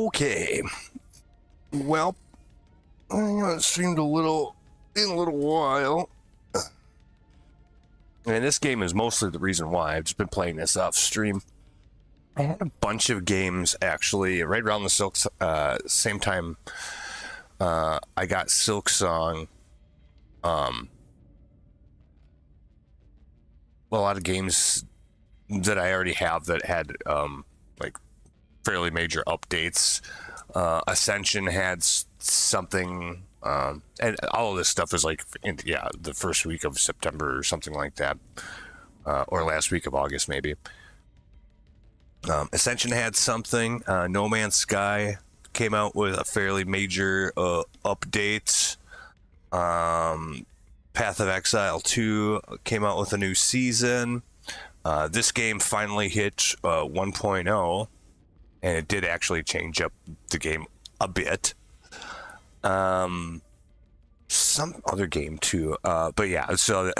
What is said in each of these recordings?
Okay. Well, I haven't streamed in a little while. And this game is mostly the reason why I've just been playing this off stream. I had a bunch of games actually right around the Silk same time. I got Silk Song. A lot of games that I already have that had like fairly major updates. Ascension had something, and all of this stuff is like the first week of September or something like that, or last week of August maybe. Ascension had something. No Man's Sky came out with a fairly major update. Path of Exile 2 came out with a new season. This game finally hit 1.0, and it did actually change up the game a bit. Some other game too, but yeah, so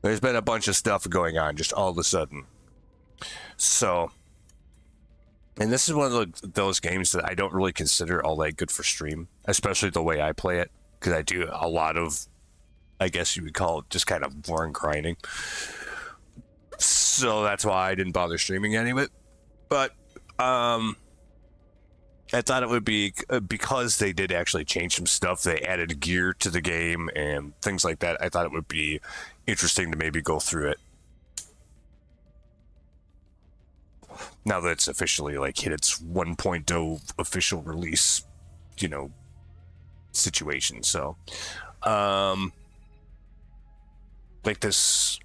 there's been a bunch of stuff going on just all of a sudden. So, and this is one of those games that I don't really consider all that good for stream, especially the way I play it, because I do a lot of, I guess you would call it, just kind of boring grinding. So that's why I didn't bother streaming any of it. But I thought it would be, because they did actually change some stuff, they added gear to the game and things like that, I thought it would be interesting to maybe go through it. Now that it's officially like hit its 1.0 official release, situation. So, like this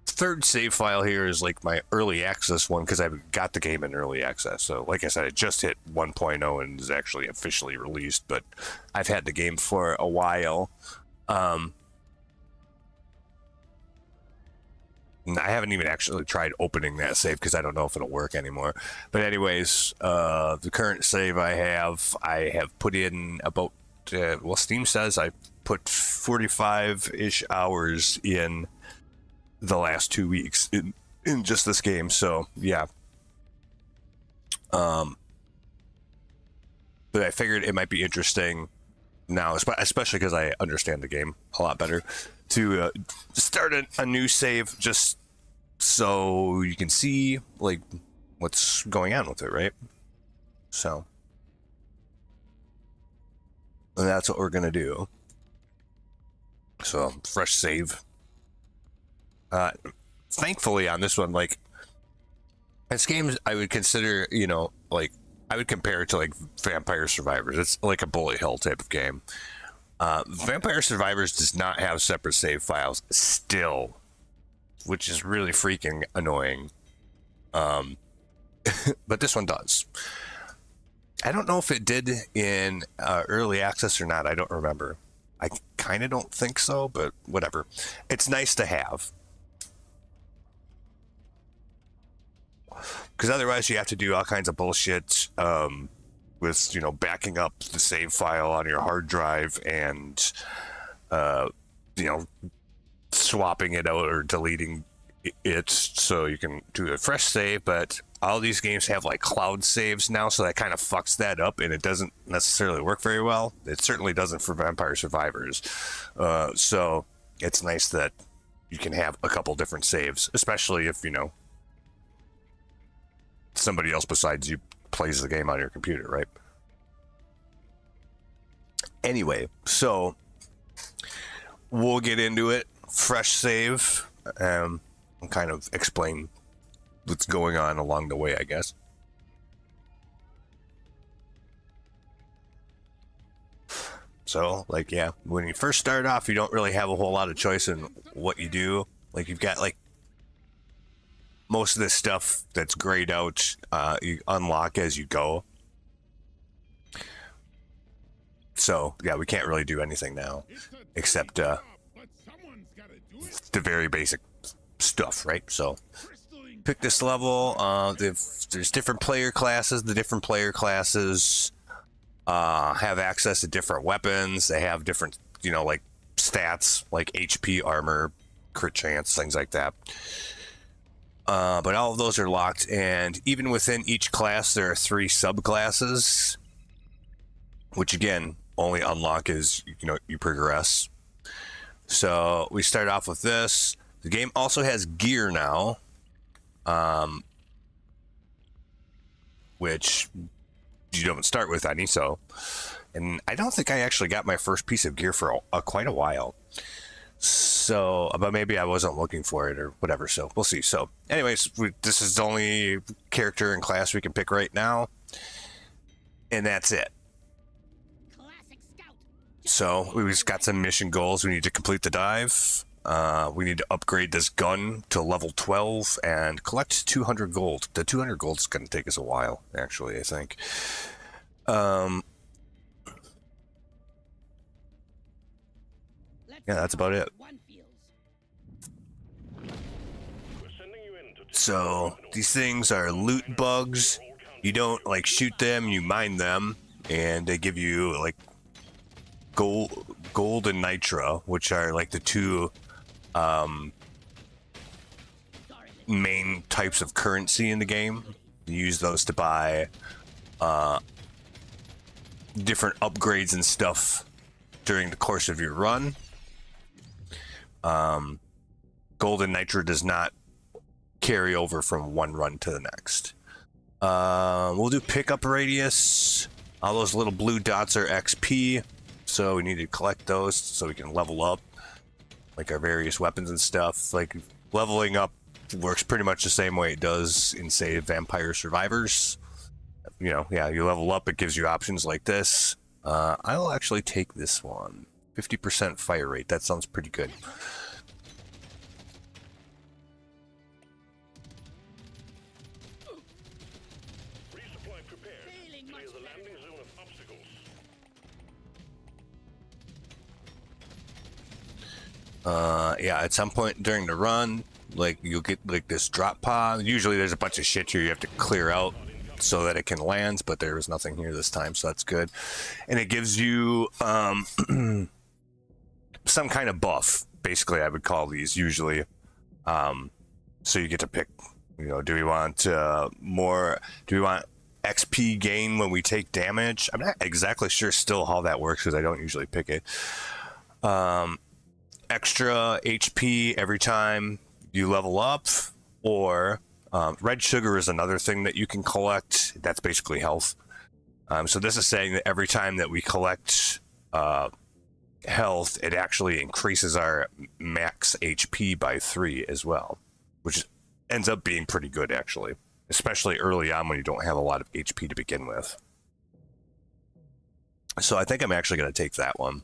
third save file here is like my early access one because I got the game in early access. So, like I said, it just hit 1.0 and is actually officially released, but I've had the game for a while. I haven't even actually tried opening that save because I don't know if it'll work anymore. But anyways, the current save I have put in about, Steam says I put 45-ish hours in the last 2 weeks in just this game. So, yeah. But I figured it might be interesting now, especially because I understand the game a lot better, to start a new save just so you can see like what's going on with it, right? So that's what we're gonna do. So fresh save. Thankfully on this one, like this game I would consider, like I would compare it to like Vampire Survivors. It's like a bullet hell type of game. Vampire Survivors does not have separate save files still, which is really freaking annoying. But this one does. I don't know if it did in early access or not. I don't remember. I kind of don't think so, but whatever. It's nice to have. Because otherwise you have to do all kinds of bullshit with, backing up the save file on your hard drive and, swapping it out or deleting it so you can do a fresh save. But all these games have like cloud saves now, so that kind of fucks that up and it doesn't necessarily work very well. It certainly doesn't for Vampire Survivors. So it's nice that you can have a couple different saves, especially if, somebody else besides you plays the game on your computer, right? Anyway, so we'll get into it. Fresh save, and kind of explain what's going on along the way, I guess. So, like, yeah, when you first start off, you don't really have a whole lot of choice in what you do. Like, you've got, like, most of this stuff that's grayed out, you unlock as you go. So, yeah, we can't really do anything now, except the very basic stuff, right? So, pick this level. There's different player classes. The different player classes have access to different weapons. They have different, like stats, like HP, armor, crit chance, things like that. But all of those are locked, and even within each class, there are 3 subclasses, which again only unlock as you progress. So we start off with this. The game also has gear now, which you don't start with any. So, and I don't think I actually got my first piece of gear for quite a while. So, but maybe I wasn't looking for it or whatever. So we'll see. So, anyways, this is the only character and class we can pick right now, and that's it. So we just got some mission goals. We need to complete the dive. We need to upgrade this gun to level 12 and collect 200 gold. The 200 gold is going to take us a while, actually, I think. Yeah, that's about it. So these things are loot bugs. You don't like shoot them, you mine them, and they give you like gold and nitra, which are like the 2 main types of currency in the game. You use those to buy different upgrades and stuff during the course of your run. Gold and nitra does not carry over from one run to the next. We'll do pickup radius. All those little blue dots are XP. So we need to collect those so we can level up like our various weapons and stuff. Like leveling up works pretty much the same way it does in, say, Vampire Survivors. You level up, it gives you options like this. I'll actually take this one. 50% fire rate. That sounds pretty good. Resupply prepared. Clear the landing zone of obstacles. Yeah, at some point during the run, like you'll get like this drop pod. Usually there's a bunch of shit here you have to clear out so that it can land, but there was nothing here this time, so that's good. And it gives you some kind of buff, basically I would call these usually. So you get to pick, do we want XP gain when we take damage? I'm not exactly sure still how that works because I don't usually pick it. Extra HP every time you level up, or red sugar is another thing that you can collect. That's basically health. So this is saying that every time that we collect health, it actually increases our max HP by 3 as well, which ends up being pretty good actually, especially early on when you don't have a lot of HP to begin with. So I think I'm actually going to take that one.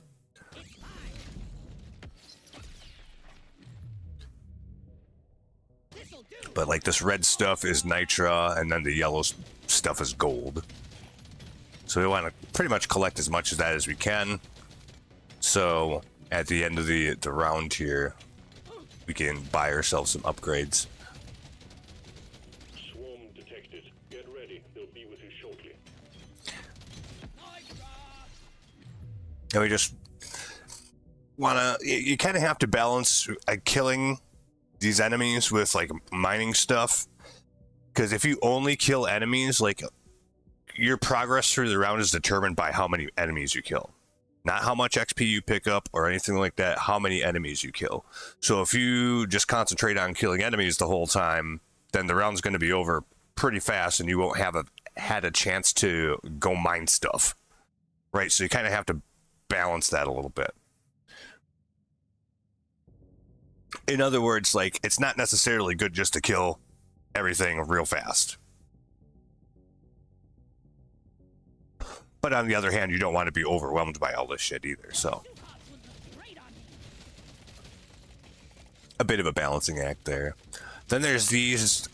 But like this red stuff is nitra, and then the yellow stuff is gold. So we want to pretty much collect as much of that as we can. So at the end of the round here, we can buy ourselves some upgrades. Swarm detected. Get ready. They'll be with you shortly. And we just wanna, you kind of have to balance killing these enemies with like mining stuff, because if you only kill enemies, like your progress through the round is determined by how many enemies you kill, not how much XP you pick up or anything like that, how many enemies you kill. So if you just concentrate on killing enemies the whole time, then the round's going to be over pretty fast and you won't have had a chance to go mine stuff, right? So you kind of have to balance that a little bit. In other words, like, it's not necessarily good just to kill everything real fast. But on the other hand, you don't want to be overwhelmed by all this shit either, so. A bit of a balancing act there. Then there's these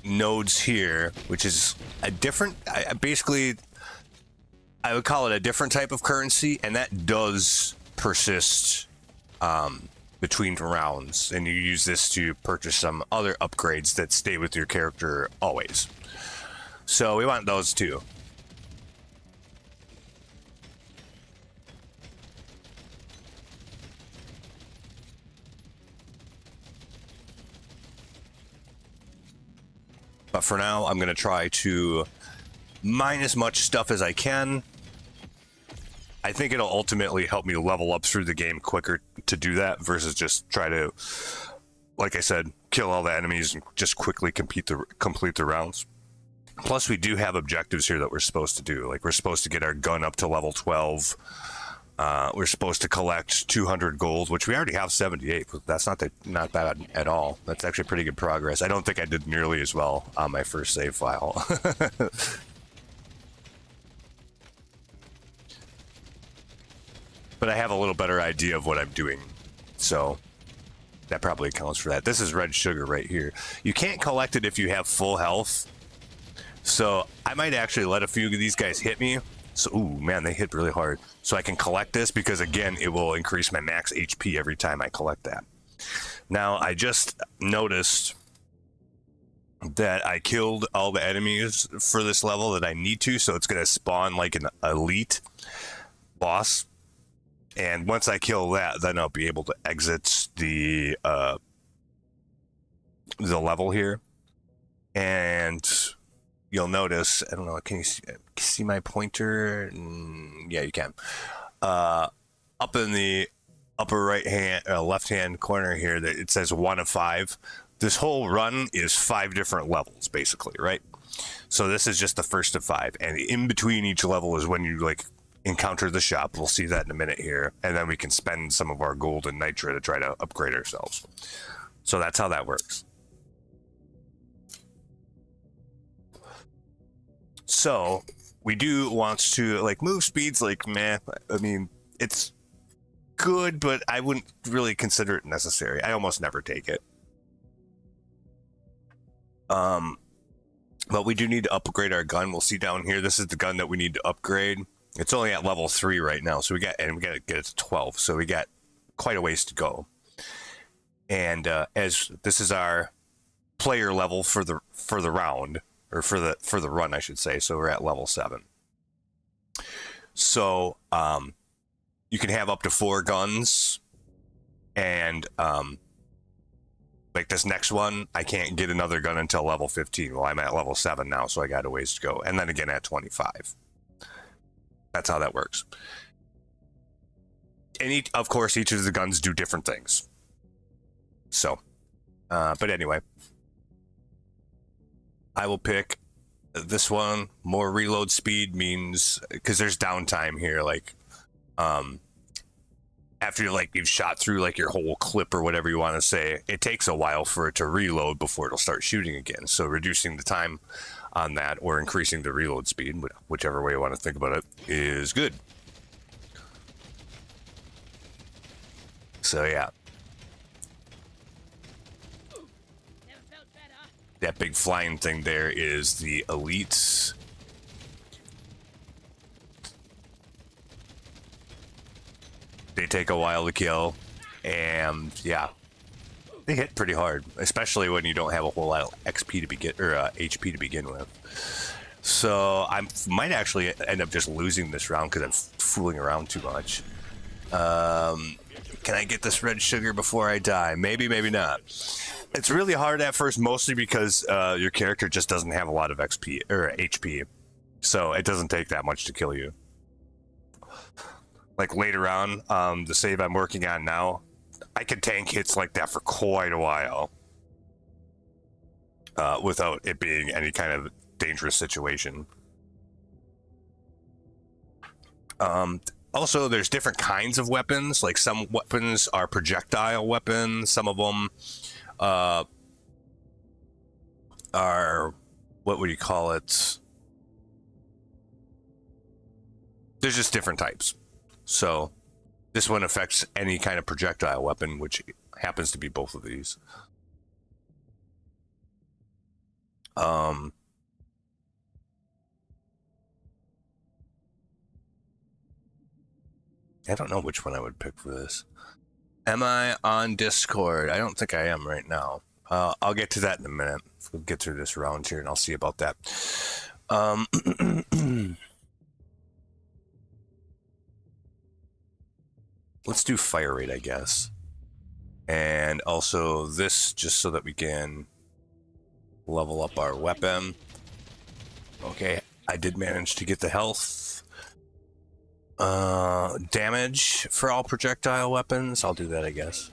nodes here, which is a different, basically, I would call it a different type of currency, and that does persist between rounds, and you use this to purchase some other upgrades that stay with your character always. So we want those too. But for now, I'm going to try to mine as much stuff as I can. I think it'll ultimately help me level up through the game quicker to do that versus just try to, like I said, kill all the enemies and just quickly complete the rounds. Plus, we do have objectives here that we're supposed to do. Like, we're supposed to get our gun up to level 12. We're supposed to collect 200 gold, which we already have 78. But that's not bad at all. That's actually pretty good progress. I don't think I did nearly as well on my first save file. But I have a little better idea of what I'm doing, so that probably accounts for that. This is red sugar right here. You can't collect it if you have full health, so I might actually let a few of these guys hit me. So, ooh, man, they hit really hard. So I can collect this because, again, it will increase my max HP every time I collect that. Now, I just noticed that I killed all the enemies for this level that I need to, so it's going to spawn like an elite boss. And once I kill that, then I'll be able to exit the level here. And you'll notice, I don't know, can you see my pointer? Yeah, you can. Up in the upper left-hand corner here, that it says 1 of 5. This whole run is 5 different levels, basically, right? So this is just the first of 5. And in between each level is when you, like, encounter the shop. We'll see that in a minute here, and then we can spend some of our gold and nitra to try to upgrade ourselves. So that's how that works. So we do want to, like, move speeds, like, meh. I mean, it's good, but I wouldn't really consider it necessary. I almost never take it. But we do need to upgrade our gun. We'll see down here. This is the gun that we need to upgrade. It's only at level 3 right now, so we got to get it to 12. So we got quite a ways to go. And as this is our player level for the round, or for the run, I should say. So we're at level 7. So you can have up to 4 guns, and like this next one, I can't get another gun until level 15. Well, I'm at level 7 now, so I got a ways to go. And then again at 25. That's how that works. And of course, each of the guns do different things. So, but anyway, I will pick this one. More reload speed means, because there's downtime here, like, after you've shot through like your whole clip or whatever you want to say, it takes a while for it to reload before it'll start shooting again. So reducing the time on that, or increasing the reload speed, whichever way you want to think about it, is good. So yeah, that big flying thing there is the elites. They take a while to kill, and yeah, they hit pretty hard, especially when you don't have a whole lot of XP to begin, or HP to begin with. So I might actually end up just losing this round because I'm fooling around too much. Can I get this red sugar before I die? Maybe, maybe not. It's really hard at first, mostly because your character just doesn't have a lot of XP or HP, so it doesn't take that much to kill you. Like later on, the save I'm working on now, I can tank hits like that for quite a while without it being any kind of dangerous situation. Also, there's different kinds of weapons. Like some weapons are projectile weapons. Some of them are, what would you call it? There's just different types. So this one affects any kind of projectile weapon, which happens to be both of these. I don't know which one I would pick for this. Am I on Discord? I don't think I am right now. I'll get to that in a minute. We'll get through this round here and I'll see about that. Let's do fire rate, I guess. And also this, just so that we can level up our weapon. Okay, I did manage to get the health. Damage for all projectile weapons. I'll do that, I guess.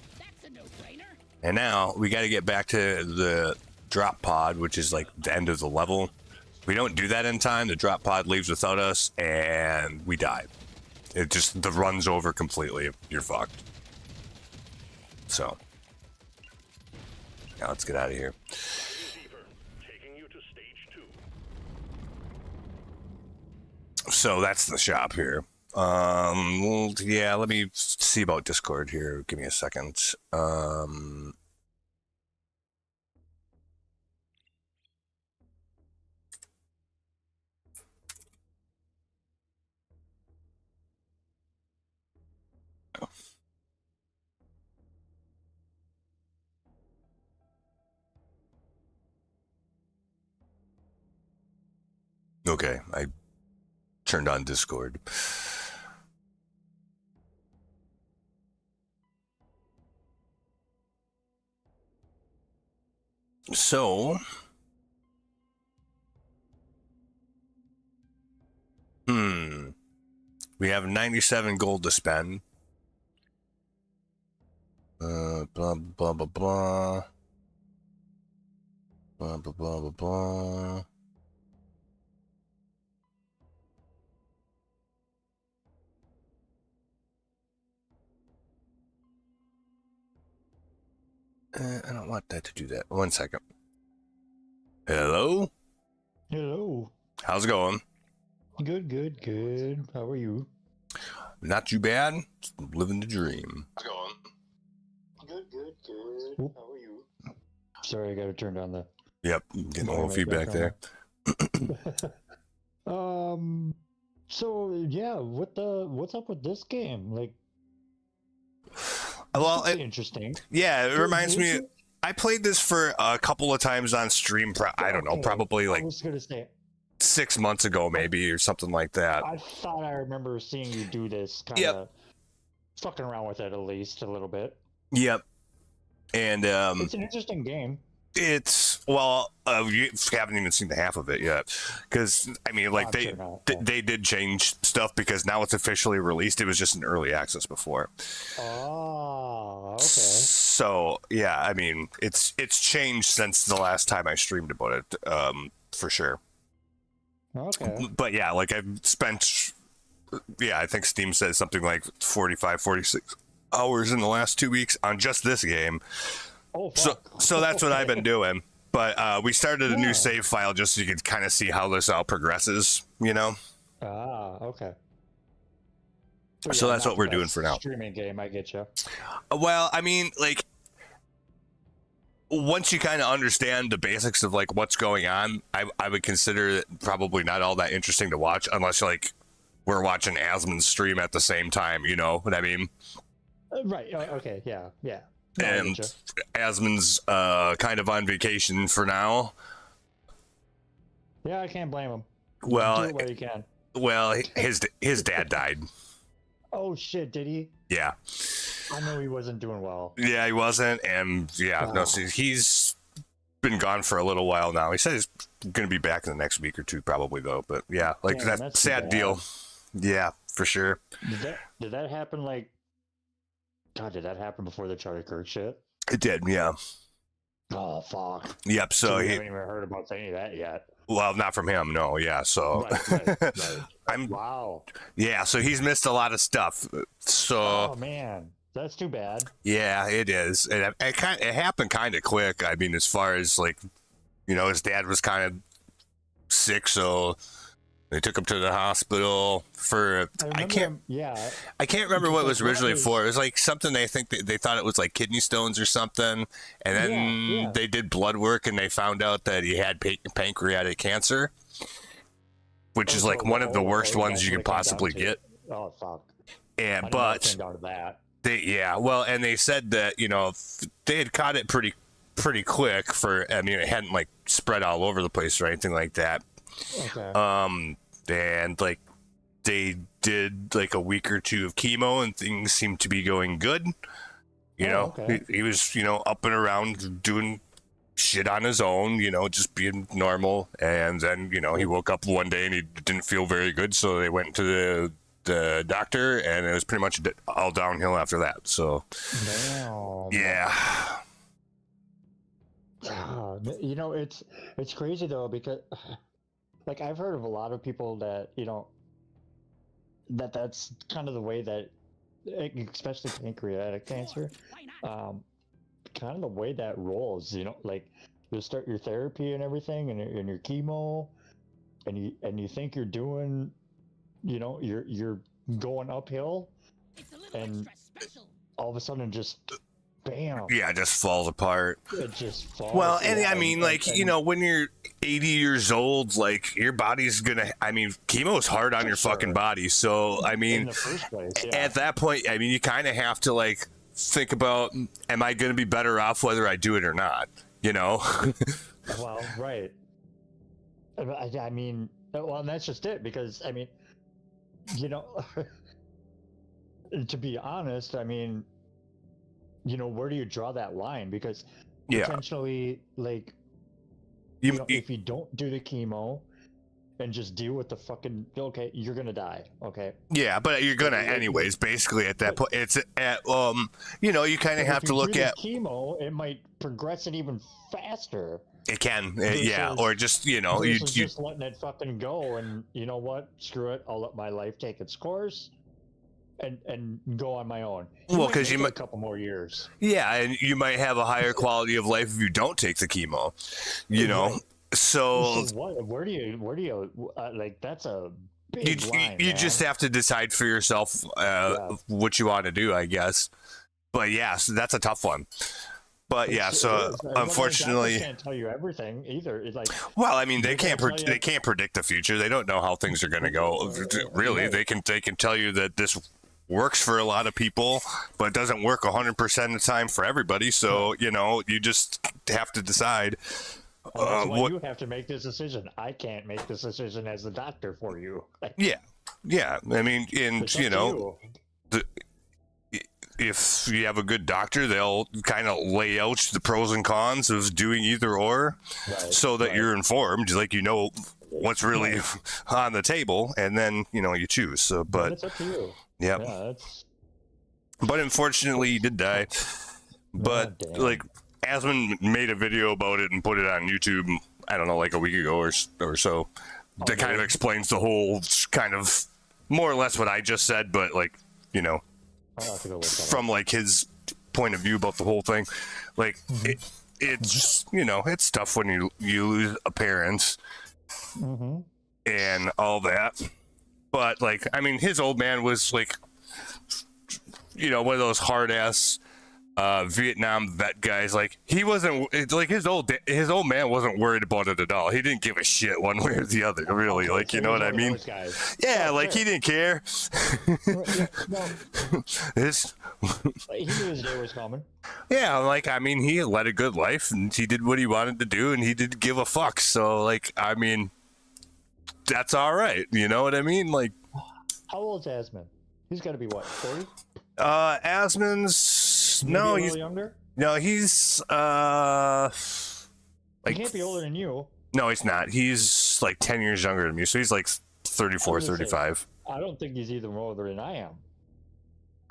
And now we got to get back to the drop pod, which is like the end of the level. If we don't do that in time, the drop pod leaves without us and we die. It just, the run's over completely. You're fucked. So, now let's get out of here. Taking you to stage 2. So that's the shop here. Well, yeah, let me see about Discord here. Give me a second. Okay, I turned on Discord. So, we have 97 gold to spend. Blah, blah, blah, blah. Blah, blah, blah, blah, blah. I don't want that to do that. 1 second. Hello? Hello. How's it going? Good, good, good. How are you? Not too bad. Living the dream. How's it going? Good, good, good. Oop. How are you? Sorry, I gotta turn down the. Yep, getting a little feedback there. So yeah, what's up with this game? Like, Well, interesting. Yeah, it reminds me. I played this for a couple of times on stream. I don't know, probably like I was gonna say 6 months ago, maybe, or something like that. I thought I remember seeing you do this kind of fucking around with it at least a little bit. Yep. And It's an interesting game. it's you haven't even seen the half of it yet, because I mean, like they did change stuff because now it's officially released. It was just in early access before. Oh, okay. So yeah, I mean, it's changed since the last time I streamed about it, for sure. Okay. But yeah, like I've spent, I think Steam says something like 45, 46 hours in the last 2 weeks on just this game. Oh, fuck. So that's what I've been doing. But we started a new save file just so you could kind of see how this all progresses, you know? Ah, okay. So that's what we're doing for now. Streaming game, I get you. Well, I mean, like, once you kind of understand the basics of like what's going on, I would consider it probably not all that interesting to watch unless like we're watching Asmon's stream at the same time, you know what I mean? Right. Okay. Yeah. Yeah. No, And Asmon's kind of on vacation for now. Yeah, I can't blame him. Well, do it while you can. Well, his dad died. Oh shit! Did he? Yeah. I know he wasn't doing well. Yeah, he wasn't, and no, so he's been gone for a little while now. He said he's going to be back in the next week or two, probably though. But yeah, like that's sad deal. Yeah, for sure. Did that happen? Like, God, did that happen before the Charlie Kirk shit? It did, yeah. Oh fuck. Yep. So we haven't even heard about any of that yet. Well, not from him, no. Yeah, so right. Wow. Yeah, so he's missed a lot of stuff. So. Oh man, that's too bad. Yeah, it is. It happened kind of quick. I mean, as far as like, you know, his dad was kind of sick, so they took him to the hospital for. I can't remember what it was originally for. It was like something they thought it was like kidney stones or something, and then they did blood work and they found out that he had pancreatic cancer, which is like one of the worst ones you can possibly get. Oh fuck! And and they said that, you know, they had caught it pretty quick. It hadn't like spread all over the place or anything like that. Okay. And like they did like a week or two of chemo and things seemed to be going good. You know, okay. he was, you know, up and around doing shit on his own, just being normal. And then, he woke up one day and he didn't feel very good. So they went to the doctor and it was pretty much all downhill after that. So, Damn. yeah. It's crazy though, because like I've heard of a lot of people that, that's kind of the way that, especially pancreatic cancer, kind of the way that rolls, like you start your therapy and everything and your chemo and you think you're doing, you're going uphill and all of a sudden just bam. Yeah, it just falls apart. It just falls. Well, and I mean, when you're 80 years old, like your body's chemo is hard on your fucking body. So, I mean, in the first place, at that point, I mean, you kind of have to like think about, am I going to be better off whether I do it or not? Well, right. I mean, well, and that's just it, because I mean, to be honest, I mean, where do you draw that line? Because potentially, like, if you don't do the chemo and just deal with the fucking, okay, you're gonna die. Okay. Yeah, but you're gonna anyways. Basically, at that point, it's at you kind of have to look at chemo. It might progress it even faster. It can, yeah, or just you just letting it fucking go, and you know what? Screw it. I'll let my life take its course. And go on my own. Well, because you might a couple more years. Yeah, and you might have a higher quality of life if you don't take the chemo. Right. So what? Where do you like? That's a big line. You just have to decide for yourself what you want to do, I guess. But yeah, so that's a tough one. But yeah, so unfortunately, they can't tell you everything either. It's like, well, I mean, they can't predict the future. They don't know how things are going to go. Really, they can tell you that this works for a lot of people, but it doesn't work 100% of the time for everybody. So you just have to decide. That's why you have to make this decision. I can't make this decision as the doctor for you. Yeah. I mean, and if you have a good doctor, they'll kind of lay out the pros and cons of doing either or, so that you're informed, like what's really on the table, and then you choose. So, but it's up to you. Yep. Yeah. But unfortunately, he did die. But like, Asmund made a video about it and put it on YouTube. I don't know, like a week ago or so. That kind of explains the whole kind of more or less what I just said, but like from like his point of view about the whole thing, like it's it's tough when you lose a parent and all that. But like, I mean, his old man was like, one of those hard ass Vietnam vet guys. Like, he wasn't like his old man wasn't worried about it at all. He didn't give a shit one way or the other, really. Like, you know what I mean? Yeah, like he didn't care. He knew his day was coming. Yeah, like, I mean, he led a good life and he did what he wanted to do and he didn't give a fuck. So, like, I mean, that's all right. You know what I mean? Like, how old is Asmund? He's got to be what, 40? Asmund's he's younger. No, he's like, he can't be older than you. No, he's not. He's like 10 years younger than me, so he's like 34, 35. I don't think he's either older than I am.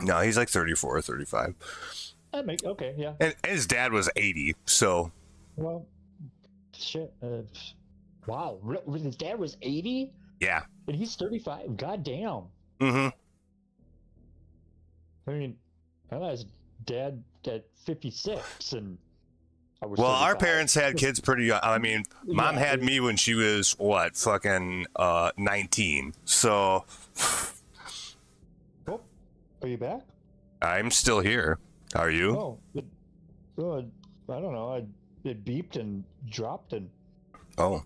No, he's like 34 or 35. Okay, yeah. And his dad was 80, so. Well, shit. Wow, his dad was 80? Yeah. And he's 35. God damn. Mm-hmm. I mean, I had his dad at 56, and I was. Well, 35. our parents had kids pretty young. I mean, Mom had me when she was fucking 19. So. Oh, are you back? I'm still here. Are you? Oh, I don't know. It beeped and dropped and. Oh,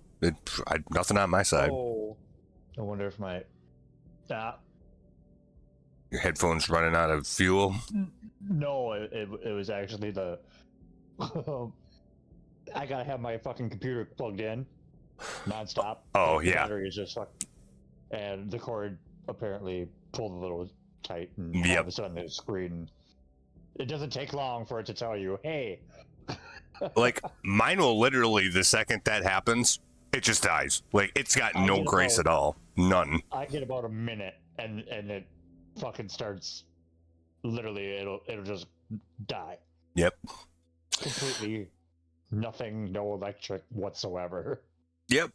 nothing on my side. Oh, I wonder if my. Your headphones running out of fuel? No, it was actually the. I gotta have my fucking computer plugged in, nonstop. Oh, the yeah. battery is just fucked, and the cord apparently pulled a little tight, and all of a sudden the screen. It doesn't take long for it to tell you, "Hey, Like mine will literally, the second that happens, it just dies. Like it's got no grace at all. None. I get about a minute, and it fucking starts. Literally, it'll just die. Yep. Completely, nothing, no electric whatsoever. Yep.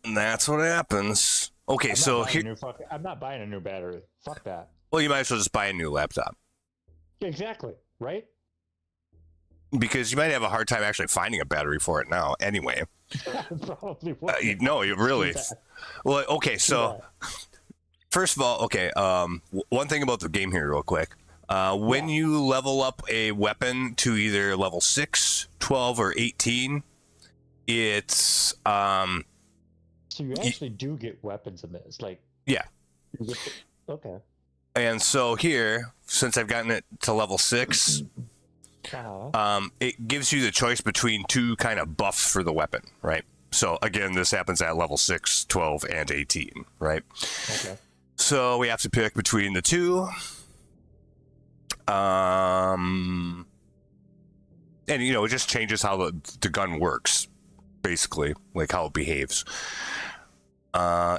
And that's what happens. Okay, so here. I'm not buying a new battery. Fuck that. Well, you might as well just buy a new laptop. Exactly. Right. Because you might have a hard time actually finding a battery for it now. Anyway. Probably would. No, you really. Well, okay, so first of all, okay, one thing about the game here, real quick. When you level up a weapon to either level 6, 12, or 18, it's so you actually do get weapons in this, like yeah. Okay. And so here, since I've gotten it to level 6, it gives you the choice between two kind of buffs for the weapon, right? So again, this happens at level 6, 12, and 18, right? Okay. So we have to pick between the two. And you know, it just changes how the gun works, basically, like how it behaves.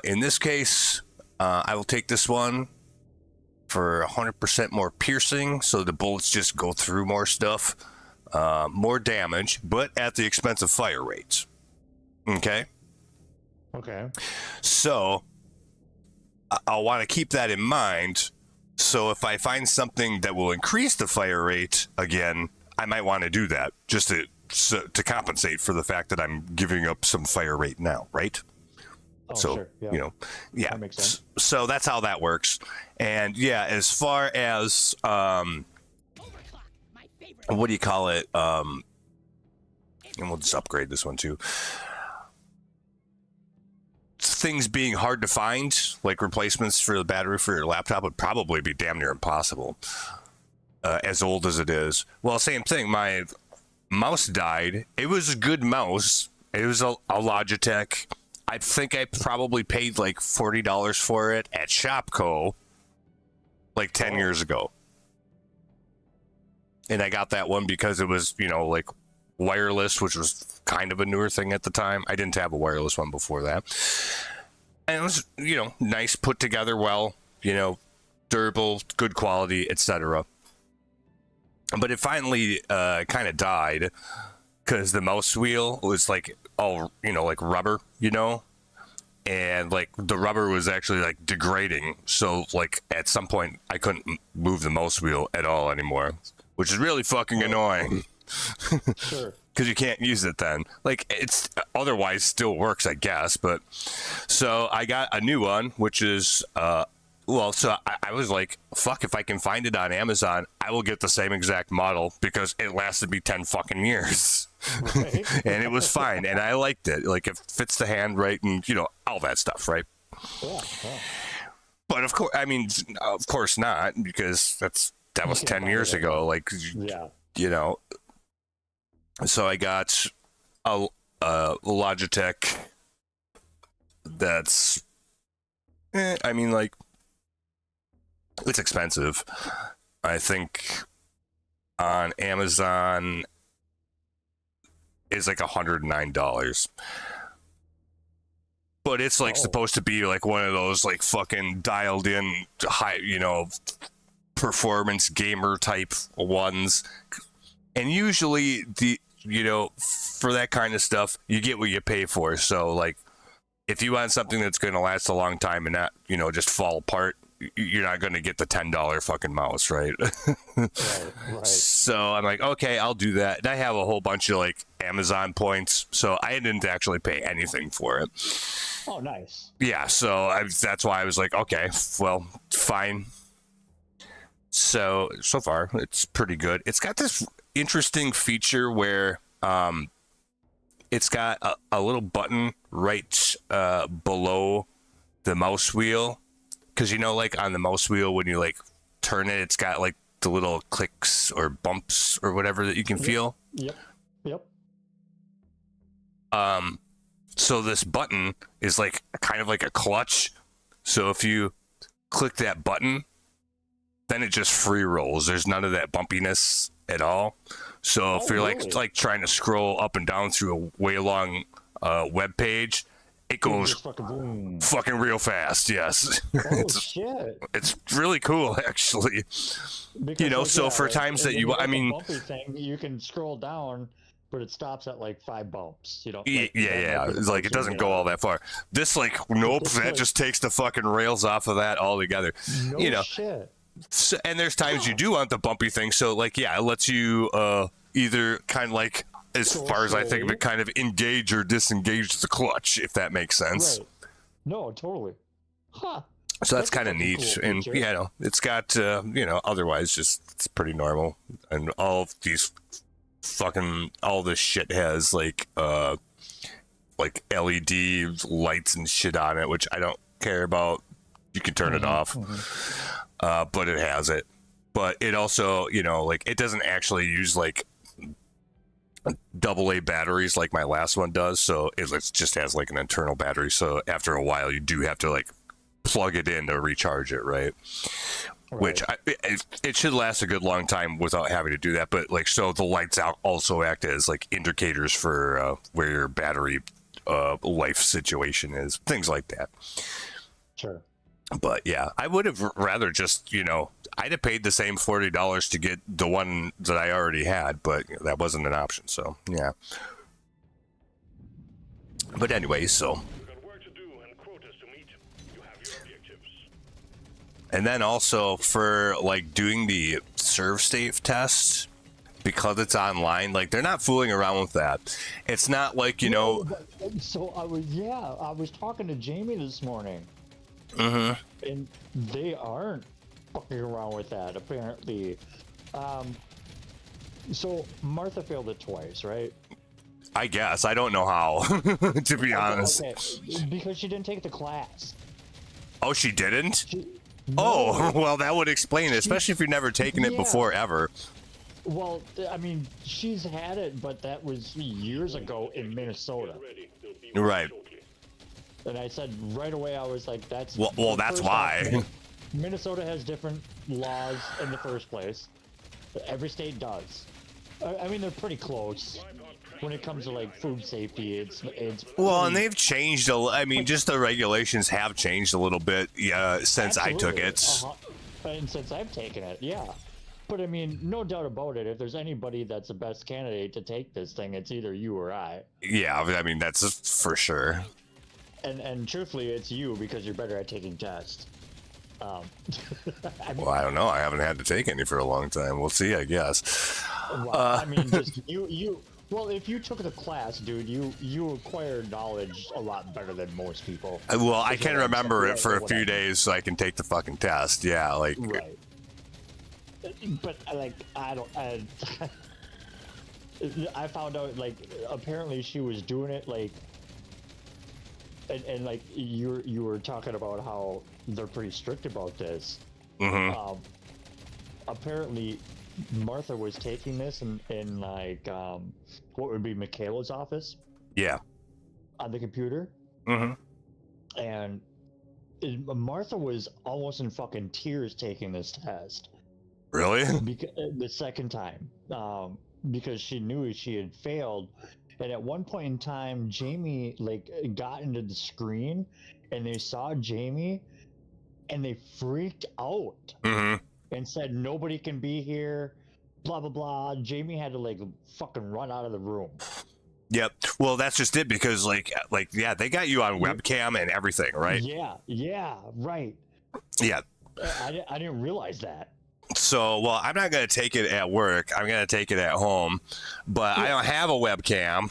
In this case, I will take this one for 100% more piercing, so the bullets just go through more stuff, more damage, but at the expense of fire rates. Okay? Okay. So I'll want to keep that in mind. So if I find something that will increase the fire rate again, I might want to do that just to compensate for the fact that I'm giving up some fire rate now, right? Oh, so, sure. Yeah. you know, yeah. That makes sense. So that's how that works. And yeah, as far as, what do you call it? And we'll just upgrade this one too. Things being hard to find, like replacements for the battery for your laptop, would probably be damn near impossible, as old as it is. Well, same thing. My mouse died. It was a good mouse. It was a Logitech. I think I probably paid like $40 for it at Shopko like 10 years ago. And I got that one because it was, you know, like wireless, which was kind of a newer thing at the time. I didn't have a wireless one before that. And it was, you know, nice, put together well, you know, durable, good quality, etc. But it finally kind of died because the mouse wheel was like all, you know, like rubber, you know, and like the rubber was actually like degrading. So like at some point I couldn't move the mouse wheel at all anymore, which is really fucking annoying. Sure. Because you can't use it then. Like it's otherwise still works, I guess. But so I got a new one, which is well, so I was like, fuck, if I can find it on Amazon, I will get the same exact model because it lasted me 10 fucking years. Right. And it was fine. And I liked it. Like it fits the hand right and, you know, all that stuff, right? Yeah. But of course, I mean, of course not, because that was 10 years ago. Like, yeah. You know, so I got a Logitech that's, I mean, like, it's expensive. I think on Amazon it's like $109. But it's like supposed to be like one of those like fucking dialed in high, you know, performance gamer type ones. And usually you know, for that kind of stuff, you get what you pay for. So like if you want something that's going to last a long time and not, you know, just fall apart, you're not going to get the $10 fucking mouse, right? Right. So I'm like, okay, I'll do that. And I have a whole bunch of like Amazon points, so I didn't actually pay anything for it. Oh, nice. Yeah, so that's why I was like, okay, well, fine. So far, it's pretty good. It's got this interesting feature where it's got a little button right below the mouse wheel. Because, you know, like on the mouse wheel, when you like turn it, it's got like the little clicks or bumps or whatever that you can feel. Yep. So this button is like kind of like a clutch. So if you click that button, then it just free rolls. There's none of that bumpiness at all. So if Oh, you're really? like trying to scroll up and down through a way long web page, it goes Just fucking boom. fucking real fast. Yes, Oh shit! it's really cool actually. Because, know, like, so yeah, for like, times that when you, got I the mean, bumpy thing, you can scroll down, but it stops at like 5 bumps. You know, yeah, like, yeah, that might be the it's like most it you doesn't get go out all of it. that far. This like nope, It's that like- just takes the fucking rails off of that altogether. No You know, shit. so, and there's times you do want the bumpy thing, so like yeah, it lets you either kind of like as Go far as I think of slowly. it, kind of engage or disengage the clutch, if that makes sense. Right. No, totally. Huh. So that's That's a kind of fucking neat, cool and feature. you know, it's got otherwise just it's pretty normal, and all of these fucking all this shit has like LED lights and shit on it, which I don't care about. You can turn it off, but it has it. But it also, like it doesn't actually use like AA batteries like my last one does, so it just has like an internal battery. So after a while, you do have to like plug it in to recharge it, right? Which it should last a good long time without having to do that. But like, so the lights out also act as like indicators for where your battery life situation is, things like that. Sure. But yeah, I would have rather just, I'd have paid the same $40 to get the one that I already had, but that wasn't an option. So yeah. But anyway, so. You've got work to do and quotas to meet. You have your objectives. And then also for like doing the serve state tests, because it's online, like they're not fooling around with that. It's not like, So I was talking to Jamie this morning. And they aren't fucking around with that, apparently. So Martha failed it twice, right? I guess. I don't know how, to be honest. Okay, because she didn't take the class. Oh, she didn't? No. Well, that would explain it, especially if you've never taken it Yeah. before ever. Well, I mean, she's had it, but that was years ago in Minnesota. Ready. They'll be Right. shortly. And I said right away, I was like, that's... Well, that's first why. off, Minnesota has different laws in the first place. Every state does. I mean, they're pretty close. When it comes to, like, food safety, it's Well, and pretty- they've changed. I mean, just the regulations have changed a little bit since I took Absolutely. it. And since I've taken it, yeah. But I mean, no doubt about it, if there's anybody that's the best candidate to take this thing, it's either you or I. Yeah, I mean, that's for sure. And truthfully, it's you because you're better at taking tests. I mean, Well, I don't know. I haven't had to take any for a long time. We'll see, I guess. well, I mean, just you. Well, if you took the class, dude, you acquired knowledge a lot better than most people. Well, I Is can what I'm remember saying. it for a What few I mean. days, so I can take the fucking test. Yeah, like. Right. But like, I found out like apparently she was doing it like, and like you were talking about how they're pretty strict about this. Apparently, Martha was taking this in like what would be Michaela's office Yeah. on the computer, and Martha was almost in fucking tears taking this test. Really? The second time, because she knew she had failed, and at one point in time, Jamie like got into the screen, and they saw Jamie, and they freaked out and said nobody can be here, blah blah blah. Jamie had to like fucking run out of the room. Yep. Well, that's just it because, like, yeah, they got you on webcam and everything, right? Yeah, right. Yeah. I didn't realize that. So, well, I'm not going to take it at work. I'm going to take it at home, but I don't have a webcam.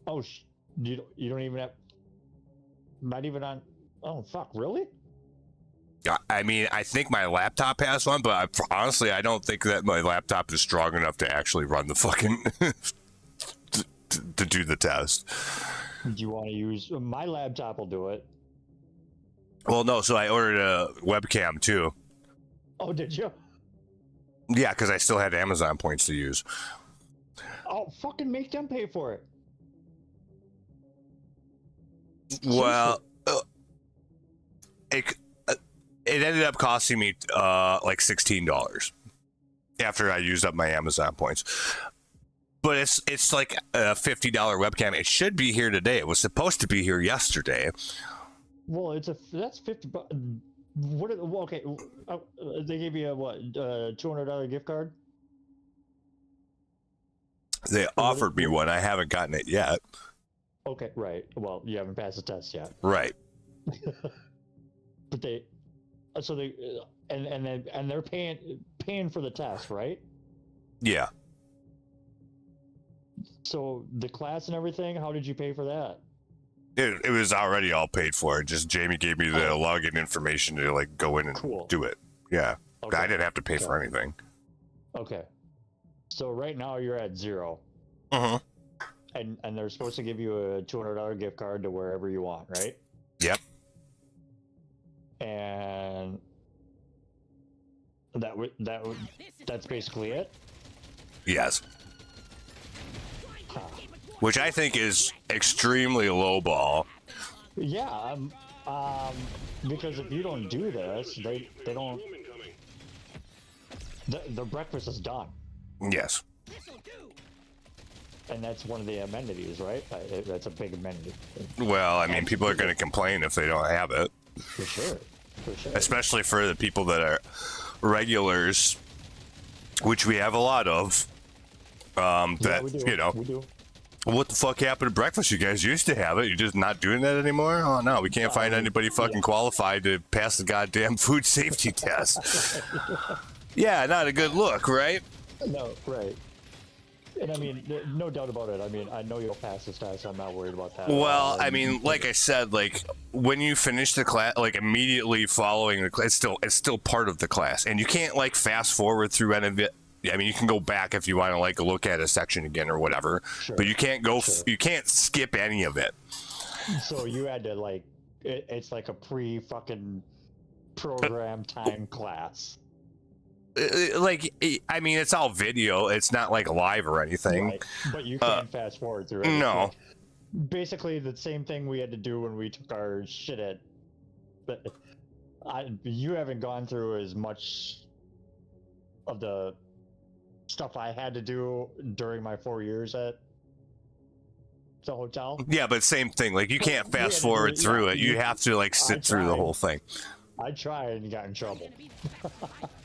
Oh, you don't even have, not even on. Oh fuck, really? I mean, I think my laptop has one, but honestly, I don't think that my laptop is strong enough to actually run the fucking to do the test. Do you want to use my laptop? Will do it. Well, no. So I ordered a webcam too. Oh, did you? Yeah, because I still had Amazon points to use. Oh, fucking make them pay for it. Well, it ended up costing me like $16. after I used up my Amazon points. But it's like a $50 webcam. It should be here today. It was supposed to be here yesterday. Well, that's $50. Okay, they gave you a what? $200 gift card. They offered me one. I haven't gotten it yet. Okay, right. Well, you haven't passed the test yet. Right. But they they're paying for the test, right? Yeah. So the class and everything, how did you pay for that? It was already all paid for. Just Jamie gave me the login information to like go in and do it. Yeah. Okay. I didn't have to pay for anything. Okay. So right now you're at 0. Uh-huh. And they're supposed to give you a $200 gift card to wherever you want, right? Yep. And that's basically it? Yes. Huh. Which I think is extremely lowball. Yeah, because if you don't do this, they don't. The breakfast is done. Yes. And that's one of the amenities, right? That's a big amenity. Well, I mean, people are going to complain if they don't have it. For sure. Especially for the people that are regulars, which we have a lot of. We do. What the fuck happened to breakfast? You guys used to have it. You're just not doing that anymore? Oh, no. We can't find anybody fucking qualified to pass the goddamn food safety test. Yeah, not a good look, right? No, right. And I mean, no doubt about it. I mean, I know you'll pass this test. I'm not worried about that. Well, I mean, like I said, like when you finish the class, like immediately following the class, it's still part of the class, and you can't like fast forward through any of it. I mean, you can go back if you want to like look at a section again or whatever, but you can't go. You can't skip any of it. So you had to like, it's like a pre-fucking program time class. Like, I mean, it's all video. It's not like live or anything. Right. But you can't fast forward through it. No. Basically, the same thing we had to do when we took our shit at. But you haven't gone through as much of the stuff I had to do during my 4 years at the hotel. Yeah, but same thing. Like, you can't fast forward through it. You have to like sit through the whole thing. I tried and got in trouble.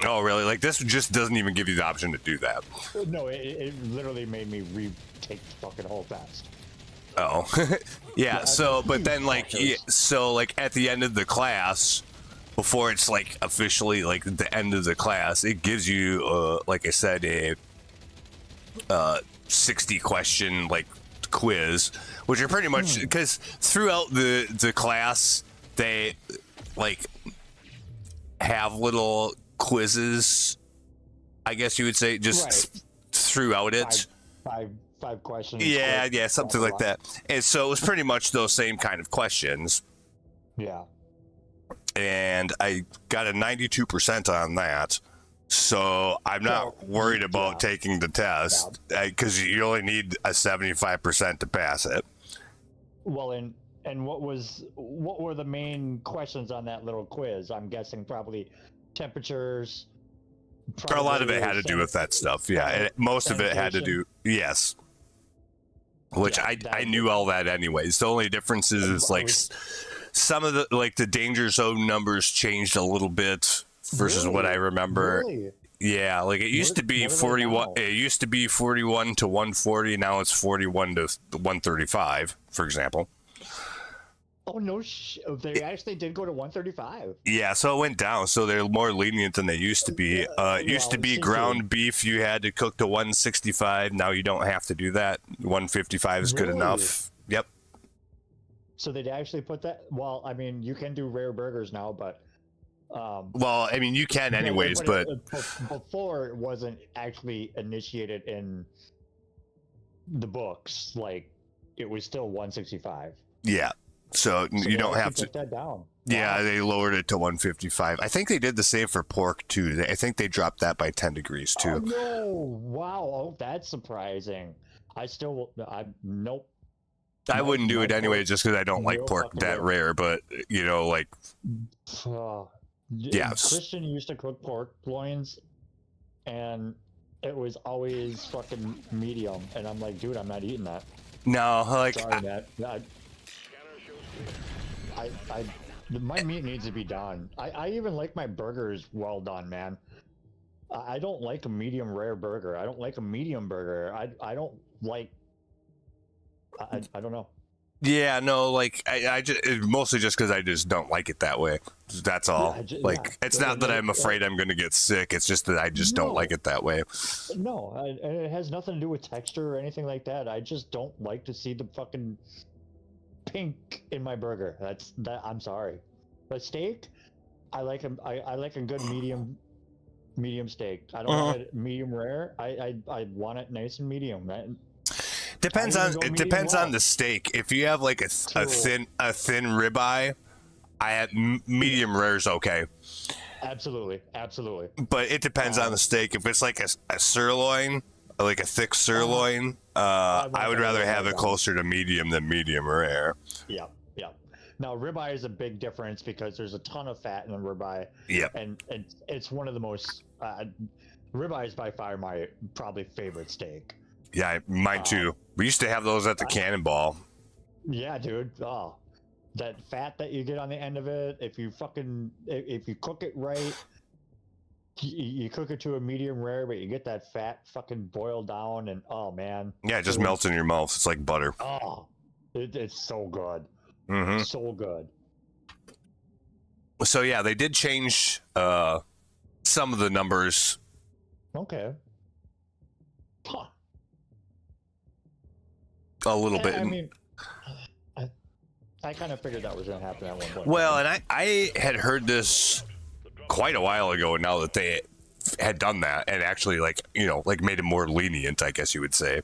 Oh, really? Like, this just doesn't even give you the option to do that. No, it literally made me retake the fucking whole test. Oh, yeah. So, but then like, so like at the end of the class, before it's like officially like the end of the class, it gives you, like I said, a 60 question like quiz, which are pretty much because throughout the class they like have little quizzes, I guess you would say, just throughout it. Five questions. Yeah, something like that. And so it was pretty much those same kind of questions. Yeah. And I got a 92% on that. So I'm not worried about taking the test because you only need a 75% to pass it. Well, and what were the main questions on that little quiz? I'm guessing probably temperatures. A lot of it had to do with that stuff. Yeah, most of it had to do. Yes. Which I knew all that anyways. The only difference is like some of the like the danger zone numbers changed a little bit versus what I remember. Really? Yeah, like it used to be 41. It used to be 41 to 140. Now it's 41 to 135, for example. Oh no! They actually did go to 135. Yeah, so it went down. So they're more lenient than they used to be. It used to be ground beef. You had to cook to 165. Now you don't have to do that. 155 is good enough. Yep. So they'd actually put that. Well, I mean, you can do rare burgers now, but. Well, I mean, you can anyways, but before it wasn't actually initiated in the books. Like, it was still 165. Yeah. So you don't have to. That down. Yeah, they lowered it to 155. I think they did the same for pork too. I think they dropped that by 10 degrees too. Oh, no! Wow! Oh, that's surprising. Nope. I wouldn't do it anyway, just because I don't like pork that rare. But you know, like. Yeah. Christian used to cook pork loins, and it was always fucking medium, and I'm like, dude, I'm not eating that. No, like Sorry, Matt. My meat needs to be done. I even like my burgers well done, man. I don't like a medium rare burger. I don't like a medium burger. I don't like. I don't know. yeah, no, like I just mostly just because I just don't like it that way. That's all. Like it's not that I'm afraid I'm gonna get sick. It's just that I just don't like it that way. No, and it has nothing to do with texture or anything like that. I just don't like to see the fucking pink in my burger. That's that. I'm sorry. But steak, I like I like a good medium steak. I don't want it medium rare. I want it nice and medium. Depends on the steak. If you have like a thin ribeye, I have medium rare is okay. Absolutely. But it depends on the steak. If it's like a sirloin, like a thick sirloin, I would rather have it closer to medium than medium rare. Yeah. Now ribeye is a big difference because there's a ton of fat in the ribeye. Yeah. And it's one of the most ribeye is by far my probably favorite steak. Yeah, mine too. We used to have those at the Cannonball. Yeah, dude. Oh, that fat that you get on the end of it. If you cook it right, you cook it to a medium rare, but you get that fat fucking boiled down, and oh man. Yeah, it just melts in your mouth. It's like butter. Oh, it's so good. Mm-hmm. So good. So yeah, they did change some of the numbers. Okay. Huh. A little bit. I mean, I kind of figured that was going to happen at one point. Well, and I had heard this quite a while ago now that they had done that and actually like made it more lenient, I guess you would say.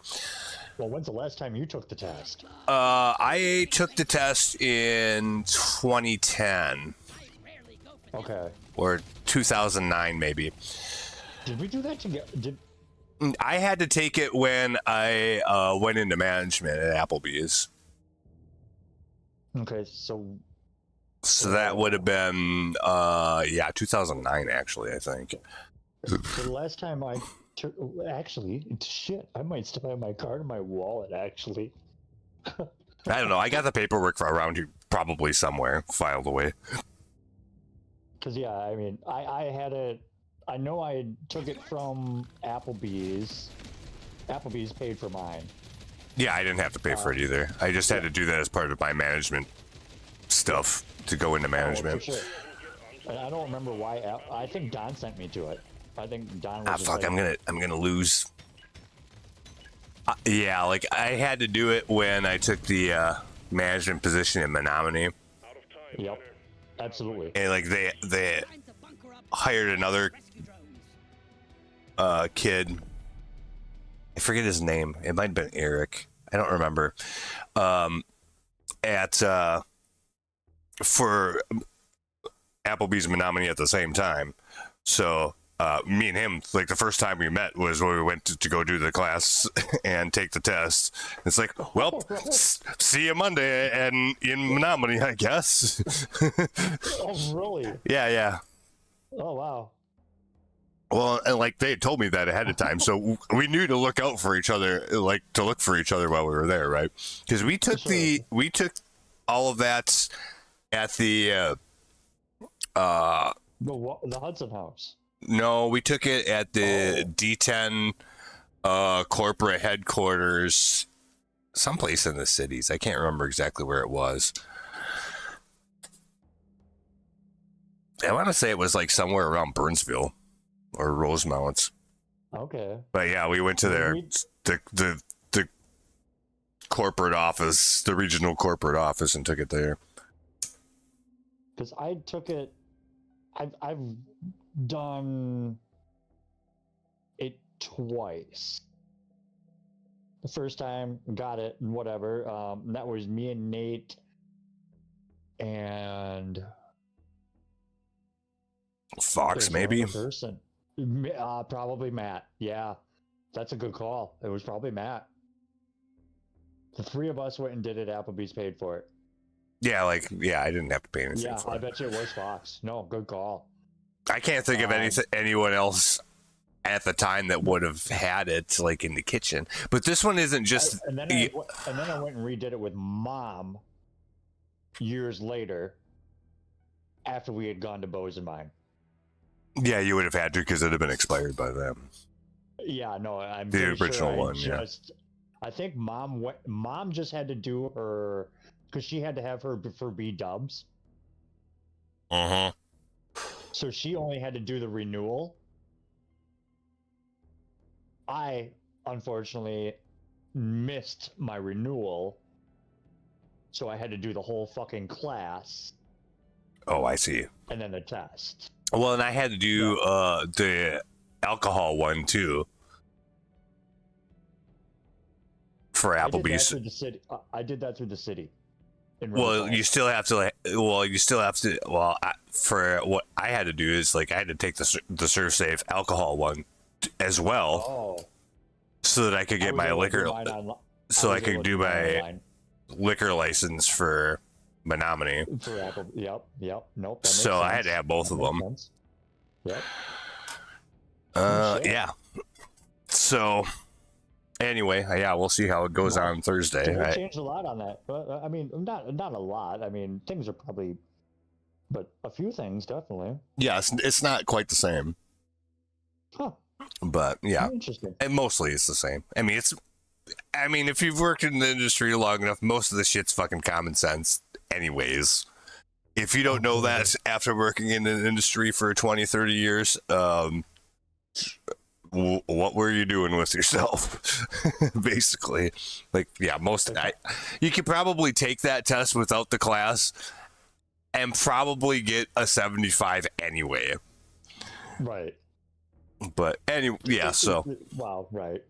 Well, when's the last time you took the test? I took the test in 2010. Okay. Or 2009 maybe. Did we do that together? I had to take it when I went into management at Applebee's. Okay, so that would have been 2009 actually, I think. So the last time I took, actually, shit, I might still have my card in my wallet actually. I don't know. I got the paperwork around here probably somewhere filed away. Cause yeah, I mean, I had it. I know I took it from Applebee's. Applebee's paid for mine. Yeah, I didn't have to pay for it either. I just had to do that as part of my management stuff to go into management. Oh, for sure. And I don't remember why. I think Don sent me to it. I think Don was just Fuck! like, I'm gonna lose. Yeah, like I had to do it when I took the management position in Menominee. Yep, absolutely. And like they hired another kid. I forget his name. It might have been Eric. I don't remember. For Applebee's and Menominee at the same time. So me and him, like the first time we met was when we went to go do the class and take the test. It's like, well, see you Monday and in Menominee, I guess. Oh, really? Yeah. Oh, wow. Well, and like they had told me that ahead of time, so we knew to look out for each other, like to look for each other while we were there, right? Because we took all of that at the The Hudson House. No, we took it at the D10 corporate headquarters, someplace in the cities. I can't remember exactly where it was. I want to say it was like somewhere around Burnsville or Rosemount. Okay. But yeah, we went to the corporate office, the regional corporate office, and took it there. Because I took it, I've done it twice. The first time, got it, and whatever. That was me and Nate, and Fox, maybe. Person, probably Matt. Yeah, that's a good call. It was probably Matt. The three of us went and did it. Applebee's paid for it. Yeah, I didn't have to pay anything for it. I bet you it was Fox. No, good call. I can't think of anyone else at the time that would have had it like in the kitchen. But this one isn't just. And then I went and redid it with Mom years later after we had gone to Bose and mine. Yeah, you would have had to because it had been expired by then. Yeah, no, I'm The pretty original sure one, yeah. I think Mom just had to do her because she had to have her for B dubs. Uh-huh. So she only had to do the renewal. I unfortunately missed my renewal, so I had to do the whole fucking class. Oh, I see. And then the test. Well, and I had to do the alcohol one too for Applebee's. I did that through the city. Well, you still have to. Well, for what I had to do is like I had to take the Serve Safe alcohol one as well, so that I could get my liquor. So I could do my liquor license for Menominee. For Apple, yep. Nope. So I had to have both of them. Sense. Yep. Yeah. So, anyway, yeah, we'll see how it goes on Thursday. They changed a lot on that. I mean, not a lot. I mean, things are probably, but a few things definitely. Yeah, it's not quite the same. Huh. But yeah, Interesting. and mostly it's the same. I mean, if you've worked in the industry long enough, most of the shit's fucking common sense anyways. If you don't know that after working in an industry for 20, 30 years, what were you doing with yourself? Basically. Like, yeah, you could probably take that test without the class and probably get a 75 anyway. Right. But anyway, yeah, so. Wow, right.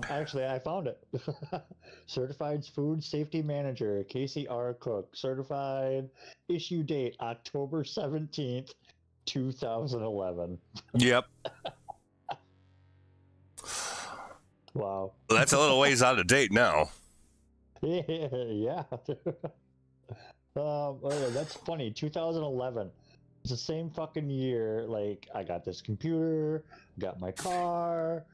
Actually, I found it. Certified Food Safety Manager, Casey R. Cook. Certified issue date, October 17th, 2011. Yep. Wow. That's a little ways out of date now. Yeah. That's funny. 2011. It's the same fucking year. Like, I got this computer, got my car,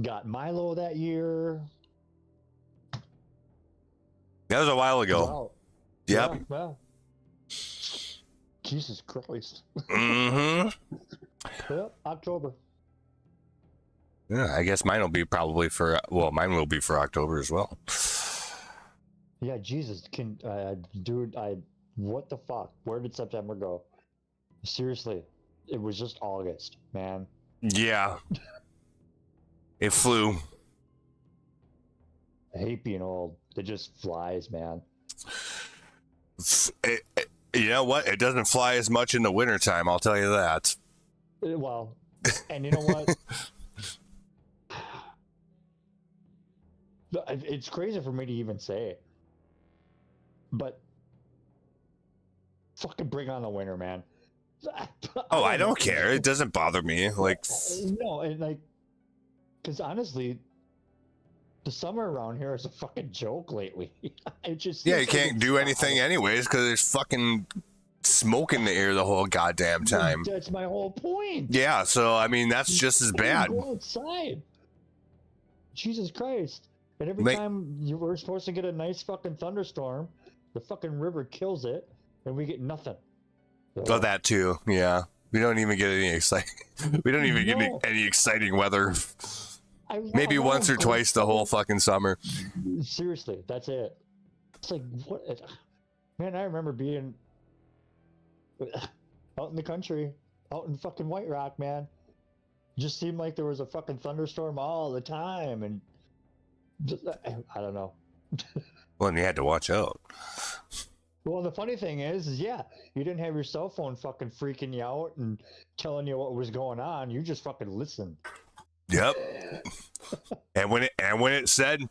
got Milo that year. That was a while ago. Wow. Yep. Yeah, well. Jesus Christ. Mm-hmm. Yep, October. Yeah, I guess mine will be mine will be for October as well. Yeah, Jesus, dude, what the fuck? Where did September go? Seriously, it was just August, man. Yeah. It flew. I hate being old. It just flies, man. You know what? It doesn't fly as much in the wintertime, I'll tell you that. Well, and you know what? It's crazy for me to even say it. But fucking bring on the winter, man. Oh, I don't care. It doesn't bother me. Like, no, and like, because honestly, the summer around here is a fucking joke lately. It just yeah, you can't do anything anyways because there's fucking smoke in the air the whole goddamn time. That's my whole point. Yeah, so I mean that's just as bad. Go outside. Jesus Christ! And every time you were supposed to get a nice fucking thunderstorm, the fucking river kills it, and we get nothing. Oh, that too. Yeah, we don't even get any exciting. We don't even get any exciting weather. Maybe once or twice the whole fucking summer. Seriously, that's it. It's like what? Man, I remember being out in the country, out in fucking White Rock, man. Just seemed like there was a fucking thunderstorm all the time, and I don't know. Well, and you had to watch out. Well, the funny thing is yeah, you didn't have your cell phone fucking freaking you out and telling you what was going on. You just fucking listened. Yep. and when it said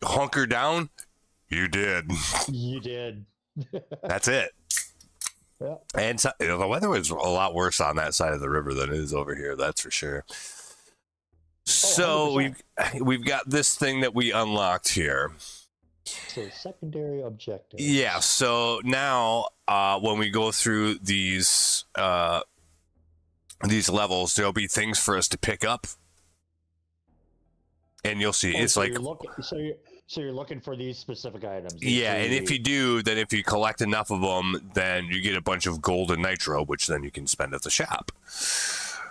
hunker down, you did. You did. That's it. Yeah. And so, the weather was a lot worse on that side of the river than it is over here. That's for sure. So we've got this thing that we unlocked here. So secondary objectives. Yeah, so now when we go through these levels, there'll be things for us to pick up. And you'll see, it's so like... you're looking for these specific items. Yeah, and if you do, then if you collect enough of them, then you get a bunch of gold and nitro, which then you can spend at the shop.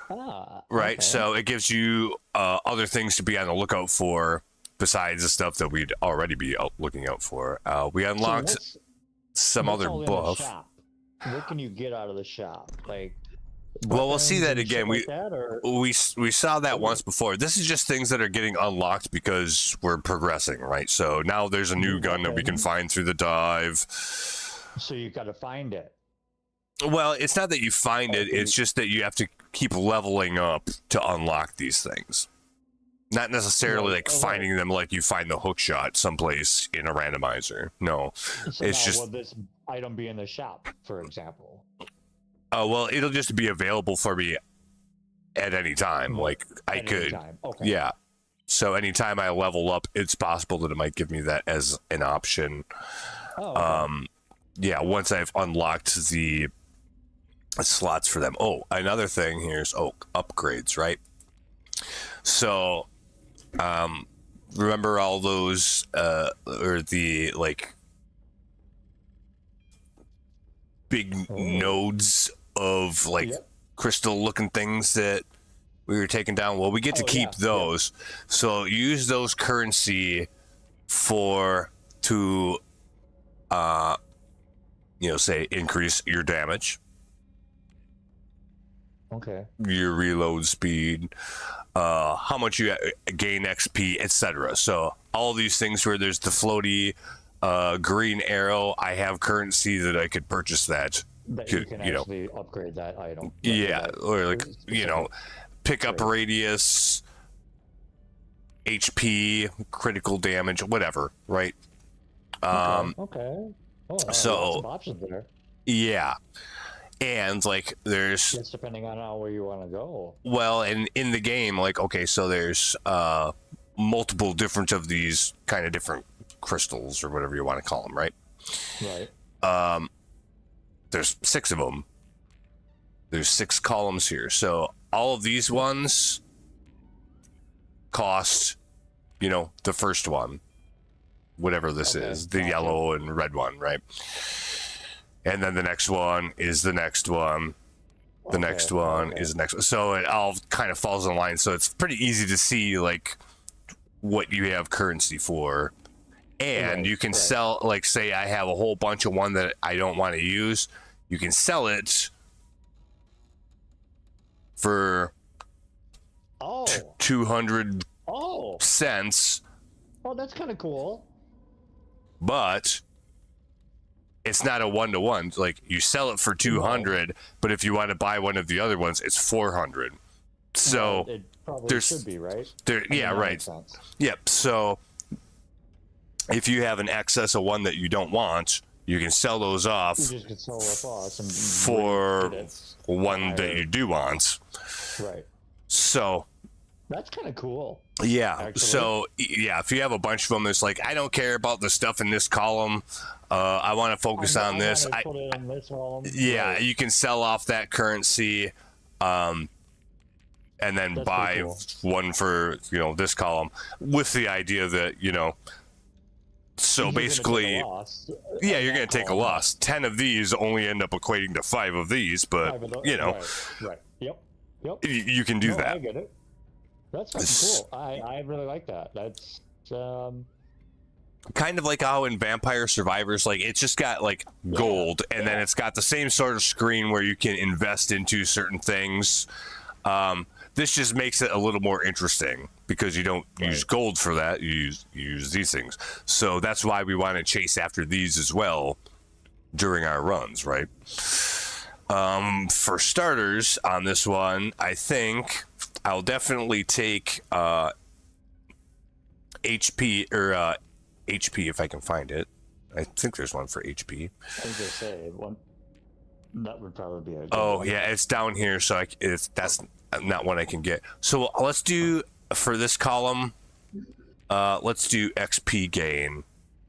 Right, okay. so it gives you other things to be on the lookout for besides the stuff that we'd already be looking out for. We unlocked some other all in the buff. shop? What can you get out of the shop? Like, Well, we'll see weapons that and shit again. like that, or... We saw that once before. This is just things that are getting unlocked because we're progressing, right? So now there's a new gun that we can find through the dive. So you got to find it. Well, it's not that you find it. It's just that you have to keep leveling up to unlock these things. Not necessarily like finding them like you find the hook shot someplace in a randomizer. No, So it's now, just... will this item be in the shop, for example? Oh, well, it'll just be available for me at any time. Like, I could... Okay. Yeah. So anytime I level up, it's possible that it might give me that as an option. Oh, okay. Yeah, once I've unlocked the slots for them. Oh, another thing here is upgrades, right? So, remember all those, or the, like, big nodes of, like, crystal-looking things that we were taking down? Well, we get to keep those. So use those currency to say increase your damage, your reload speed, how much you gain XP, etc. So all these things where there's the floaty green arrow, I have currency that I could purchase that. That you can actually upgrade that item. Yeah, or like, pick up radius, HP, critical damage, whatever, right? Okay. Oh, so lots of options there. Yeah, and like there's just depending on where you want to go. Well, and in the game, like, okay, so there's multiple different of these kind of different crystals or whatever you want to call them, right? Right. There's 6 of them. There's 6 columns here, so all of these ones cost, the first one, whatever this is, the yellow and red one, right? And then the next one is the next one. The next one is the next one. So it all kind of falls in line. So it's pretty easy to see, like, what you have currency for. And you can sell, like, say I have a whole bunch of one that I don't want to use. You can sell it for 200 cents. Oh, that's kind of cool. But it's not a one-to-one. Like, you sell it for 200, but if you want to buy one of the other ones, it's 400. So it probably should be, right? Right. Yep. So if you have an excess of one that you don't want, you can sell those off for one that you do want. Right. So that's kind of cool. Yeah. Actually. So if you have a bunch of them, it's like, I don't care about the stuff in this column. I want to focus on this. Put it in this column. Yeah, right. You can sell off that currency, and then buy one for this column, with the idea that So basically, you're going to take a loss. 10 of these only end up equating to 5 of these, but Right. Yep. You can do that. I get it. That's fucking cool. I really like that. That's kind of like how in Vampire Survivors, like, it's just got like gold, and then it's got the same sort of screen where you can invest into certain things. This just makes it a little more interesting because you don't use gold for that. You use these things. So that's why we want to chase after these as well during our runs, right? For starters on this one, I think I'll definitely take HP or HP if I can find it. I think there's one for HP. I was gonna say one. That would probably be a good one. Yeah, it's down here, so that's not one I can get. So let's do, for this column, let's do XP gain.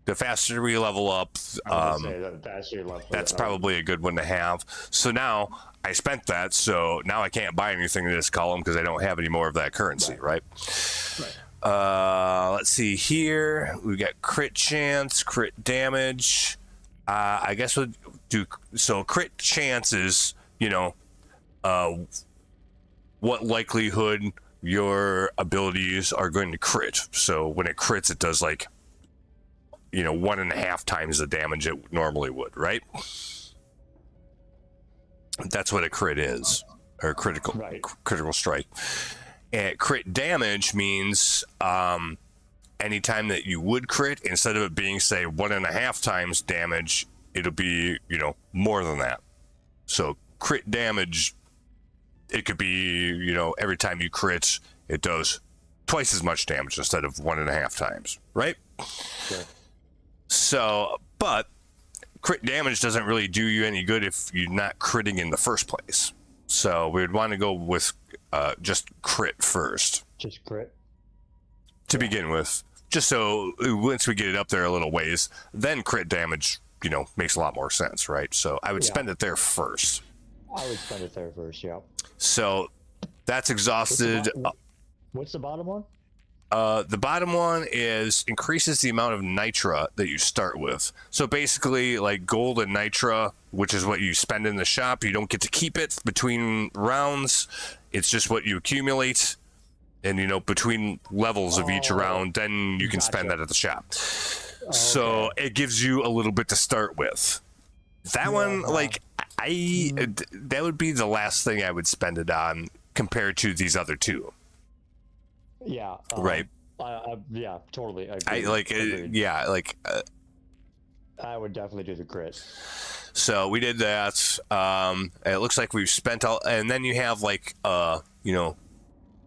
the faster we level up, I was gonna say, the faster you level that's up. probably a good one to have. So now I spent that, so now I can't buy anything in this column because I don't have any more of that currency, right? Let's see here. We got crit chance, crit damage. I guess we'll do so. Crit chance is, what likelihood your abilities are going to crit. So when it crits, it does 1.5 times the damage it normally would, right? That's what a crit is, or critical strike. And crit damage means anytime that you would crit, instead of it being, say, 1.5 times damage, it'll be, more than that. So crit damage, it could be, every time you crit, it does twice as much damage instead of 1.5 times, right? Sure. So, but crit damage doesn't really do you any good if you're not critting in the first place. So we would want to go with just crit first. Just crit? To begin with. Just so once we get it up there a little ways, then crit damage, makes a lot more sense, right? So I would spend it there first. I would spend it there first, yeah. So that's exhausted. What's the bottom one? The bottom one is increases the amount of nitra that you start with. So basically, like gold and nitra, which is what you spend in the shop, you don't get to keep it between rounds. It's just what you accumulate. And, between levels of each round, then you can spend that at the shop. So it gives you a little bit to start with. That one, that would be the last thing I would spend it on compared to these other two. Yeah. Right. Yeah, totally. I would definitely do the crit. So we did that. It looks like we've spent all, and then you have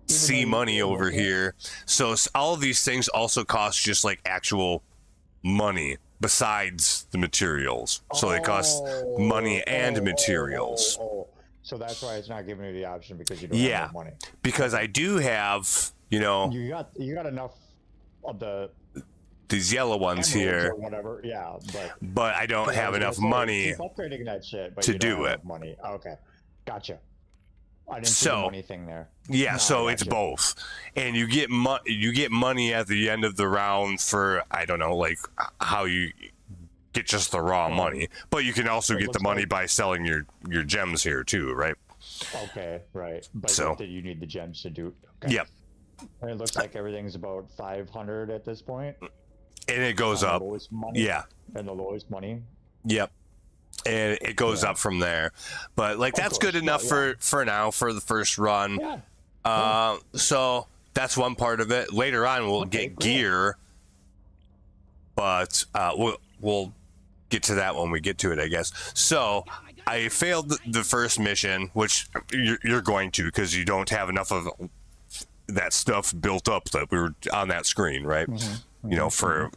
C money over here. So all of these things also cost just actual money besides the materials. So they cost money and materials. So that's why it's not giving you the option, because you don't have enough money. Because I do have, you got enough of these yellow ones here, or whatever. Yeah, but I don't have enough money keep upgrading that shit, but to you don't do have it. enough money. Okay, gotcha. I didn't see the money thing there. Yeah, No, so it's both, and you get money at the end of the round for, I don't know, how you get just the raw money, but you can also get the money by selling your gems here too, right? Okay, right. But So you need the gems to do. Okay. Yep. And it looks like everything's about 500 at this point. And it goes up. Money, yeah. And the lowest money. Yep. And it goes up from there, but that's good enough for now, for the first run. Yeah. So that's one part of it. Later on we'll get gear, but we'll get to that when we get to it, I guess. So I failed the first mission, which you're going to, because you don't have enough of that stuff built up that we were on that screen, right? For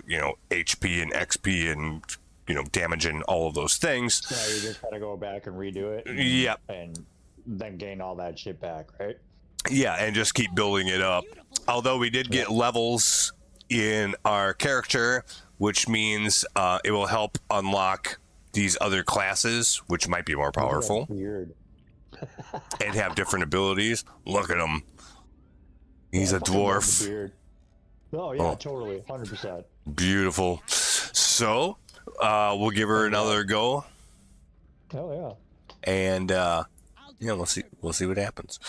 HP and XP and damage and all of those things. Yeah, you just gotta go back and redo it. Yep. And then gain all that shit back, right? Yeah, and just keep building it up. Although we did get levels in our character, which means it will help unlock these other classes, which might be more powerful. Weird. And have different abilities. Look at him. He's a dwarf. Beard. Oh yeah, totally, 100%. Beautiful. So we'll give her another go. Oh yeah. And we'll see what happens.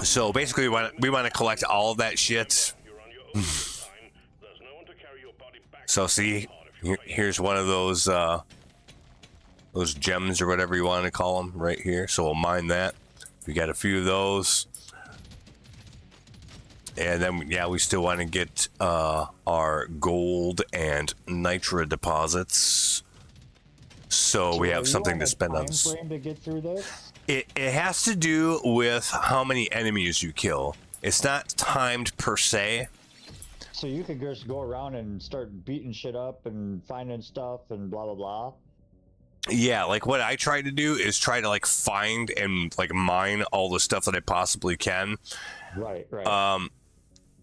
So basically, we want to collect all of that shit. So see, here's one of those gems or whatever you want to call them right here. So we'll mine that. We got a few of those. And then, we still want to get our gold and nitra deposits. So we have something to spend on. Frame to get through this? It has to do with how many enemies you kill. It's not timed per se. So you could just go around and start beating shit up and finding stuff and blah blah blah. Yeah, what I try to do is try to find and mine all the stuff that I possibly can. Right.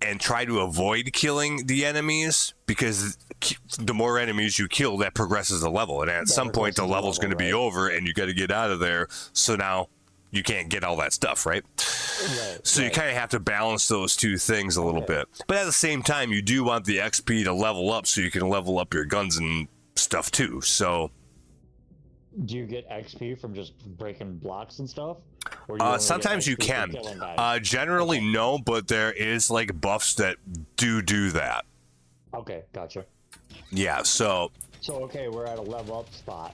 and try to avoid killing the enemies, because the more enemies you kill, that progresses the level, and at some point the level's going to be over and you got to get out of there, so now you can't get all that stuff, right? So you kind of have to balance those two things a little bit, but at the same time you do want the XP to level up so you can level up your guns and stuff too. So do you get XP from just breaking blocks and stuff? Or do you only sometimes get you XP can. for killing guys? Generally, no, but there is like buffs that do that. Okay, gotcha. Yeah, so okay, we're at a level up spot.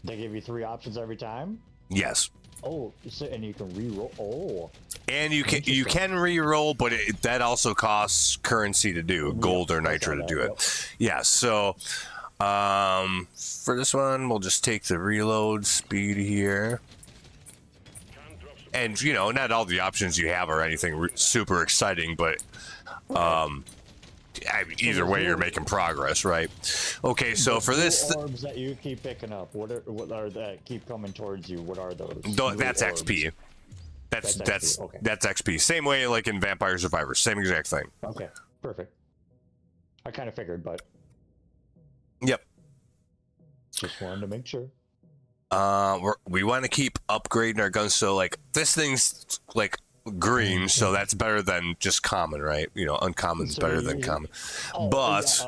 They give you 3 options every time? yes. Oh, so, and you can re-roll. Oh. And you can re-roll, but that also costs currency to do, gold or nitro to do it. Yeah, so for this one, we'll just take the reload speed here. And, you know, not all the options you have are anything super exciting, but either way, you're making progress, right? Okay, so for this... orbs that you keep picking up, what are that keep coming towards you? What are those? That's orbs? XP. That's XP. Okay. That's XP. Same way like in Vampire Survivors. Same exact thing. Okay, perfect. I kind of figured, but... Yep. Just wanted to make sure. We want to keep upgrading our guns, so like this thing's like green, so that's better than just common, right? You know, uncommon's better than common. But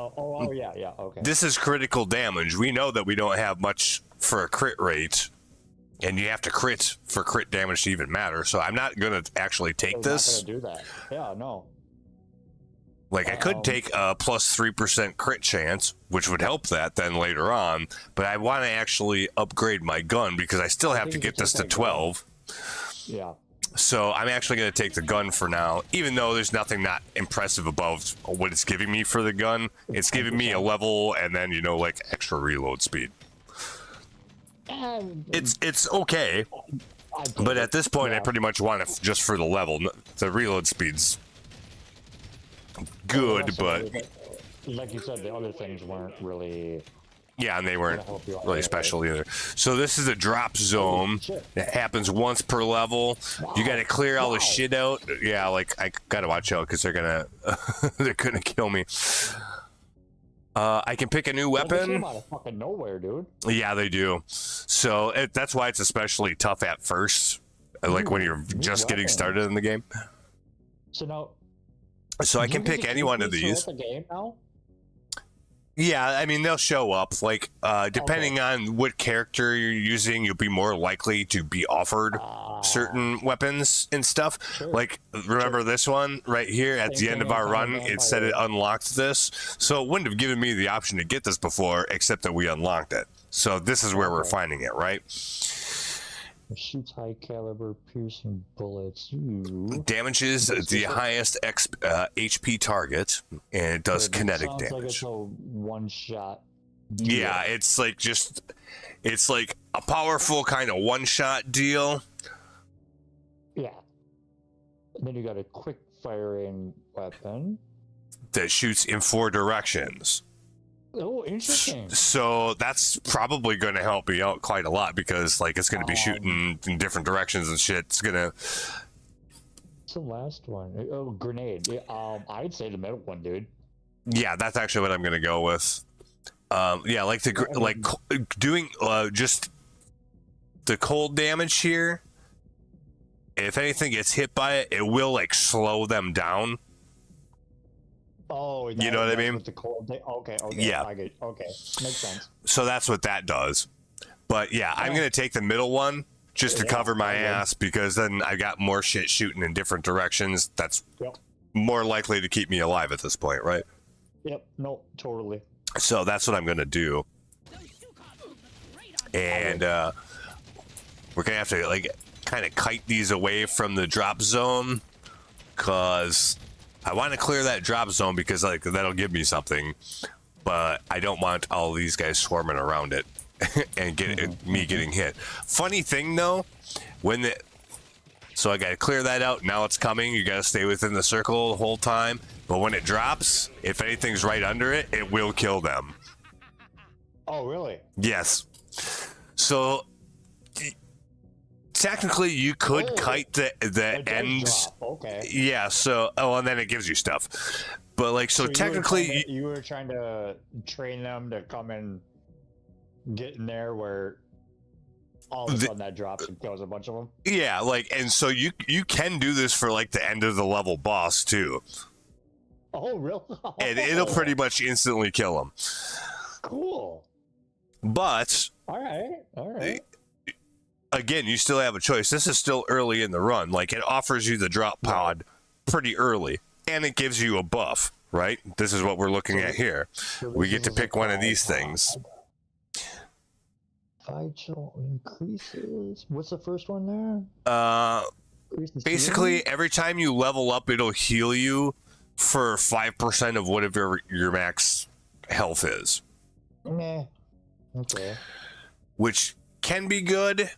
yeah, okay. this is critical damage. We know that we don't have much for a crit rate, and you have to crit for crit damage to even matter. So I'm not gonna actually take this. Not gonna do that. Yeah, no. Like, I could take a plus 3% crit chance, which would help that then later on, but I want to actually upgrade my gun because I still have to get this to 12. Yeah. So I'm actually going to take the gun for now, even though there's nothing not impressive above what it's giving me for the gun. It's giving me a level and then, you know, like extra reload speed. It's okay, but at this point, I pretty much want it just for the level. The reload speed's good, but like you said, the other things weren't really. Yeah, and they weren't really special either. So this is a drop zone that happens once per level. You got to clear all the shit out. Yeah, like I gotta watch out because they're gonna kill me. I can pick a new weapon. They came out of fucking nowhere, dude. Yeah, they do. So that's why it's especially tough at first, like when you're just getting started in the game. So I can pick any one of these. The game now? Yeah, I mean, they'll show up. Like, depending on what character you're using, you'll be more likely to be offered certain weapons and stuff. Sure. Like, remember this one right here at the end of our run? It said it unlocked this. So it wouldn't have given me the option to get this before, except that we unlocked it. So this is where we're finding it, right? It shoots high caliber piercing bullets. Ooh. Damages the highest HP target, and it does kinetic damage. Like it's a one shot. Yeah, it's like it's like a powerful kind of one shot deal. Yeah. And then you got a quick firing weapon that shoots in 4 directions. Oh, interesting. So that's probably going to help me out quite a lot because, like, it's going to be shooting in different directions and shit. It's going to... What's the last one? Oh, grenade. I'd say the middle one, dude. Yeah, that's actually what I'm going to go with. Yeah, like doing just the cold damage here. If anything gets hit by it, it will, like, slow them down. Oh, you know what I mean? With the cold okay, yeah. Okay, makes sense. So that's what that does. But yeah, I'm gonna take the middle one just to cover my ass because then I got more shit shooting in different directions. That's more likely to keep me alive at this point, right? Yep. No, totally. So that's what I'm gonna do. And we're gonna have to like kind of kite these away from the drop zone because I want to clear that drop zone because like that'll give me something, but I don't want all these guys swarming around it and me getting hit. Funny thing though, so I got to clear that out. Now it's coming. You got to stay within the circle the whole time. But when it drops, if anything's right under it, it will kill them. Oh, really? Yes. So technically you could Oh, kite the it does ends. drop. Okay. Yeah, so and then it gives you stuff. But like so technically you were trying to train them to come and get in there where all of a sudden that drops and kills a bunch of them. yeah, like and so you can do this for like the end of the level boss too. Oh, really? And it'll pretty much instantly kill them. Cool. But All right. again, you still have a choice. This is still early in the run. Like it offers you the drop pod pretty early, and it gives you a buff, right? This is what we're looking at here. So We this get to is pick like one of a these things. Vital increases. What's the first one there? Increases Basically, healing? every time you level up, it'll heal you for 5% of whatever your max health is, Meh. Okay. which can be good.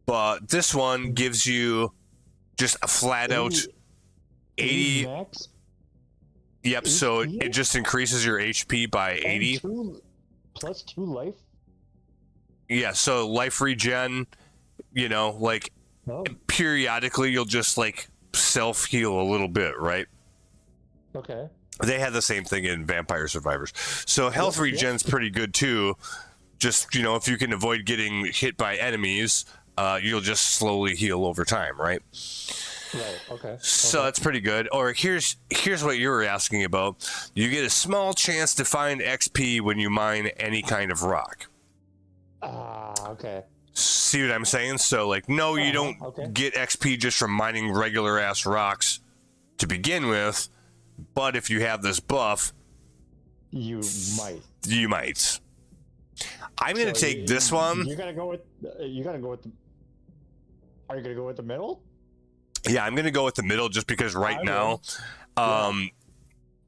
But this one gives you just a flat out 80. max. Yep, so HP? it just increases your HP by 80. Plus 2 life. Yeah, so life regen, like Oh, periodically you'll just like self heal a little bit, right? okay. They had the same thing in Vampire Survivors. So health Yep, yep. regen's pretty good too. Just, if you can avoid getting hit by enemies, you'll just slowly heal over time, right? Right. Okay. So that's pretty good. Or here's what you were asking about. You get a small chance to find XP when you mine any kind of rock. Okay. See what I'm saying? So like, no, you don't okay. get XP just from mining regular ass rocks to begin with, but if you have this buff, You might. you might. I'm gonna So take this one. You gotta go with. You gotta go with the. Are you gonna go with the middle? Yeah, I'm gonna go with the middle just because right I now,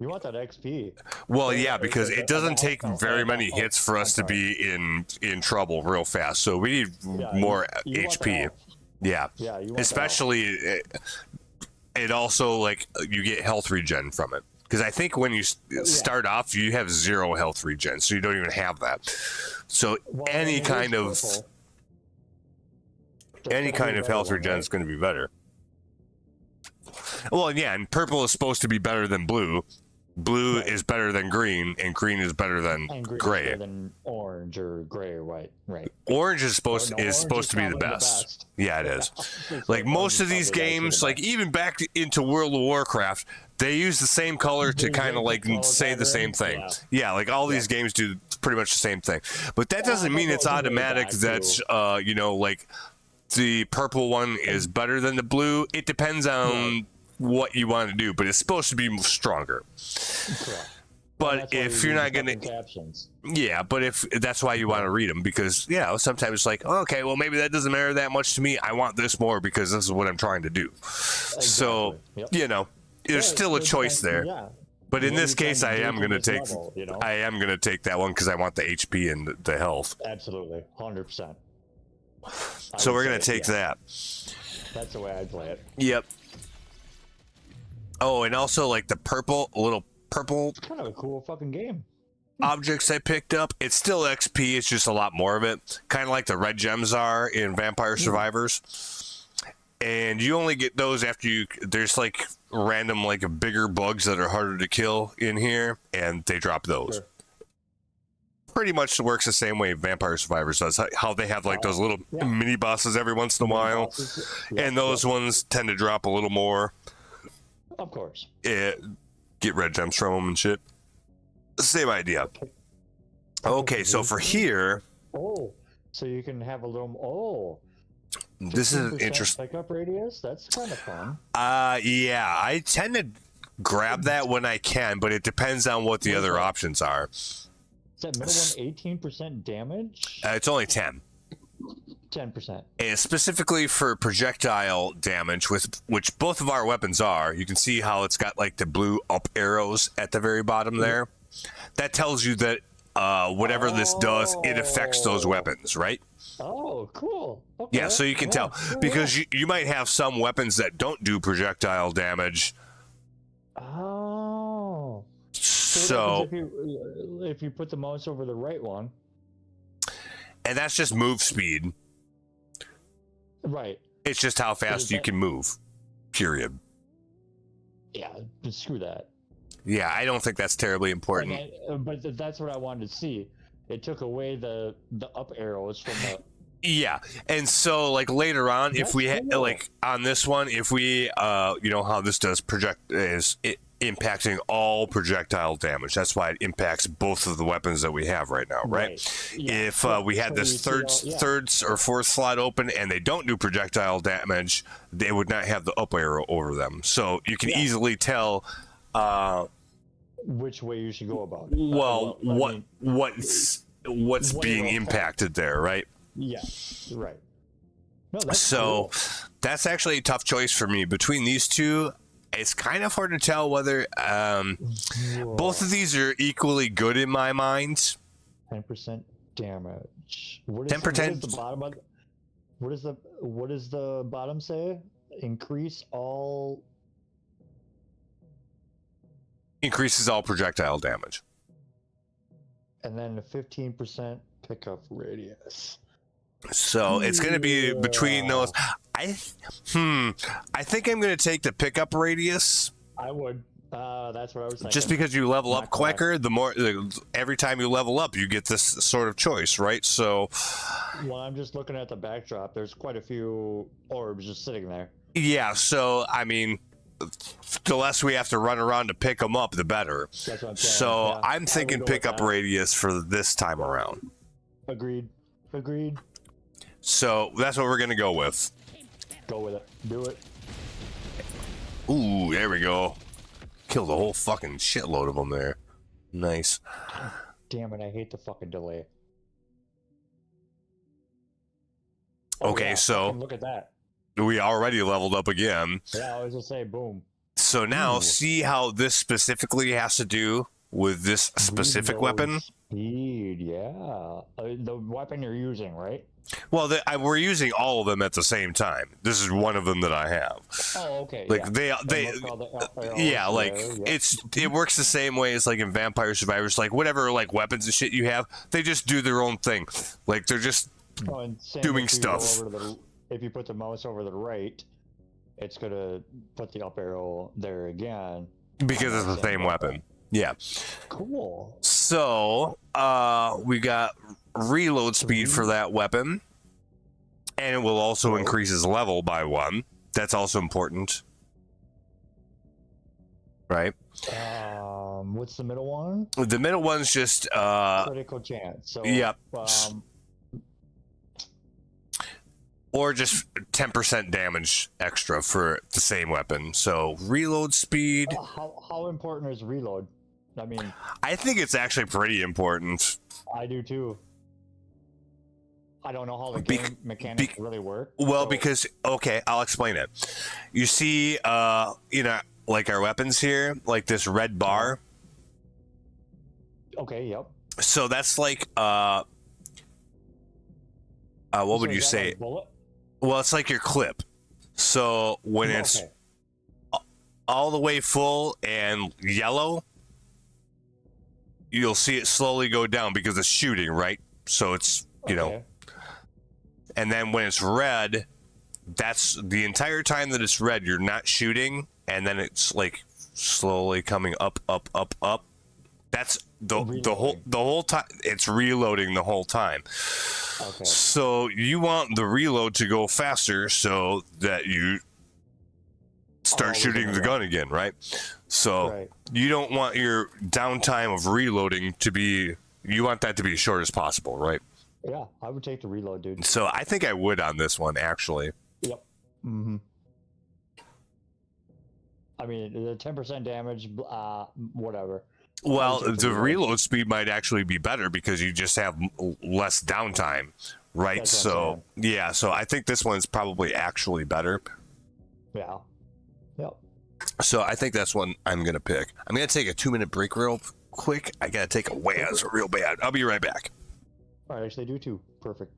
You want that XP? well, Or- yeah, or because the- it doesn't the take health- very many health- hits for us to I'm be in trouble real fast. So we need Yeah, more you want the HP. health. Yeah, Yeah, you want especially it also like you get health regen from it. Because I think when you start off, you have 0 health regen, so you don't even have that. So Well, any it is kind of purple. health regen is going to be better. Well, yeah, and purple is supposed to be better than blue. Blue Right. is better than green, and green is better than And green is gray. better than orange or gray or white. Right. Orange is supposed Oh, no, orange is to be the probably the best. best. Yeah, it is. It's Like most orange of is these probably actually games, the like best. even back into World of Warcraft, they use the same color to They kind of put like color say the same pattern. thing. Yeah. Yeah, like all these games do pretty much the same thing. But that doesn't but mean it's those are way automatic back, that's too. like the purple one is better than the blue. It depends on what you want to do, but it's supposed to be stronger. Correct. But That's why if we you're use not gonna, fucking captions. yeah, but if that's why you want to read them, because sometimes it's like, okay, well maybe that doesn't matter that much to me. I want this more because this is what I'm trying to do. So Exactly. Yep. there's still a choice there. Yeah. But in What are this you trying case, to I do am to gonna this take level, I am gonna take that one because I want the HP and the health. Absolutely, 100%. So we're gonna take that. That's the way I play it. Yep. Oh, and also like the little purple It's kind of a cool fucking game. objects I picked up. It's still XP. It's just a lot more of it. Kind of like the red gems are in Vampire Survivors. And you only get those after there's like random like bigger bugs that are harder to kill in here, and they drop those. Sure. Pretty much works the same way Vampire Survivors does. How they have like those little mini bosses every once in a while, and those ones tend to drop a little more. Of course. Get red gems from them and shit. Same idea. Okay, so for here, Oh, so you can have a little. Oh, this is 15% interesting. pickup radius. That's kind of fun. Yeah, I tend to grab that when I can, but it depends on what the other options are. Is that middle one 18% damage? It's only 10. 10%. And specifically for projectile damage, which both of our weapons are, you can see how it's got like the blue up arrows at the very bottom there. That tells you that whatever this does, it affects those weapons, right? Oh, cool. Okay. Yeah, so you can tell. Because you might have some weapons that don't do projectile damage. Oh. So if you put the mouse over the right one. And that's just move speed. Right. It's just how fast you can move. Period. Yeah, just screw that. Yeah, I don't think that's terribly important. But that's what I wanted to see. It took away the up arrows from the. Yeah, and so like later on, if That's we cool. like on this one, if we you know how this does impacting all projectile damage. That's why it impacts both of the weapons that we have right now, right? Yeah. If we had So this you see third or fourth slot open and they don't do projectile damage, they would not have the up arrow over them. So you can easily tell which way you should go about it. Well, what's being impacted there, right? Yeah, right. No, that's so cool. that's actually a tough choice for me. Between these two, it's kind of hard to tell whether both of these are equally good in my mind. 10% damage. What is 10%. the bottom of what does the bottom say? Increases all projectile damage. And then a 15% pickup radius. So it's going to be between those. I think I'm going to take the pickup radius. I would. That's what I was thinking. Just because you level up quicker, every time you level up, you get this sort of choice, right? So, well, I'm just looking at the backdrop. There's quite a few orbs just sitting there. Yeah. So I mean, the less we have to run around to pick them up, the better. That's what I'm saying. So Yeah, I'm thinking pickup radius for this time around. Agreed. So that's what we're gonna go with. Go with it. Do it. Ooh, there we go. Killed a whole fucking shitload of them there. Nice. Damn it! I hate the fucking delay. Okay, so look at that. we already leveled up again. Yeah, I was just say boom. So now see how this specifically has to do with this specific weapon? Speed, yeah. The weapon you're using, right? Well, we're using all of them at the same time. This is one of them that I have. Oh, okay. Like yeah. It works the same way as like in Vampire Survivors, like whatever like weapons and shit you have, they just do their own thing. Like they're just doing stuff. If you put the mouse over the right, it's gonna put the up arrow there again. Because it's the same weapon. Yeah. Cool. So we got reload speed for that weapon, and it will also increase his level by 1. That's also important, right? What's the middle one? The middle one's just critical chance. So yep. Or just 10% damage extra for the same weapon. So reload speed. How important is reload? I mean, I think it's actually pretty important. I do too. I don't know how the game mechanics really work. Well, because I'll explain it. You see, like our weapons here, like this red bar. Okay. Yep. So that's like what would you say? Like a bullet? Well, it's like your clip. So when it's all the way full and yellow, you'll see it slowly go down because it's shooting, right? So it's, you know. And then when it's red, that's the entire time that it's red, you're not shooting, and then it's like slowly coming up. That's the whole time. It's reloading the whole time. Okay. So you want the reload to go faster so that you start shooting the gun again, right? So you don't want your downtime of reloading to be. You want that to be as short as possible, right? Yeah, I would take the reload, dude. So I think I would on this one, actually. Yep. Mm-hmm. I mean, the 10% damage, whatever. Well, the reload speed might actually be better because you just have less downtime, right? So, yeah, so I think this one's probably actually better. Yeah. Yep. So I think that's one I'm going to pick. I'm going to take a 2-minute break real quick. I got to take a Waz real bad. I'll be right back. I actually do too. Perfect.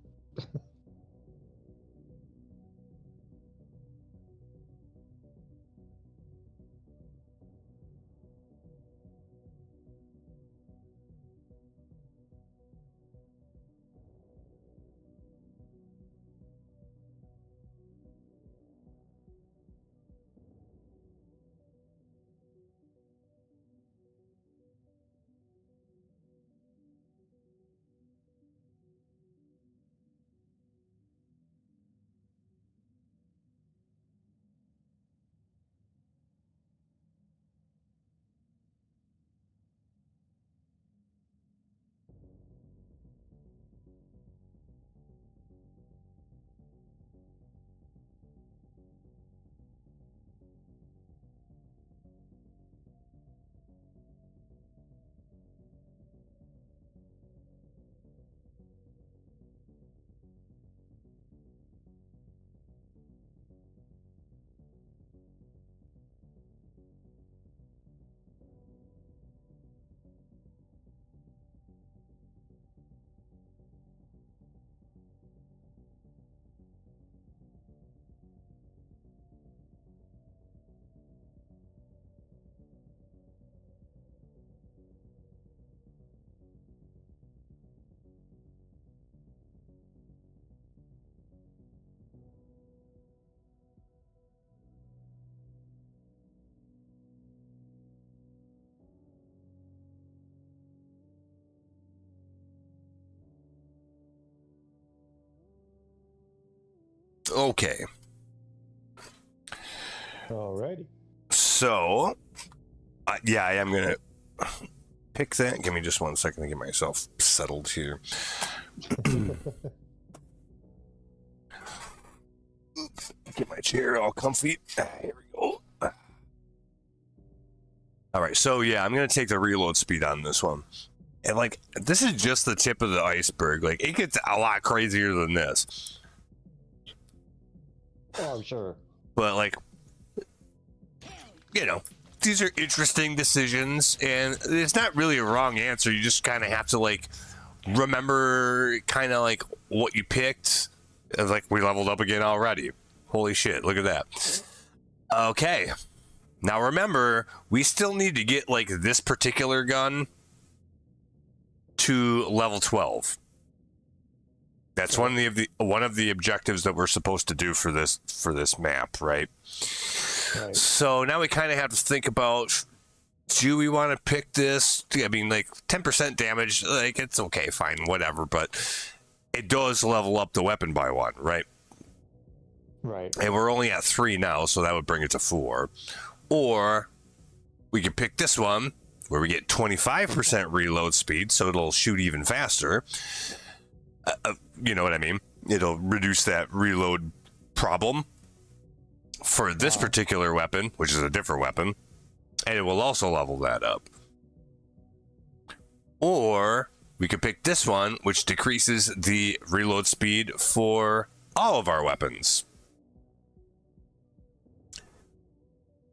Okay. Alrighty. So, yeah, I am going to pick that. Give me just 1 second to get myself settled here. Get my chair all comfy. Here we go. All right, so yeah, I'm going to take the reload speed on this one. And like, this is just the tip of the iceberg. Like, it gets a lot crazier than this. Oh, I'm sure. But like, you know, these are interesting decisions, and it's not really a wrong answer. You just kind of have to like remember kind of like what you picked. It's like, we leveled up again already. Holy shit, look at that. Okay. Now remember, we still need to get like this particular gun to level 12. That's one of the objectives that we're supposed to do for this map, right? Right. So now we kind of have to think about, do we want to pick this? I mean, like 10% damage, like it's okay, fine, whatever, but it does level up the weapon by 1, right? Right. And we're only at 3 now, so that would bring it to 4. Or we can pick this one where we get 25% reload speed, so it'll shoot even faster. You know what I mean? It'll reduce that reload problem for this particular weapon, which is a different weapon, and it will also level that up. Or we could pick this one, which decreases the reload speed for all of our weapons.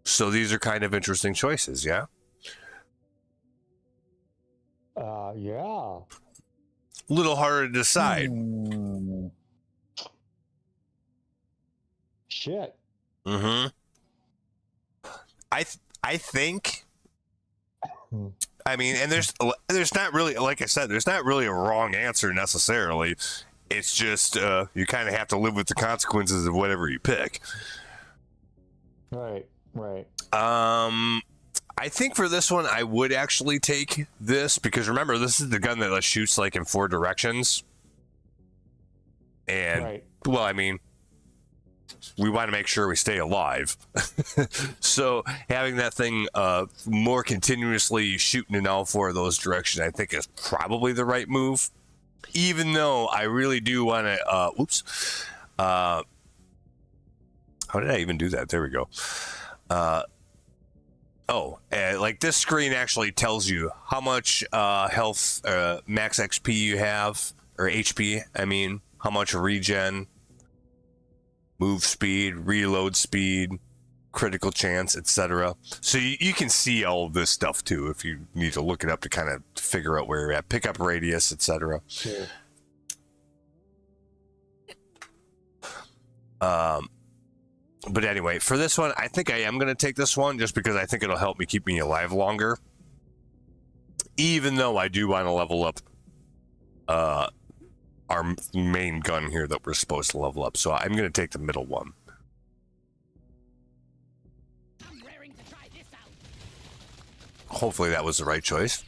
So these are kind of interesting choices, yeah? Yeah. A little harder to decide. Shit. Mm-hmm. I think, I mean, and there's not really, like I said, there's not really a wrong answer necessarily. It's just you kind of have to live with the consequences of whatever you pick. Right. Right. I think for this one, I would actually take this, because remember, this is the gun that shoots like in 4 directions. And, Right. well, I mean, we want to make sure we stay alive. So having that thing more continuously shooting in all 4 of those directions, I think is probably the right move. Even though I really do want to, how did I even do that? There we go. Like this screen actually tells you how much health, max XP you have, or HP, I mean, how much regen, move speed, reload speed, critical chance, etc. So you can see all of this stuff too if you need to look it up to kind of figure out where you're at, pickup radius, etc. Sure. But anyway, for this one, I think I am going to take this one just because I think it'll help me keep me alive longer. Even though I do want to level up our main gun here that we're supposed to level up. So I'm going to take the middle one. Hopefully that was the right choice.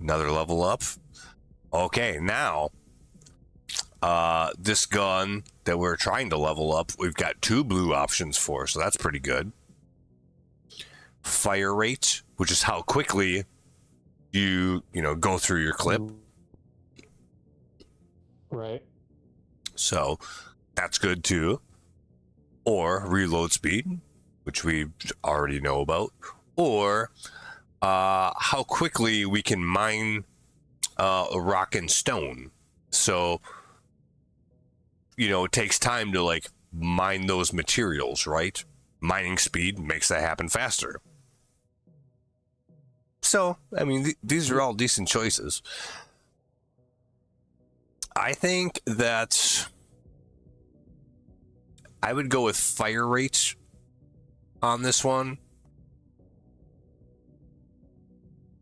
Another level up. Okay, now this gun that we're trying to level up, we've got 2 blue options for, so that's pretty good. Fire rate, which is how quickly you go through your clip. Right. So that's good too. Or reload speed, which we already know about. Or how quickly we can mine rock and stone. So it takes time to like mine those materials, right? Mining speed makes that happen faster. So, I mean, these are all decent choices. I think that I would go with fire rate on this one.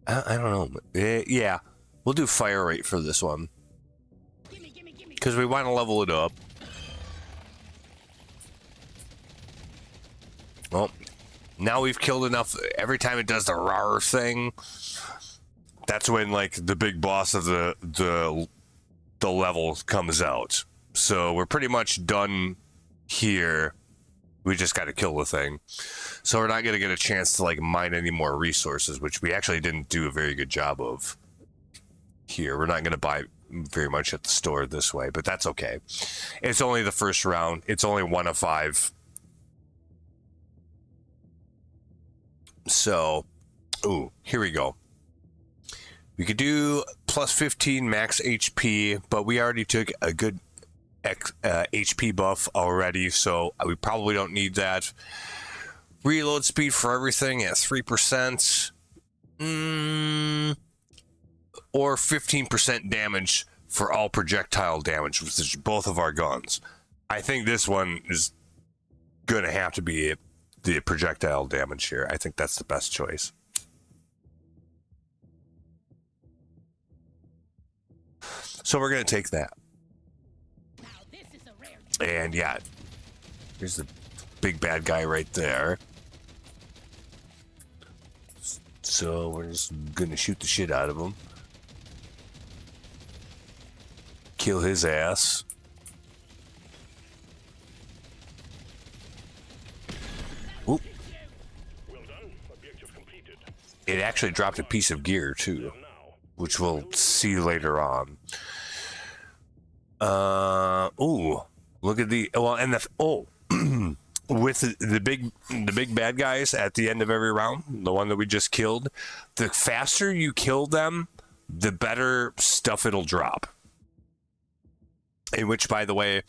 I don't know. Yeah, we'll do fire rate for this one. Because we want to level it up. Well, now we've killed enough. Every time it does the rawr thing, that's when like the big boss of the level comes out. So we're pretty much done here. We just got to kill the thing. So we're not going to get a chance to like mine any more resources, which we actually didn't do a very good job of here. We're not going to buy very much at the store this way, but that's okay. It's only the first round. It's only 1 of 5. So, ooh, here we go. We could do plus 15 max HP, but we already took a good HP buff already, so we probably don't need that. Reload speed for everything at 3%. Or 15% damage for all projectile damage, which is both of our guns. I think this one is going to have to be the projectile damage here. I think that's the best choice. So we're going to take that. And yeah, here's the big bad guy right there. So we're just going to shoot the shit out of him. Kill his ass. Oop. Well done. Objective completed. It actually dropped a piece of gear too, which we'll see later on. Ooh, look at the with the big bad guys at the end of every round, the one that we just killed. The faster you kill them, the better stuff it'll drop. In which, by the way,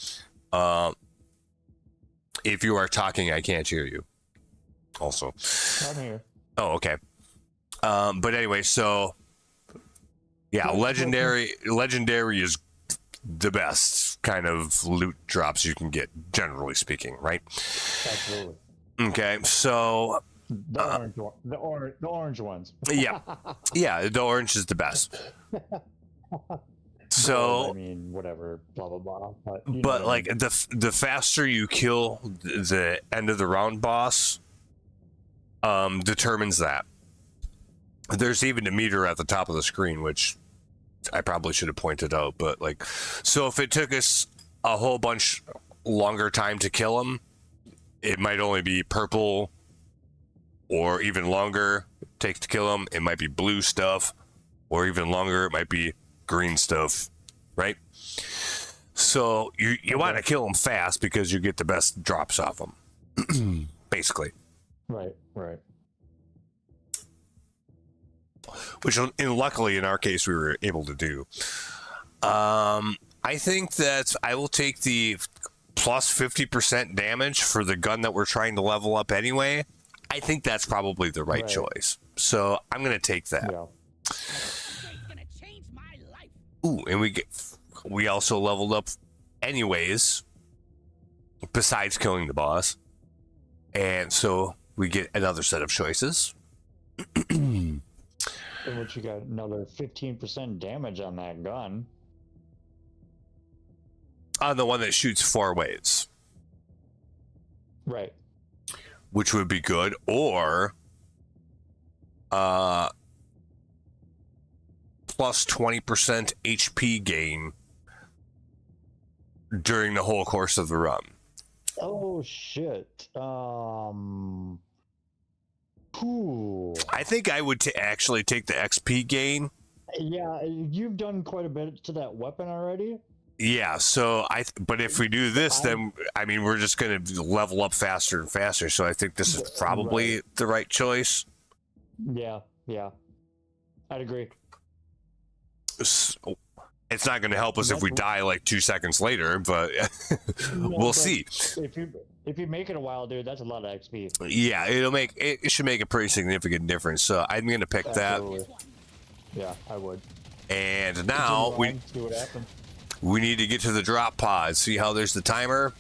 if you are talking, I can't hear you. Also, I'm here. oh, okay. But anyway, so yeah, legendary is the best kind of loot drops you can get, generally speaking, right? Absolutely. Okay, so The orange ones. yeah, the orange is the best. So I mean, whatever, blah blah blah. But like the faster you kill the end of the round boss, determines that. There's even a meter at the top of the screen, which I probably should have pointed out. But like, so if it took us a whole bunch longer time to kill him, it might only be purple, or even longer it takes to kill him, it might be blue stuff, or even longer it might be green stuff, right? So you want to kill them fast because you get the best drops off them, basically. Right. Which, luckily in our case, we were able to do. I think that I will take the plus 50% damage for the gun that we're trying to level up anyway. I think that's probably the right choice. So I'm going to take that. Yeah. Ooh, and we also leveled up anyways, besides killing the boss. And so we get another set of choices. In which you got another 15% damage on that gun. On the one that shoots 4 ways. Right. Which would be good. Or plus 20% HP gain during the whole course of the run. Oh shit. Ooh. I think I would actually take the XP gain. Yeah, you've done quite a bit to that weapon already. Yeah, so but if we do this, then I mean we're just going to level up faster and faster. So I think this is probably the right choice. Yeah, I'd agree. It's not going to help us if we die like 2 seconds later, but we'll see. If you make it a while, dude, that's a lot of XP. Yeah, it should make a pretty significant difference. So I'm going to pick Absolutely. That. Yeah, I would. And now see what happens. We need to get to the drop pod. See how there's the timer?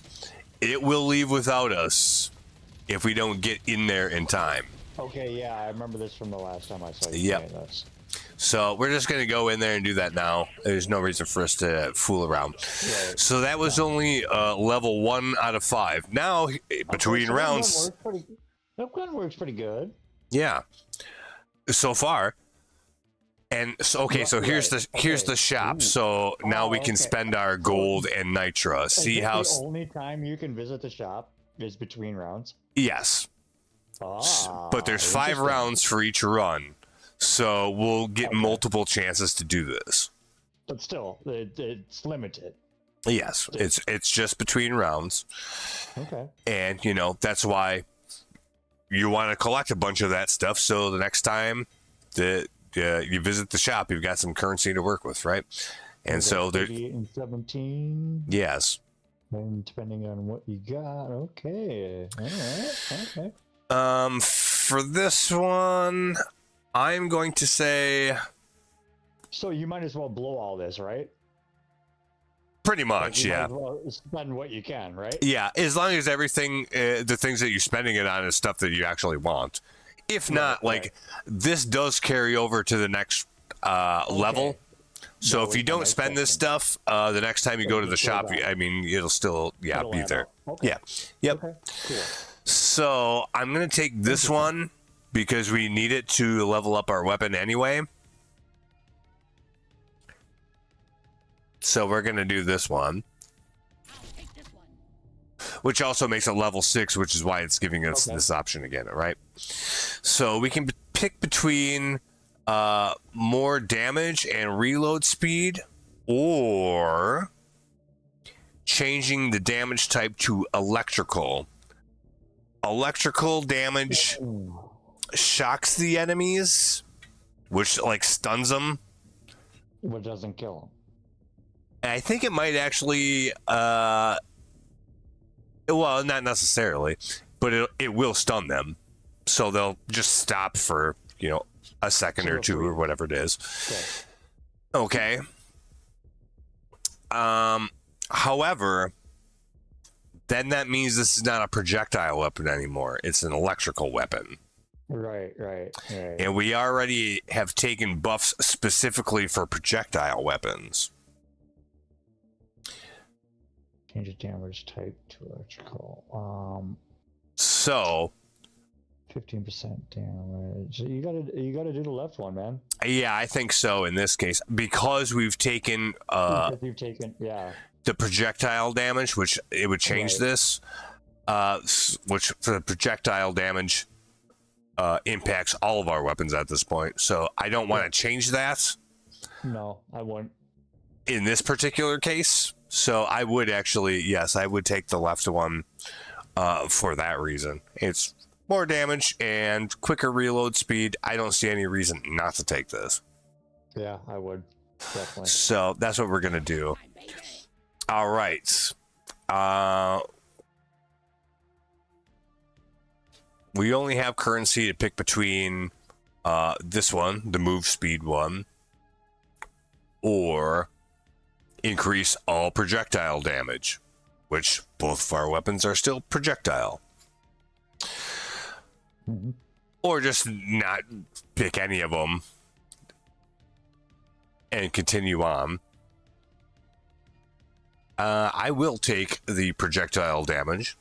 It will leave without us if we don't get in there in time. Okay, yeah, I remember this from the last time I saw you. Yep. So we're just going to go in there and do that now. There's no reason for us to fool around. Right. So that was only level 1 out of 5. Now, between rounds... That gun works pretty good. Yeah. So far. And so, okay, so here's the shop. Ooh. So now we can okay. spend our gold and nitra. See Is how? this the only time you can visit the shop is between rounds? Yes, Ah, but there's 5 interesting. rounds for each run, so we'll get multiple chances to do this. But still, it's limited. Yes, it's just between rounds, Okay. and you know that's why you want to collect a bunch of that stuff. So the next time that you visit the shop, you've got some currency to work with, right? And so there, 38 and 17. yes. And depending on what you got, okay. All right. Okay. For this one, I'm going to say So you might as well blow all this, right? pretty Like, much, you might yeah. as well spend what you can, right? Yeah, as long as everything, the things that you're spending it on is stuff that you actually want. If not, like, this does carry over to the next level. So That if you was my don't next spend this question. stuff, the next time you go to the shop, I mean, it'll still, It'll be add there. up. Okay. Yeah. Yep. Okay. Cool. So I'm going to take this one because we need it to level up our weapon anyway. So we're going to do this one, which also makes it level 6, which is why it's giving us this option again, right? So we can pick between more damage and reload speed, or changing the damage type to electrical. Electrical damage shocks the enemies, which like stuns them. What doesn't kill him? And I think it might actually, well, not necessarily, but it will stun them. So they'll just stop for, you know, a second or two or whatever it is. Okay. However, then that means this is not a projectile weapon anymore. It's an electrical weapon. Right. And we already have taken buffs specifically for projectile weapons. Change the damage type to electrical. So 15% damage. You gotta do the left one, man. yeah, I think so in this case because we've taken Because you've taken, yeah. the projectile damage, which it would change this, which for the projectile damage impacts all of our weapons at this point. So I don't want to change that No, I won't. in this particular case. So I would actually, yes, I would take the left one for that reason. It's more damage and quicker reload speed. I don't see any reason not to take this. Yeah, I would. Definitely. So that's what we're going to do. All right. We only have currency to pick between this one, the move speed one, or increase all projectile damage, which both of our weapons are still projectile. Mm-hmm. Or just not pick any of them and continue on. I will take the projectile damage.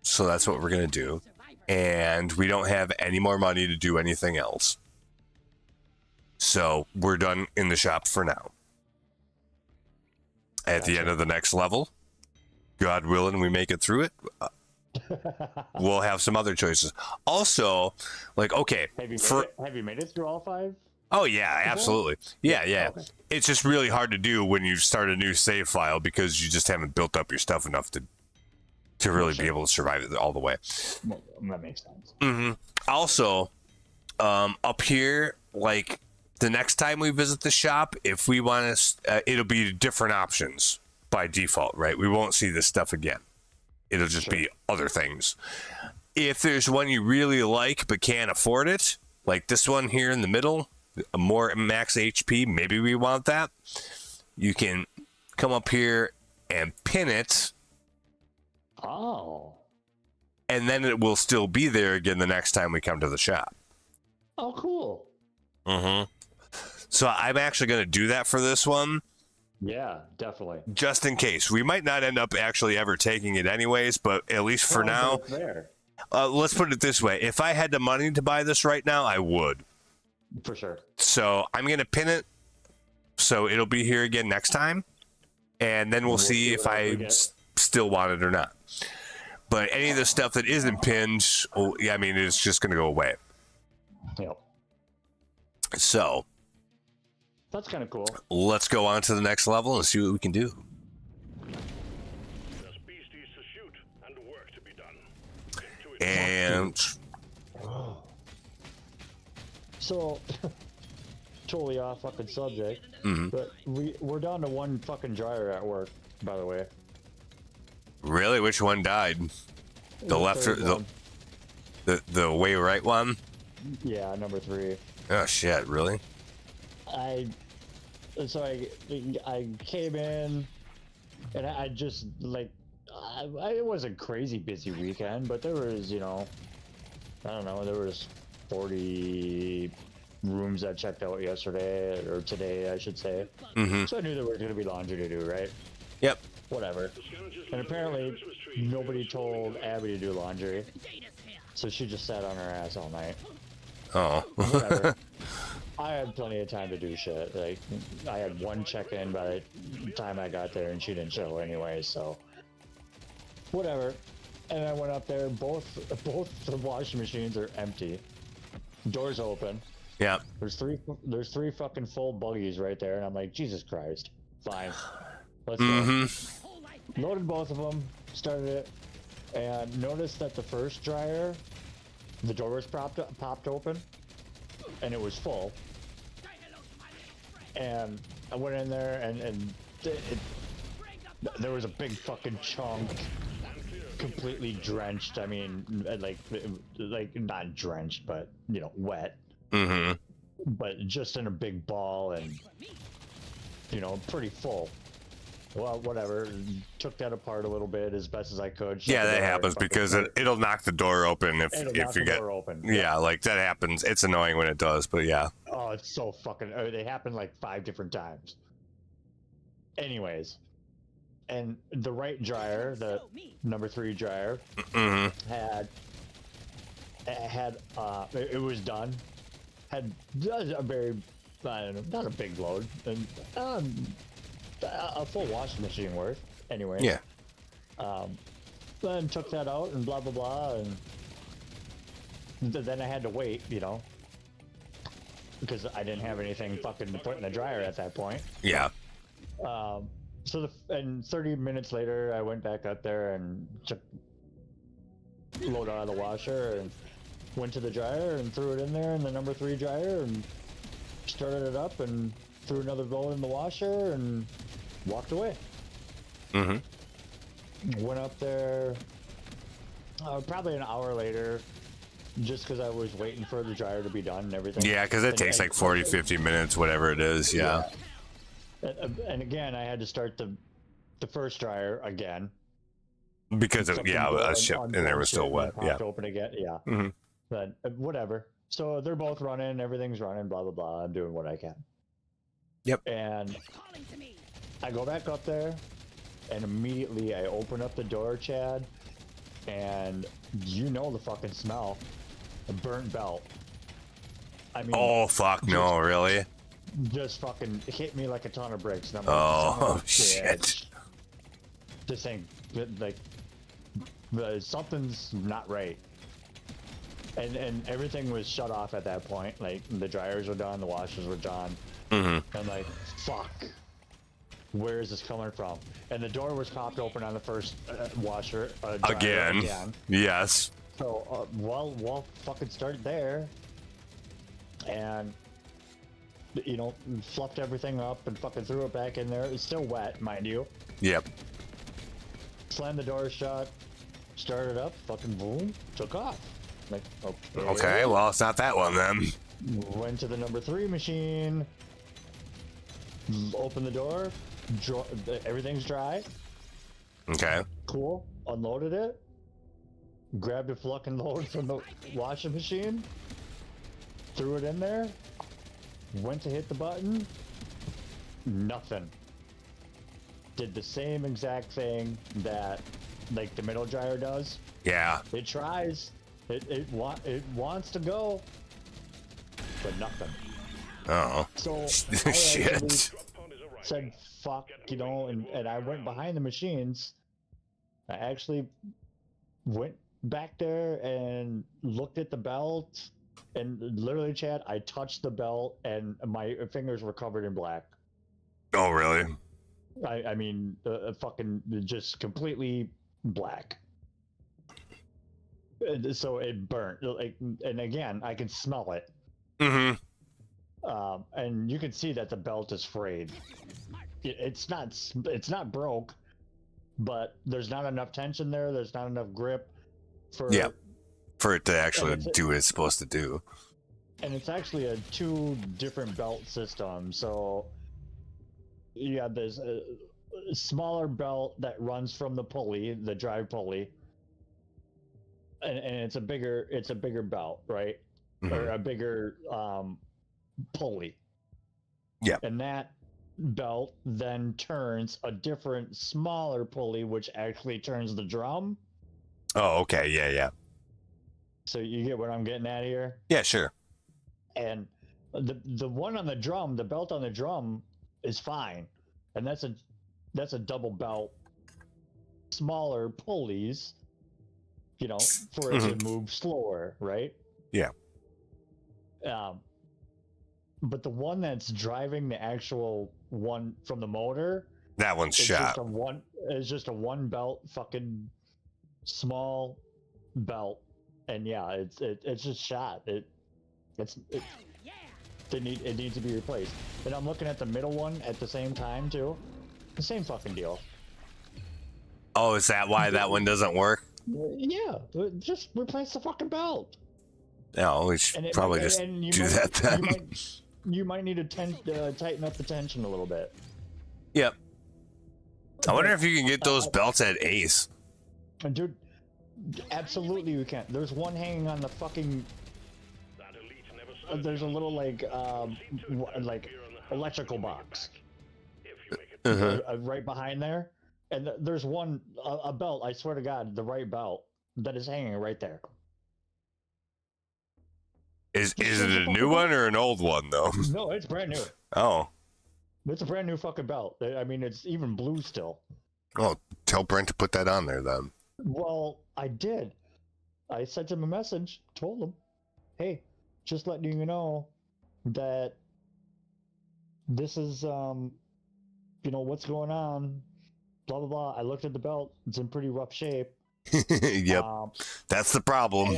So that's what we're going to do. And we don't have any more money to do anything else. So we're done in the shop for now. At the end of the next level, God willing, we make it through it. We'll have some other choices. Also, like, okay. Have you made it through all 5? Oh, yeah, absolutely. Yeah. Okay. It's just really hard to do when you start a new save file because you just haven't built up your stuff enough to really be able to survive it all the way. Well, that makes sense. Mm-hmm. Also, up here, like, the next time we visit the shop, if we want to, it'll be different options by default, right? We won't see this stuff again. It'll just be other things. If there's one you really like but can't afford it, like this one here in the middle, a more max HP, maybe we want that. You can come up here and pin it. Oh. And then it will still be there again the next time we come to the shop. Oh, cool. Mm-hmm. So I'm actually going to do that for this one. Yeah, definitely. Just in case. We might not end up actually ever taking it anyways, but at least for now, There. let's put it this way. If I had the money to buy this right now, I would. For sure. So I'm gonna pin it, so it'll be here again next time, and then we'll see if what else we I get. still want it or not. But any of the stuff that isn't pinned, well, yeah, I mean, it's just gonna go away. Yep. So That's kind of cool. let's go on to the next level and see what we can do. There's beasties to shoot and work to be done. Get to it. And So, totally off fucking subject, but we're down to one fucking dryer at work, by the way. really, which one died? The left or third one. the way right one? Yeah, number 3. Oh shit, really? I came in, and I just like, it was a crazy busy weekend, but there was, I don't know, there was 40 rooms that checked out yesterday, or today, I should say. So I knew there was going to be laundry to do, right? Yep. Whatever. And apparently, nobody told Abby to do laundry, so she just sat on her ass all night. Oh. Whatever. I had plenty of time to do shit. Like, I had one check-in by the time I got there, and she didn't show anyway, so whatever. And I went up there. Both the washing machines are empty. Doors open. Yeah. There's three fucking full buggies right there, and I'm like, Jesus Christ. Fine. Let's go. Loaded both of them. Started it, and noticed that the first dryer, the door was popped open, and it was full. And I went in there, and there was a big fucking chunk, completely drenched. I mean, like not drenched, but wet. But just in a big ball, and pretty full. Well, whatever. Took that apart a little bit as best as I could. Yeah, that happens because it'll knock the door open if you get. Door open. Yeah, like that happens. It's annoying when it does, but yeah. Oh, it's so fucking. They happen like 5 different times. Anyways, and the right dryer, the number 3 dryer, had it was done. Had a very, I don't know, not a big load, and a full washing machine worth. Anyway. Yeah. Then took that out and blah blah blah, and then I had to wait, because I didn't have anything fucking to put in the dryer at that point. Yeah. And 30 minutes later, I went back up there and took load out of the washer and went to the dryer and threw it in there in the number 3 dryer and started it up and threw another load in the washer and walked away. Went up there probably an hour later, just because I was waiting for the dryer to be done and everything. Yeah, because it takes like 40, 50 minutes, whatever it is. Yeah. And again, I had to start the first dryer again. Because of, a ship and they were still wet. Yeah. Open again. Yeah. But whatever. So they're both running. Everything's running. Blah blah blah. I'm doing what I can. Yep. And I go back up there, and immediately I open up the door, Chad, and the fucking smell, a burnt belt. I mean, Oh fuck no! Really? just fucking hit me like a ton of bricks. And I'm Oh like, shit! This thing, like, something's not right. And everything was shut off at that point. Like, the dryers were done, the washers were done. I'm like, fuck. Where is this coming from? And the door was popped open on the first washer. Dryer Again. Yes. So, we'll fucking start there. And, fluffed everything up and fucking threw it back in there. It's still wet, mind you. Yep. Slammed the door shut, started up, fucking boom, took off. Like, okay. Okay, well, it's not that one then. Went to the number 3 machine, opened the door, everything's dry. Okay. Cool. Unloaded it, grabbed a fucking load from the washing machine, threw it in there, went to hit the button, nothing. Did the same exact thing that, like, the middle dryer does. Yeah. It tries. It wants to go. but nothing. Oh. So I Shit. actually Drop pod is arriving. said, fuck, you know, and I went behind the machines. I actually went back there and looked at the belt, and literally, Chad, I touched the belt and my fingers were covered in black. Oh, really? I mean, fucking just completely black. So it burnt, like, and again, I can smell it. Mm-hmm. And you can see that the belt is frayed. It's not broke, but there's not enough tension there. There's not enough grip for Yeah. For it to actually And it's- do what it's supposed to do. And it's actually a 2 different belt system. So you have this smaller belt that runs from the pulley, the drive pulley, and it's a bigger belt, right? Mhm. Or a bigger pulley. Yeah. And that belt then turns a different smaller pulley, which actually turns the drum. Oh, okay. Yeah, yeah. So you get what I'm getting at here? Yeah, sure. And the one on the drum, the belt on the drum is fine. And that's a double belt, smaller pulleys, you know, for it to move slower, right? Yeah. But the one that's driving the actual one from the motor, That one's shot. It's just a one belt fucking small belt, and yeah, it's just shot. It needs to be replaced. And I'm looking at the middle one at the same time too. The same fucking deal. Oh, is that why that one doesn't work? Yeah, just replace the fucking belt. No, we should probably just do that then. You might need to tighten up the tension a little bit. Yep. I wonder if you can get those belts at Ace. Dude, absolutely you can. There's one hanging on the fucking. That elite never served There's a little like electrical box if you make it. right behind there, and there's one a belt. I swear to God, the right belt that is hanging right there. Is it a new one or an old one though? No, it's brand new. Oh. It's a brand new fucking belt. I mean, it's even blue still. Oh, tell Brent to put that on there then. Well, I did. I sent him a message, told him, hey, just letting you know that this is, you know, what's going on, blah, blah, blah. I looked at the belt. It's in pretty rough shape. Yep. That's the problem.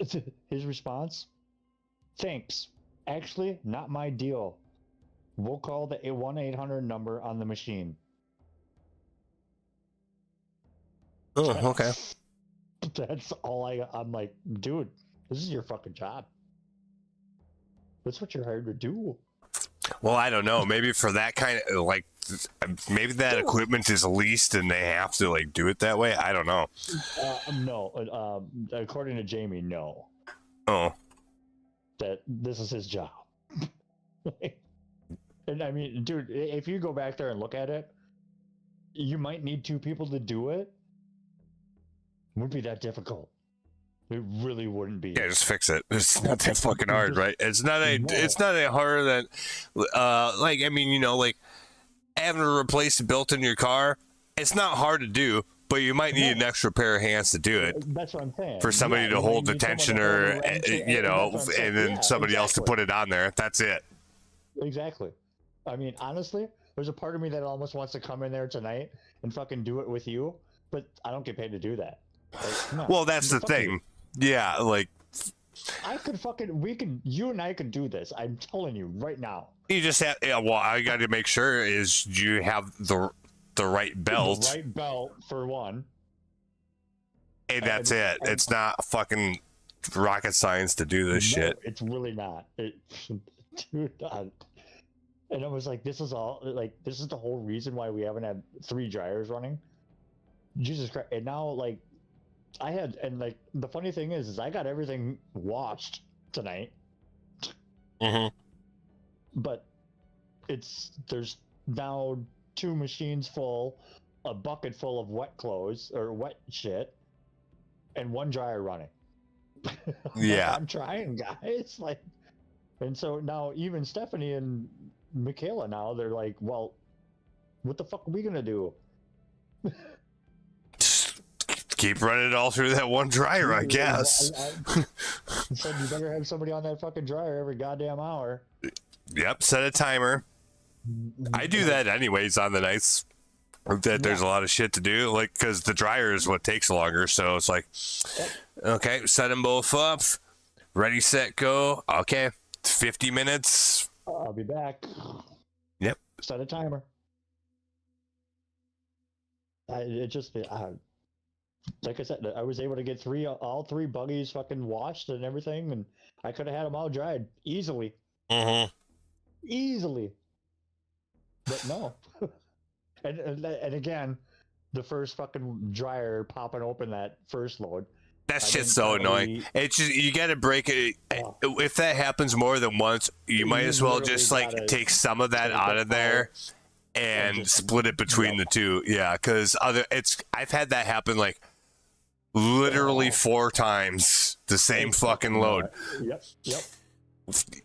And his response, thanks. Actually, not my deal. We'll call the 1-800 number on the machine. Oh, okay. That's all I'm like, dude, this is your fucking job. That's what you're hired to do. Well, I don't know. Maybe for that kind of like, maybe that equipment is leased and they have to like do it that way. I don't know. No, according to Jamie, no. Oh. That this is his job. And I mean, dude, if you go back there and look at it, you might need 2 people to do it. It wouldn't be that difficult. It really wouldn't be. Yeah, just fix it. It's not that fucking hard, right? It's not a harder than, like, I mean, you know, like having to replace the belt in your car. It's not hard to do, but you might need an extra pair of hands to do it. That's what I'm saying. For somebody to hold the tension, or you know, and then somebody else to put it on there. That's it. Exactly. I mean, honestly, there's a part of me that almost wants to come in there tonight and fucking do it with you, but I don't get paid to do that. Like, no. Well, that's the thing. Yeah, like you and I could do this. I'm telling you right now. you just have. Yeah, well, I got to make sure is you have the right belt. The right belt for one. And that's it. It's not fucking rocket science to do this shit. It's really not. Dude, and I was like, this is the whole reason why we haven't had 3 dryers running. Jesus Christ. And now, like, the funny thing is I got everything washed tonight. Mm-hmm. But there's now 2 machines full, a bucket full of wet clothes or wet shit, and 1 dryer running. Yeah. I'm trying, guys. Like, and so now even Stephanie and Michaela now they're like, well, what the fuck are we gonna do? Just keep running it all through that one dryer, I guess. I said you better have somebody on that fucking dryer every goddamn hour. Yep, set a timer. I do that anyways on the nights that there's a lot of shit to do, like, because the dryer is what takes longer. So it's like, okay, set them both up, ready, set, go. Okay, 50 minutes. I'll be back. Yep. Set a timer. Like I said, I was able to get all three buggies fucking washed and everything, and I could have had them all dried easily. Mm-hmm. Easily. But no. and again, the first fucking dryer popping open that first load. That shit's so annoying. It's just, you gotta break it. If that happens more than once, you might as well just like take some of that out of there and split it between the two. Yeah, because I've had that happen like literally 4 times the same fucking load. Yep.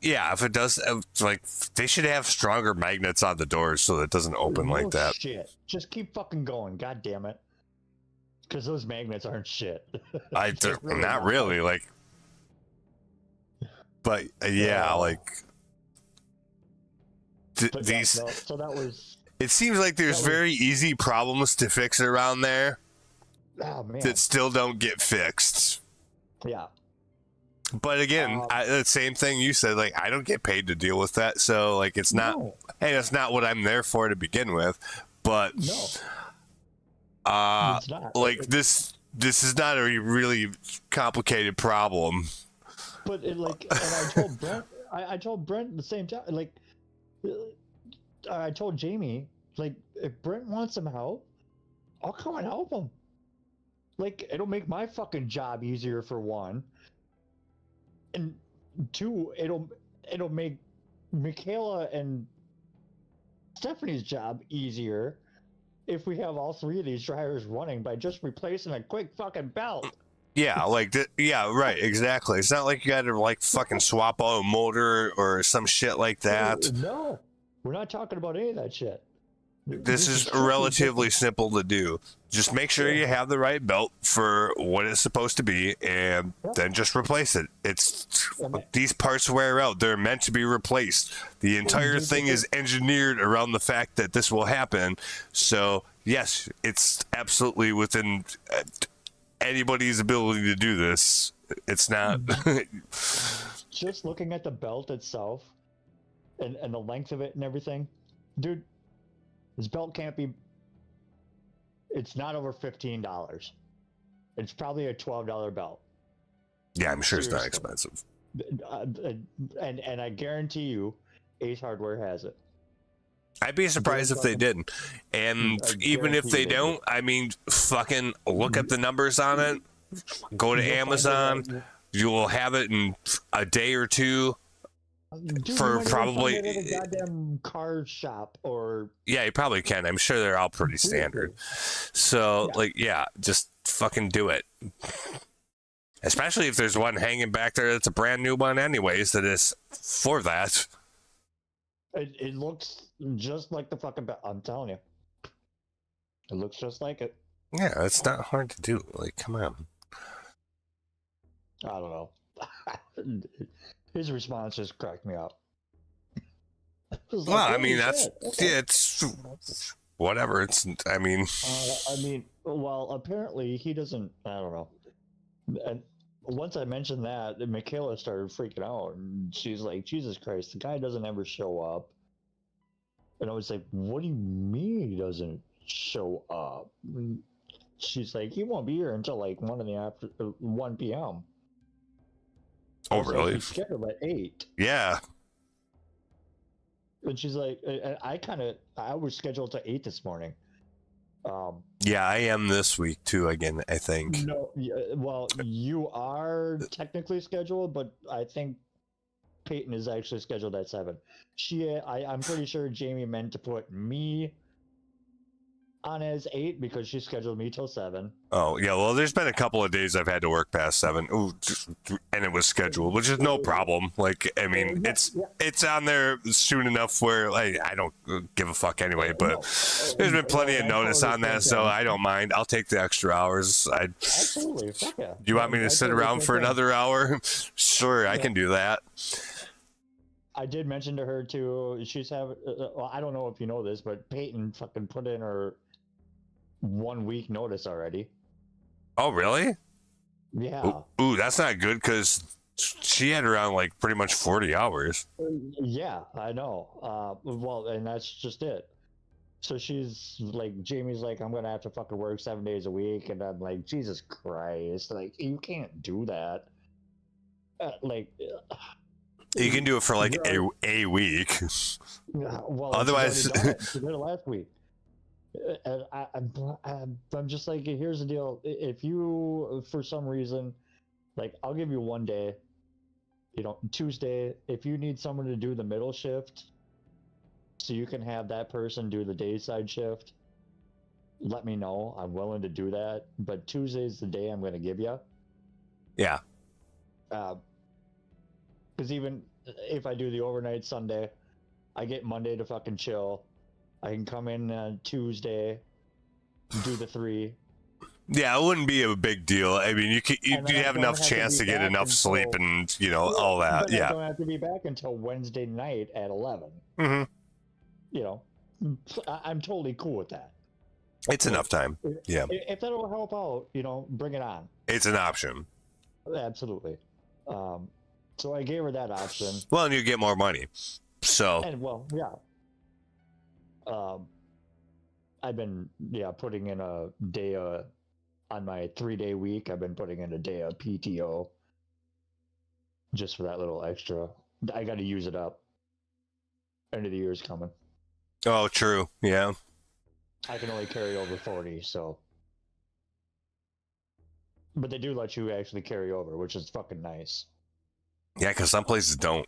Yeah, if it does, like, they should have stronger magnets on the doors so that it doesn't open like that. Shit, just keep fucking going. God damn it. Because those magnets aren't shit. Not really, like, but yeah, like these. So that was. It seems like there's very easy problems to fix around there that still don't get fixed. Yeah. But again, the same thing you said, like, I don't get paid to deal with that, so like it's not. Hey, that's not what I'm there for to begin with. But it's not. Like this is not a really complicated problem. But and I told Brent, I told Brent the same time, like, I told Jamie, like, if Brent wants some help, I'll come and help him. Like, it'll make my fucking job easier for one, and two, it'll make Michaela and Stephanie's job easier if we have all 3 of these dryers running by just replacing a quick fucking belt. Yeah, like, yeah, right, exactly. It's not like you got to, like, fucking swap out a motor or some shit like that. No, we're not talking about any of that shit. This is relatively simple to do. Just make sure you have the right belt for what it's supposed to be, and then just replace it. These parts wear out. They're meant to be replaced. The entire thing is engineered around the fact that this will happen. So, yes, it's absolutely within anybody's ability to do this. It's not. Just looking at the belt itself and the length of it and everything, dude, this belt can't be. It's not over $15. It's probably a $12 belt. Yeah, I'm sure Seriously. It's not expensive. And I guarantee you, Ace Hardware has it. I'd be surprised if they didn't. And even if they don't, I mean, fucking look up the numbers on it. Go to Amazon. You will have it in a day or two. Dude, for probably at a goddamn car shop or you probably can. I'm sure they're all pretty standard. So just fucking do it. Especially if there's one hanging back there that's a brand new one anyways that is for that. It looks just like the fucking I'm telling you. It looks just like it. Yeah, it's not hard to do. Like, come on. I don't know. His response just cracked me up. Well, I mean, it's whatever. Well, apparently he doesn't. I don't know. And once I mentioned that, Michaela started freaking out, and she's like, "Jesus Christ, the guy doesn't ever show up." And I was like, "What do you mean he doesn't show up?" And she's like, "He won't be here until like 1 p.m." Oh, really? He's scheduled at 8. Yeah. And she's like, I was scheduled to 8 this morning. Yeah, I am this week too. Again, I think. No, well, you are technically scheduled, but I think Peyton is actually scheduled at 7. I'm pretty sure Jamie meant to put me Anna's 8 because she scheduled me till 7. Oh yeah, well, there's been a couple of days I've had to work past 7. Ooh, and it was scheduled, which is no problem. Like, I mean, it's on there soon enough where like I don't give a fuck anyway. But there's been plenty of notice on that, so I don't mind. I'll take the extra hours. Absolutely, fuck yeah. You want me to sit around for another hour? Sure, I can do that. I did mention to her too. She's having. Well, I don't know if you know this, but Peyton fucking put in her 1 week notice already. Oh, really? Yeah. Ooh, that's not good because she had around like pretty much 40 hours. Yeah, I know. Well, and that's just it. So she's like, Jamie's like, I'm gonna have to fucking work 7 days a week, and I'm like, Jesus Christ, like you can't do that. You can do it for like a week. Well, otherwise, she did it last week. And I'm just like, here's the deal. If you, for some reason, like, I'll give you 1 day, Tuesday, if you need someone to do the middle shift, so you can have that person do the day side shift, let me know. I'm willing to do that. But Tuesday's the day I'm going to give you. Yeah. Because even if I do the overnight Sunday, I get Monday to fucking chill. I can come in on Tuesday, do the 3. Yeah, it wouldn't be a big deal. I mean, you have enough chance to get enough sleep and, all that. Yeah. I don't have to be back until Wednesday night at 11. Mm-hmm. I'm totally cool with that. It's enough time. Yeah. If that'll help out, bring it on. It's an option. Absolutely. So I gave her that option. Well, and you get more money. So. And well, yeah. I've been putting in a day on my 3-day week. I've been putting in a day of PTO just for that little extra. I got to use it up. End of the year's coming. Oh, true. Yeah. I can only carry over 40, so. But they do let you actually carry over, which is fucking nice. Yeah, because some places don't.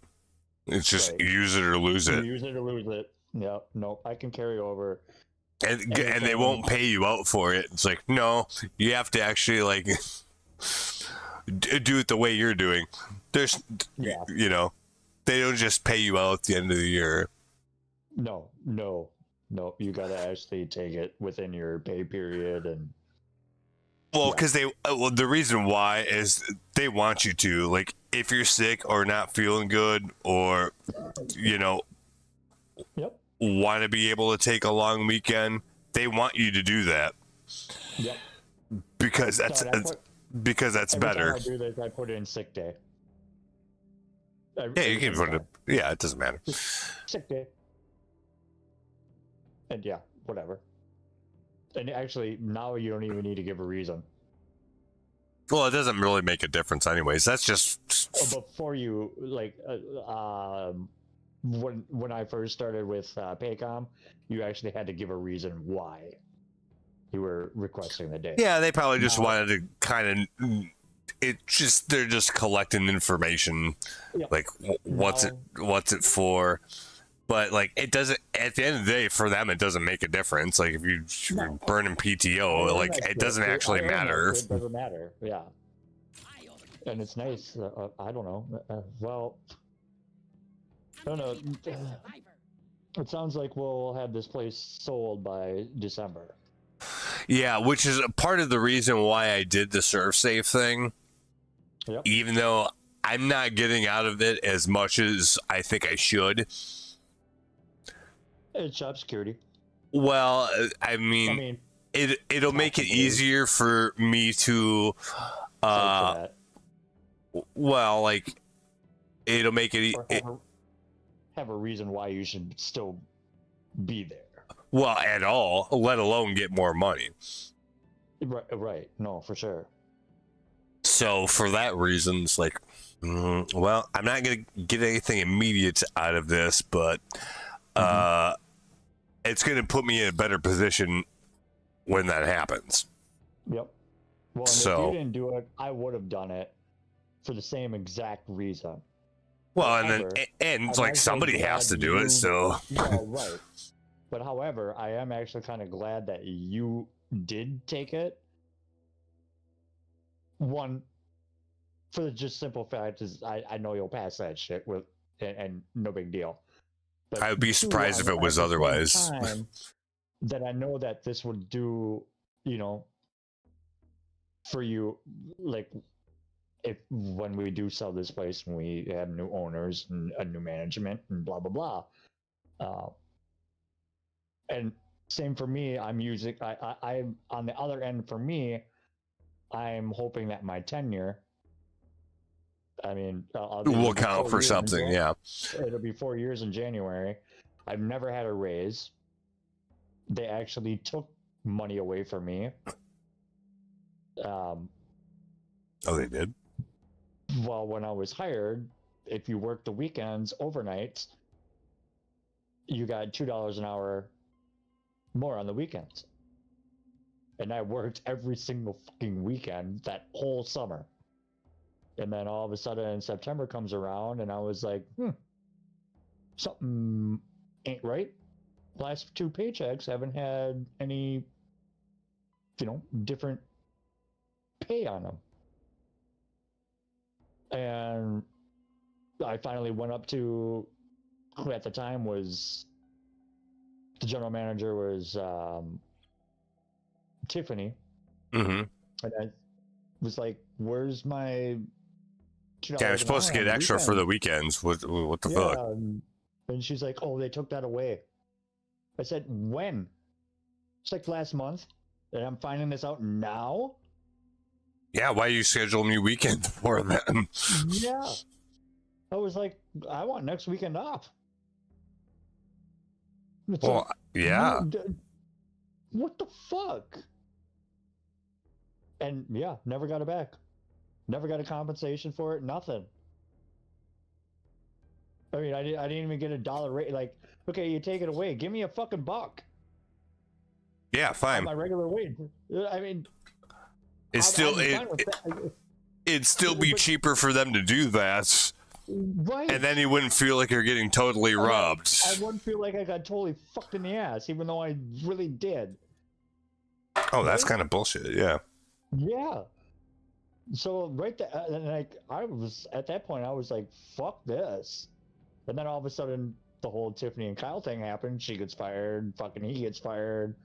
It's just use it or lose it. Use it or lose it. Yeah, no, I can carry over. And they won't pay you out for it. It's like, no, you have to actually like do it the way you're doing. There's, they don't just pay you out at the end of the year. No, you gotta actually take it within your pay period and. Well, because the reason why is they want you to, like, if you're sick or not feeling good or, want to be able to take a long weekend, they want you to do that. Yep. Because that's better. Time I do this, I put in sick day. Yeah, you can put it. Yeah, it doesn't matter. Sick day. And yeah, whatever. And actually, now you don't even need to give a reason. Well, it doesn't really make a difference anyways. That's just... Before you, like, when I first started with Paycom, you actually had to give a reason why you were requesting the day. Yeah, they probably just wanted to kind of... they're just collecting information. Yeah. Like, what's it for? But like, it doesn't. At the end of the day, for them, it doesn't make a difference. Like, if you're burning PTO, like it doesn't actually matter. It doesn't matter. Yeah. And it's nice. I don't know. Well, I don't know. It sounds like we'll have this place sold by December. Yeah, which is a part of the reason why I did the ServSafe thing. Yep. Even though I'm not getting out of it as much as I think I should. It's job security. Well, I mean it'll make it easier for me to well, like it'll make it have a reason why you should still be there. Well, at all, let alone get more money. Right. No, for sure. So for that reason, it's like, well, I'm not gonna get anything immediate out of this, but it's gonna put me in a better position when that happens. Yep. Well, and if you didn't do it, I would have done it for the same exact reason. Well, and it's like somebody has to do it, so. Yeah, right. But however, I am actually kind of glad that you did take it. One, for the just simple fact is I know you'll pass that shit with and no big deal. But I would be two, surprised if it was at the same otherwise. time, that I know that this would do, you know, for you, like if when we do sell this place and we have new owners and a new management and blah blah blah. And same for me. I'm using. I'm on the other end. For me, I'm hoping that my tenure. I mean, Will count for something. Yeah. It'll be 4 years in January. I've never had a raise. They actually took money away from me. Oh, they did? Well, when I was hired, if you worked the weekends, overnights, you got $2 an hour more on the weekends. And I worked every single fucking weekend that whole summer. And then all of a sudden September comes around and I was like, something ain't right. Last 2 paychecks haven't had any, different pay on them. And I finally went up to who at the time was the general manager was Tiffany. Mm-hmm. And I was like, where's my $2 Yeah, I'm supposed to get extra for the weekends. What the fuck? And she's like, oh, they took that away. I said, when? It's like last month. And I'm finding this out now? Yeah, why you schedule me weekend for them? Yeah. I was like, I want next weekend off. It's Well, yeah. What the fuck? And yeah, never got it back. Never got a compensation for it. Nothing. I mean, I didn't even get $1 rate. Like, okay, you take it away. Give me a fucking buck. Yeah, fine. My regular wage. I mean, It's it'd still be cheaper for them to do that. Right. And then you wouldn't feel like you're getting totally robbed. I wouldn't feel like I got totally fucked in the ass, even though I really did. Oh, that's kind of bullshit. Yeah. Yeah. So right there, and like I was at that point, I was like, "Fuck this," and then all of a sudden, the whole Tiffany and Kyle thing happened. She gets fired. Fucking he gets fired.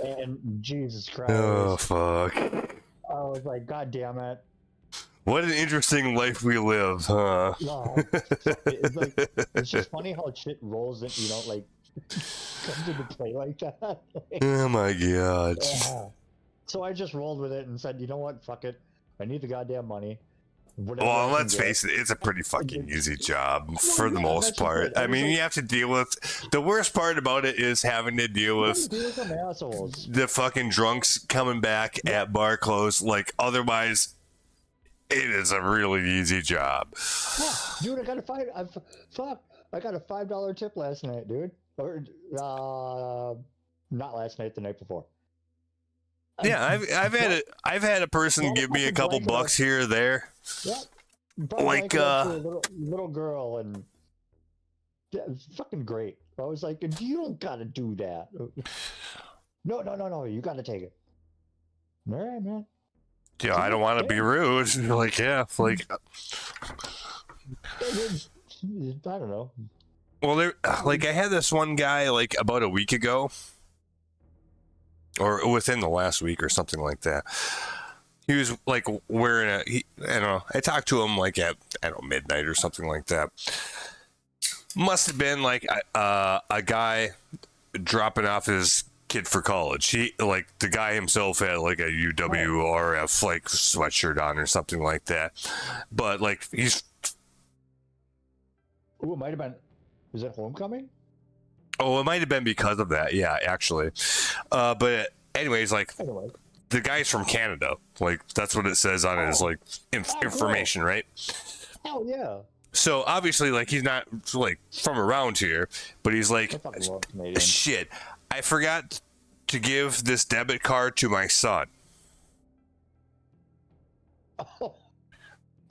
And Jesus Christ. Oh fuck. I was like, God damn it. What an interesting life we live, huh? No, it's just funny how shit rolls in, like comes into play like that. Oh my god. Yeah. So I just rolled with it and said, you know what, fuck it. I need the goddamn money. Well, let's face it, it's a pretty fucking easy job for the most part. I mean, you have to deal with the worst part about it is having to deal with some assholes. The fucking drunks coming back at bar close. Like, otherwise, it is a really easy job. Yeah, dude, I got a $5 tip last night, dude. Or not last night, the night before. Yeah, I've had a person give me a couple bucks here or there. Yeah, like little girl, and yeah, it's fucking great. I was like, you don't gotta do that. No, you gotta take it. All right, man. Yeah, I don't want to be rude. Like, yeah, like. I don't know. Well, I had this one guy like about a week ago, or within the last week or something like that. He was like wearing I don't know. I talked to him like at midnight or something like that. Must have been like a guy dropping off his kid for college. He the guy himself had like a UWRF like sweatshirt on or something like that. But like he's. Oh, it might have been. Was it homecoming? Oh, it might have been because of that. Yeah, actually. But anyways, the guy's from Canada. Like that's what it says on his information, right? Hell yeah. So obviously, he's not from around here, but he's like, shit. I forgot to give this debit card to my son.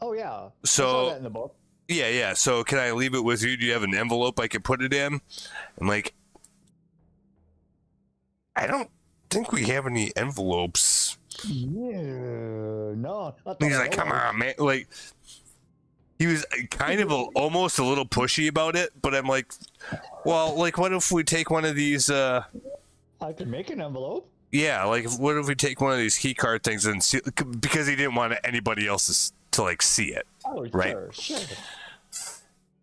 Oh yeah. So I saw that in the book. Yeah. So can I leave it with you? Do you have an envelope I can put it in? I'm like, I don't think we have any envelopes. Yeah, no. He's like, come on, man. Like, he was kind of almost a little pushy about it, but I'm like, well, like, what if we take one of these? I could make an envelope. Yeah, like, what if we take one of these key card things and see, because he didn't want anybody else to like see it, Oh, right? Sure.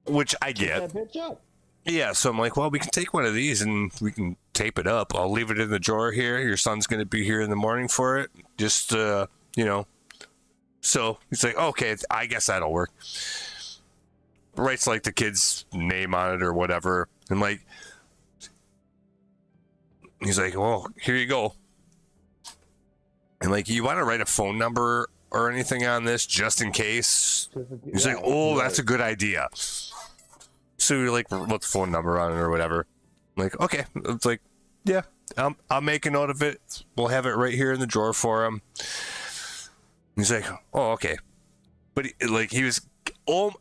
Which I get. That bitch up. Yeah, so I'm like, well, we can take one of these and we can tape it up. I'll leave it in the drawer here. Your son's going to be here in the morning for it. Just, you know. So he's like, okay, I guess that'll work. Writes like the kid's name on it or whatever. And like, he's like, well, here you go. And like, you want to write a phone number or anything on this just in case? He's like, oh, that's a good idea. So we like wrote the phone number on it or whatever. I'm like, okay. It's like, yeah, I'll make a note of it. We'll have it right here in the drawer for him. He's like, oh, okay. But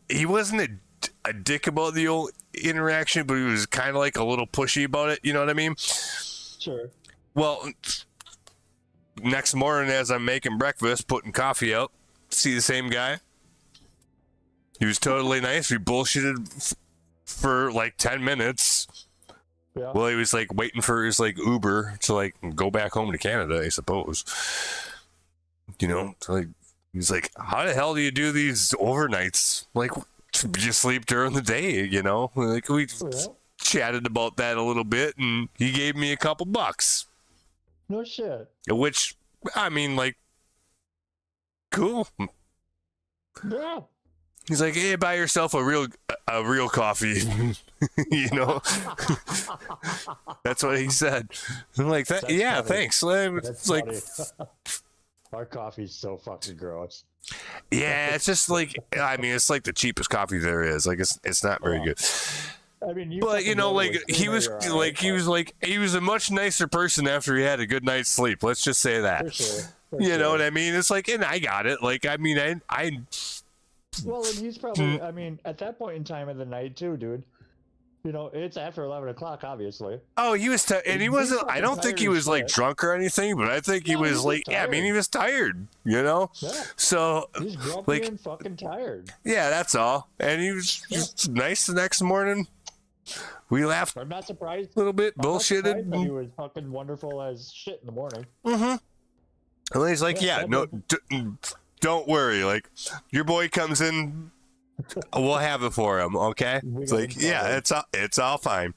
he wasn't a dick about the old interaction, but he was kind of like a little pushy about it. You know what I mean? Sure. Well, next morning as I'm making breakfast, putting coffee out, see the same guy. He was totally nice. We bullshitted for like 10 minutes. Yeah. Well, he was like waiting for his like Uber to like go back home to Canada, I suppose. You know, so like he's like, how the hell do you do these overnights? Like, you sleep during the day, you know? Like we chatted about that a little bit, and he gave me a couple bucks. No shit. Which, I mean, like, cool. Yeah. He's like, hey, buy yourself a real coffee. You know? That's what he said. I'm like, yeah, funny. Thanks. It's like, our coffee's so fucking gross. Yeah, it's just like, I mean, it's like the cheapest coffee there is. Like, it's not very good. I mean, but you know, like he was a much nicer person after he had a good night's sleep. Let's just say that. For sure. You know what I mean? It's like, and I got it. Like, I mean, I well, and he's probably, I mean, at that point in time of the night too, dude. You know, it's after 11 o'clock, obviously. Oh, he was, and he wasn't. I don't think he was like drunk or anything, but I think he was like, yeah, I mean, he was tired. You know, yeah. So he's grumpy like, and fucking tired. Yeah, that's all. And he was just nice the next morning. We laughed. I'm not surprised. A little bit, bullshitted. But he was fucking wonderful as shit in the morning. Mm-hmm. And he's like, yeah, no, don't worry. Like, your boy comes in. We'll have it for him, okay? It's like, yeah, it's all fine.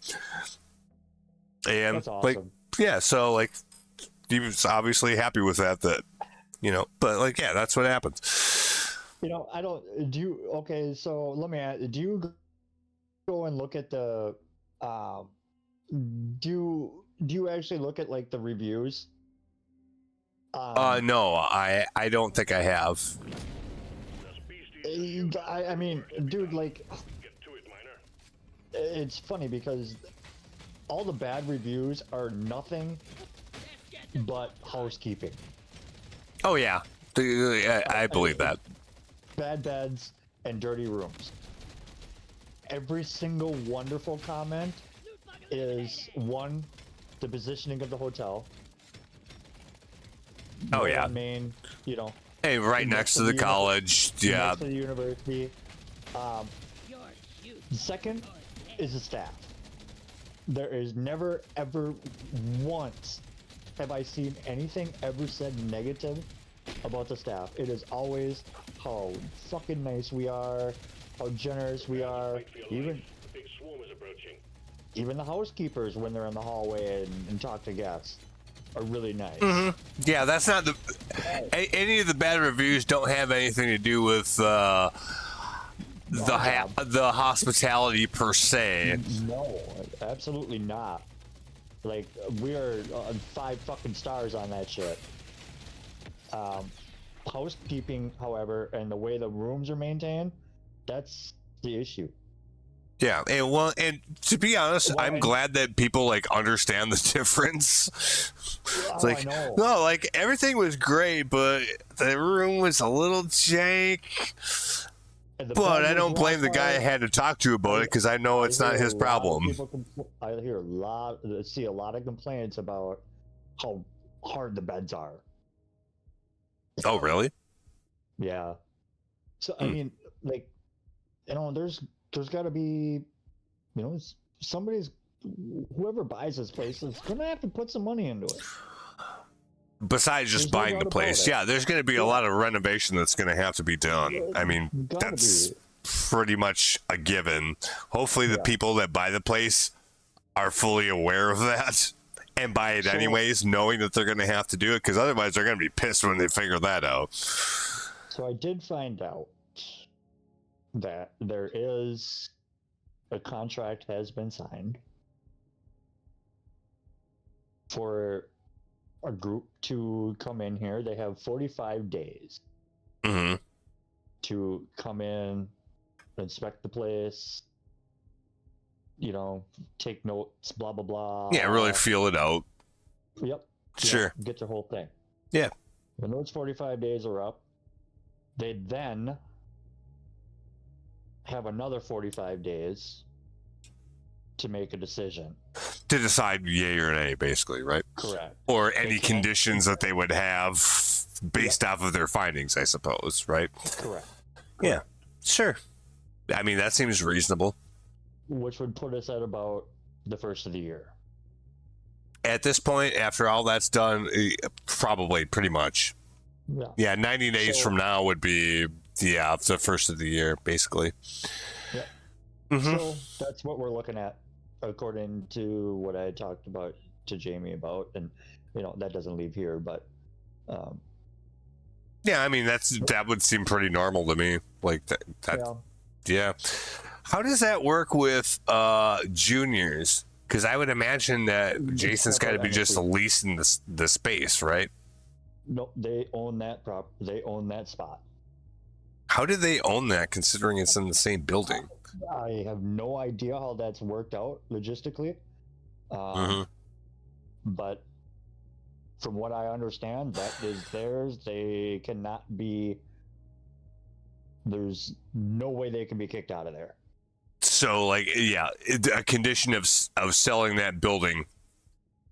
And that's awesome. like, yeah, so like, he was obviously happy with that, you know, but like, yeah, that's what happens. You know, okay, so let me ask, do you go and look at the, do you actually look at like the reviews? No, I don't think I have. I mean, dude, like, it's funny because all the bad reviews are nothing but housekeeping. Oh yeah, I believe that. Bad beds and dirty rooms. Every single wonderful comment is one, the positioning of the hotel. Oh yeah. Main, you know. Hey, right next to the college, yeah. Next to the university. Second is the staff. There is never, ever, once have I seen anything ever said negative about the staff. It is always how fucking nice we are, how generous we are. Even the housekeepers, when they're in the hallway and talk to guests, are really nice. Mm-hmm. Yeah, that's not any of the bad reviews don't have anything to do with the hospitality per se. No, absolutely not. Like, we are 5 fucking stars on that shit. Housekeeping, however, and the way the rooms are maintained, that's the issue. Yeah, and to be honest, I'm glad that people like understand the difference. It's like, no, like everything was great, but the room was a little jank. But I don't blame the guy I had to talk to about it because I know it's not his problem. I see a lot of complaints about how hard the beds are. Oh, really? Yeah. So I mean, like, there's got to be, somebody's whoever buys this place is gonna have to put some money into it. Besides just There's no buying the doubt place, about it. yeah, there's going to be a lot of renovation that's going to have to be done. I mean, Gotta that's be. pretty much a given. Hopefully, the Yeah. people that buy the place are fully aware of that and buy it So- anyways, knowing that they're going to have to do it, because otherwise they're going to be pissed when they figure that out. So I did find out that there is a contract has been signed for a group to come in here. They have 45 days Hmm. to come in, inspect the place, take notes, blah blah blah. Yeah, really feel it out. Yep. Sure. Get the whole thing. Yeah. When those 45 days are up, they then have another 45 days to make a decision. To decide yay or nay, basically, right? Correct. Or any can't- conditions that they would have based off of their findings, I suppose, right? Correct. Yeah, sure. I mean, that seems reasonable. Which would put us at about the first of the year. At this point, after all that's done, probably pretty much. Yeah. Yeah, 90 days So- from now would be, the first of the year, basically. Yeah. Hmm. So that's what we're looking at, according to what I talked about to Jamie about, and that doesn't leave here, but Yeah, I mean, that would seem pretty normal to me. Like, that yeah. yeah. How does that work with juniors? Because I would imagine that Jason's got to be just leasing the space, right? No, they own that They own that spot. How do they own that, considering it's in the same building? I have no idea how that's worked out logistically, Hmm. but from what I understand, that is theirs. They cannot be. There's no way they can be kicked out of there. So, like, yeah, a condition of selling that building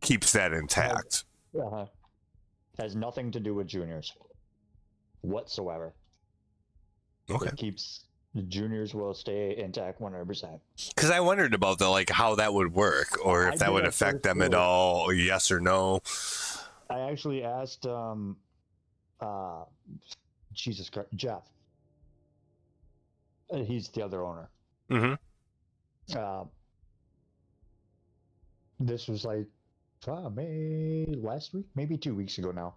keeps that intact. Has nothing to do with juniors whatsoever. Okay. It keeps the juniors will stay intact 100%. Because I wondered about like how that would work, or I if that did would at affect first them at too. all, yes or no. I actually asked Jesus Christ, Jeff. He's the other owner. Hmm. This was like maybe last week, maybe 2 weeks ago now.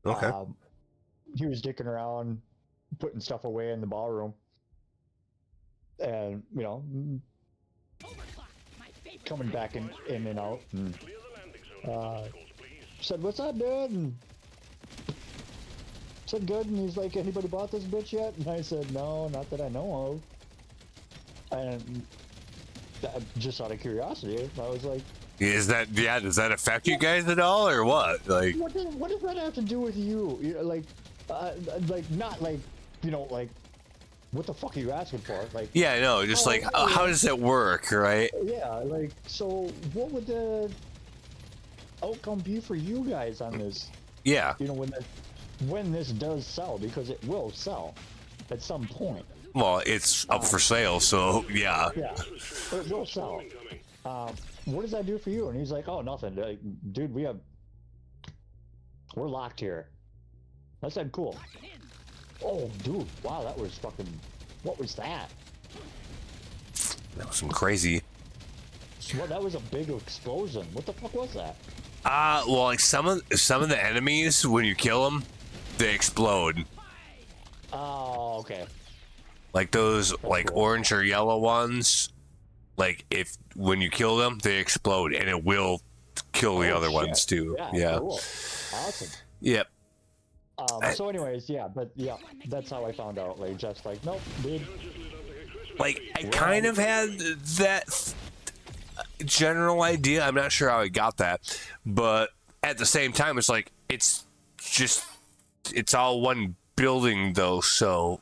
Okay. He was dicking around, putting stuff away in the ballroom, and coming back in and out, and Clear the landing zone of obstacles, please. said, "What's up, dude?" And said, "Good." And he's like, "Anybody bought this bitch yet?" And I said, "No, not that I know of." And just out of curiosity, I was like, Does that affect you guys at all, or what? Like, what does that have to do with you? Like not like, like, what the fuck are you asking for? Like, yeah, I know. Just like, how does it work, right? yeah, like, so what would the outcome be for you guys on this? Yeah. When this does sell, because it will sell at some point. Well, it's up for sale, so yeah. Yeah, it will sell. What does that do for you? And he's like, "Oh, nothing, like, dude. We're locked here." I said, "Cool." Oh, dude, wow, that was fucking. What was that? That was some crazy. Well, that was a big explosion. What the fuck was that? Well, like some of the enemies, when you kill them, they explode. Oh, okay. Like those, like cool. orange or yellow ones. Like when you kill them, they explode, and it will kill the Oh, other shit. ones too. Yeah. Yeah. Cool. Awesome. Yep. So, anyways, that's how I found out. Like, just like, nope, dude. Like I kind of had that general idea. I'm not sure how I got that, but at the same time, it's like it's all one building though. So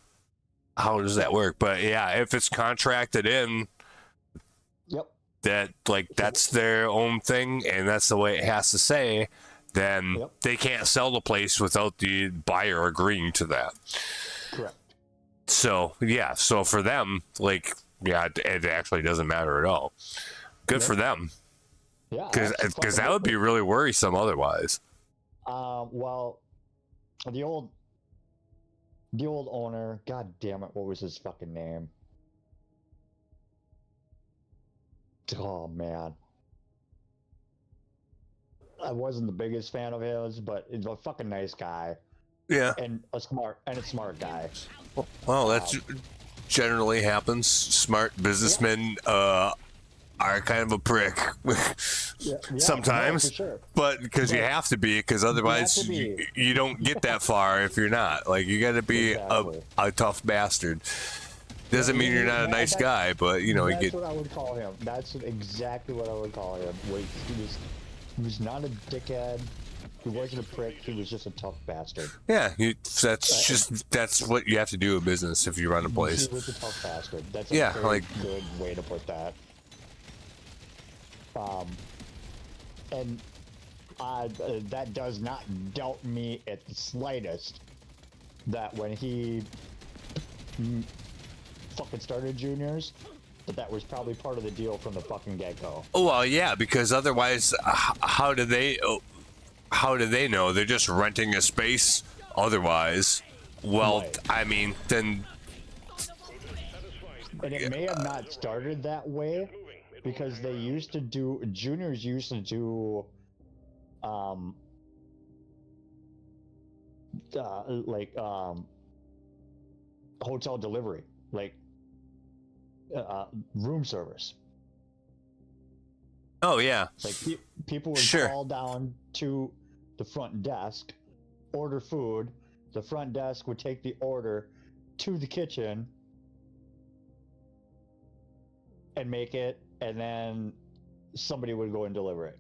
how does that work? But yeah, if it's contracted in, Yep. that like that's their own thing, and that's the way it has to say, then Yep. they can't sell the place without the buyer agreeing to that. Correct. So yeah, so for them, like, yeah, it actually doesn't matter at all. Good for them, Yeah. because that would be really worrisome otherwise. Well, the old owner, god damn it, what was his fucking name? Oh man. I wasn't the biggest fan of his, but he's a fucking nice guy. Yeah. And a smart guy. Well, that's generally happens. Smart businessmen are kind of a prick sometimes, no, for sure. but because you have to be, because otherwise you don't get that far if you're not. Like, you got to be a tough bastard. Doesn't mean you're not a nice guy, but you know, that's what I would call him. That's exactly what I would call him. He was not a dickhead. He wasn't a prick. He was just a tough bastard. Yeah, that's what you have to do in business if you run a place. He was a tough bastard. That's a very good way to put that. And that does not doubt me at the slightest that when he fucking started juniors, that was probably part of the deal from the fucking get-go. Oh, well, yeah, because otherwise, how do they know? They're just renting a space. Otherwise, well, Right. I mean, then. And it may have not started that way because juniors used to do, hotel delivery, like room service. Oh yeah. Like people would call down to the front desk, order food. The front desk would take the order to the kitchen and make it, and then somebody would go and deliver it.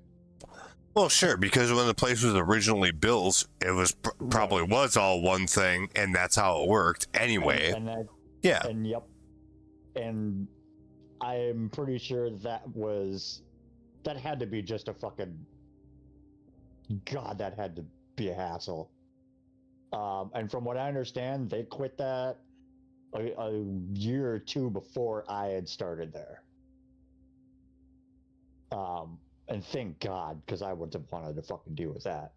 Well, sure, because when the place was originally built, it was probably was all one thing, and that's how it worked anyway. And and I'm pretty sure that had to be just a fucking god. That had to be a hassle. And from what I understand, they quit that a year or two before I had started there. And thank God, because I wouldn't have wanted to fucking deal with that.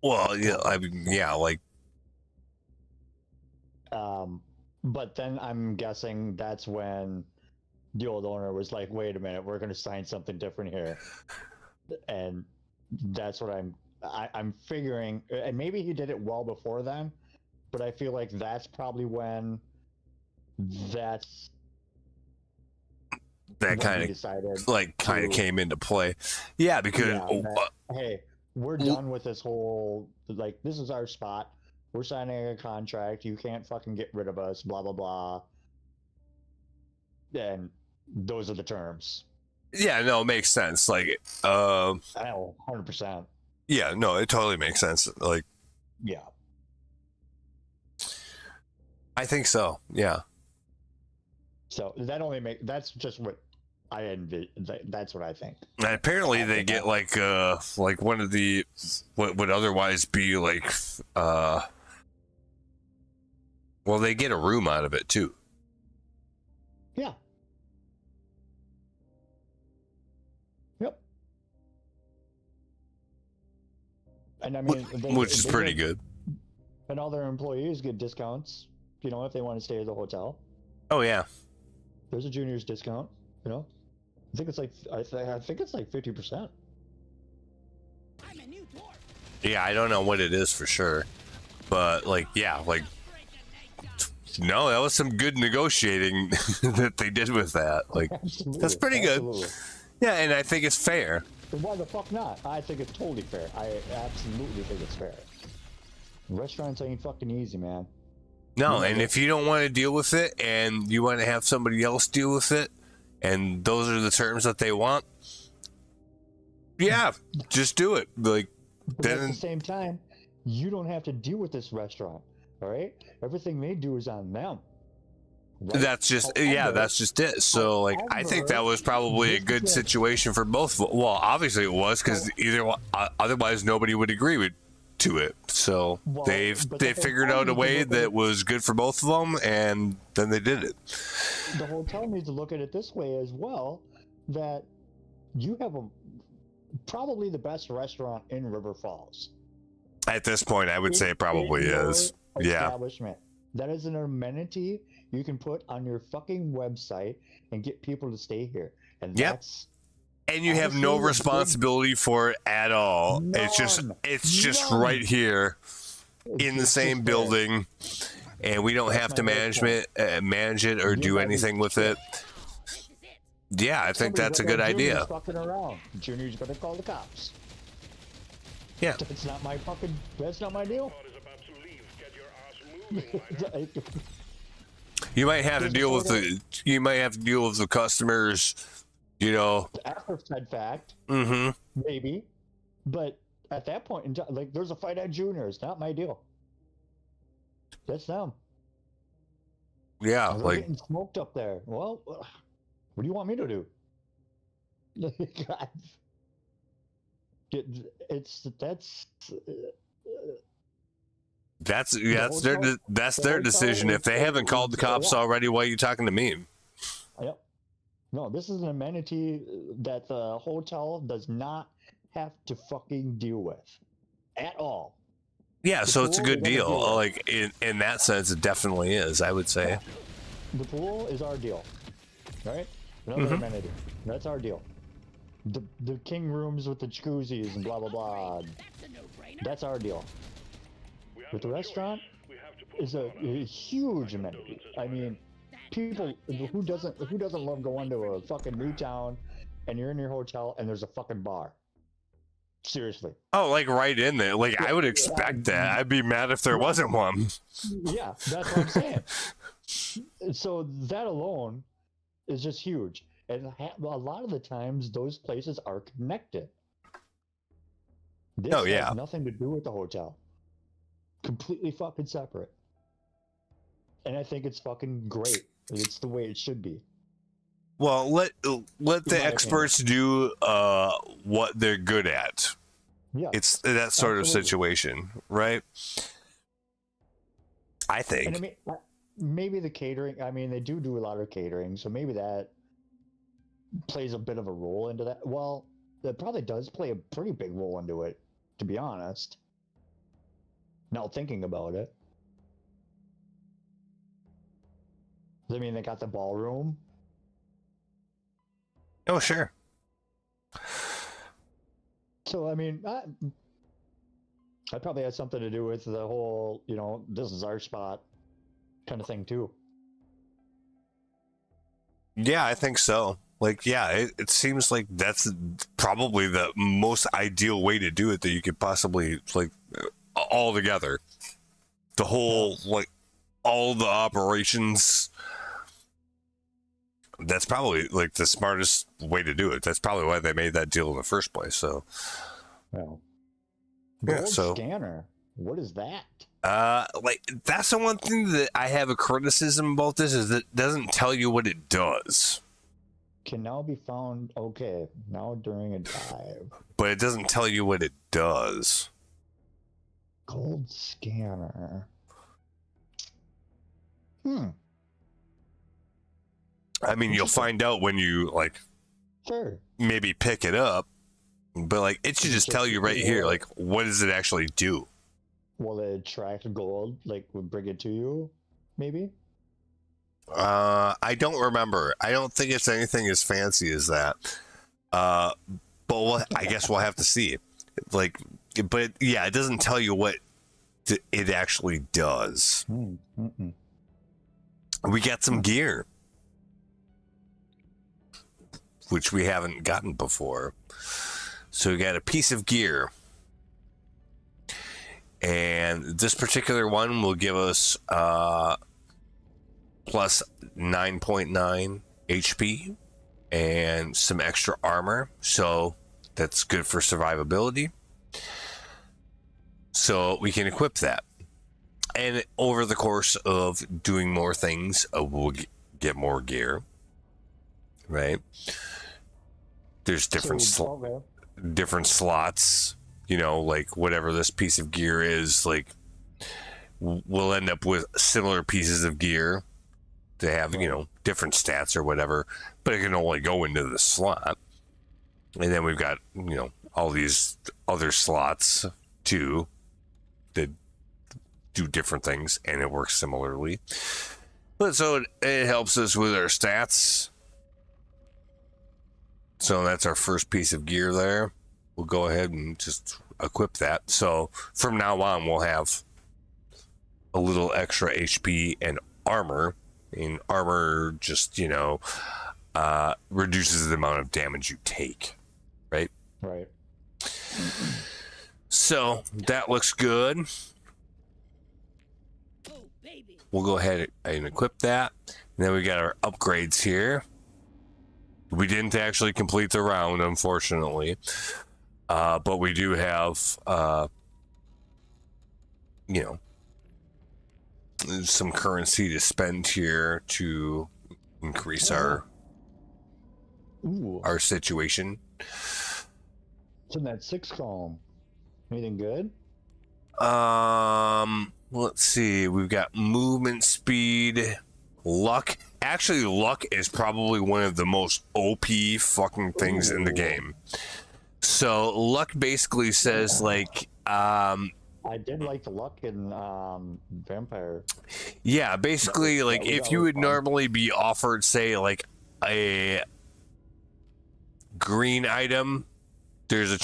Well, yeah, I mean, yeah, like. But then I'm guessing that's when the old owner was like, "Wait a minute, we're going to sign something different here," and that's what I'm figuring. And maybe he did it well before then, but I feel like that's probably when that kind of came into play. Yeah, because hey, we're done with this whole, like, this is our spot. We're signing a contract. You can't fucking get rid of us, blah blah blah. And those are the terms. Yeah, no, it makes sense. Like, I know, 100%. Yeah, no, it totally makes sense. Like, yeah, I think so. Yeah. So that's just what I envy. That's what I think. And apparently they get like one of the what would otherwise be like well, they get a room out of it too. Yeah. Yep. And I mean, which is pretty good. And all their employees get discounts, if they want to stay at the hotel. Oh yeah. There's a junior's discount, I think it's like 50%. Yeah, I don't know what it is for sure, but like, yeah, like, no, that was some good negotiating that they did with that. Like, absolutely. That's pretty good. Absolutely. Yeah, and I think it's fair. And why the fuck not? I think it's totally fair. I absolutely think it's fair. Restaurants ain't fucking easy, man. No, and if you don't want to deal with it and you want to have somebody else deal with it, and those are the terms that they want, yeah, just do it. Like, but then at the same time, you don't have to deal with this restaurant, all right? Everything they do is on them. right? That's just that's just it. So like I think that was probably a good situation for both. Well, obviously it was because otherwise nobody would agree to it. So they figured out a way that was good for both of them, and then they did it. The hotel needs to look at it this way as well, that you have probably the best restaurant in River Falls. At this point, I would say it probably is. Yeah. Establishment. That is an amenity you can put on your fucking website and get people to stay here. And that's and you have no responsibility for it at all. It's just right here in the same building, and we don't have to manage it or do anything with it. Yeah, I think that's a good idea. Fucking around. Junior's gonna call the cops. Yeah. That's not my deal. You might have to deal with the customers, you know. After said fact. Mm-hmm. Maybe. But at that point in time, like, there's a fight at Junior's. Not my deal. That's them. Yeah, they're getting smoked up there. Well, what do you want me to do? That's their decision. If they haven't called the cops already, why are you talking to me? Yep. No, this is an amenity that the hotel does not have to fucking deal with at all. Yeah, so it's a good deal. Like in that sense, it definitely is. I would say. Yeah. The pool is our deal, right? Another amenity. That's our deal. The king rooms with the jacuzzis and blah blah blah. That's our deal. But the restaurant is a huge amenity. I mean, people who doesn't love going to a fucking new town, and you're in your hotel and there's a fucking bar. Seriously. Oh, like right in there. Like I would expect that. I'd be mad if there wasn't one. Yeah, that's what I'm saying. So that alone is just huge, and a lot of the times those places are connected. This has nothing to do with the hotel. Completely fucking separate. And I think it's fucking great. It's the way it should be. Well, let the experts do what they're good at. Yeah. It's that sort of situation, right? I think. And I mean, maybe the catering, I mean, they do a lot of catering, so maybe that plays a bit of a role into that. Well, that probably does play a pretty big role into it, to be honest. Now thinking about it. I mean, they got the ballroom. Oh, sure. So, I mean, I probably had something to do with the whole, you know, this is our spot kind of thing, too. Yeah, I think so. Like, yeah, it seems like that's probably the most ideal way to do it that you could possibly, like, all together. The whole, like, all the operations. That's probably, like, the smartest way to do it. That's probably why they made that deal in the first place, so. Well, yeah, so. Scanner, what is that? Like, that's the one thing that I have a criticism about this, is that it doesn't tell you what it does. Can now be found, okay, now during a dive. But it doesn't tell you what it does. Gold scanner. I mean, you'll find out when you, like, maybe pick it up, but, like, it should just tell you right here, like, what does it actually do? Will it attract gold, like, would bring it to you, maybe? I don't remember. I don't think it's anything as fancy as that. But I guess we'll have to see. Like, but yeah, it doesn't tell you what it actually does. We got some gear, which we haven't gotten before. So we got a piece of gear. And this particular one will give us plus 9.9 HP and some extra armor. So that's good for survivability. So we can equip that. And over the course of doing more things, we'll get more gear, right? There's different different slots, you know, like whatever this piece of gear is, like we'll end up with similar pieces of gear to have, you know, different stats or whatever, but it can only go into the slot. And then we've got, you know, all these other slots too that do different things, and it works similarly. But so it helps us with our stats. So that's our first piece of gear there. We'll go ahead and just equip that. So from now on, we'll have a little extra HP and armor. And armor just, you know, reduces the amount of damage you take, right? Right. So that looks good. We'll go ahead and equip that. And then we got our upgrades here. We didn't actually complete the round, unfortunately. But we do have, you know, some currency to spend here to increase our situation. It's in that 6 column. Anything good? Let's see. We've got movement speed, luck. Actually, luck is probably one of the most OP fucking things in the game. So luck basically says like, I did like the luck in Vampire. Yeah, basically like if you would normally be offered, say, like a green item, there's a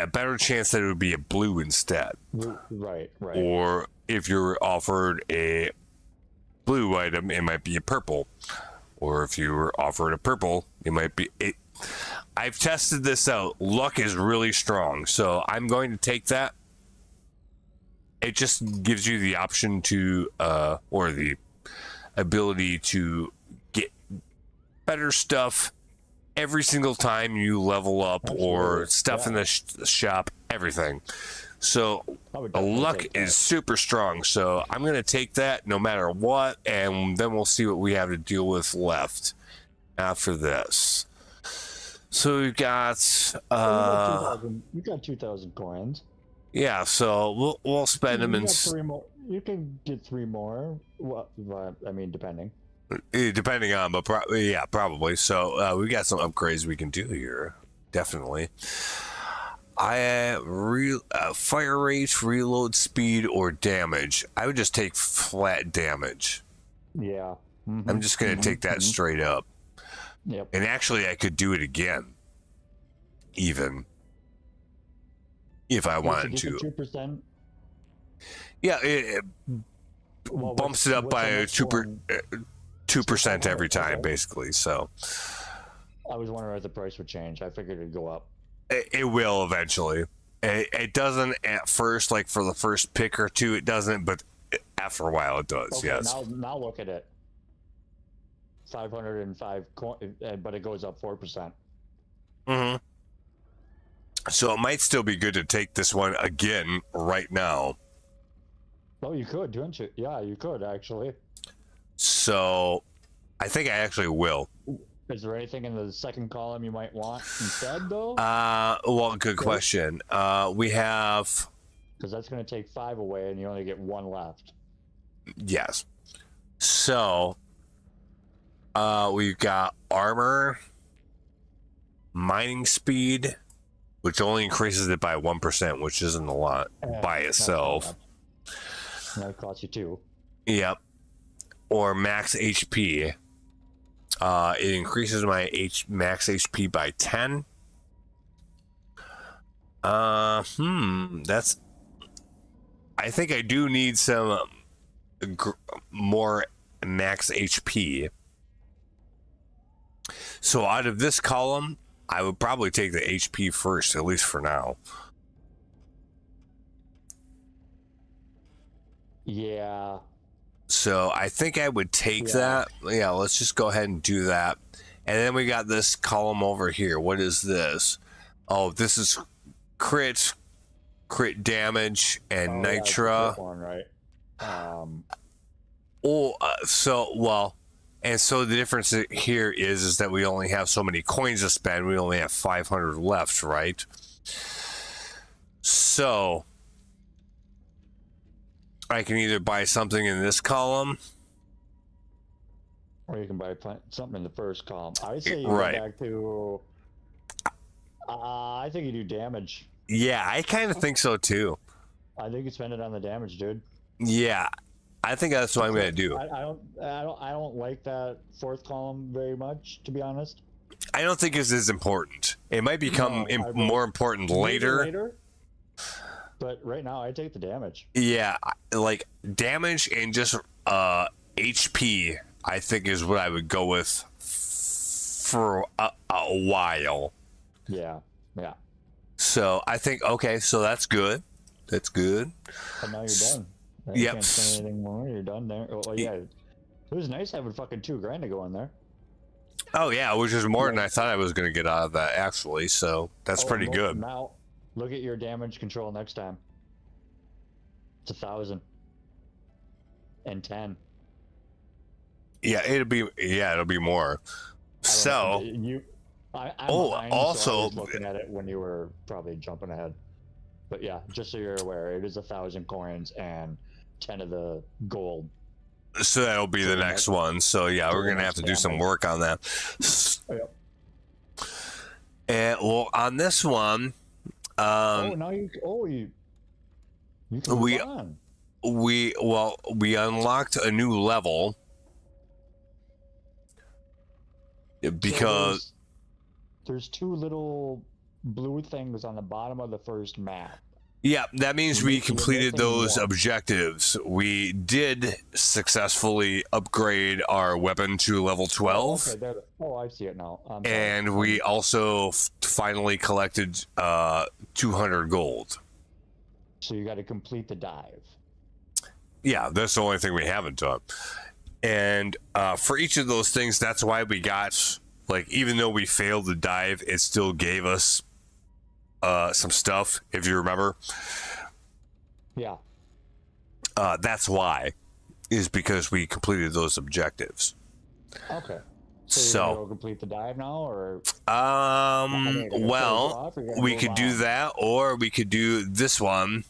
better chance that it would be a blue instead. Right. Or if you're offered a blue item, it might be a purple. Or if you were offered a purple, it might be it. I've tested this out. Luck is really strong, so I'm going to take that. It just gives you the option to, or the ability to get better stuff every single time you level up. Absolutely. Or stuff in the shop, everything. So luck is super strong. So I'm going to take that no matter what, and then we'll see what we have to deal with left after this. So we've got you got 2,000 coins. Yeah, so we'll spend them in. 3 more. You can get 3 more. Well, I mean, depending on, but probably. So we got some upgrades we can do here. Definitely. Fire rate, reload speed, or damage. I would just take flat damage. Yeah. Mm-hmm. I'm just gonna take that straight up. Yep. And actually, I could do it again, even if I wanted to. 2%. Yeah, it bumps it up by 2% every time, basically. So I was wondering if the price would change. I figured it'd go up. It will eventually. It doesn't at first, like for the first pick or two, it doesn't, but after a while it does. Okay, yes. Now look at it. 505 coin, but it goes up 4%. Mm-hmm. So it might still be good to take this one again right now. Oh, you could, don't you? Yeah, you could actually. So I think I actually will. Is there anything in the second column you might want instead, though? Well, good question. We have... Because that's going to take 5 away, and you only get 1 left. Yes. So, we've got armor, mining speed, which only increases it by 1%, which isn't a lot by itself. That costs you 2. Yep. Or max HP. It increases my max HP by 10. That's... I think I do need some more max HP. So out of this column, I would probably take the HP first, at least for now. Yeah. So I think I would take that. Yeah, let's just go ahead and do that. And then we got this column over here. What is this? Oh, this is crit damage, and nitra. One, right? Oh, and so the difference here is that we only have so many coins to spend. We only have 500 left, right? So I can either buy something in this column, or you can buy something in the first column. I say you right. go back to. I think you do damage. Yeah, I kind of think so too. I think you spend it on the damage, dude. Yeah, I think that's what I'm gonna do. I don't like that fourth column very much, to be honest. I don't think it's as important. It might become more important later. But right now, I take the damage. Yeah, like damage and just HP, I think is what I would go with for a while. Yeah. So I think, okay, so that's good. That's good. But now you're done. Now you can't spend anything more. You're done there. Oh, yeah. It was nice having fucking $2,000 to go in there. Oh, yeah, which is more than I thought I was going to get out of that, actually. So that's pretty good. Now, look at your damage control next time. It's 1,000. And 10. Yeah, it'll be more. So I'm also so I was looking at it when you were probably jumping ahead. But yeah, just so you're aware, it is 1,000 coins and 10 of the gold. So that'll be the next one. So yeah, we're gonna have to do some work on that. Yep. And well, on this one, now you can move on. we unlocked a new level because so there's 2 little blue things on the bottom of the first map. Yeah, that means we completed those more objectives. We did successfully upgrade our weapon to level 12. I see it now. And we also finally collected 200 gold. So you got to complete the dive. Yeah, that's the only thing we haven't done. And for each of those things, that's why we got, like, even though we failed the dive, it still gave us some stuff, if you remember. Yeah. That's why, is because we completed those objectives. Okay. So you're gonna go complete the dive now, or? Well, we could do that, or we could do this one,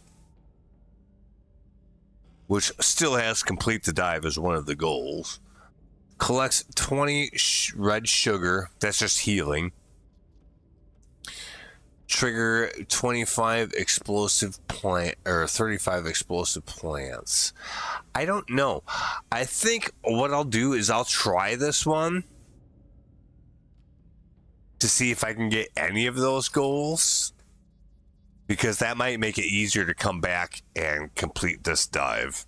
which still has complete the dive as one of the goals. Collects 20 red sugar. That's just healing. Trigger 25 explosive plant or 35 explosive plants. I don't know. I think what I'll do is I'll try this one to see if I can get any of those goals, because that might make it easier to come back and complete this dive.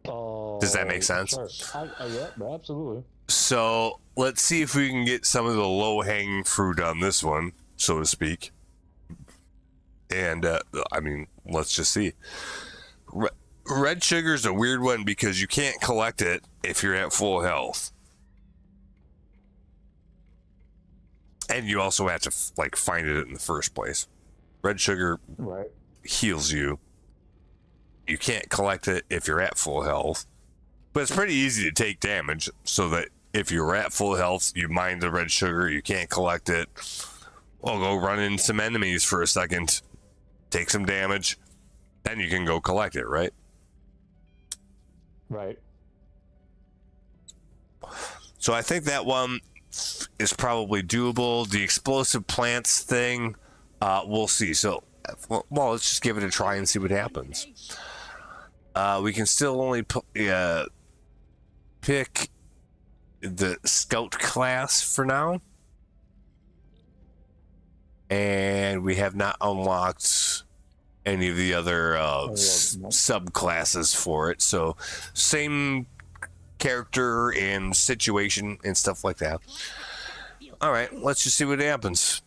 Does that make sense? Sure. Yeah, absolutely. So let's see if we can get some of the low-hanging fruit on this one, so to speak. And I mean, let's just see. Red sugar is a weird one because you can't collect it if you're at full health, and you also have to like find it in the first place. Red sugar heals you. You can't collect it if you're at full health, but it's pretty easy to take damage, so that if you're at full health, you mine the red sugar, you can't collect it. Well, go run into some enemies for a second, take some damage, then you can go collect it, right? Right. So I think that one is probably doable. The explosive plants thing, we'll see. So, well, let's just give it a try and see what happens. We can still only pick the scout class for now. And we have not unlocked any of the other subclasses for it. So same character and situation and stuff like that. All right, let's just see what happens.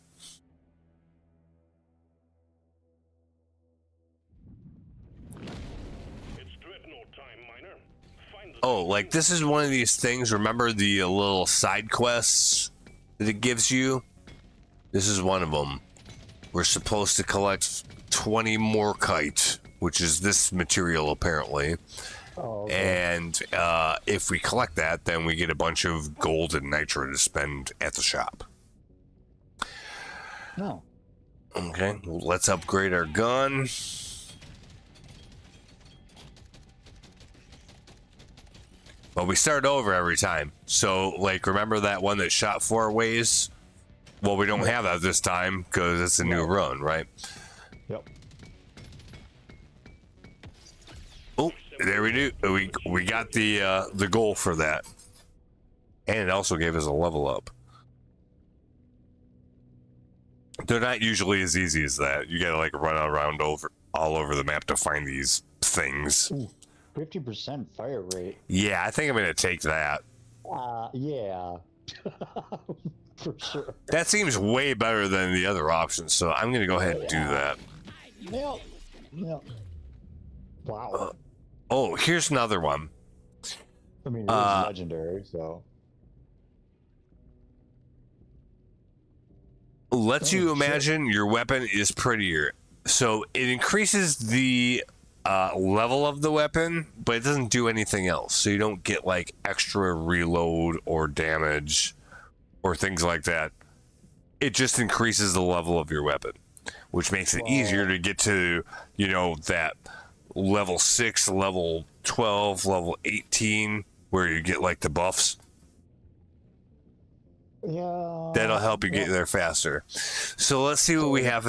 Oh, like this is one of these things. Remember the little side quests that it gives you? This is one of them. We're supposed to collect 20 more kite. which is this material apparently. Oh, okay. And if we collect that, then we get a bunch of gold and nitro to spend at the shop. No. Okay, well, let's upgrade our gun. But we start over every time. So, like, remember that one that shot 4 ways? Well, we don't have that this time because it's a new run, right? Yep. Oh, there we do. We got the goal for that, and it also gave us a level up. They're not usually as easy as that. You gotta like run around all over the map to find these things. 50% fire rate. Yeah, I think I'm gonna take that. Yeah. For sure. That seems way better than the other options, so I'm gonna go ahead and do that. Yep. Yep. Wow. Oh, here's another one. I mean, it is legendary, so. Lets you imagine your weapon is prettier. So it increases the level of the weapon, but it doesn't do anything else. So you don't get like extra reload or damage or things like that. It just increases the level of your weapon, which makes it easier to get to, you know, that level 6, level 12, level 18, where you get like the buffs. Yeah. That'll help you get there faster. So let's see what we have.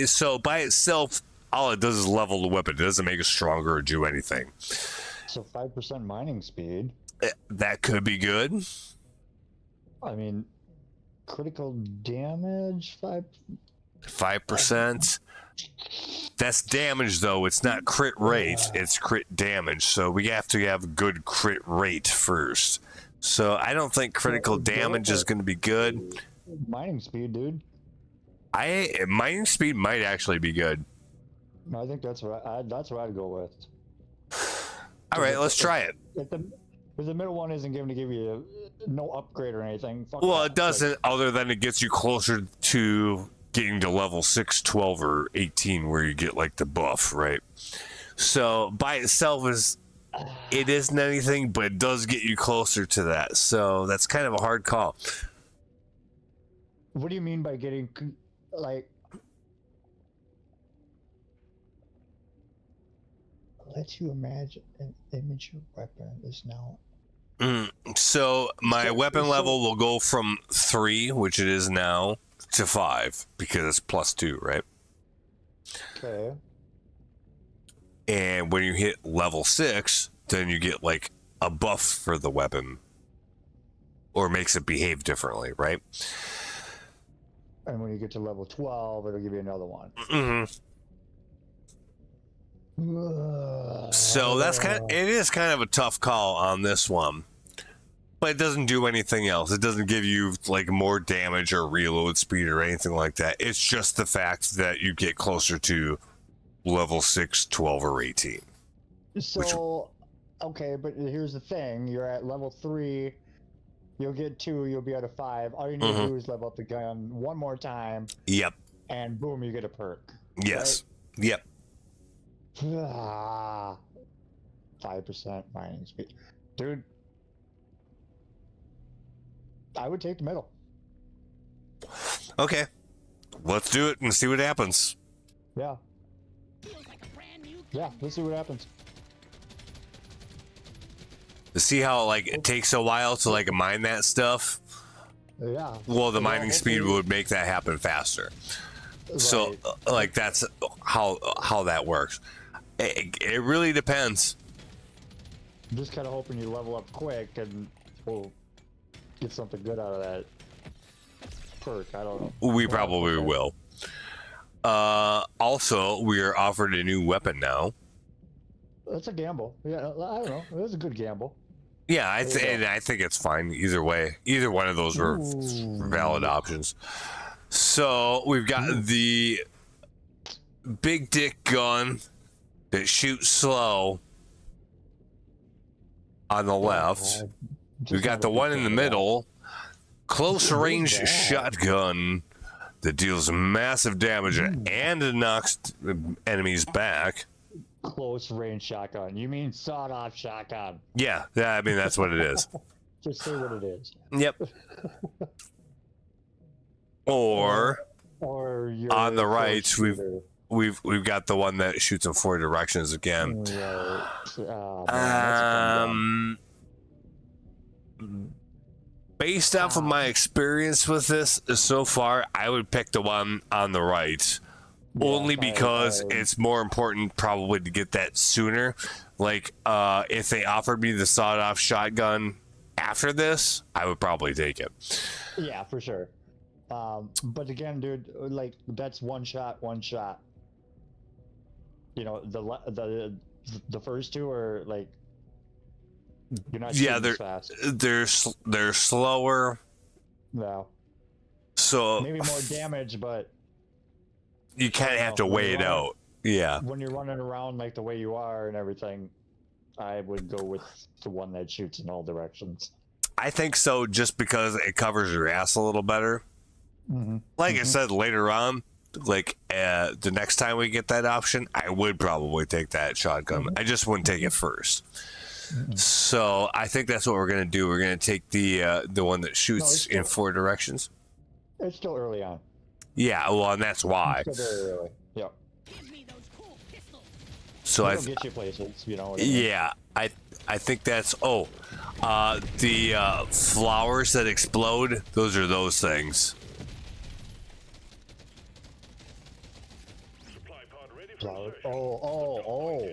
So by itself, all it does is level the weapon. It doesn't make it stronger or do anything. So 5% mining speed. That could be good. I mean, critical damage, 5%. That's damage, though. It's not crit rate. It's crit damage. So we have to have good crit rate first. So I don't think critical damage is going to be good. Mining speed, dude. Mining speed might actually be good. I think that's what I'd go with. All right, let's try it. If the middle one isn't going to give you no upgrade or anything. Well, it doesn't, other than it gets you closer to getting to level 6, 12, or 18, where you get like the buff, right? So by itself it isn't anything, but it does get you closer to that. So that's kind of a hard call. What do you mean by getting like? Let you imagine an image your weapon is now. So my weapon level will go from 3, which it is now, to 5 because it's +2, right? Okay. And when you hit level 6, then you get like a buff for the weapon, or makes it behave differently, right? And when you get to level 12, it'll give you another one. So it is kind of a tough call on this one, but it doesn't do anything else. It doesn't give you like more damage or reload speed or anything like that. It's just the fact that you get closer to level 6, 12, or 18. So, okay, but here's the thing. You're at level 3. You'll get 2. You'll be out of 5. All you need to do is level up the gun one more time. Yep. And boom, you get a perk. Yes. Right? Yep. 5% mining speed. Dude, I would take the middle. Okay. Let's do it and see what happens. Yeah. Yeah, let's see what happens. To see how like it takes a while to like mine that stuff. Yeah. Well, the mining speed would make that happen faster. Right. So like that's how that works. It really depends. I'm just kind of hoping you level up quick and we'll get something good out of that perk. I don't know. We probably will. Also, we are offered a new weapon now. That's a gamble. Yeah, I don't know. It was a good gamble. Yeah, I think it's fine either way. Either one of those were valid options. So we've got the big dick gun that shoots slow on the left. We've got the one in the middle, close range shotgun that deals massive damage and it knocks enemies back. close range shotgun. You mean sawed-off shotgun. Yeah, I mean that's what it is. Just say what it is. Yep. Or your on the close right, shooter. we've got the one that shoots in 4 directions again. Right. Oh, man, that's a fun gun. Based off of my experience with this so far, I would pick the one on the right. Yeah, Only because it's more important probably to get that sooner. Like, if they offered me the sawed-off shotgun after this, I would probably take it. Yeah, for sure. But again, dude, like, that's one shot. You know, the first two are like, you're not shooting as fast. They're slower. No. So maybe more damage, but you kind of have to weigh it out. Yeah. When you're running around like the way you are and everything, I would go with the one that shoots in all directions. I think so, just because it covers your ass a little better. Mm-hmm. Like I said, later on, like the next time we get that option, I would probably take that shotgun. I just wouldn't take it first. So I think that's what we're gonna do. We're gonna take the one that shoots in 4 directions. It's still early on. Yeah, well, and that's why. It's still very early. Yeah. So It'll get you places, you know. Yeah, I think that's the flowers that explode. Those are those things.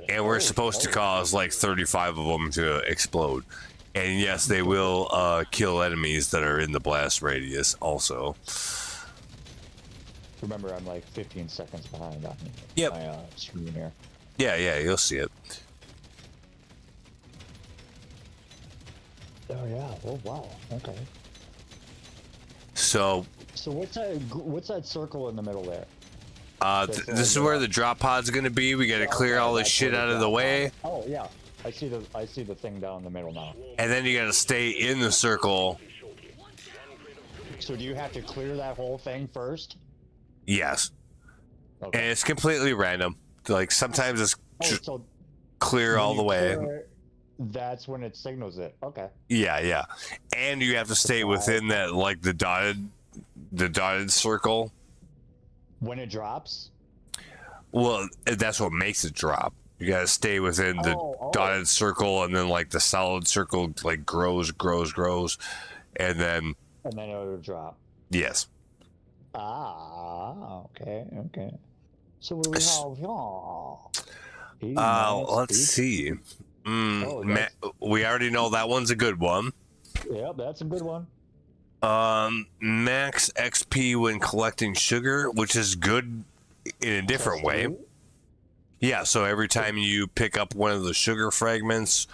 And we're supposed to cause like 35 of them to explode. And yes, they will kill enemies that are in the blast radius also. Remember, I'm like 15 seconds behind on Yep. my screen here. Yeah, you'll see it. Oh yeah. Oh wow. Okay. So what's that circle in the middle there? This is where the drop pod's gonna be. We gotta clear all this shit out of the way. Oh yeah, I see the thing down the middle now. And then you gotta stay in the circle. So do you have to clear that whole thing first? Yes. Okay. And it's completely random. Like sometimes it's So clear all the way. That's when it signals it. Okay. Yeah. And you have to stay within that, like the dotted circle. When it drops? Well, that's what makes it drop. You gotta stay within the dotted circle, and then like the solid circle like grows, and then it'll drop. Yes. Okay. So what do we have here? Let's see. We already know that one's a good one. Yep, that's a good one. Max XP when collecting sugar, which is good in a different way. Yeah, so every time you pick up one of the sugar fragments,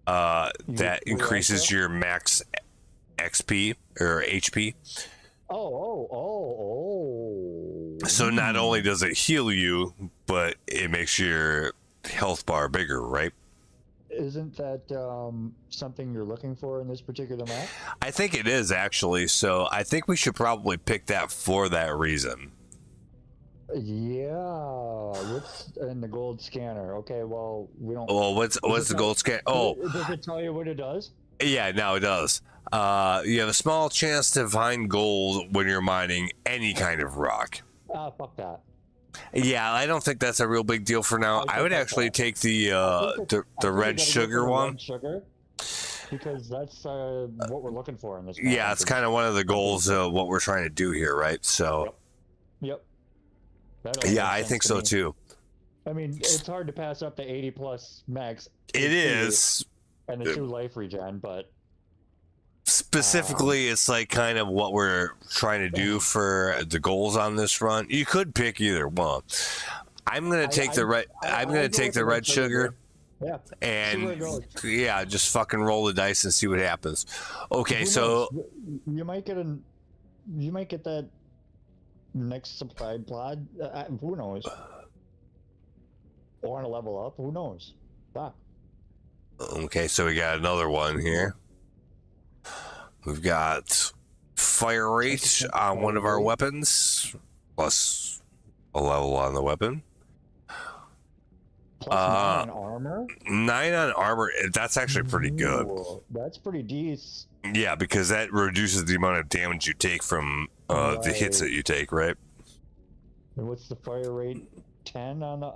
that increases your max XP or HP. So not only does it heal you, but it makes your health bar bigger, right? Isn't that something you're looking for in this particular map? I think it is, actually. So I think we should probably pick that for that reason. Yeah. What's in the gold scanner? Okay, well, we don't... Well, what's the gold scanner? Oh. Does it tell you what it does? Yeah, no, it does. You have a small chance to find gold when you're mining any kind of rock. Fuck that. Yeah, I don't think that's a real big deal for now. I would actually take the red sugar one. Red sugar, because that's what we're looking for in this. Yeah, it's kind of one of the goals of what we're trying to do here, right? So. Yep. Yeah, I think so too. I mean, it's hard to pass up the 80 plus max. It is. And the 2 life regen, but. Specifically, it's like kind of what we're trying to do for the goals on this run. You could pick either one. I'm gonna take the red. I'm gonna take the red sugar. Yeah. And yeah, just fucking roll the dice and see what happens. Okay, so you might get that next supply pod. Who knows? Or on a level up. Who knows? Fuck. Okay, so we got another one here. We've got fire rate on one of our weapons, plus a level on the weapon. Plus 9 on armor? 9 on armor. That's actually pretty good. Ooh, that's pretty decent. Yeah, because that reduces the amount of damage you take from the hits that you take, right? And what's the fire rate? 10 on the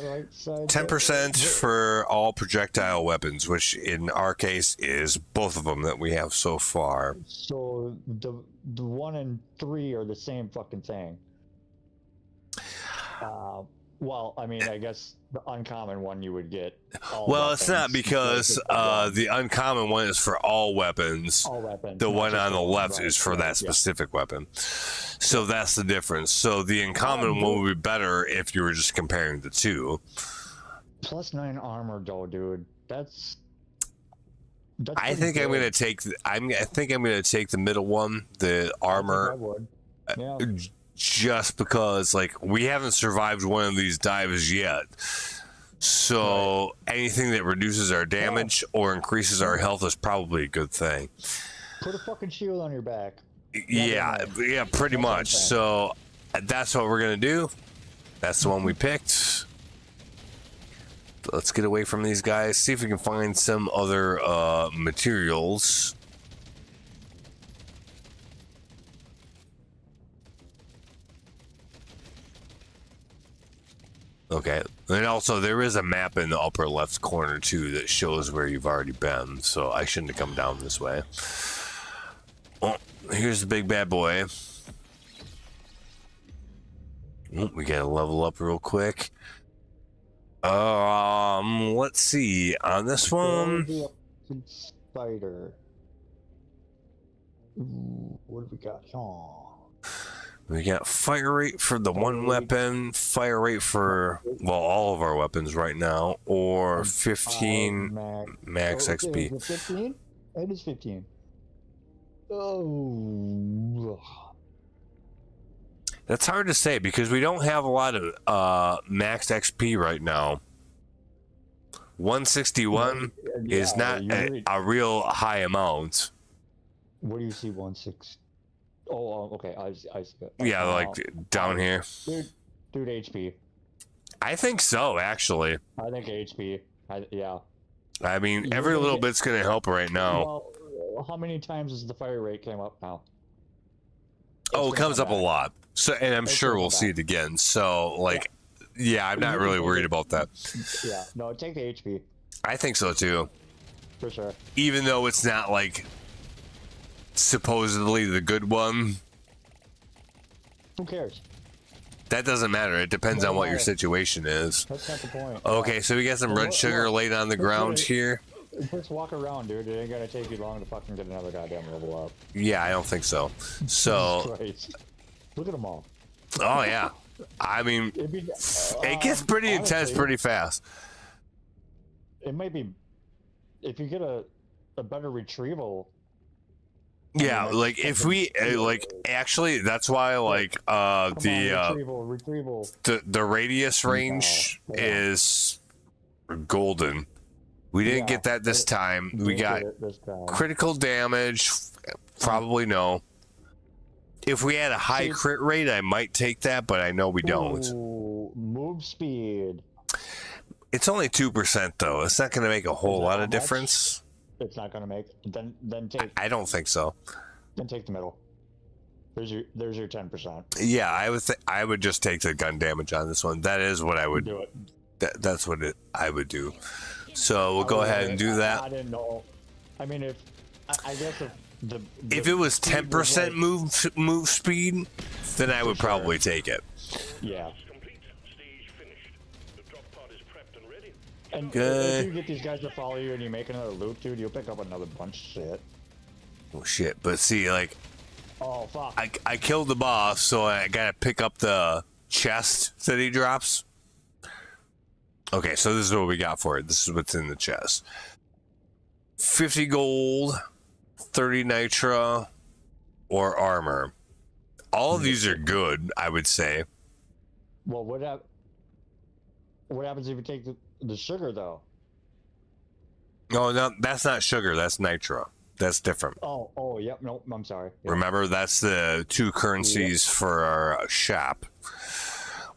right side? 10% for all projectile weapons, which in our case is both of them that we have so far. So the 1 and 3 are the same fucking thing. Well, I mean, I guess the uncommon one you would get. Well, it's not because the uncommon one is for all weapons. All weapons. The one on the left right, is for that specific weapon. So that's the difference. So the uncommon one would be better if you were just comparing the two. Plus 9 armor, though, dude. That's I think I'm gonna take. I think I'm gonna take the middle one, the armor. I would. Yeah. Just because, like, we haven't survived one of these dives yet. So anything that reduces our damage or increases our health is probably a good thing. Put a fucking shield on your back. Yeah, pretty much. So that's what we're gonna do. That's the one we picked. Let's get away from these guys. See if we can find some other materials. Okay, and also there is a map in the upper left corner too that shows where you've already been, so I shouldn't have come down this way. Oh, here's the big bad boy. Oh, we gotta level up real quick. Let's see on this one. Spider. Ooh, what do we got? Oh. We got fire rate for the one weapon, fire rate for, well, all of our weapons right now, or 15 max XP. Is it 15? It is 15. Oh. That's hard to say because we don't have a lot of max XP right now. 161 is not a real high amount. What do you see 160? Oh, okay. I see it. Yeah, like down here. Dude, HP. I think so, actually. I think HP. Yeah. I mean, every little bit's gonna help right now. Well, how many times has the fire rate came up now? Oh, it comes up a lot. So, and I'm sure we'll see it again. So, like, yeah, I'm not really worried about that. Yeah, no, take the HP. I think so too. For sure. Even though it's not like supposedly the good one. Who cares? That doesn't matter. It depends on what your situation is. That's not the point. Okay, so we got some red sugar laid on the ground here. Just walk around, dude. It ain't gonna take you long to fucking get another goddamn level up. Yeah, I don't think so. So, look at them all. Oh yeah, I mean, it gets pretty intense pretty fast. It might be if you get a better retrieval. Yeah, like if we like actually, that's why like retrieval. The radius range is golden. We didn't get that this time. We got critical damage. Probably no. If we had a high crit rate, I might take that, but I know we don't. Ooh, move speed. It's only 2% though. It's not going to make a whole lot of difference. It's not going to make. Then take. I don't think so. Then take the middle. There's your 10%. Yeah, I would just take the gun damage on this one. That is what I would do. That's what I would do. So we'll go ahead and do that. I didn't know. I mean, I guess if it was 10% move speed, then I would probably take it. Yeah. And good. if you get these guys to follow you and you make another loop, dude, you'll pick up another bunch of shit. Oh shit! But see, like, oh fuck! I killed the boss, so I gotta pick up the chest that he drops. Okay, so this is what we got for it. This is what's in the chest: 50 gold, 30 nitra, or armor. All of these are good, I would say. Well, what happens if you take the sugar though? No, that's not sugar. That's nitra. That's different. Oh, yep. No, I'm sorry. Yep. Remember, that's the two currencies for our shop.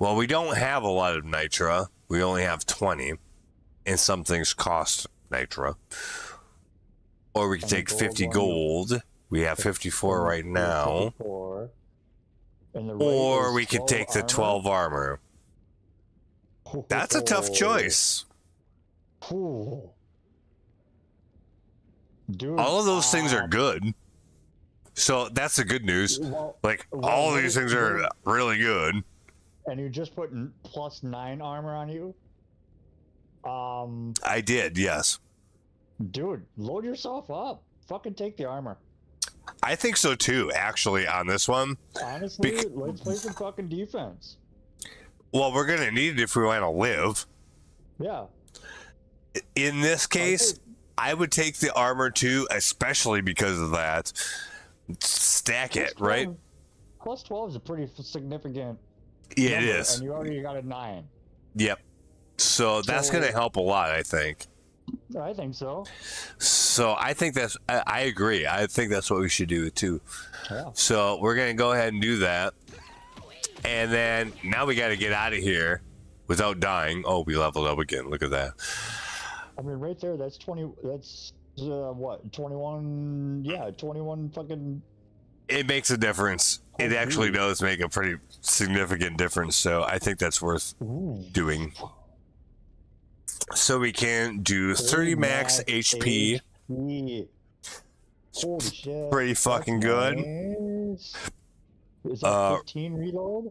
Well, we don't have a lot of nitra, we only have 20, and some things cost nitra. Or we can take 50 gold. We have 54 right now. 54. And the right Or is we could 12 take the 12 armor. That's a tough choice. Ooh. Dude, All of those things are good. So that's the good news. Like, all of these things are really good. And you just put +9 armor on you? I did, yes. Dude, load yourself up. Fucking take the armor. I think so too, actually, on this one. Honestly, let's play some fucking defense. Well, we're going to need it if we want to live. Yeah. In this case, I would take the armor too, especially because of that. Stack it, right? +12 is a pretty significant Yeah, number, it is. And you already got a 9. Yep. So that's going to help a lot, I think. I think so. So I think I agree. I think that's what we should do too. Yeah. So we're going to go ahead and do that. And then now we got to get out of here without dying. Oh, we leveled up again. Look at that. I mean, right there, that's 20. That's what? 21. Yeah, 21 fucking. It makes a difference. It actually does make a pretty significant difference. So I think that's worth doing. So we can do 30 max HP. Holy shit. Pretty fucking good. Nice. Is that 15 reload?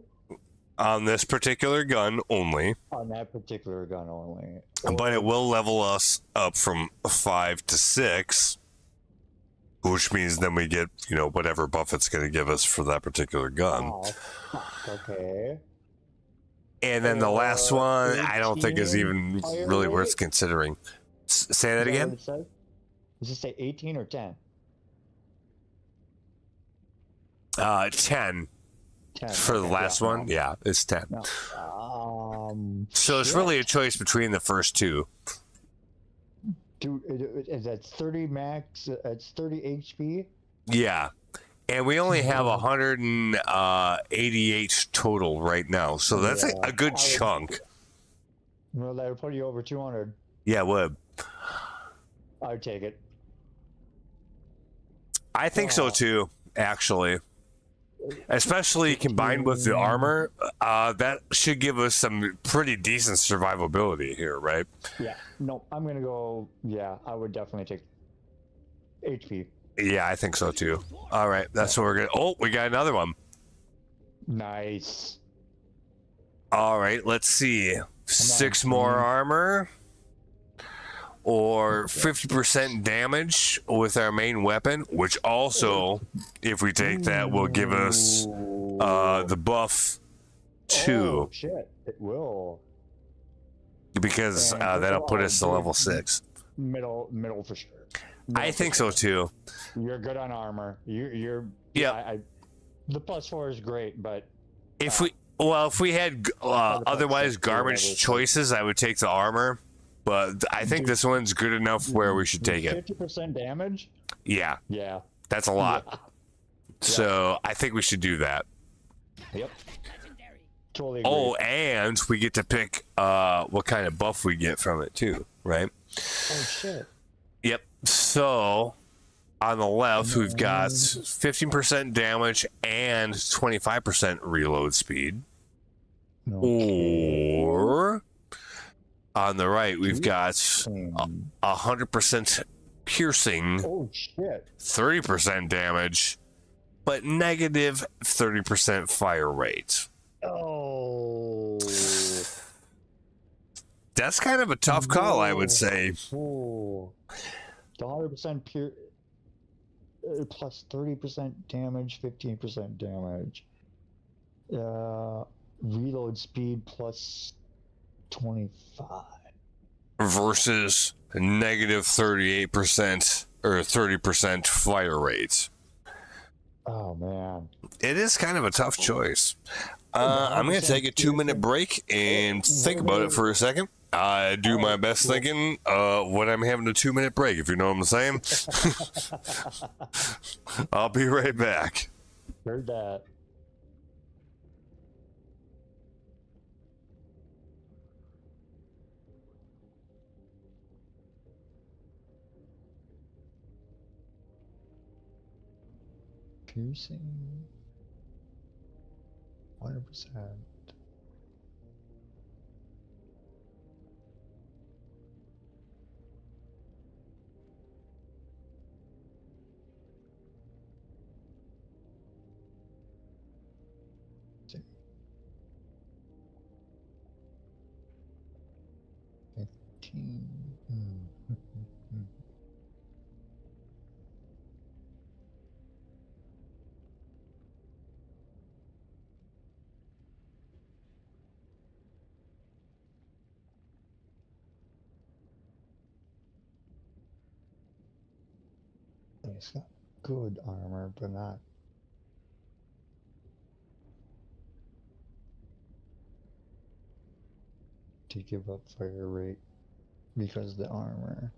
On this particular gun only. On that particular gun only. But it will level us up from 5 to 6. Which means then we get, whatever buff it's going to give us for that particular gun. Oh, fuck, okay. And then the last one, I don't think is even really worth considering. Say that again? Does it say 18 or 10? 10. 10. For the last one? Yeah, it's 10. No. So it's really a choice between the first two. Dude, is that 30 max? It's 30 HP? Yeah. And we only have 188 total right now. So that's a good chunk. Well, that would put you over 200. Yeah, it would. I would take it. I think so too, actually. Especially combined with the armor, that should give us some pretty decent survivability here, right? Yeah. No, I'm going to go. Yeah, I would definitely take HP. Yeah, I think so too. All right, that's what we're going to. Oh, we got another one. Nice. All right, let's see. 6 more armor. Or 50% damage with our main weapon, which also, if we take that, will give us the buff 2. Oh, shit. It will. Because that'll put us to level 6. Middle for sure. I think so too. You're good on armor. You're yeah. The +4 is great, but if we had otherwise garbage choices, I would take the armor. But I think this one's good enough where we should take it. 50% damage? Yeah. Yeah. That's a lot. Yeah. So I think we should do that. Yep. Totally agree. Oh, and we get to pick what kind of buff we get from it too, right? Oh shit. Yep. So on the left, we've got 15% damage and 25% reload speed. Okay. Or on the right, we've got 100% piercing, oh shit, 30% damage, but negative 30% fire rate. Oh. That's kind of a tough call, I would say. Oh. The 100% pure plus 30% damage, 15% damage. Reload speed plus 25 versus negative 38% or 30% fire rate. Oh man, it is kind of a tough choice. I'm going to take a 2-minute break and think about it for a second. I do my best thinking when I'm having a 2-minute break, if you know what I'm saying. I'll be right back. Heard that. piercing. 100%. It's got good armor, but not. To give up fire rate because of the armor.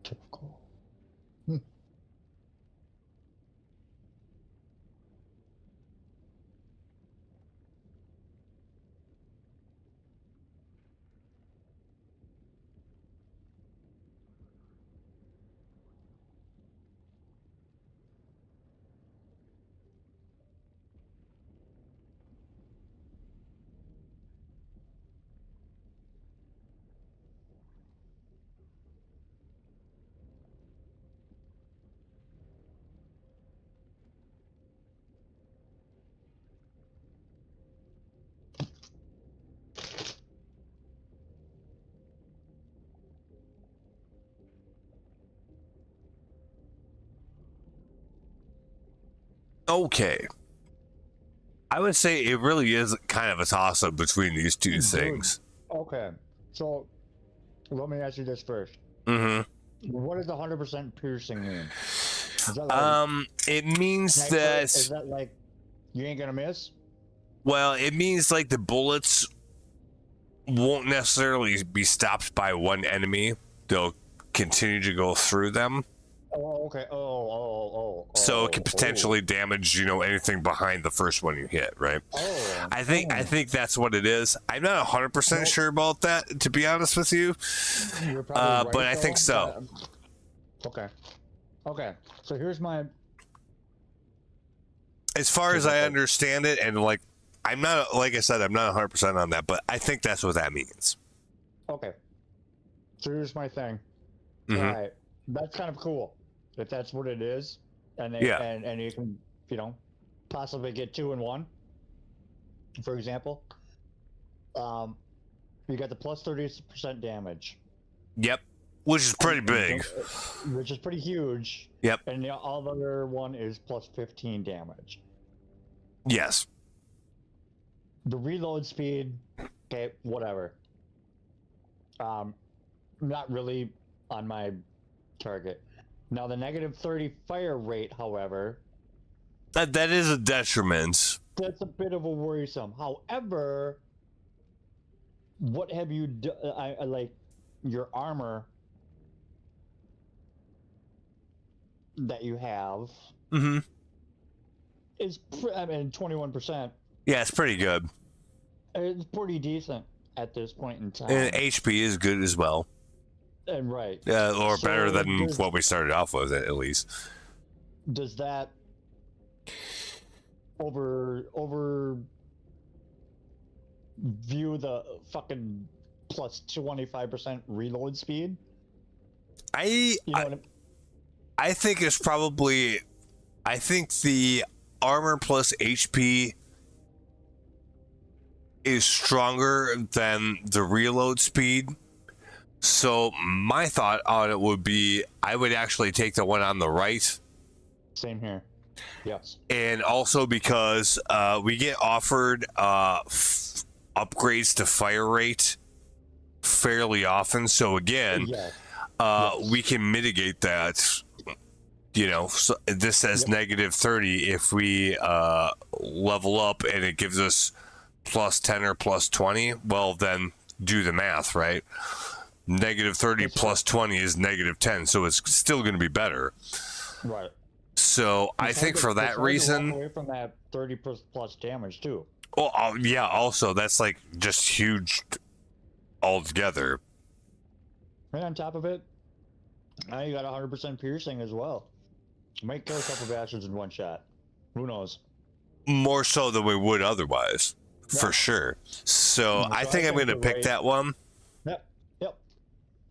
Typical. Okay. I would say it really is kind of a toss-up between these two things. Okay, so let me ask you this first. Mm-hmm. What does 100% piercing mean? Is that like, it means sniper? that... Is that like you ain't gonna miss? Well, it means like the bullets won't necessarily be stopped by one enemy. They'll continue to go through them. Oh, okay. So it can potentially damage, anything behind the first one you hit, right? I think that's what it is. I'm not 100% sure about that, to be honest with you. You're probably right, but I think so. Okay. So here's my. As far as I understand it, and like I'm not 100% on that, but I think that's what that means. Okay. So here's my thing. Mm-hmm. All right. That's kind of cool if that's what it is, and and you can possibly get 2 in 1. For example, you got the plus 30% damage. Yep, which is pretty big. Which is pretty huge. Yep. And the other one is plus 15 damage. Yes. The reload speed, okay, whatever. Not really on my target. Now the negative 30 fire rate, however, that is a detriment. That's a bit of a worrisome. However, what have you done? I like your armor that you have. Mm-hmm. Is 21%. Yeah, it's pretty good. It's pretty decent at this point in time. And HP is good as well. And right. Or so better than what we started off with, at least. Does that over view the fucking plus 25% reload speed? I think it's probably. I think the armor plus HP is stronger than the reload speed. So my thought on it would be I would actually take the one on the right. Same here. Yes. And also because we get offered upgrades to fire rate fairly often. So again, we can mitigate that. So this says negative 30 if we level up and it gives us plus 10 or plus 20. Well, then do the math, right? Negative 30 plus 20 is negative 10, so it's still going to be better. Right. So I think for that reason, away from that 30 plus damage too. Oh, yeah. Also, that's like just huge altogether. And on top of it, now you got 100% piercing as well. You might kill a couple bastards in one shot. Who knows? More so than we would otherwise, for sure. So I think I'm going to pick that one. Yep.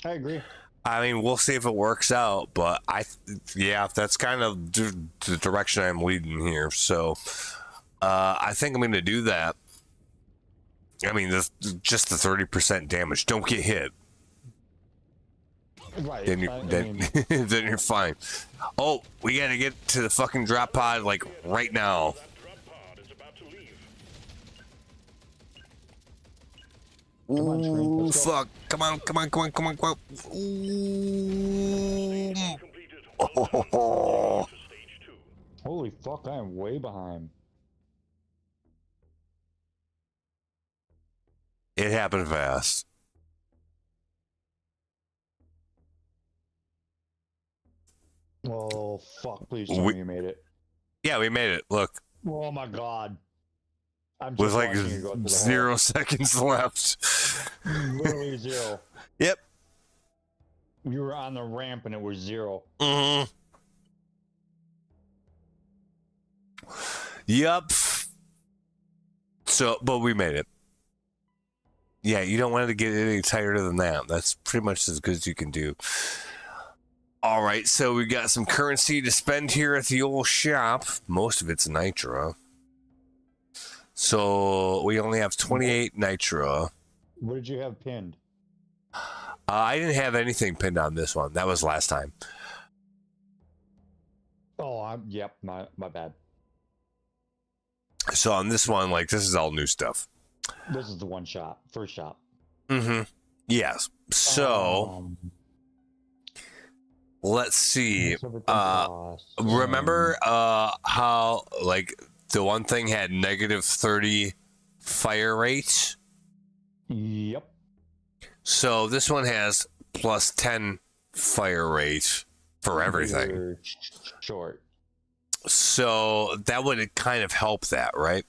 I agree. I mean, we'll see if it works out, but yeah, that's kind of the direction I'm leading here. So I think I'm going to do that. I mean, just the 30% damage. Don't get hit. Right. Then then you're fine. Oh, we got to get to the fucking drop pod like right now. That drop pod is about to leave. Come on, Screen. Ooh, Let's go. fuck. Come on. Ooh. Completed. Oh. Stage 2. Holy fuck, I am way behind. It happened fast. Oh, fuck. Please tell me you made it. Yeah, we made it. Look, Oh, my God. I'm with just like watching you go through the 0 seconds left. hole. Literally 0. Yep. You were on the ramp and it was 0. Mm-hmm. Yep. So, but we made it. Yeah, you don't want to get any tighter than that. That's pretty much as good as you can do. All right, so we got some currency to spend here at the old shop. Most of it's nitro. So we only have 28 nitro. What did you have pinned? I didn't have anything pinned on this one. That was last time. Oh, yep, my bad. So on this one, like, this is all new stuff. This is the one shop, first shop. Mm-hmm. Yes. So let's see. Remember how like the one thing had negative 30 fire rate? Yep. So this one has plus 10 fire rate for everything. You're short. So that would kind of help that, right?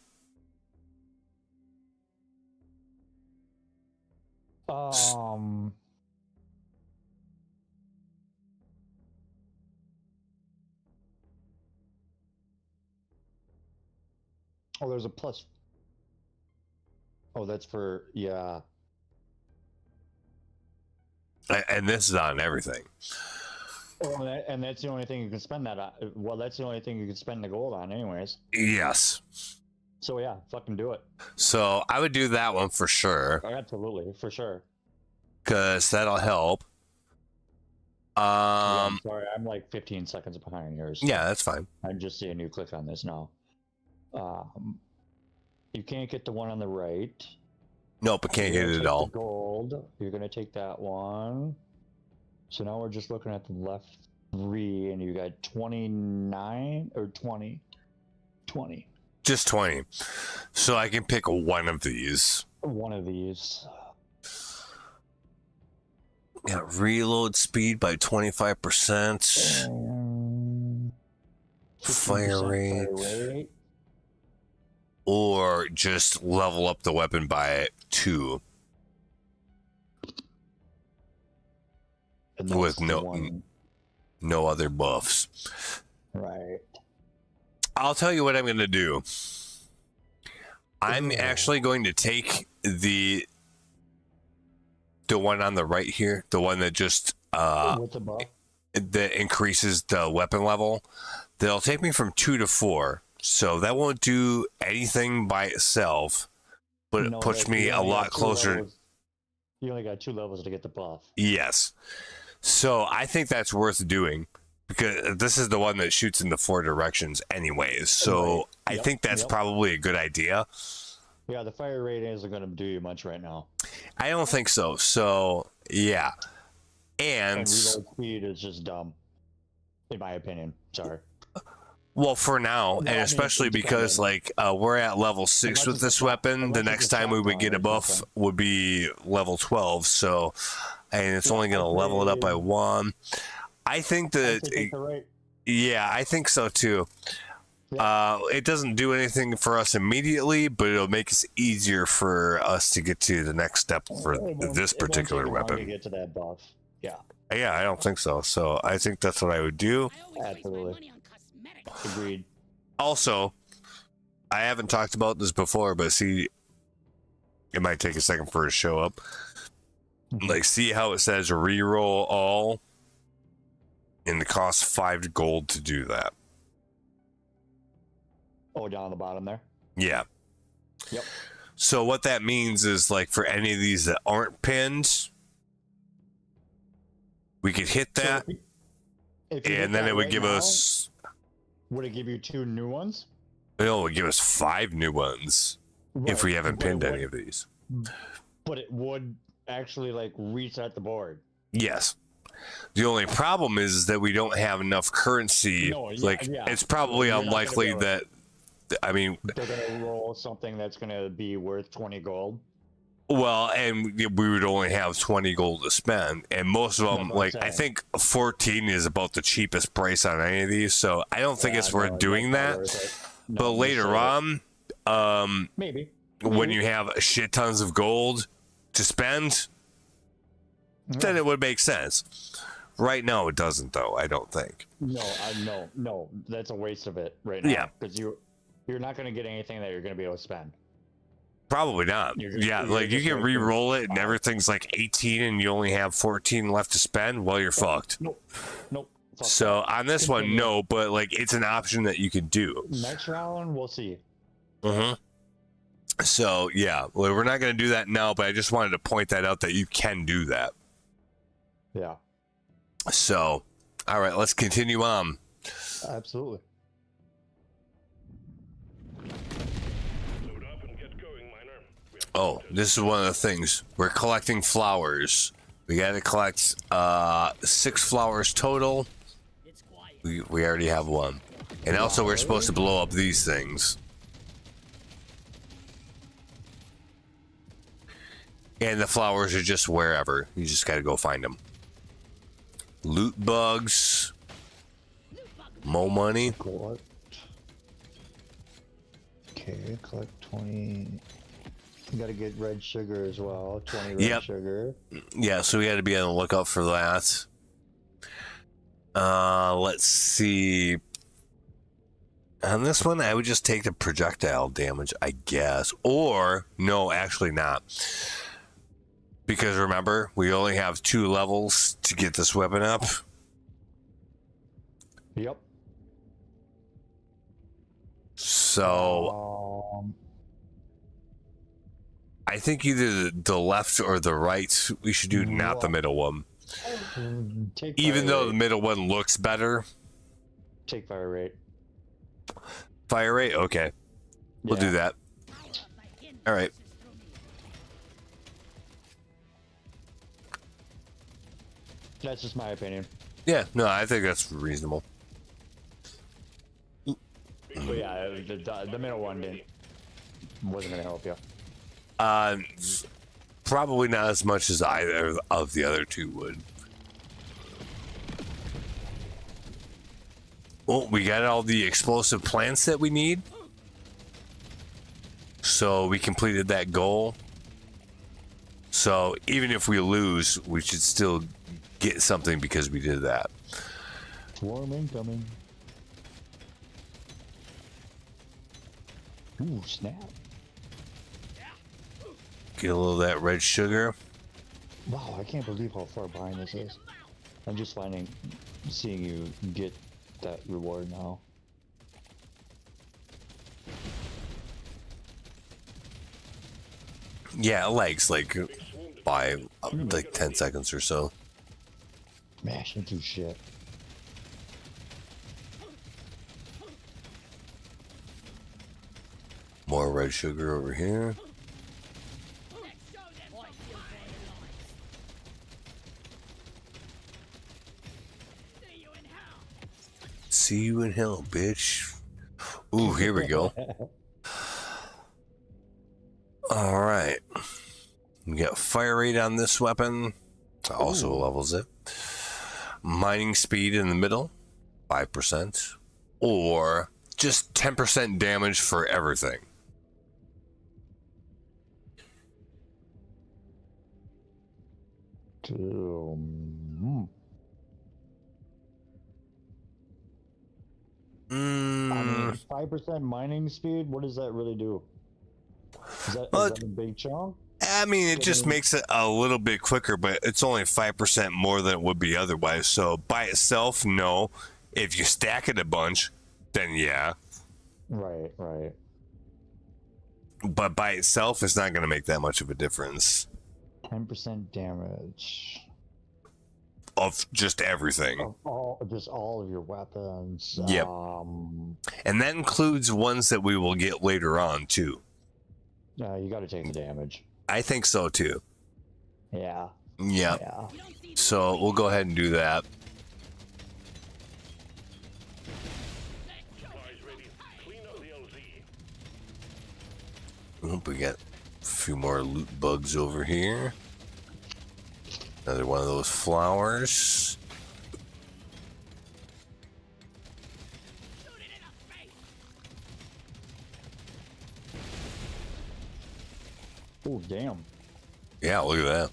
Oh, there's a plus. Oh, that's for, yeah. And this is on everything. Oh, and that's the only thing you can spend that on. Well, that's the only thing you can spend the gold on anyways. Yes. So yeah, fucking do it. So I would do that one for sure. Absolutely, for sure. Because that'll help. Yeah, I'm sorry, I'm like 15 seconds behind yours. Yeah, that's fine. I'm just seeing you click on this now. You can't get the one on the right. Nope, I can't get it at all. Gold. You're gonna take that one. So now we're just looking at the left 3, and you got 29 or 20. 20. Just 20. So I can pick one of these. One of these. Yeah, reload speed by 25%. Fire rate. Or just level up the weapon by 2. With no other buffs. Right. I'll tell you what I'm going to do. I'm actually going to take the one on the right here, the one that just With the buff? that increases the weapon level. That'll take me from 2 to 4. So that won't do anything by itself, but it puts me a lot closer. You only got 2 levels to get the buff. Yes. So I think that's worth doing because this is the one that shoots in the 4 directions anyways. So Right. I think that's probably a good idea. Yeah, the fire rate isn't going to do you much right now. I don't think so. So yeah. And reload speed is just dumb, in my opinion. Sorry. well, for now, No, and I mean, especially it's because kinda- like we're at level 6 Unless with it's a this top- weapon, the unless it's next a time we top would get a gun or buff something. would be level 12. So, and it's only going to level it up by 1. I think I'd that, say take the right. yeah, I think so too. It doesn't do anything for us immediately, but it'll make it easier for us to get to the next step for this particular it won't take long to weapon. get to that buff. Yeah, Yeah, I don't think so. So I think that's what I would do. absolutely. Agreed. Also, I haven't talked about this before, but see, it might take a second for it to show up. Like, see how it says reroll all, and it costs 5 gold to do that. Oh, down the bottom there. Yeah. Yep. So what that means is, like, for any of these that aren't pinned, we could hit that, So if you hit and then that it would right give now, us. Would it give you 2 new ones? No, it would give us 5 new ones if we Right, haven't but it pinned would- any of these. But it would actually like reset the board. Yes. The only problem is that we don't have enough currency. No, yeah, like, yeah. it's probably You're not gonna unlikely be able- that. I mean, They're gonna roll something that's gonna be worth 20 gold. well, and we would only have 20 gold to spend, and most of them, That's what I'm like, I saying. think 14 is about the cheapest price on any of these, so I don't think Yeah, it's no, worth doing that's not that. worth it. But No, later just on, maybe. when you have shit tons of gold to spend, then Yeah. it would make sense. Right now, it doesn't, though. I don't think. No, that's a waste of it right now. Yeah. because you're not gonna get anything that you're gonna be able to spend. Probably not. You're just- Yeah, you're like, you just can wasting re-roll it and time. everything's like 18 and you only have 14 left to spend. Well, you're fucked. Nope. Fuck So on this one, Continue. no, but like, it's an option that you can do. that. Next round, we'll see. Mm-hmm. So yeah, well, we're not going to do that now, but I just wanted to point that out that you can do that. Yeah, So, all right, let's continue on. absolutely. Load up and get going, miner. We have Oh, this is one of the things. We're collecting flowers. We got to collect 6 flowers total. We already have 1. And also, we're supposed to blow up these things. And the flowers are just wherever. You just got to go find them. Loot bugs. More money. Collect. Okay, collect 20. You gotta get red sugar as well. 20 red Yep. sugar. Yeah, so we got to be on the lookout for that. Let's see. On this one, I would just take the projectile damage, I guess. Or, no, actually not. Because remember, we only have 2 levels to get this weapon up. Yep. So, I think either the left or the right we should do, not the middle one. Take Even fire though rate. the middle one looks better. Take fire rate. Fire rate? Okay. We'll do that. All right. That's just my opinion. Yeah, no, I think that's reasonable. But yeah, the middle one wasn't gonna help you. Probably not as much as either of the other 2 would. Well, we got all the explosive plants that we need. So we completed that goal. So even if we lose, we should still get something because we did that. Swarm incoming. Ooh, snap. Get a little of that red sugar. Wow, I can't believe how far behind this is. I'm just seeing you get that reward now. Yeah, it lags like by like 10 seconds or so. Mash into shit. More red sugar over here. See you in hell, bitch. Ooh, here we go. All right. We got fire rate on this weapon. Also levels it. Mining speed in the middle, 5%. Or just 10% damage for everything. I mean, 5% mining speed. What does that really do? Is that a big chunk? I mean, it just makes it a little bit quicker, but it's only 5% more than it would be otherwise. So by itself, no. If you stack it a bunch, then yeah. Right, right. But by itself, it's not going to make that much of a difference. 10% damage. Of just everything. Just all of your weapons. Yep. And that includes ones that we will get later on, too. You got to take the damage. I think so, too. Yeah. Yep. Yeah. So we'll go ahead and do that. Supplies ready. Clean up the LZ. Oop, we got a few more loot bugs over here. Another one of those flowers. Oh, damn. Yeah, look at that.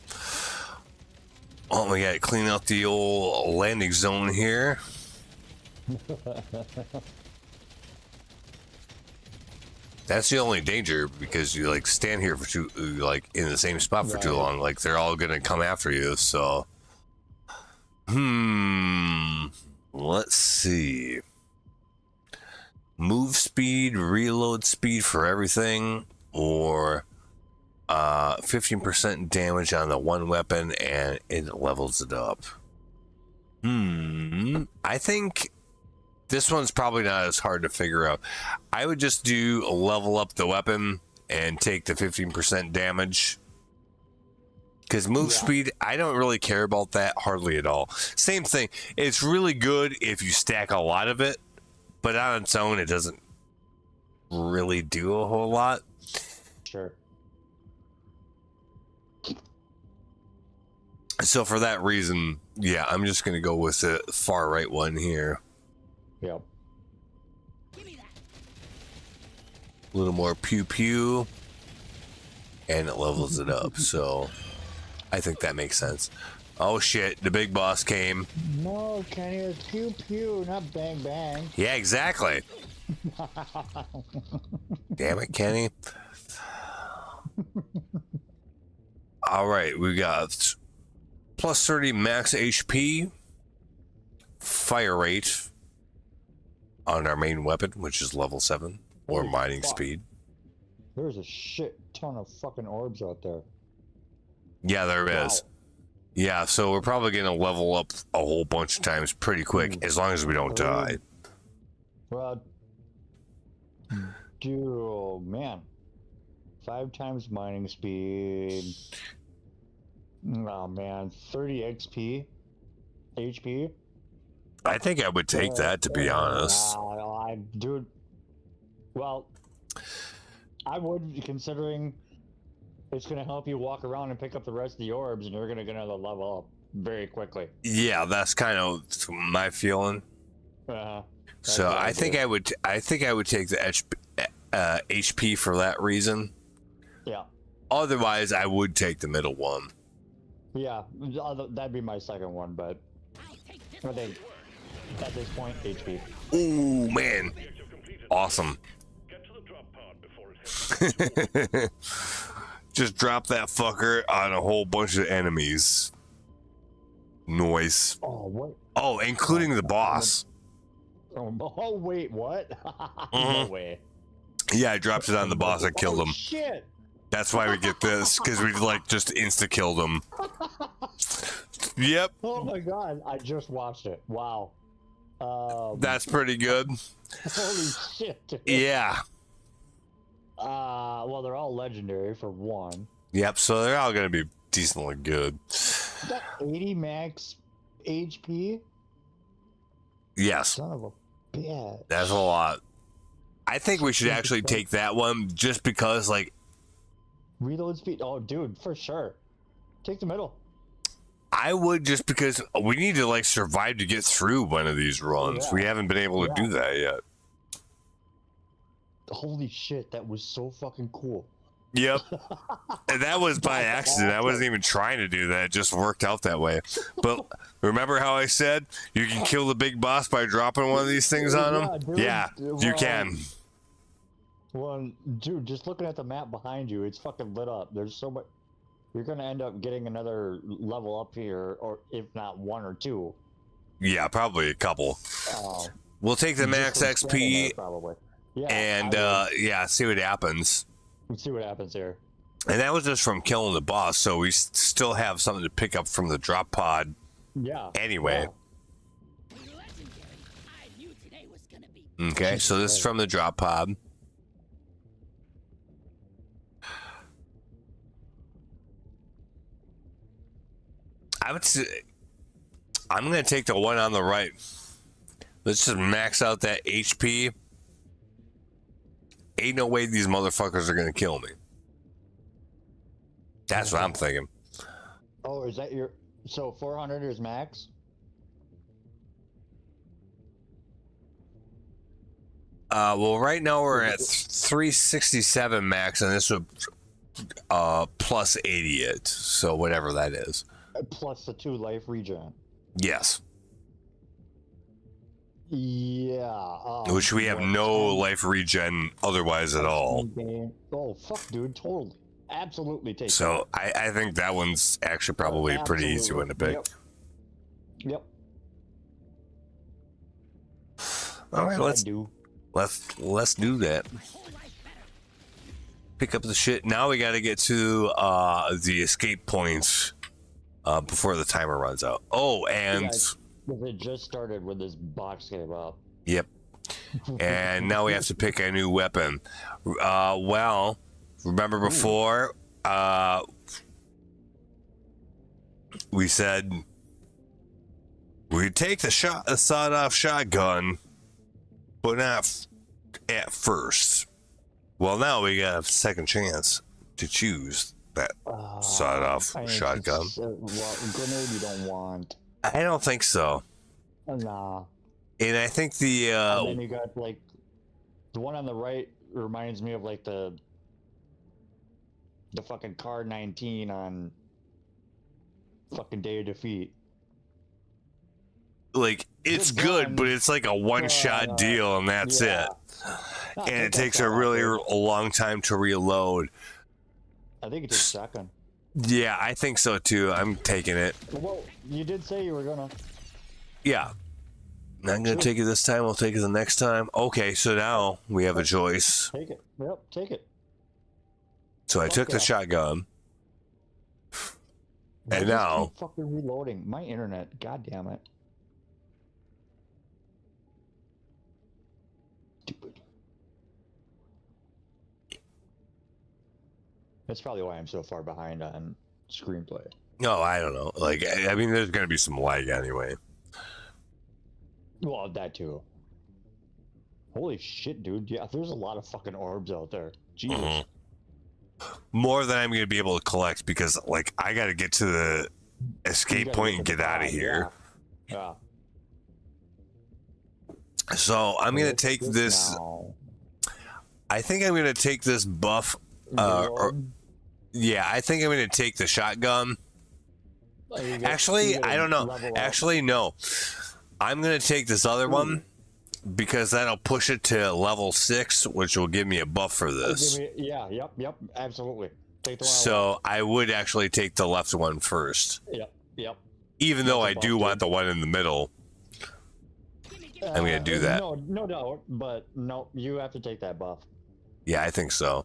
Oh, we got to clean out the old landing zone here. That's the only danger, because you like stand here for too, like in the same spot for too long. Like they're all gonna come after you. So, let's see. Move speed, reload speed for everything, or 15% damage on the one weapon, and it levels it up. I think this one's probably not as hard to figure out. I would just do level up the weapon and take the 15% damage. Because move speed, I don't really care about that hardly at all. Same thing. It's really good if you stack a lot of it, but on its own, it doesn't really do a whole lot. Sure. So for that reason, yeah, I'm just going to go with the far right one here. Yep. A little more pew pew, and it levels it up. So I think that makes sense. Oh shit, the big boss came. No, Kenny, it's pew pew, not bang bang. Yeah, exactly. Damn it, Kenny. All right, we got plus 30 max HP, fire rate on our main weapon, which is level 7, or Holy mining fuck. speed. There's a shit ton of fucking orbs out there. Yeah, there is. Yeah, so we're probably going to level up a whole bunch of times pretty quick, as long as we don't die. Well, dude, man. 5 times mining speed. Oh, man. 30 XP. HP. I think I would take that, to be honest. Dude, well, I would, considering it's going to help you walk around and pick up the rest of the orbs, and you're going to level up very quickly. Yeah, that's kind of my feeling. So I think I would take the HP for that reason. Yeah. Otherwise, I would take the middle one. Yeah, that'd be my second one, but I think at this point, HP. Ooh, man. Awesome. Get to the drop pod before it hits. Just drop that fucker on a whole bunch of enemies. Noise. Oh, what? Oh, including the boss. Oh wait, what? Mhm. No way. Yeah, I dropped it on the boss. I killed him. Shit. That's why we get this, because we like just insta-killed him. Yep. Oh my god, I just watched it. Wow. That's pretty good. Holy shit. Dude. Yeah. Well, they're all legendary for one. Yep, so they're all going to be decently good. Is that 80 max HP? Yes. Son of a bitch. That's a lot. I think we should actually take that one just because, like, Reload speed? Oh, dude, for sure. Take the middle. I would, just because we need to, like, survive to get through one of these runs. Yeah. We haven't been able to do that yet. Holy shit, that was so fucking cool. Yep. And that was by accident. I wasn't even trying to do that. It just worked out that way. But remember how I said you can kill the big boss by dropping one of these things on him? dude, Yeah, you can. Well, dude, just looking at the map behind you, it's fucking lit up. There's so much. You're gonna end up getting another level up here, or if not one or two. Yeah, probably a couple. We'll take the max Just from standing there, XP probably. Yeah, and yeah, see what happens. let's see what happens here. And that was just from killing the boss, so we still have something to pick up from the drop pod Yeah. anyway. Yeah. Okay, so this is from the drop pod. I would say I'm gonna take the one on the right. Let's just max out that HP. Ain't no way these motherfuckers are gonna kill me. That's what I'm thinking. Oh, is that your? So 400 is max. Well, right now we're at 367 max, and this would plus 80 it. So whatever that is. Plus the 2 life regen. Yes. Yeah. Which we have no life regen otherwise at all. Oh fuck, dude, totally, absolutely take. So I think that one's actually probably a pretty easy one to pick. Yep. All right, let's do that. Pick up the shit. Now we got to get to the escape points before the timer runs out. Oh, and it just started when this box came up. Yep. And now we have to pick a new weapon. Well, remember before we said we'd take the sawed-off shotgun, but not at first. Well, now we got a second chance to choose that sawed-off shotgun. Grenade you don't want. I don't think so. Nah. And I think the and then you got like the one on the right reminds me of like the fucking car 19 on fucking Day of Defeat. Like it's good, but it's like a one-shot deal, and that's it. And it takes a really long time to reload. I think it takes second. Yeah, I think so too. I'm taking it. Well, you did say you were gonna. Yeah. Not gonna take it this time. We'll take it the next time. Okay, so now we have a choice. Take it. Yep, take it. So I took the shotgun. And now keep fucking reloading. My internet, god damn it. Stupid. That's probably why I'm so far behind on screenplay. No, I don't know. Like, I mean, there's gonna be some lag anyway. Well, that too. Holy shit, dude. Yeah, there's a lot of fucking orbs out there. Jesus. More than I'm going to be able to collect because, like, I got to get to the escape point and get out of here. Yeah. So I'm going to take this. Now. I think I'm going to take this buff. Yeah, I think I'm going to take the shotgun. Actually, I don't know. Actually, no. I'm going to take this other one because that'll push it to level 6, which will give me a buff for this. Yep, absolutely. Take the one so I would actually take the left one first. Yep. Even though I do want the one in the middle. I'm going to do that. No doubt, but no, you have to take that buff. Yeah, I think so.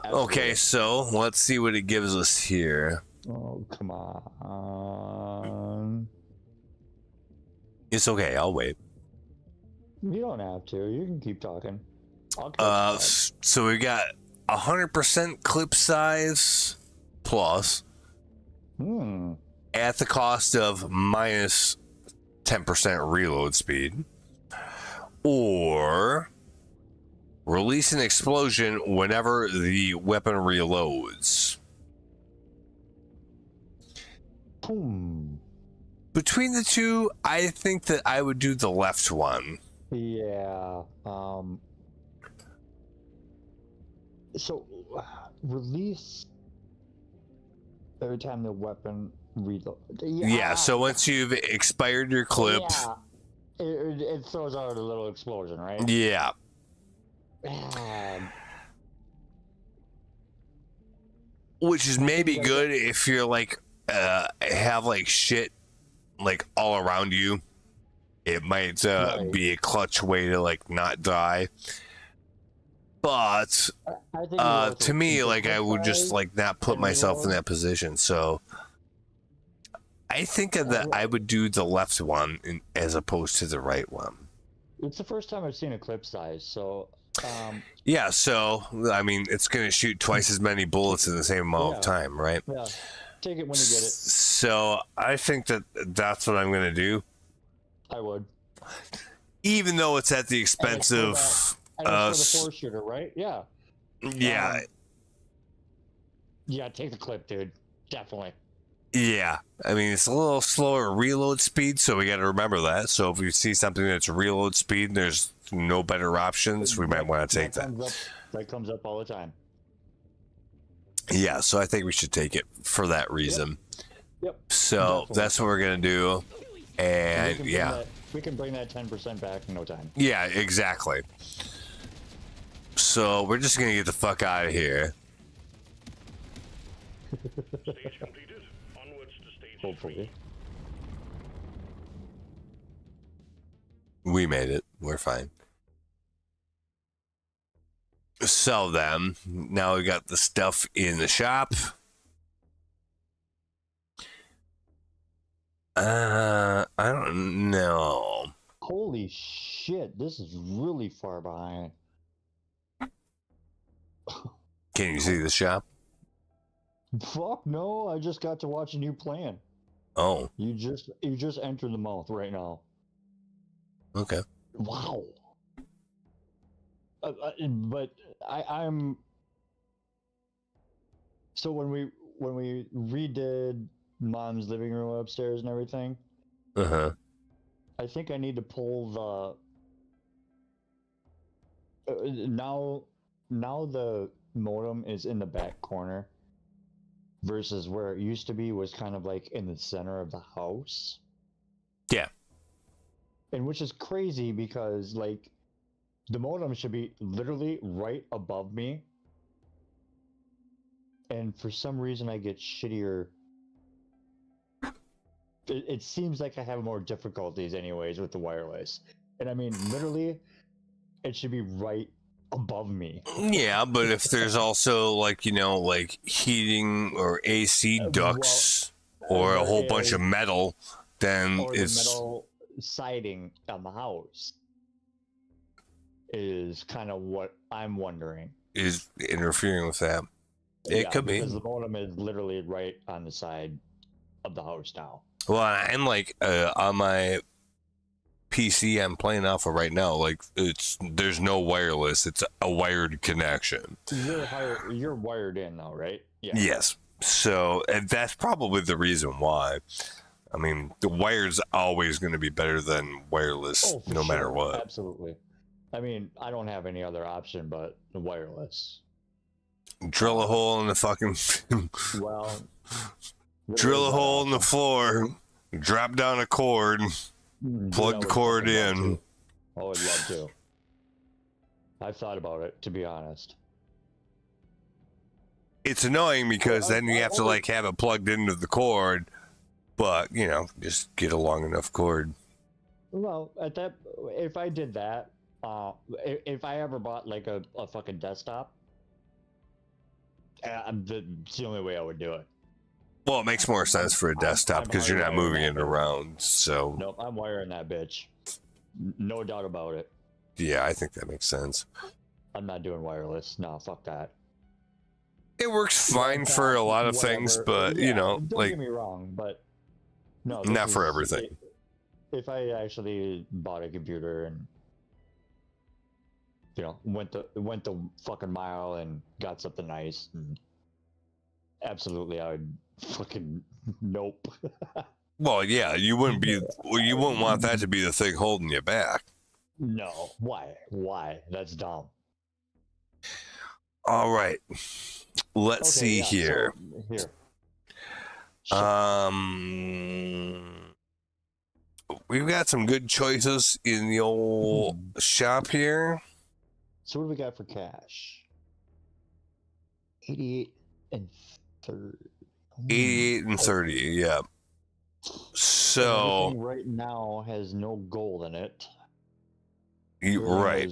Absolutely. Okay, so let's see what it gives us here. Oh, come on. It's okay, I'll wait. You don't have to. You can keep talking. So we got 100% clip size plus at the cost of minus 10% reload speed, or release an explosion whenever the weapon reloads. Boom. Between the two, I think that I would do the left one. Yeah. So, release every time the weapon reload. Yeah, so once you've expired your clip, Yeah, it throws out a little explosion, right? yeah. Ah, Which is maybe Yeah. good if you're like have like shit like all around you. It might Right. be a clutch way to like not die. But I think you go to me, the like I quick would just size like not put and myself in reload. that position. So I think that I would do the left one as opposed to the right one. It's the first time I've seen a clip size, so Yeah, so I mean, it's going to shoot twice as many bullets in the same amount of Yeah. time, right? yeah, take it when you get it. So I think that that's what I'm going to do, I would. even though it's at the expense And of. it's for the 4-shooter, right? Yeah. Yeah, Yeah, take the clip, dude. Definitely. yeah. I mean, it's a little slower reload speed, so we got to remember that. So if we see something that's reload speed and there's no better options, we might want to take that. That comes up all the time. Yeah, so I think we should take it for that reason. Yep. So Definitely. that's what we're gonna do, and We can bring that 10% back in no time. yeah, exactly. So we're just gonna get the fuck out of here. Stage completed. Onwards to stage Hopefully. We made it. We're fine. Sell them. Now we got the stuff in the shop. I don't know. Holy shit, this is really far behind. Can you see the shop? Fuck no, I just got to watch a new plan. Oh, You just entered the mouth right now. okay. Wow. But I'm so when we redid Mom's living room upstairs and everything, Uh-huh. I think I need to pull the now the modem is in the back corner versus where it used to be was kind of like in the center of the house. Yeah. And which is crazy because like the modem should be literally right above me. And for some reason I get shittier. It seems like I have more difficulties anyways with the wireless. And I mean literally it should be right above me. Yeah, but if there's also like, you know, like heating or AC ducts or a whole bunch of metal, then Or the it's metal siding on the house is kind of what I'm wondering. is interfering with that. It could be. Because the modem is literally right on the side of the house now. Well, I'm like on my PC I'm playing off of right now, like there's no wireless, it's a wired connection. You're wired in now, right? Yeah. Yes. So, and that's probably the reason why. I mean, the wired's always going to be better than wireless, Oh, for no matter sure. what. Absolutely. I mean, I don't have any other option but the wireless. Drill a hole in the fucking. Well, Drill a hole in the floor, drop down a cord, plug the cord in. I would love to. I've thought about it, to be honest. It's annoying because then you have to like have it plugged into the cord, but you know, just get a long enough cord. Well, if I did that, if I ever bought like a fucking desktop, it's the only way I would do it. Well, it makes more sense for a desktop because you're not moving it around. So Nope, I'm wiring that bitch. No doubt about it. yeah, I think that makes sense. I'm not doing wireless. No, fuck that. It works fine for a lot of things, but Yeah, you know, don't like get me wrong, but no, not for everything. If I actually bought a computer and you know went the fucking mile and got something nice, and absolutely I would fucking nope. Well, yeah, you wouldn't want that to be the thing holding you back. No, why? That's dumb. All right. Let's Okay, see yeah, here. So, here. We've got some good choices in the old shop here. So what do we got for cash? 88 and 30. 88 and 30, yeah. So, everything right now has no gold in it. right.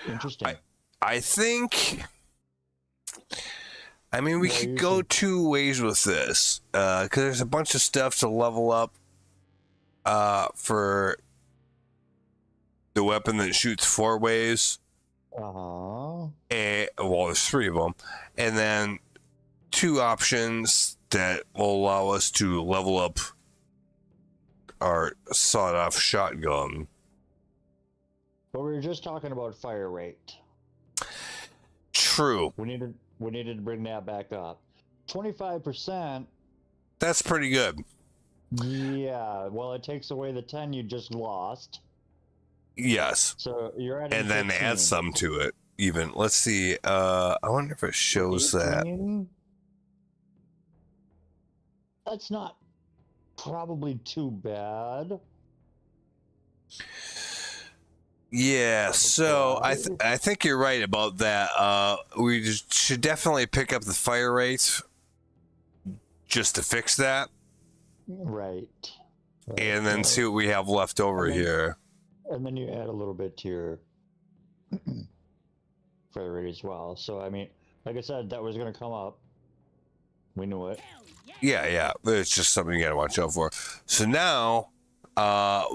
Interesting. I think. I mean, we could go two ways with this, because there's a bunch of stuff to level up for the weapon that shoots 4 ways. Uh-huh. Well, there's 3 of them. And then 2 options that will allow us to level up our sawed-off shotgun. But we were just talking about fire rate. True. We needed to bring that back up. 25%. That's pretty good. Yeah. Well, it takes away the 10 you just lost. Yes. So you're at. And then 15. add some to it. Even. Let's see. I wonder if it shows 18? that. That's not probably too bad. Yeah, so I think you're right about that. We should definitely pick up the fire rates just to fix that. Right. And then see what we have left over here. And then you add a little bit to your fire rate as well. So, I mean, like I said, that was going to come up. We knew it. Yeah. It's just something you got to watch out for. So now,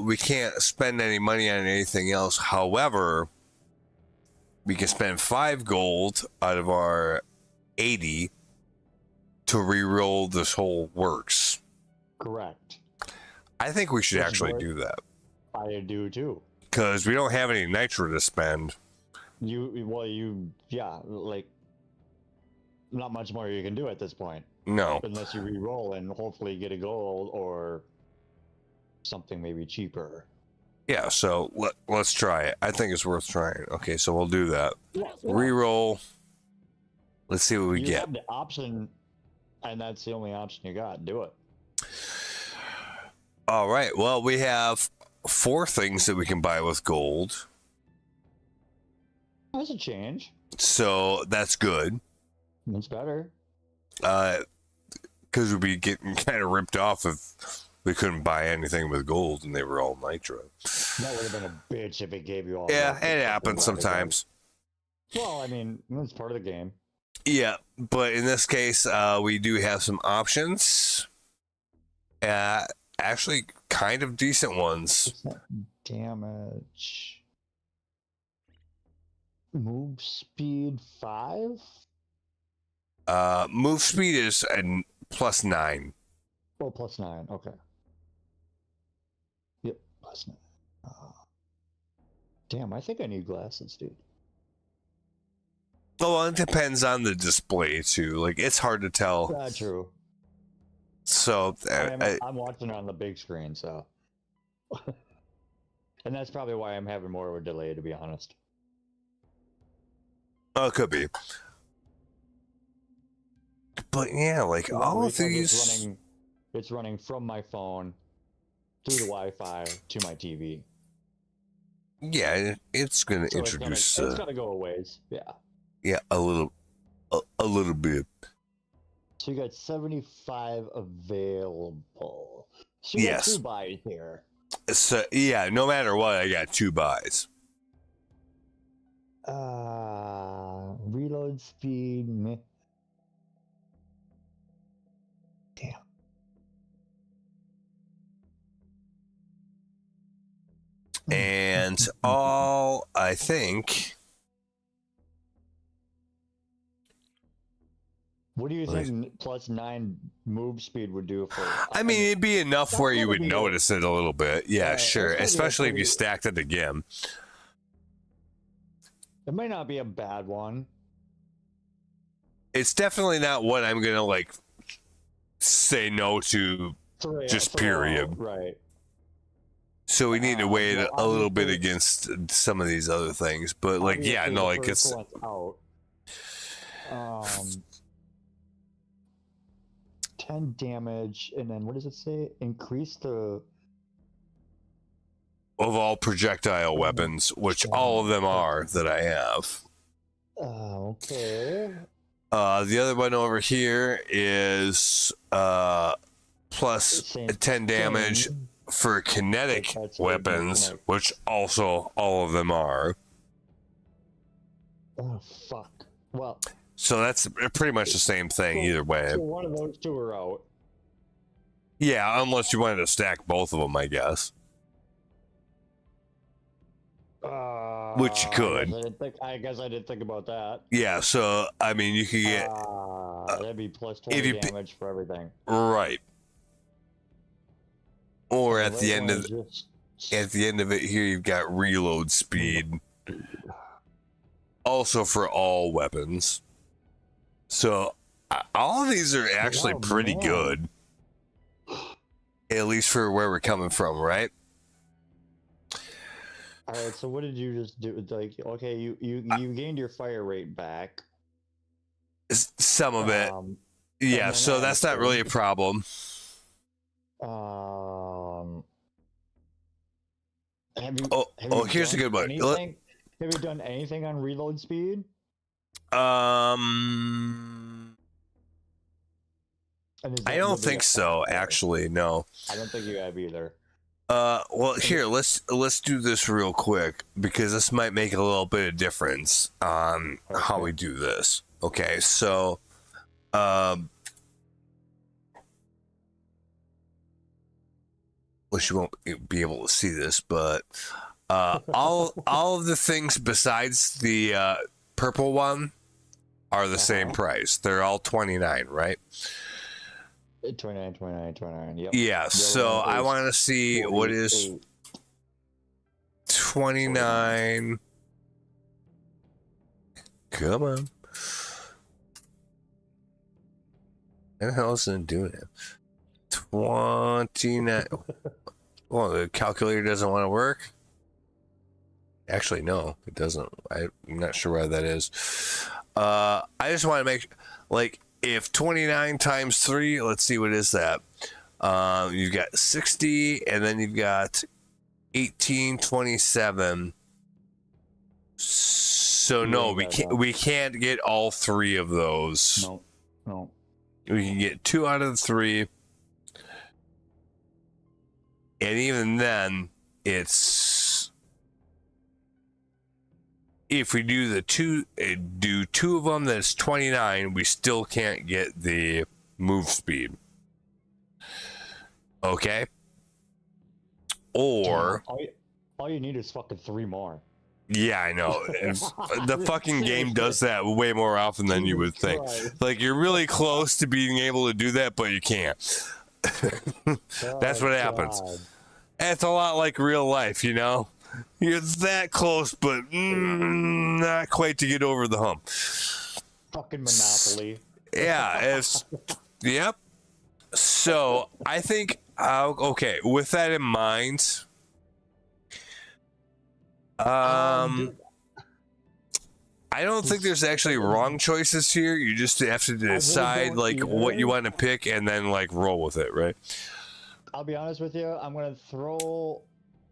we can't spend any money on anything else. However, we can spend 5 gold out of our 80 to re-roll this whole works. Correct. I think we should actually do that. I do too. Because we don't have any nitro to spend. Yeah, like, not much more you can do at this point. No. Unless you re-roll and hopefully get a gold or something maybe cheaper. Yeah, so let's try it. I think it's worth trying. Okay, so we'll do that. Yeah. Re-roll. Let's see what we You get. have the option, and that's the only option you got. Do it. All right, well, we have 4 things that we can buy with gold. That's a change. So that's good. That's better. Because we'd be getting kind of ripped off if we couldn't buy anything with gold and they were all nitro. That would have been a bitch if it gave you all. Yeah, it happens sometimes. Well, I mean, that's part of the game. Yeah, but in this case, we do have some options. Actually, kind of decent ones. Damage. Move speed 5? Move speed is a +9. Oh, +9. Okay. Yep, +9. Damn, I think I need glasses, dude. Well, it depends on the display too. Like, it's hard to tell. True. So I'm watching it on the big screen, so. And that's probably why I'm having more of a delay, to be honest. Oh, it could be. But yeah, like all of these. It's running from my phone through the Wi-Fi to my TV. Yeah, it's gonna So introduce. It's gonna go a ways. Yeah. Yeah, a little bit. So you got 75 available. So you got 2 buys here. So yeah, no matter what, I got 2 buys. Reload speed. Meh. Damn. And all I think. What do you think +9 move speed would do for? I mean, it'd be enough where you would notice it a little bit. Yeah, sure. Especially if you stacked it again. It might not be a bad one. It's definitely not what I'm gonna like say no to. Just period. Right. So we need to weigh it well, a little bit obviously- against some of these other things, but like, yeah, obviously no, the like first it's one's out. 10 damage, and then what does it say? Increase the. of all projectile weapons, which all of them are that I have. Okay. The other one over here is plus Same 10 damage thing. for kinetic That's weapons, kinetic. which also all of them are. Oh fuck. Well, So that's pretty much the same thing either way. so one of those two are out. Yeah, unless you wanted to stack both of them, I guess. Which you could. I guess I didn't think about that. Yeah, so I mean, you could get That'd be plus if 20 you damage for everything. right, or And at the the right end one of is just- at the end of it here, you've got reload speed, also for all weapons. So all of these are actually Oh, pretty man. good, at least for where we're coming from, right? All right. So what did you just do? Like, okay, you gained your fire rate back. Some of it, yeah. then So that's not really a problem. Have you? Oh, have oh, you here's a done good one. anything- Have you done anything on reload speed? And is I that don't really think a so. factor? Actually, no. I don't think you have either. Well, here let's do this real quick because this might make a little bit of difference on how we do this. Okay, so, wish you won't be able to see this, but all of the things besides the purple one are the same price. They're all 29, right? 29. Yep. Yeah. So one I is want to see what is 48. 29. Come on. What the hell is it doing it? 29. Well, the calculator doesn't want to work. Actually, no, it doesn't. I'm not sure why that is. I just want to make, like, if 29 times 3, let's see, what is that? You've got 60, and then you've got 1827. So no, we can't get all 3 of those. No. We can get 2 out of the 3. And even then, it's, if we do the 2 of them, that's 29. We still can't get the move speed. Okay. Or all you need is fucking 3 more. yeah, I know. The fucking game does that way more often than you would think. Like, you're really close to being able to do that, but you can't. That's what happens. God. It's a lot like real life, you know? You're that close, but not quite to get over the hump. Fucking Monopoly. Yeah, it's, yep. So, I think, okay, with that in mind, I don't think there's actually wrong choices here. You just have to decide don't like what you either. want to pick and then like roll with it, right? I'll be honest with you. I'm gonna throw.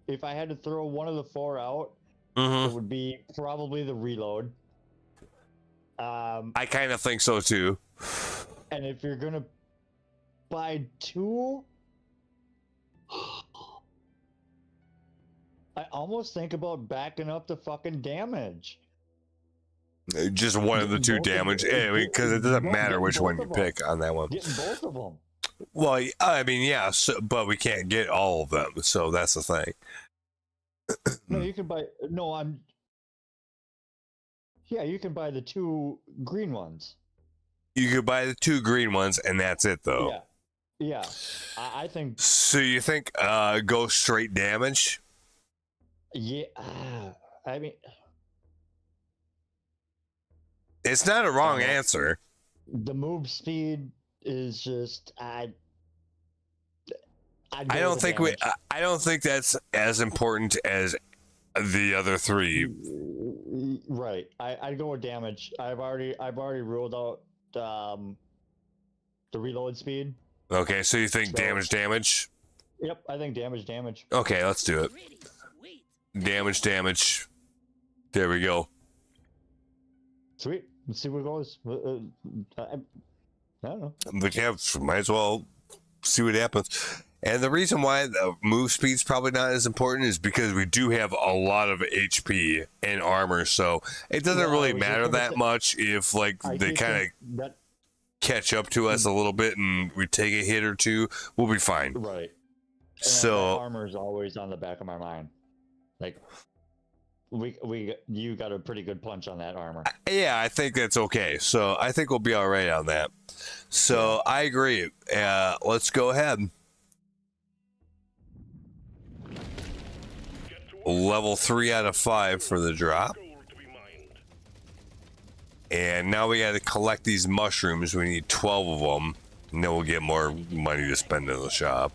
If I had to throw one of the 4 out, Mm-hmm. it would be probably the reload. I kind of think so too. And if you're gonna buy 2, I almost think about backing up the fucking damage. Just one of the 2 Both of damage, them. because it doesn't matter Getting which one both you of them. pick on that one. Getting both of them. Well, I mean, yeah, but we can't get all of them, so that's the thing. No, you can buy. No, I'm. Yeah, you can buy the 2 green ones. You could buy the 2 green ones, and that's it, though. Yeah. I think. So you think go straight damage? Yeah. I mean, It's not a wrong answer. the move speed is just. I don't think I don't think that's as important as the other three. Right. I'd go with damage. I've already ruled out the reload speed. Okay, so you think damage? Yep, I think damage. Okay, let's do it. Damage. There we go. Sweet. Let's see what goes. I don't know. But yeah, might as well see what happens. And the reason why the move speed's probably not as important is because we do have a lot of HP and armor, so it doesn't really matter that much if like they kind of catch up to us a little bit and we take a hit or two, we'll be fine. Right. And so armor is always on the back of my mind. Like you got a pretty good punch on that armor. Yeah, I think that's okay. So I think we'll be all right on that. So I agree. Let's go ahead. Level 3 out of 5 for the drop. And now we got to collect these mushrooms. We need 12 of them. And then we'll get more money to spend in the shop.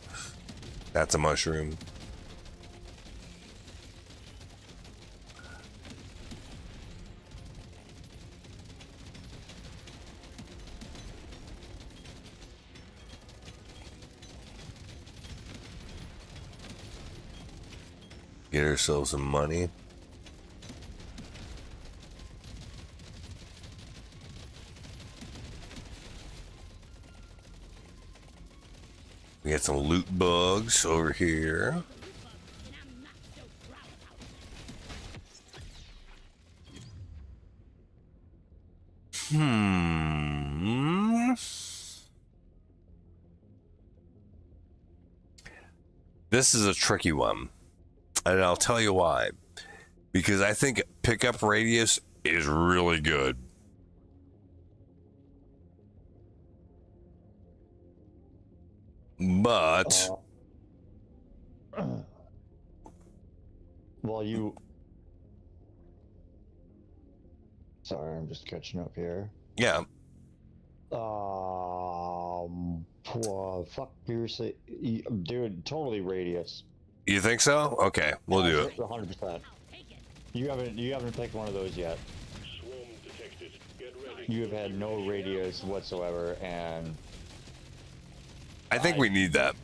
That's a mushroom. Get ourselves some money. We got some loot bugs over here. This is a tricky one. And I'll tell you why. Because I think pickup radius is really good. But well, sorry, I'm just catching up here. Yeah. Fuck, dude, totally radius. You think so? Okay, we'll do it. 100%. You haven't picked one of those yet. You have had no radius whatsoever, and I think we need that.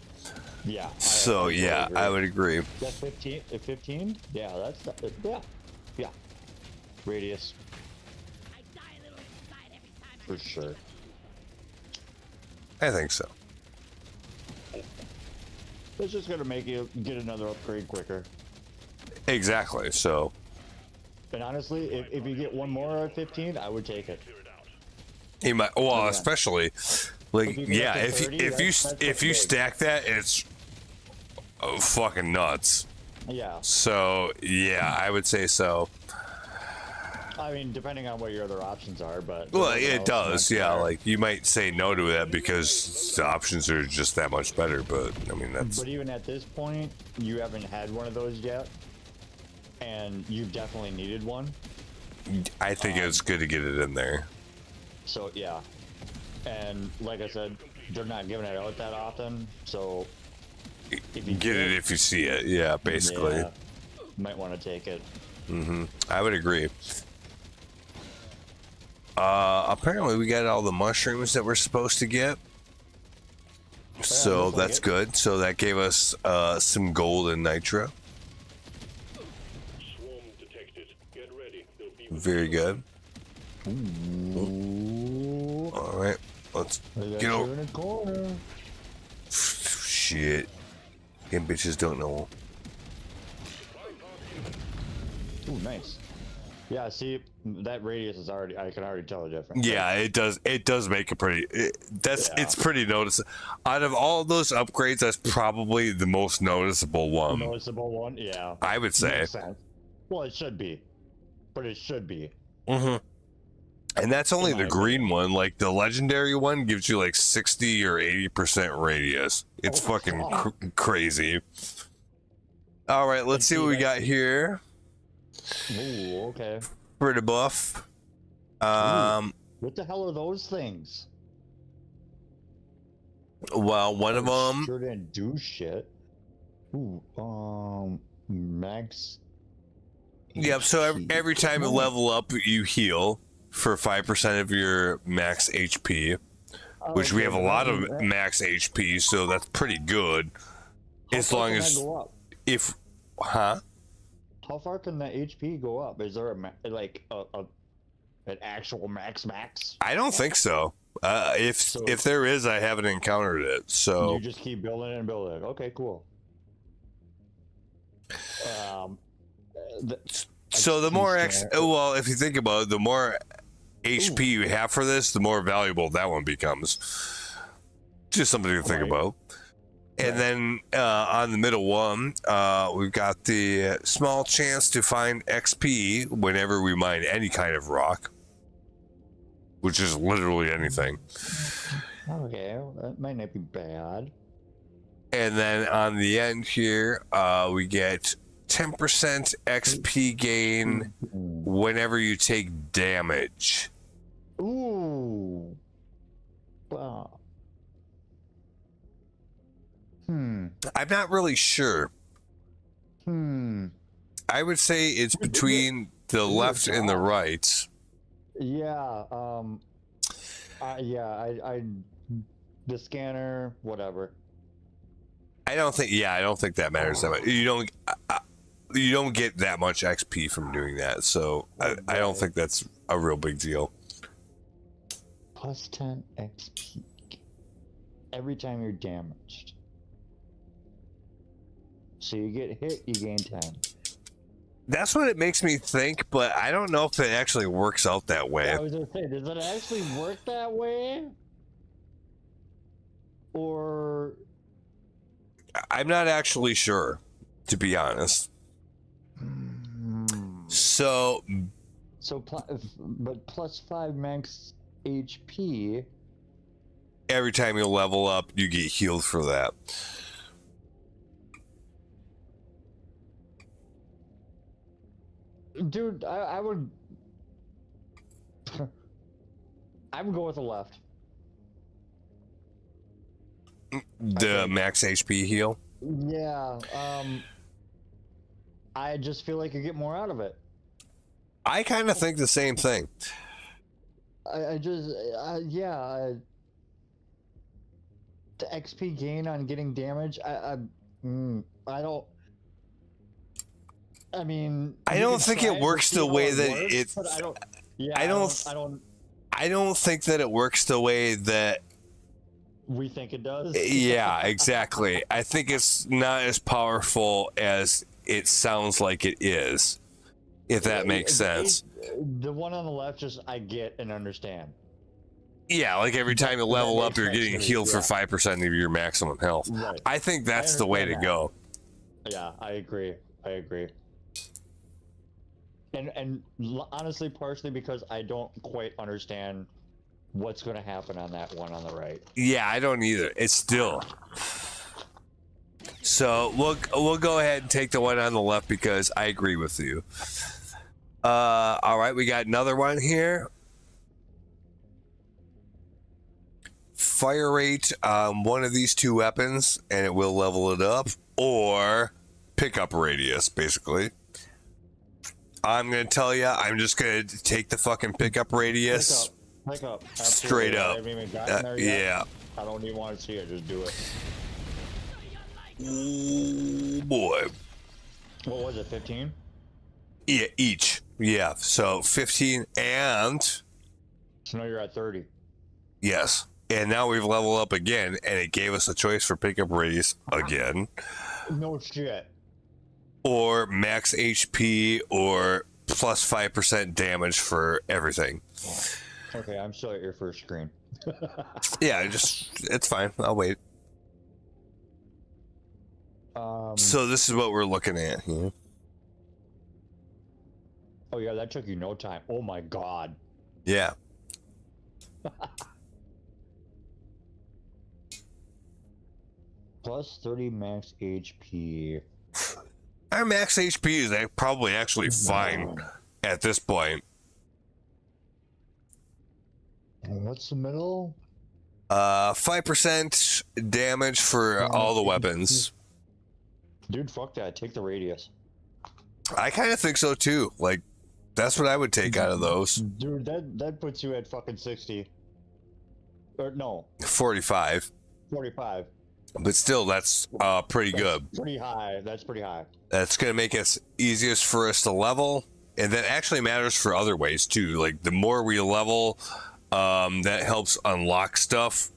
Yeah. So yeah, I would agree. That's 15. 15? Yeah, that's yeah. Radius. For sure. I think so. It's just gonna make you get another upgrade quicker. Exactly. So. And honestly, if you get one more at 15, I would take it. He might. Well, especially, like, yeah, if you stack that, it's fucking nuts. Yeah. So yeah, I would say so. I mean, depending on what your other options are, but well, it does. Yeah, like you might say no to that because the options are just that much better. But I mean, that's. But even at this point, you haven't had one of those yet, and you definitely needed one. I think it's good to get it in there. So yeah, and like I said, they're not giving it out that often. So if you get it if you see it, yeah, basically. Yeah, might want to take it. I would agree. Apparently we got all the mushrooms that we're supposed to get. So that's good. So that gave us some gold and nitro. Very good. Ooh. All right, let's get over. In a corner. Shit. Them bitches don't know. Ooh, nice. Yeah, see, that radius is already, I can already tell the difference. Yeah, it does make it pretty, it's pretty noticeable. Out of all those upgrades, that's probably the most noticeable one. Noticeable one, yeah. I would say. Makes sense. Well, it should be. But it should be. And that's only the green one. Like the legendary one gives you like 60 or 80% radius. It's fucking crazy. All right, let's see what we got here. Ooh, okay. Pretty buff. What the hell are those things? Well, one of them. Sure didn't do shit. Ooh, max. Yep. So HP. every time you Oh. level up, you heal for 5% of your max HP, which we Okay, have a but lot that- of that- max HP, so that's pretty good. how As far long can as that go up? if, huh? How far can the HP go up? Is there an actual max? I don't think so. If there is, I haven't encountered it. So You just keep building it and building it. Okay, cool. so the more scanner. well, if you think about it, the more HP you have for this, the more valuable that one becomes. Just something to think Right. about. And then on the middle one, we've got the small chance to find XP whenever we mine any kind of rock, which is literally anything. Okay, well, that might not be bad. And then on the end here, we get 10% XP gain whenever you take damage. Ooh. Wow. I'm not really sure. I would say it's between the left and the right. Yeah. I the scanner, whatever. I don't think that matters that much. You don't get that much XP from doing that, so I don't think that's a real big deal. Plus 10 XP every time you're damaged. So you get hit, you gain 10. That's what it makes me think, but I don't know if it actually works out that way. I was gonna say, does it actually work that way? Or I'm not actually sure, to be honest. So, but plus 5 max HP. every time you level up, you get healed for that. Dude, I would go with the left. The max HP heal. Yeah, I just feel like you get more out of it. I kind of think the same thing. The XP gain on getting damage, I don't. I mean, I you don't can think try it to works see the how way it that works, it's. but I don't. Yeah, I don't. I don't think that it works the way that. We think it does. Yeah, exactly. I think it's not as powerful as it sounds like it is. If that makes sense. The one on the left, just I get and understand. Yeah, like every time you level up, makes you're sense getting to me, healed for yeah. 5% of your maximum health. Right. I think that's the way to understand go. Yeah, I agree. And honestly, partially because I don't quite understand what's going to happen on that one on the right. Yeah, I don't either. It's still. So we'll go ahead and take the one on the left because I agree with you. All right, we got another one here. Fire rate on one of these two weapons, and it will level it up, or pickup radius, basically. I'm gonna tell you, I'm just gonna take the fucking pickup radius. Pick up. Straight Absolutely. up. I haven't even gotten there yet. Yeah. I don't even want to see it. Just do it. Ooh, boy. What was it? 15? Yeah, each. Yeah. So 15 and So now you're at 30. yes. And now we've leveled up again, and it gave us a choice for pickup radius again, No shit. or max HP, or plus 5% damage for everything. Okay, I'm still at your first screen. Yeah, it's fine. I'll wait. So this is what we're looking at here. Oh yeah, that took you no time. Oh my god. Yeah. Plus 30 max HP. Our max HP is probably actually fine at this point. And what's the middle? 5% damage for all the weapons. Dude, fuck that. Take the radius. I kind of think so too. Like, that's what I would take out of those. Dude, that puts you at fucking 60. Or no, 45. 45. But still, that's pretty good. Pretty high. That's pretty high. That's going to make us easiest for us to level. And that actually matters for other ways too. Like, the more we level, that helps unlock stuff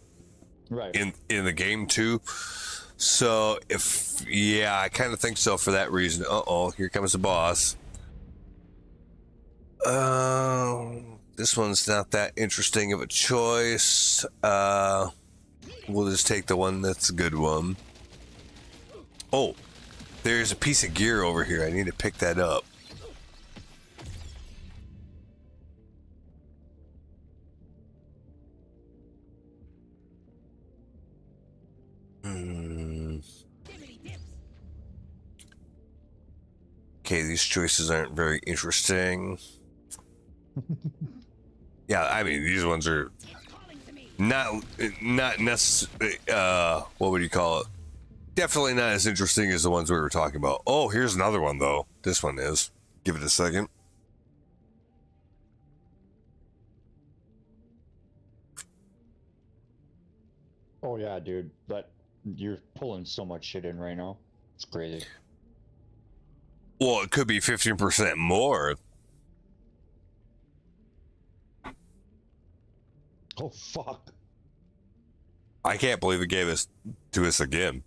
Right. in the game too. So I kind of think so for that reason. Here comes the boss. This one's not that interesting of a choice. We'll just take the one that's a good one. Oh, there's a piece of gear over here. I need to pick that up. Okay, these choices aren't very interesting. Yeah, I mean, these ones are not necessarily, what would you call it? Definitely not as interesting as the ones we were talking about. Oh, here's another one, though. This one is. Give it a second. Oh, yeah, dude. But you're pulling so much shit in right now. It's crazy. Well, it could be 15% more. Oh, fuck. I can't believe it gave us to us again.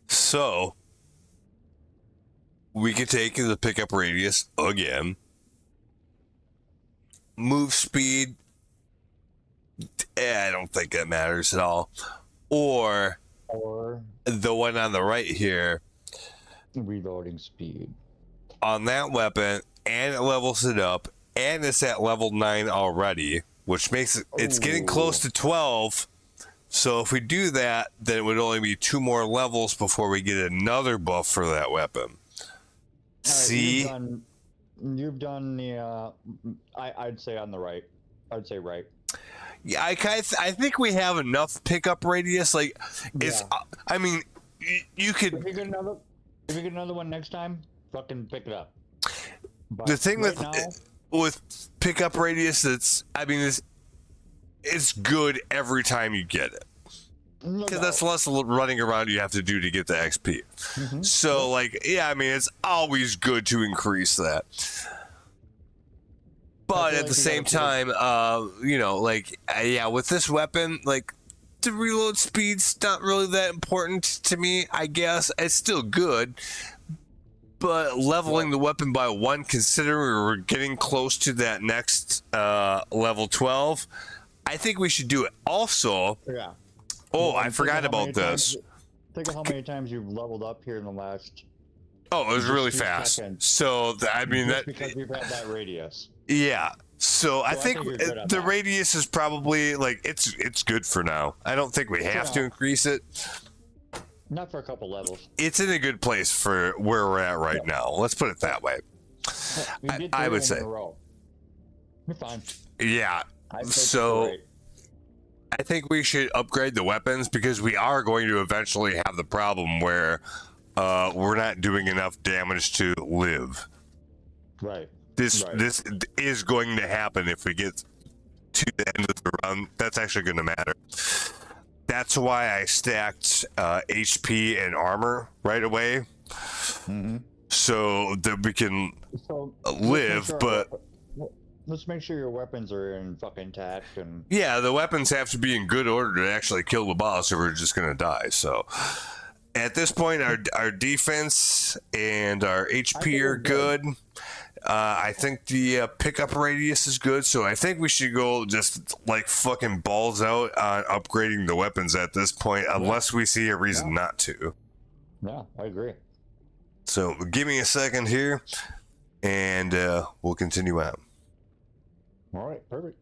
So, we could take the pickup radius again. Move speed. I don't think that matters at all. Or the one on the right here. Reloading speed. On that weapon, and it levels it up, and it's at level 9 already, which makes it's getting close to 12. So if we do that, then it would only be 2 more levels before we get another buff for that weapon. Right, see? You've done the, I'd say on the right. I'd say right. Yeah, I think we have enough pickup radius. Like, it's, I mean, you could... If you get another one next time, fucking pick it up. But the thing right with pickup radius, it's good every time you get it. Because that's less running around you have to do to get the XP. Mm-hmm. So, like, yeah, I mean, it's always good to increase that. But at the same time, with this weapon, like, the reload speed's not really that important to me, I guess. It's still good. But leveling the weapon by 1, considering we're getting close to that next level 12, I think we should do it. Also, I forgot about this. Think of how many times you've leveled up here in the last... Oh, it was really fast. Seconds. So, because we've had that radius. Yeah. So I think the radius is probably, like, it's good for now. I don't think we have to increase it. Not for a couple levels. It's in a good place for where we're at right now. Let's put it that way. I would say. You're fine. Yeah. So I think we should upgrade the weapons because we are going to eventually have the problem where we're not doing enough damage to live. Right. This is going to happen if we get to the end of the run. That's actually going to matter. That's why I stacked HP and armor right away, so that we can live. Let's make sure your weapons are in fucking intact. And yeah, the weapons have to be in good order to actually kill the boss, or we're just going to die. So at this point, our defense and our HP are good. I think the pickup radius is good, so I think we should go just like fucking balls out on upgrading the weapons at this point, unless we see a reason not to. Yeah, I agree. So give me a second here, and we'll continue on. All right, perfect.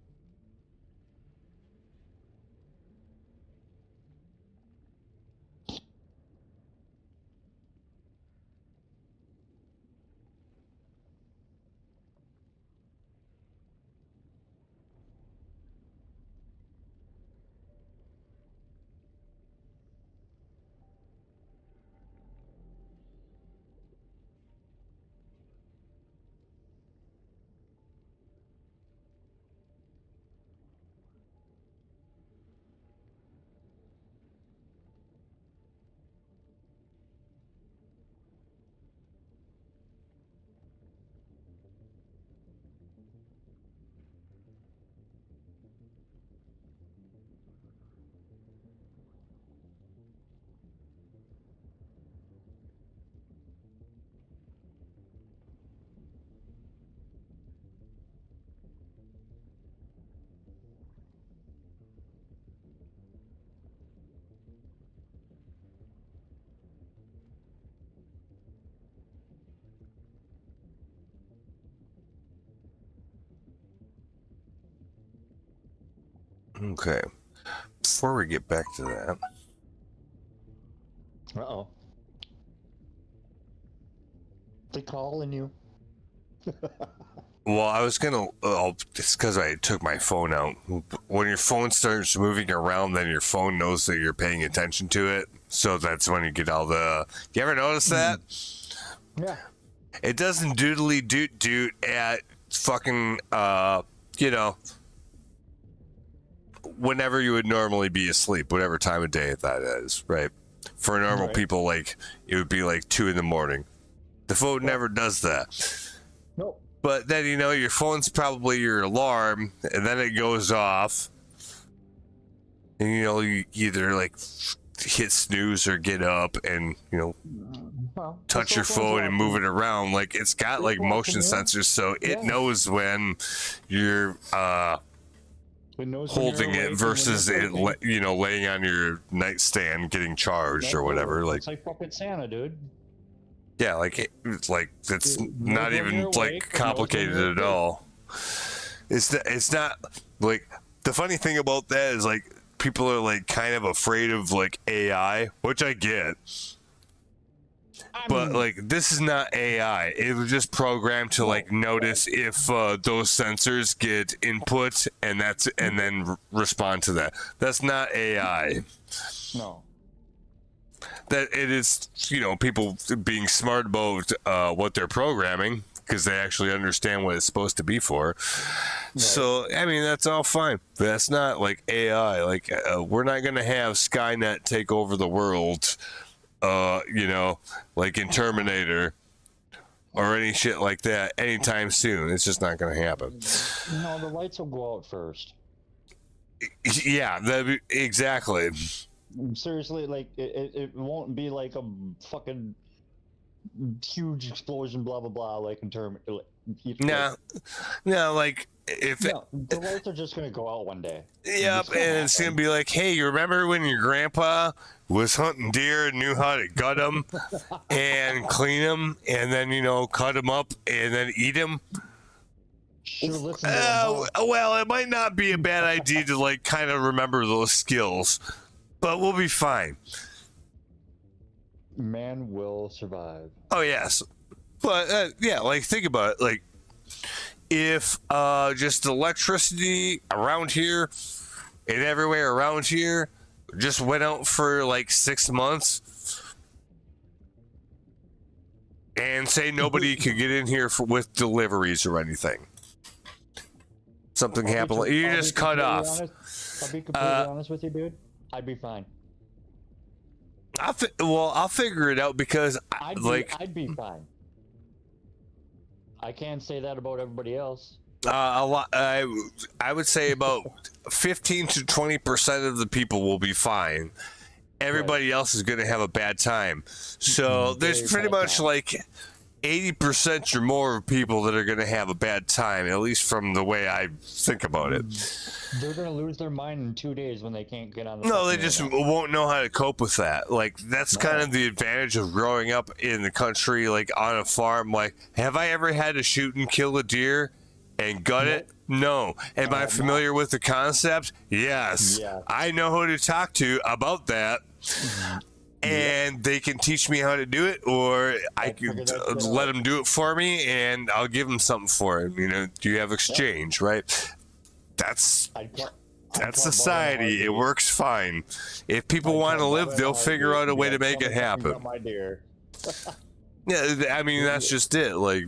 Okay. Before we get back to that, Uh-oh. They calling you. well, I was gonna. It's because I took my phone out. When your phone starts moving around, then your phone knows that you're paying attention to it. So that's when you get all the. You ever notice that? Yeah. It doesn't doodly doot doot at fucking whenever you would normally be asleep, whatever time of day that is, right? For normal people, like it would be like 2 a.m. The phone never does that. Nope. But then your phone's probably your alarm, and then it goes off, and you either like hit snooze or get up and Well, touch your phone and move it around. Like it's got like motion sensors, so it knows when you're holding it versus it laying on your nightstand getting charged or whatever. Like it's like fucking Santa, dude. yeah, like it's It not knows when even you're like awake, it knows when complicated you're at all. It's not like the funny thing about that is like people are like kind of afraid of like AI, which I get. But like this is not AI. It was just programmed to like notice if those sensors get input and then respond to that. That's not AI. No. That it is, people being smart about what they're programming because they actually understand what it's supposed to be for. Right. So, I mean, that's all fine. That's not like AI. Like, we're not going to have Skynet take over the world, like in Terminator or any shit like that anytime soon. It's just not going to happen. No, the lights will go out first. Yeah, exactly. Seriously, like it won't be like a fucking huge explosion, blah blah blah, like in term. No, like if the lights are just gonna go out one day. Yep, and it's gonna be like, hey, you remember when your grandpa was hunting deer and knew how to gut them and clean them, and then cut them up and then eat them? Sure, listen to them, well, it might not be a bad idea to like kind of remember those skills. But we'll be fine. Man will survive. Oh, yes. But, yeah, like, think about it. Like, if just electricity around here and everywhere around here just went out for, like, 6 months and say nobody could get in here with deliveries or anything. Something happened. You just cut off. I'll be completely honest with you, dude. I'd be fine. I'll figure it out because I'd be fine. I can't say that about everybody else. A lot. I would say about 15 to 20% of the people will be fine. Everybody else is going to have a bad time. So there's pretty much like 80% or more of people that are going to have a bad time, at least from the way I think about it. They're going to lose their mind in 2 days when they can't get on the No, they just won't know how to cope with that. Like, that's kind of the advantage of growing up in the country, like, on a farm. Like, have I ever had to shoot and kill a deer and gut it? No. Am I familiar with the concept? Yes. I know who to talk to about that. And they can teach me how to do it, or I could let them do it for me, and I'll give them something for it. Do you have exchange, right? That's society. It works fine. If people want to live, they'll figure out a way to make it happen. Yeah, I mean, that's just it. Like,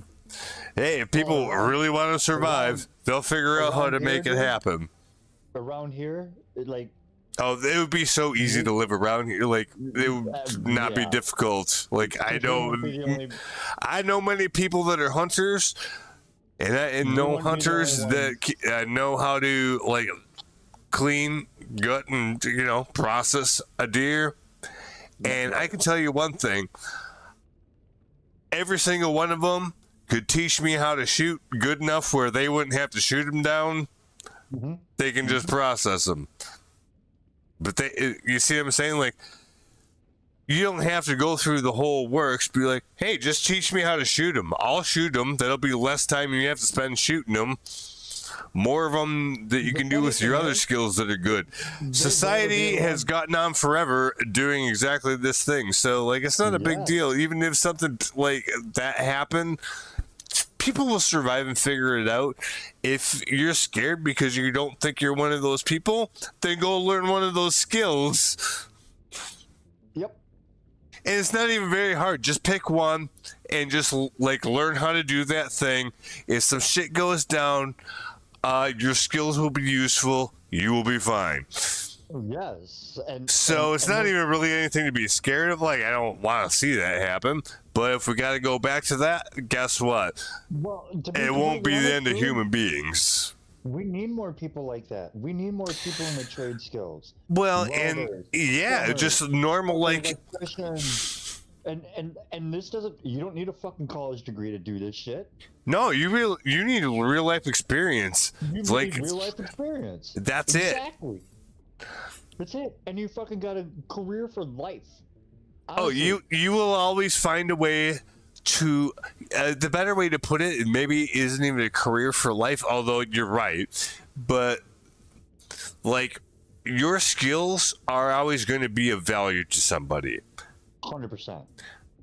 hey, if people really want to survive, they'll figure out how to make it happen. Around here, like. Oh, it would be so easy to live around here. Like, it would not be difficult. Like, I know many people that are hunters, and I know hunters that know how to, like, clean, gut, and, process a deer. And I can tell you one thing. Every single one of them could teach me how to shoot good enough where they wouldn't have to shoot them down. They can just process them. But you see what I'm saying? Like, you don't have to go through the whole works. Be like, hey, just teach me how to shoot them. I'll shoot them. That'll be less time you have to spend shooting them. more of them that you can do with your other skills that are good. Society has gotten on forever doing exactly this thing. So, like, it's not a big deal. Even if something like that happened, people will survive and figure it out. If you're scared because you don't think you're one of those people, then go learn one of those skills. Yep. And it's not even very hard. Just pick one and just like learn how to do that thing. If some shit goes down, your skills will be useful. You will be fine. Yes. So it's not even really anything to be scared of. Like, I don't want to see that happen. But if we got to go back to that, guess what? Well, it won't be the end of human beings. We need more people like that. We need more people in the trade skills. Well, Welders, and yeah, plumbers, just normal like. And this doesn't. You don't need a fucking college degree to do this shit. No, you need real life experience. You need real life experience. That's exactly. That's it. And you fucking got a career for life. Honestly. Oh, you will always find a way to. The better way to put it, maybe isn't even a career for life, although you're right. But like, your skills are always going to be of value to somebody. 100%.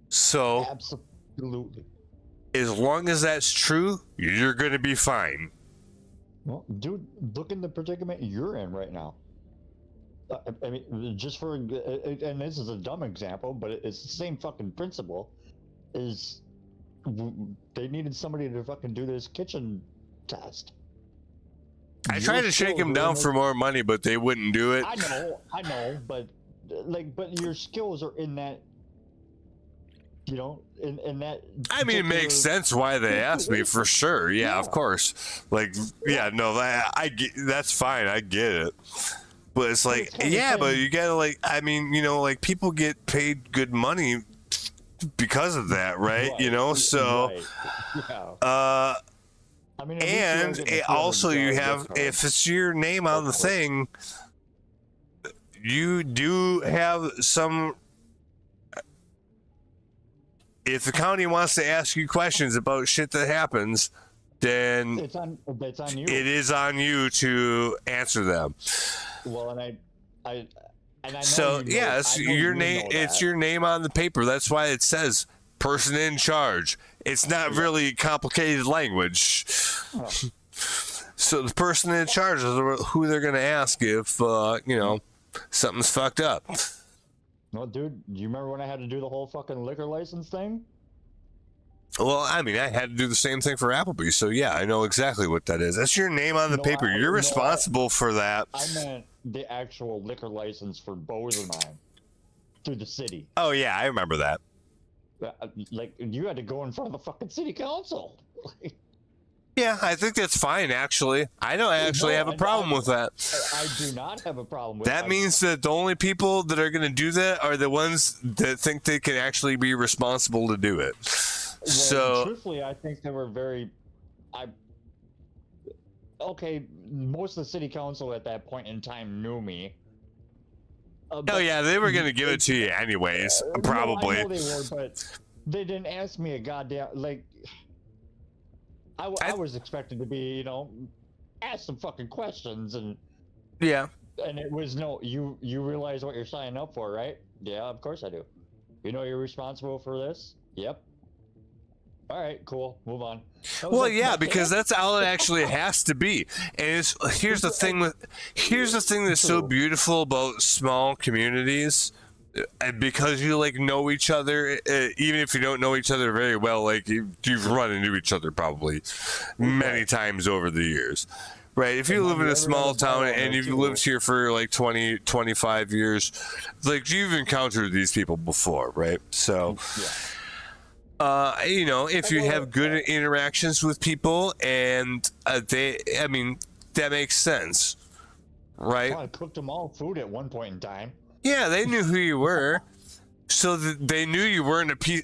So absolutely. As long as that's true, you're going to be fine. Well, dude, look in the predicament you're in right now. I mean, just for, and this is a dumb example, but it's the same fucking principle, is they needed somebody to fucking do this kitchen test. I tried to shake him down for more money, but they wouldn't do it. I know, but but your skills are in that, you know, in that. I mean, it makes sense why they asked me for sure. Yeah, of course. Like, yeah, no, I get, that's fine. I get it. But it's like, yeah, but you gotta like, I mean, you know, like people get paid good money because of that, right? You know, so, I mean, and also you have, if it's your name on the thing, you do have some. If the county wants to ask you questions about shit that happens, then it's on you. It is on you to answer them. Well, and I know so yes, your name. It's your name on the paper. That's why it says "person in charge." It's not really complicated language. Oh. So the person in charge is who they're going to ask if you know, something's fucked up. No, dude, do you remember when I had to do the whole fucking liquor license thing? Well, I mean, I had to do the same thing for Applebee's, so yeah, I know exactly what that is. That's your name on the paper. You're responsible for that. I meant the actual liquor license for Bozenheim through the city. Oh yeah, I remember that. Like, you had to go in front of the fucking city council. Yeah, I think that's fine, actually. I don't actually have a problem with that. I do not have a problem with that. That means that the only people that are going to do that are the ones that think they can actually be responsible to do it. Well, so, truthfully, I think they were very... Okay, most of the city council at that point in time knew me. Oh yeah, they were going to give it to you anyways, probably. No, I know they were, but they didn't ask me a goddamn... Like... I was expected to be, you know, ask some fucking questions, and yeah, and it was no. You realize what you're signing up for, right? Yeah, of course I do. You know you're responsible for this. Yep. All right, cool. Move on. Well, like, yeah, because that's all it actually has to be. And here's the thing that's so beautiful about small communities. And because you like know each other, even if you don't know each other very well, like you've run into each other probably many times over the years, right? If you live in a small town and you've lived here for like 20, 25 years, like you've encountered these people before, right? So, you know, if you have good interactions with people and I mean, that makes sense, right? I cooked them all food at one point in time. Yeah, they knew who you were, so they knew you weren't a piece.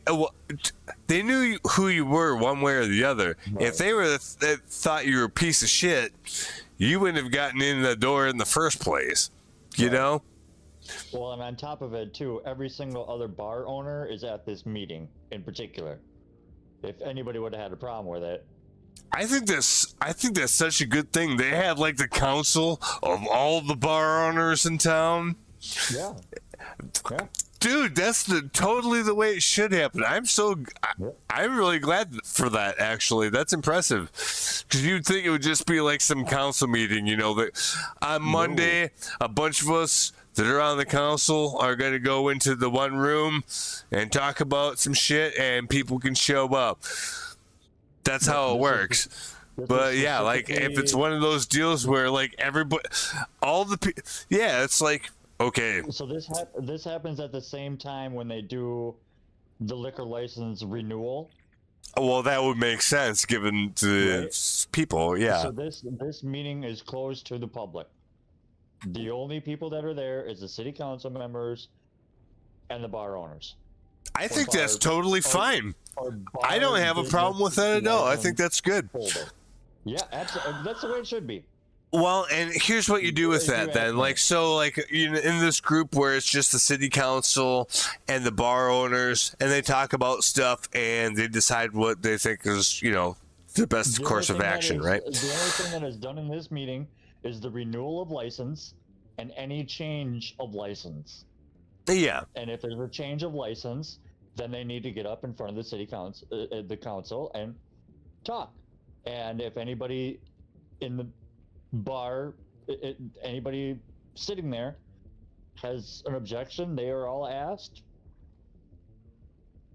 They knew who you were one way or the other. Right. If they were thought you were a piece of shit, you wouldn't have gotten in the door in the first place. You know. Well, and on top of it too, every single other bar owner is at this meeting in particular. If anybody would have had a problem with it, I think this I think that's such a good thing. They have like the council of all the bar owners in town. Yeah. Yeah. Dude, that's totally the way it should happen. I'm really glad for that. Actually, that's impressive. Because you'd think it would just be like some council meeting, that on Monday, a bunch of us that are on the council are going to go into the one room and talk about some shit, and people can show up. That's how it works. But yeah, like if it's one of those deals where like everybody, it's like. Okay. So this happens at the same time when they do the liquor license renewal. Well, that would make sense given the people, yeah. So this meeting is closed to the public. The only people that are there is the city council members and the bar owners. I think that's totally fine. I don't have a problem with that at all. I think that's good. Yeah, absolutely. That's the way it should be. Well, and here's what you do with that then. In this group where it's just the city council and the bar owners, and they talk about stuff and they decide what they think is, the best course of action, right? The only thing that is done in this meeting is the renewal of license and any change of license. Yeah. And if there's a change of license, then they need to get up in front of the city council, and talk. And if anybody in the bar, anybody sitting there has an objection, they are all asked.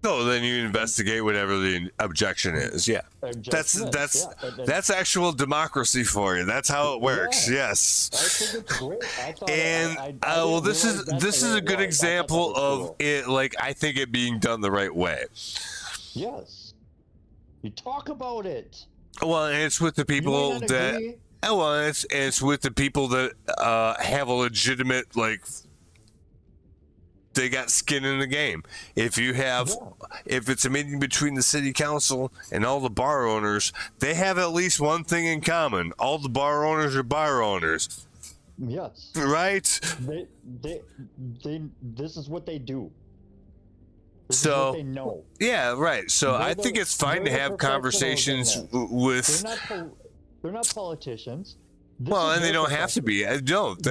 No, then you investigate whatever the objection is. Yeah, that's actual democracy for you. That's how it works. Yeah. Yes. I think it's great. And this is a good example of it. Like I think it being done the right way. Yes. You talk about it. Well, and it's with the people that. Well, it's with the people that have a legitimate, they got skin in the game. If it's a meeting between the city council and all the bar owners, they have at least one thing in common. All the bar owners are bar owners. Yes. Right? This is what they do. This is what they know. Yeah, right. So I think it's fine to have conversations with... They're not politicians. And they don't have to be. They don't.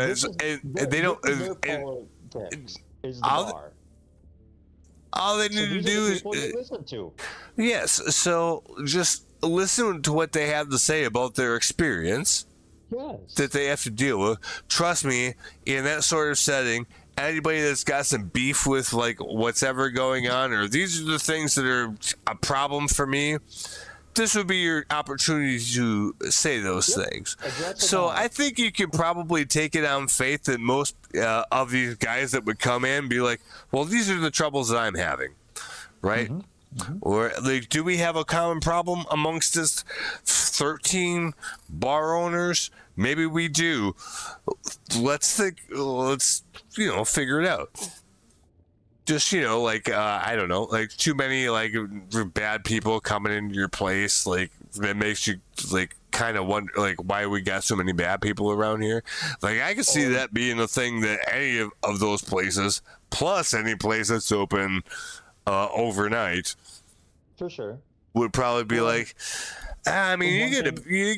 All they need to do is listen to. Yes. So just listen to what they have to say about their experience. Yes. That they have to deal with. Trust me, in that sort of setting, anybody that's got some beef with what's ever going on, or these are the things that are a problem for me. This would be your opportunity to say those things. So I think you can probably take it on faith that most of these guys that would come in be like, well, these are the troubles that I'm having, right? Mm-hmm. Or do we have a common problem amongst this 13 bar owners? Maybe we do. Let's figure it out. Just, I don't know, too many, bad people coming into your place, that makes you, kind of wonder, why we got so many bad people around here. I could see that being a thing that any of those places, plus any place that's open overnight, for sure, would probably be you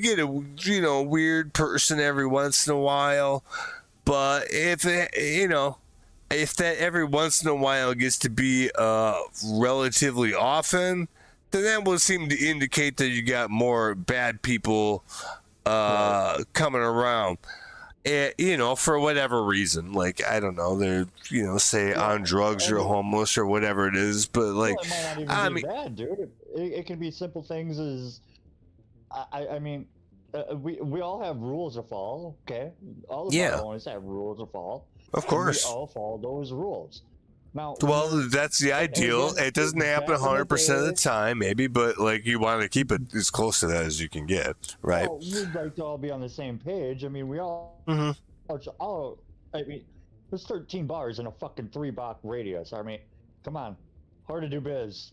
get a weird person every once in a while, but if that every once in a while gets to be relatively often, then that would seem to indicate that you got more bad people coming around. For whatever reason. I don't know, they're, say on drugs or homeless or whatever it is. But, it might not even be bad, dude. It can be simple things as, we all have rules to follow, okay? All the bar owners have rules to follow. Of course. We all follow those rules. Now, that's the ideal. It doesn't happen 100% of the time, maybe, but you want to keep it as close to that as you can get, right? Well, we'd like to all be on the same page. We all. Mm-hmm. There's 13 bars in a fucking 3-block radius. Come on, hard to do biz.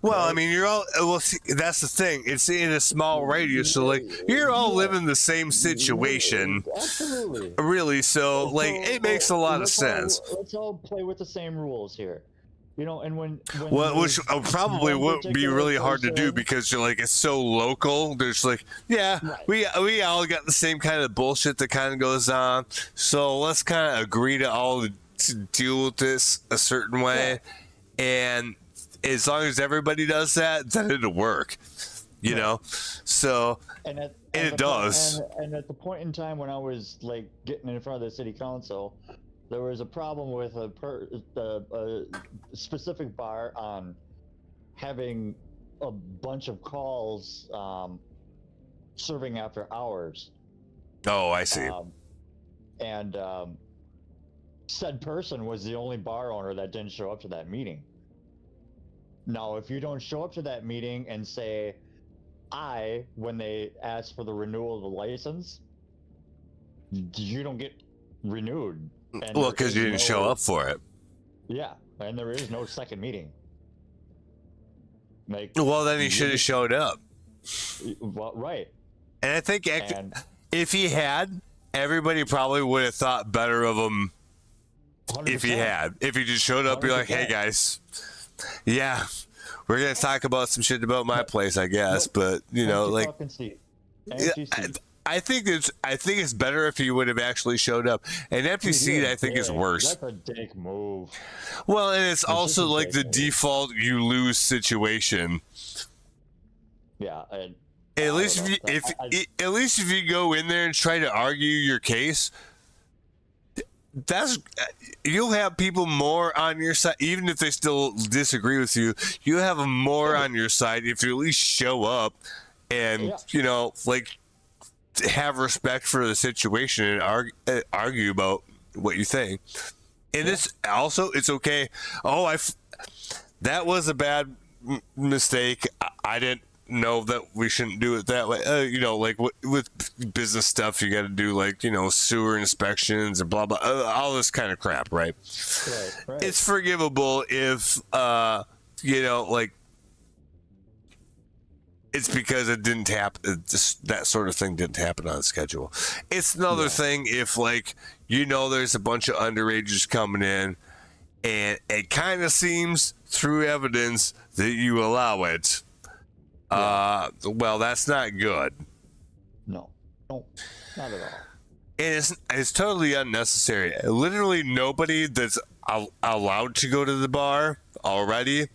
Well, right? You're all. Well, see, that's the thing. It's in a small radius, so you're all living the same situation. Absolutely. Really, so it makes a lot of sense. Let's all play with the same rules here. You know, and when Well, which there's probably one would be particular really hard to do person- because you're like it's so local. There's like, yeah, Right. we all got the same kind of bullshit that kind of goes on. So let's kind of agree to all to deal with this a certain way, and as long as everybody does that, then it'll work. You know, so and it the does. and at the point in time when I was like getting in front of the city council, there was a problem with a specific bar on having a bunch of calls serving after hours. Oh, I see. And said person was the only bar owner that didn't show up to that meeting. Now, if you don't show up to that meeting and say, when they ask for the renewal of the license, you don't get renewed. And Well, there because is you didn't show up for it. Yeah, and there is no second meeting. Like, Well, then he should have showed up. well, right. And I think And if he had, everybody probably would have thought better of him. 100%. If he had, if he just showed up, be like, "Hey 100%. guys, yeah, we're gonna talk about some shit about my place, I guess." But you know, Empty like, fucking seat. yeah, Empty seat. I think it's better if he would have actually showed up. An empty seat, I think, is Dick. worse. That's a dick move. Well, and it's just also a like the dick move. default you lose situation. Yeah. And At least if you at least if you go in there and try to argue your case, you'll have people more on your side, even if they still disagree with you. You have them more on your side if you at least show up and you know, like, have respect for the situation and argue about what you think. And it's also it's okay. Oh, that was a bad mistake. I didn't know that we shouldn't do it that way. You know, like with business stuff, you got to do like, you know, sewer inspections and blah blah, all this kind of crap, right? Right. It's forgivable if you know, like, it's because it didn't happen. That sort of thing didn't happen on schedule. It's another thing if, like, you know, there's a bunch of underagers coming in, and it kind of seems through evidence that you allow it. Well, that's not good. No, not at all. And it's totally unnecessary. Literally nobody that's allowed to go to the bar already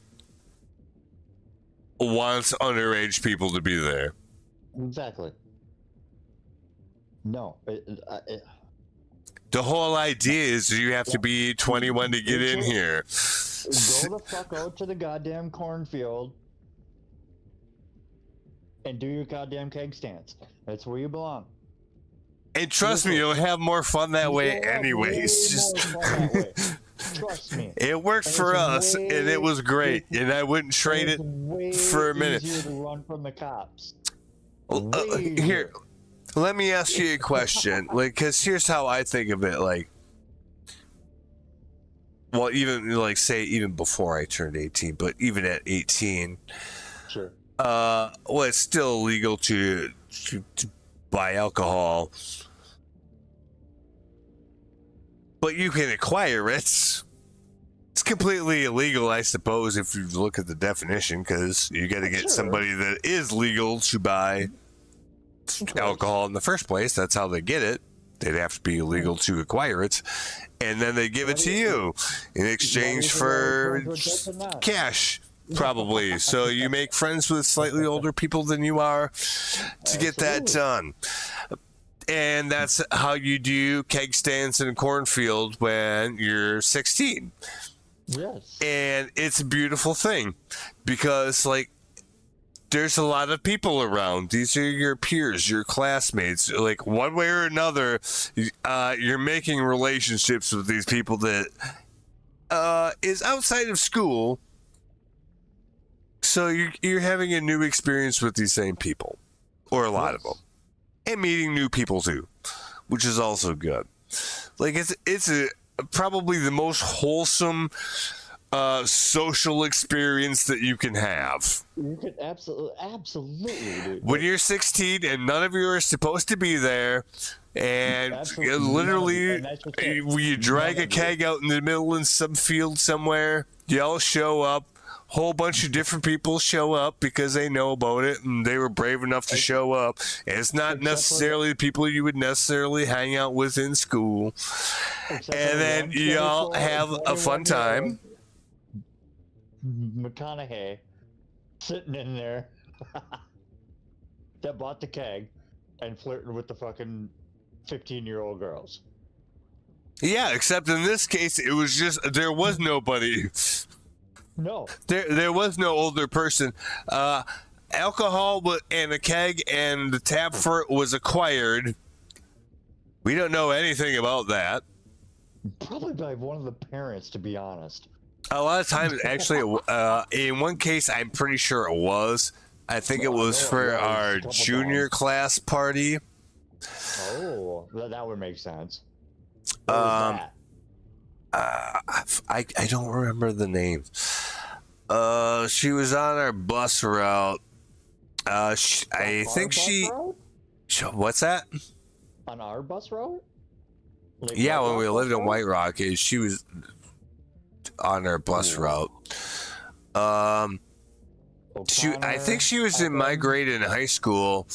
wants underage people to be there. Exactly. No. The whole idea is you have to be 21 to get in here. Go the fuck out to the goddamn cornfield and do your goddamn keg stands. That's where you belong. And trust me, you'll have more fun that way anyways. Just Trust me. it worked And for it's us, and it was great, and I wouldn't trade it for a minute. Easier to run from the cops. Here, let me ask you a question. Like, because here's how I think of it. Like, well, even like say even before I turned 18, but even at 18, Sure. well, it's still illegal to buy alcohol, but you can acquire it. It's completely illegal, I suppose, if you look at the definition, because you got to get somebody that is legal to buy alcohol in the first place. That's how they get it. They'd have to be illegal to acquire it, and then they give it to you in exchange for cash, probably. So you make friends with slightly older people than you are to get that done. And that's how you do keg stands in a cornfield when you're 16. Yes. And it's a beautiful thing because, like, there's a lot of people around. These are your peers, your classmates. Like, one way or another, you're making relationships with these people that is outside of school. So you're having a new experience with these same people, or a lot of them, and meeting new people too, which is also good. Like, it's probably the most wholesome social experience that you can have. You could absolutely, dude. When you're 16 and none of you are supposed to be there, and Absolutely literally and that's just it. you drag None a of you. keg out in the middle in some field somewhere. You all show up. Whole bunch of different people show up because they know about it and they were brave enough to show up. And it's not Except for necessarily the people you would necessarily hang out with in school. Except for And then one you all 24 have a fun time. 21-year-old McConaughey sitting in there that bought the keg and flirting with the fucking 15-year-old girls. Yeah, except in this case, it was just there was nobody. No. There was no older person. Alcohol and a keg and the tap for it was acquired. We don't know anything about that. Probably by one of the parents, to be honest. A lot of times, actually, in one case, I'm pretty sure it was. I think it was for our junior class party. Oh, that would make sense. What was that? I don't remember the name. She was on our bus route. I think she. What's that? On our bus route? Like Yeah, White when we Rock lived bus in route? White Rock, she was on our bus route. I think she was in my grade in high school.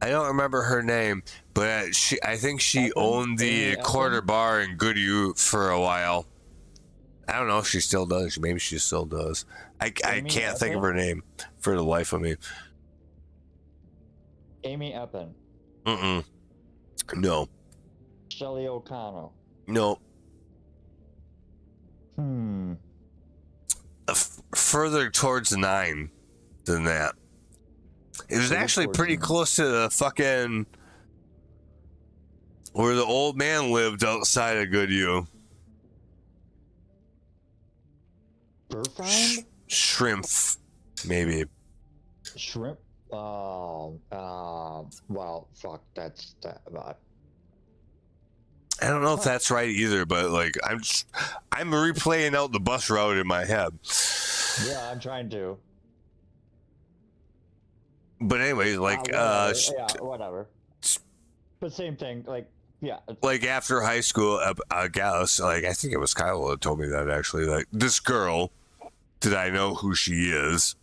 I don't remember her name, but I think she owned the Quarter Bar in Goodhue for a while. I don't know if she still does. Maybe she still does. I can't think of her name for the life of me. Amy Eppen. No. Shelley O'Connell. No. Further towards 9 than that. It was actually pretty close to the fucking where the old man lived outside of Goodhue. Burfound? Shrimp, maybe. Shrimp? Well, fuck, that's that. I don't know if that's right either, but like I'm replaying out the bus route in my head. Yeah, I'm trying to. But anyway, like whatever. But same thing, like yeah. Like after high school, I guess, like I think it was Kyle that told me that actually. Like this girl, did I know who she is?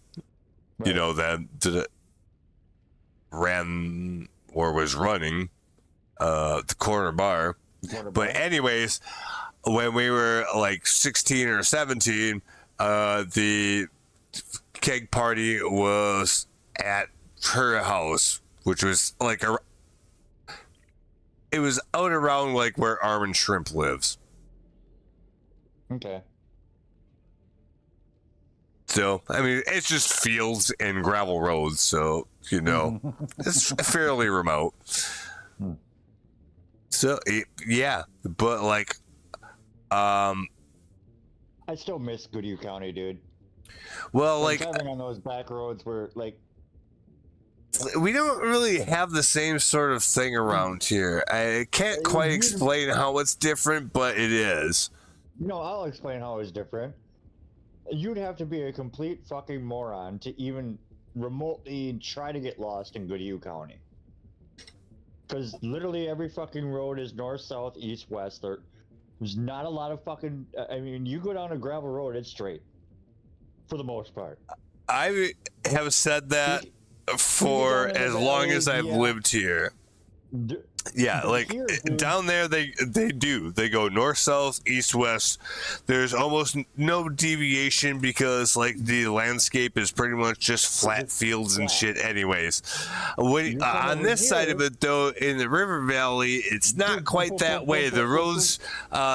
Right. You know that ran or was running the corner bar. But anyways, when we were like 16 or 17, the keg party was at her house, which was like it was out around like where Armin Shrimp lives. Okay. So, I mean, it's just fields and gravel roads, so, you know, it's fairly remote. So, yeah, but like, I still miss Goodhue County, dude. well, like, driving on those back roads where, like, we don't really have the same sort of thing around here. I can't quite explain how it's different, but it is. no, I'll explain how it's different. You'd have to be a complete fucking moron to even remotely try to get lost in Goodhue County. Because literally every fucking road is north, south, east, west. There's not a lot of fucking. I mean, you go down a gravel road, it's straight. For the most part. I have said that for as long as I've lived here. Yeah, like down there they go north, south, east, west. There's almost no deviation because like the landscape is pretty much just flat fields and shit anyways. When on this side of it though, in the river valley, it's not quite that way. The roads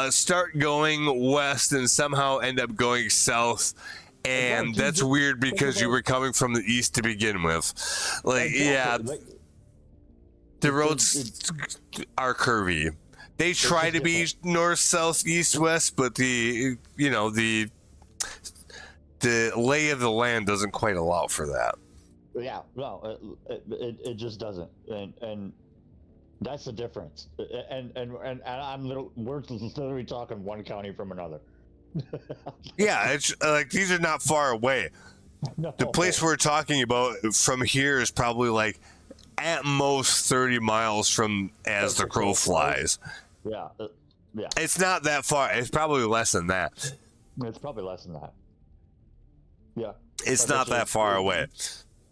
start going west and somehow end up going south. And that's weird because you were coming from the east to begin with. Like, yeah, the roads are curvy. They try to be north, south, east, west, but the lay of the land doesn't quite allow for that. Yeah, no, it just doesn't, and that's the difference. And we're literally talking one county from another. Yeah, it's like these are not far away. No. The place we're talking about from here is probably like at most 30 miles from as the crow flies. Yeah, yeah. It's not that far. It's probably less than that. It's probably less than that. Yeah. It's not that far away.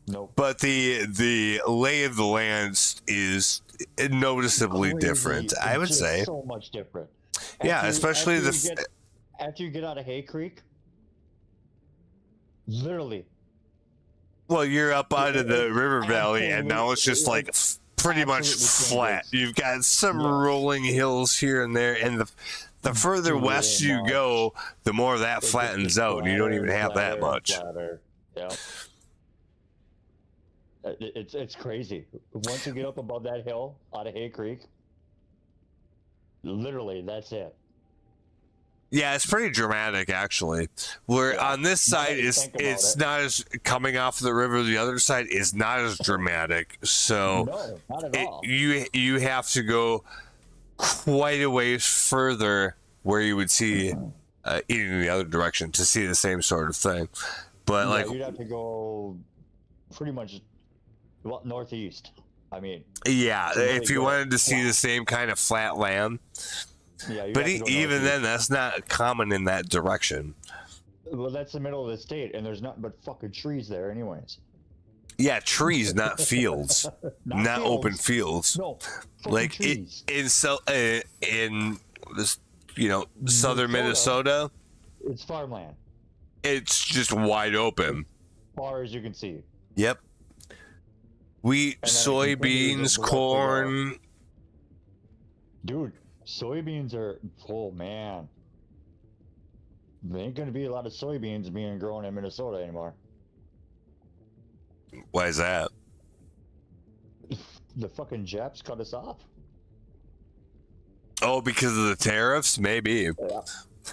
Nope. But the lay of the land is noticeably different, I would say. So much different. Yeah, especially after you get out of Hay Creek, literally. Well, you're up out of the river valley, and now it's just like pretty much flat. You've got some rolling hills here and there, and the further west you go, the more that flattens out, and you don't even have that much. Yeah. It's crazy. Once you get up above that hill out of Hay Creek, literally that's it. Yeah, it's pretty dramatic actually. Where on this side it's not as coming off the river. The other side is not as dramatic. So no, not at all. You have to go quite a ways further where you would see in the other direction to see the same sort of thing. But like you'd have to go pretty much northeast. I mean, yeah, if you wanted to see the same kind of flat land. Yeah, but even then, that's not common in that direction. Well, that's the middle of the state, and there's nothing but fucking trees there, anyways. Yeah, trees, not fields, not fields. Open fields. No, like trees. in this, southern Minnesota, it's farmland. It's just wide open, as far as you can see. Yep. Wheat, soybeans, corn. Dude. Soybeans are, oh man. There ain't gonna be a lot of soybeans being grown in Minnesota anymore. Why is that? The fucking Japs cut us off. Oh, because of the tariffs? Maybe.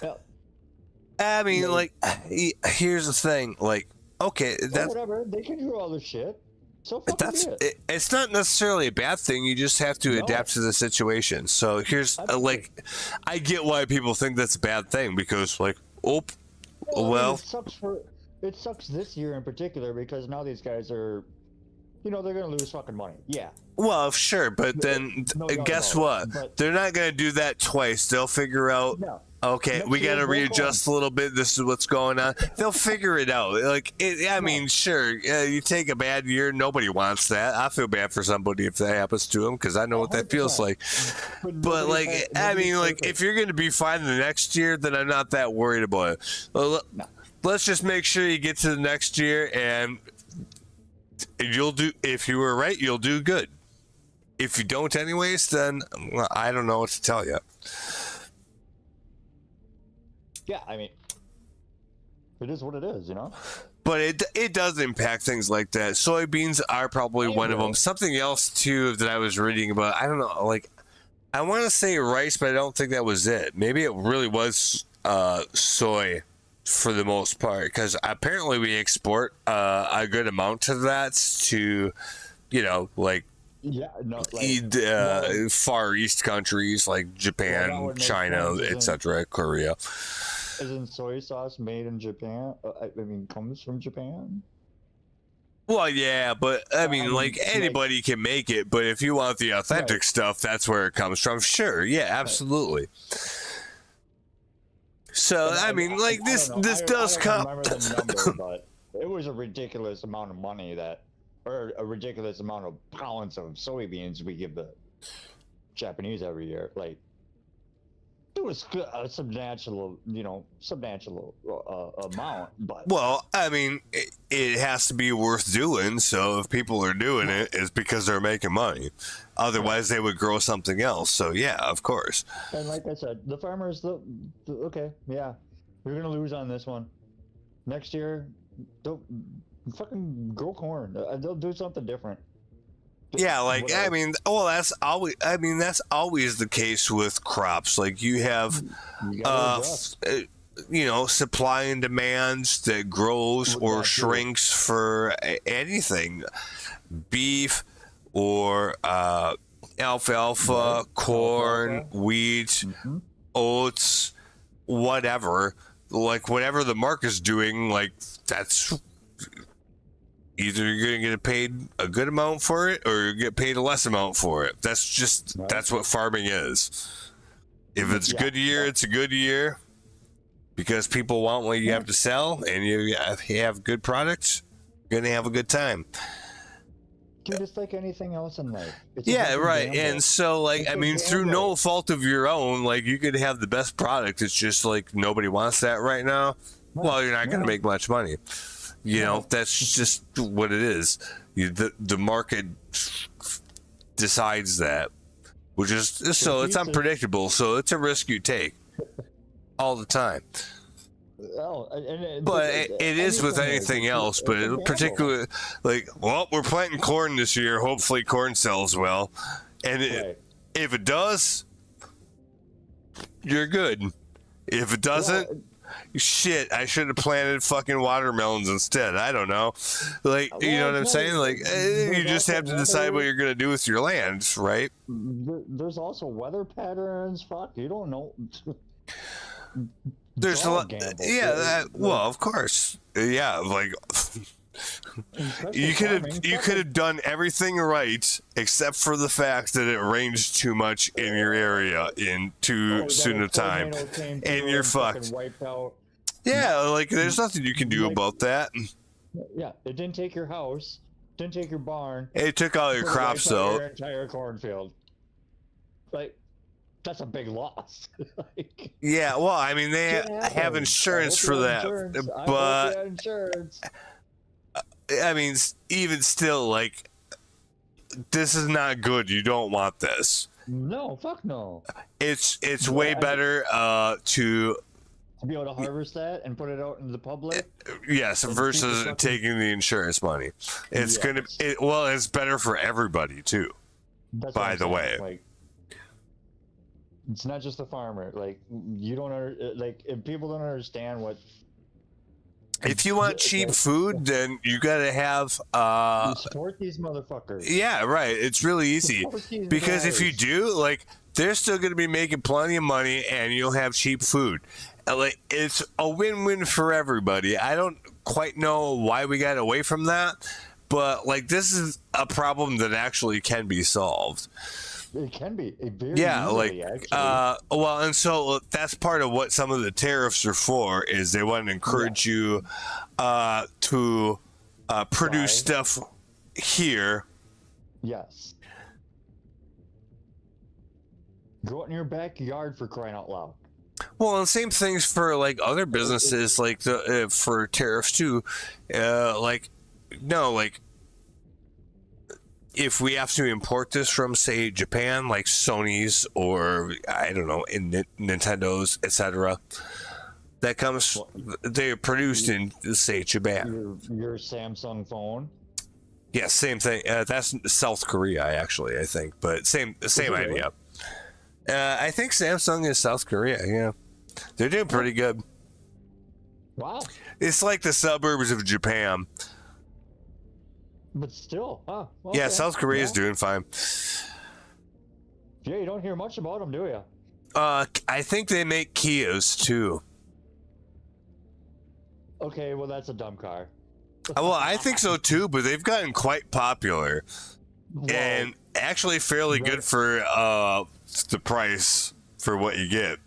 Yeah. I mean, like, here's the thing. Like, okay, that's... whatever, they can do all this shit. So it's not necessarily a bad thing. You just have to adapt to the situation. So here's I get why people think that's a bad thing because well, it sucks this year in particular because now these guys are, they're gonna lose fucking money. Yeah. Well, sure, but then guess what? They're not gonna do that twice. They'll figure out. No. Okay, we got to readjust a little bit. This is what's going on. They'll figure it out. I mean, sure, you take a bad year. Nobody wants that. I feel bad for somebody if that happens to them because I know what that feels like. But if you're going to be fine the next year, then I'm not that worried about it. Let's just make sure you get to the next year, and you'll do. If you were right, you'll do good. If you don't, anyways, then I don't know what to tell you. Yeah, I mean, it is what it is, But it does impact things like that. Soybeans are probably one of them. Something else, too, that I was reading about, I don't know, I want to say rice, but I don't think that was it. Maybe it really was soy for the most part, because apparently we export a good amount to that to, Far East countries like Japan, China, etc., Korea. Isn't soy sauce made in Japan? Comes from Japan? Well, yeah, but anybody can make it. But if you want the authentic stuff, that's where it comes from. Sure, yeah, absolutely. So this does come. I don't remember the number, but it was a ridiculous amount of money or a ridiculous amount of pounds of soybeans we give the Japanese every year. It was a substantial amount, but... Well, I mean, it has to be worth doing, so if people are doing it, it's because they're making money. Otherwise, they would grow something else, so yeah, of course. And like I said, the farmers, okay, yeah, you're going to lose on this one. Next year, don't fucking grow corn. They'll do something different. Yeah, that's always the case with crops. You have supply and demands that grows or shrinks for anything, beef or alfalfa, corn, wheat, oats, whatever. Whatever the market's doing, that's either you're going to get paid a good amount for it or you get paid a less amount for it. That's what farming is. If it's a good year, it's a good year because people want what you have to sell and you have good products, you're going to have a good time. Dude, it's like anything else in life. It's right. gamble. And so, like, It's I a mean, through gamble. no fault of your own, like, you could have the best product. It's just like nobody wants that right now. Well, you're not going to make much money. You know, that's just what it is. The market decides that, which is so it's unpredictable. So it's a risk you take all the time. But it is with anything else, but in particular, like, well, we're planting corn this year. Hopefully, corn sells well, and if it does, you're good. If it doesn't, shit, I should have planted fucking watermelons instead. I don't know, like, you know what I'm saying? Like, you just have to decide what you're gonna do with your land, right? There's also weather patterns. Fuck, you don't know. There's a lot, well, of course, like you could have done everything right except for the fact that it rained too much in your area in too soon a time, and you're fucked. Yeah, like there's nothing you can do about that. Yeah, it didn't take your house, didn't take your barn. It took all your crops though. Your entire cornfield. Like, that's a big loss. Like, yeah, well, I mean, they have insurance for that, but I mean, even still, like, this is not good. You don't want this. No, fuck no. It's way better to be able to harvest that and put it out into the public. Yes, versus taking the insurance money. It's it's better for everybody too. By the way. Like, it's not just the farmer. Like, you don't like, if people don't understand what. If you want cheap food, then you gotta have you support these motherfuckers. Yeah, right. It's really easy because if you do, like, they're still gonna be making plenty of money, and you'll have cheap food. Like, it's a win-win for everybody. I don't quite know why we got away from that, but like, this is a problem that actually can be solved. It can be very easily, actually. Well, and so that's part of what some of the tariffs are for, is they want to encourage you to produce stuff here. Yes. Go out in your backyard, for crying out loud. Well, and same things for like other businesses, like for tariffs too. Like, no, like, if we have to import this from, say, Japan, like Sony's or I don't know, in Nintendo's, etc., that comes, they're produced in, say, Japan. Your Samsung phone. Yeah, same thing. That's South Korea, actually, I think, but same idea. I think Samsung is South Korea. Yeah, they're doing pretty good. Wow. It's like the suburbs of Japan. But still, okay. Yeah, South Korea is doing fine. Yeah, you don't hear much about them, do you? I think they make Kias too. Okay, well, that's a dumb car. Well, I think so too, but they've gotten quite popular, and actually fairly good for the price for what you get.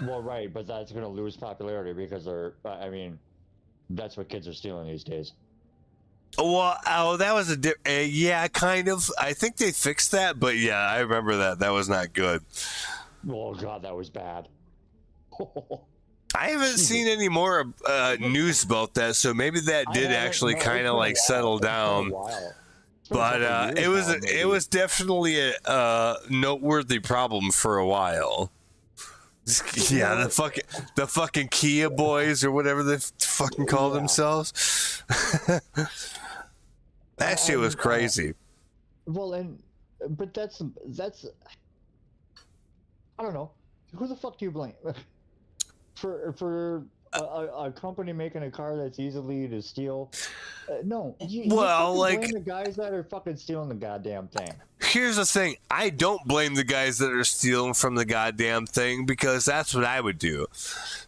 Well, right, but that's going to lose popularity because I mean, that's what kids are stealing these days. Well, that was yeah, kind of. I think they fixed that, but yeah, I remember that. That was not good. Oh, God, that was bad. I haven't seen any more news about that, so maybe that did actually kind of like settle down. But it was definitely a noteworthy problem for a while. Yeah, the fucking Kia boys or whatever they fucking call themselves. That shit was crazy. Well, but that's I don't know. Who the fuck do you blame? For a company making a car that's easily to steal? No. You blame the guys that are fucking stealing the goddamn thing. Here's the thing. I don't blame the guys that are stealing from the goddamn thing because that's what I would do.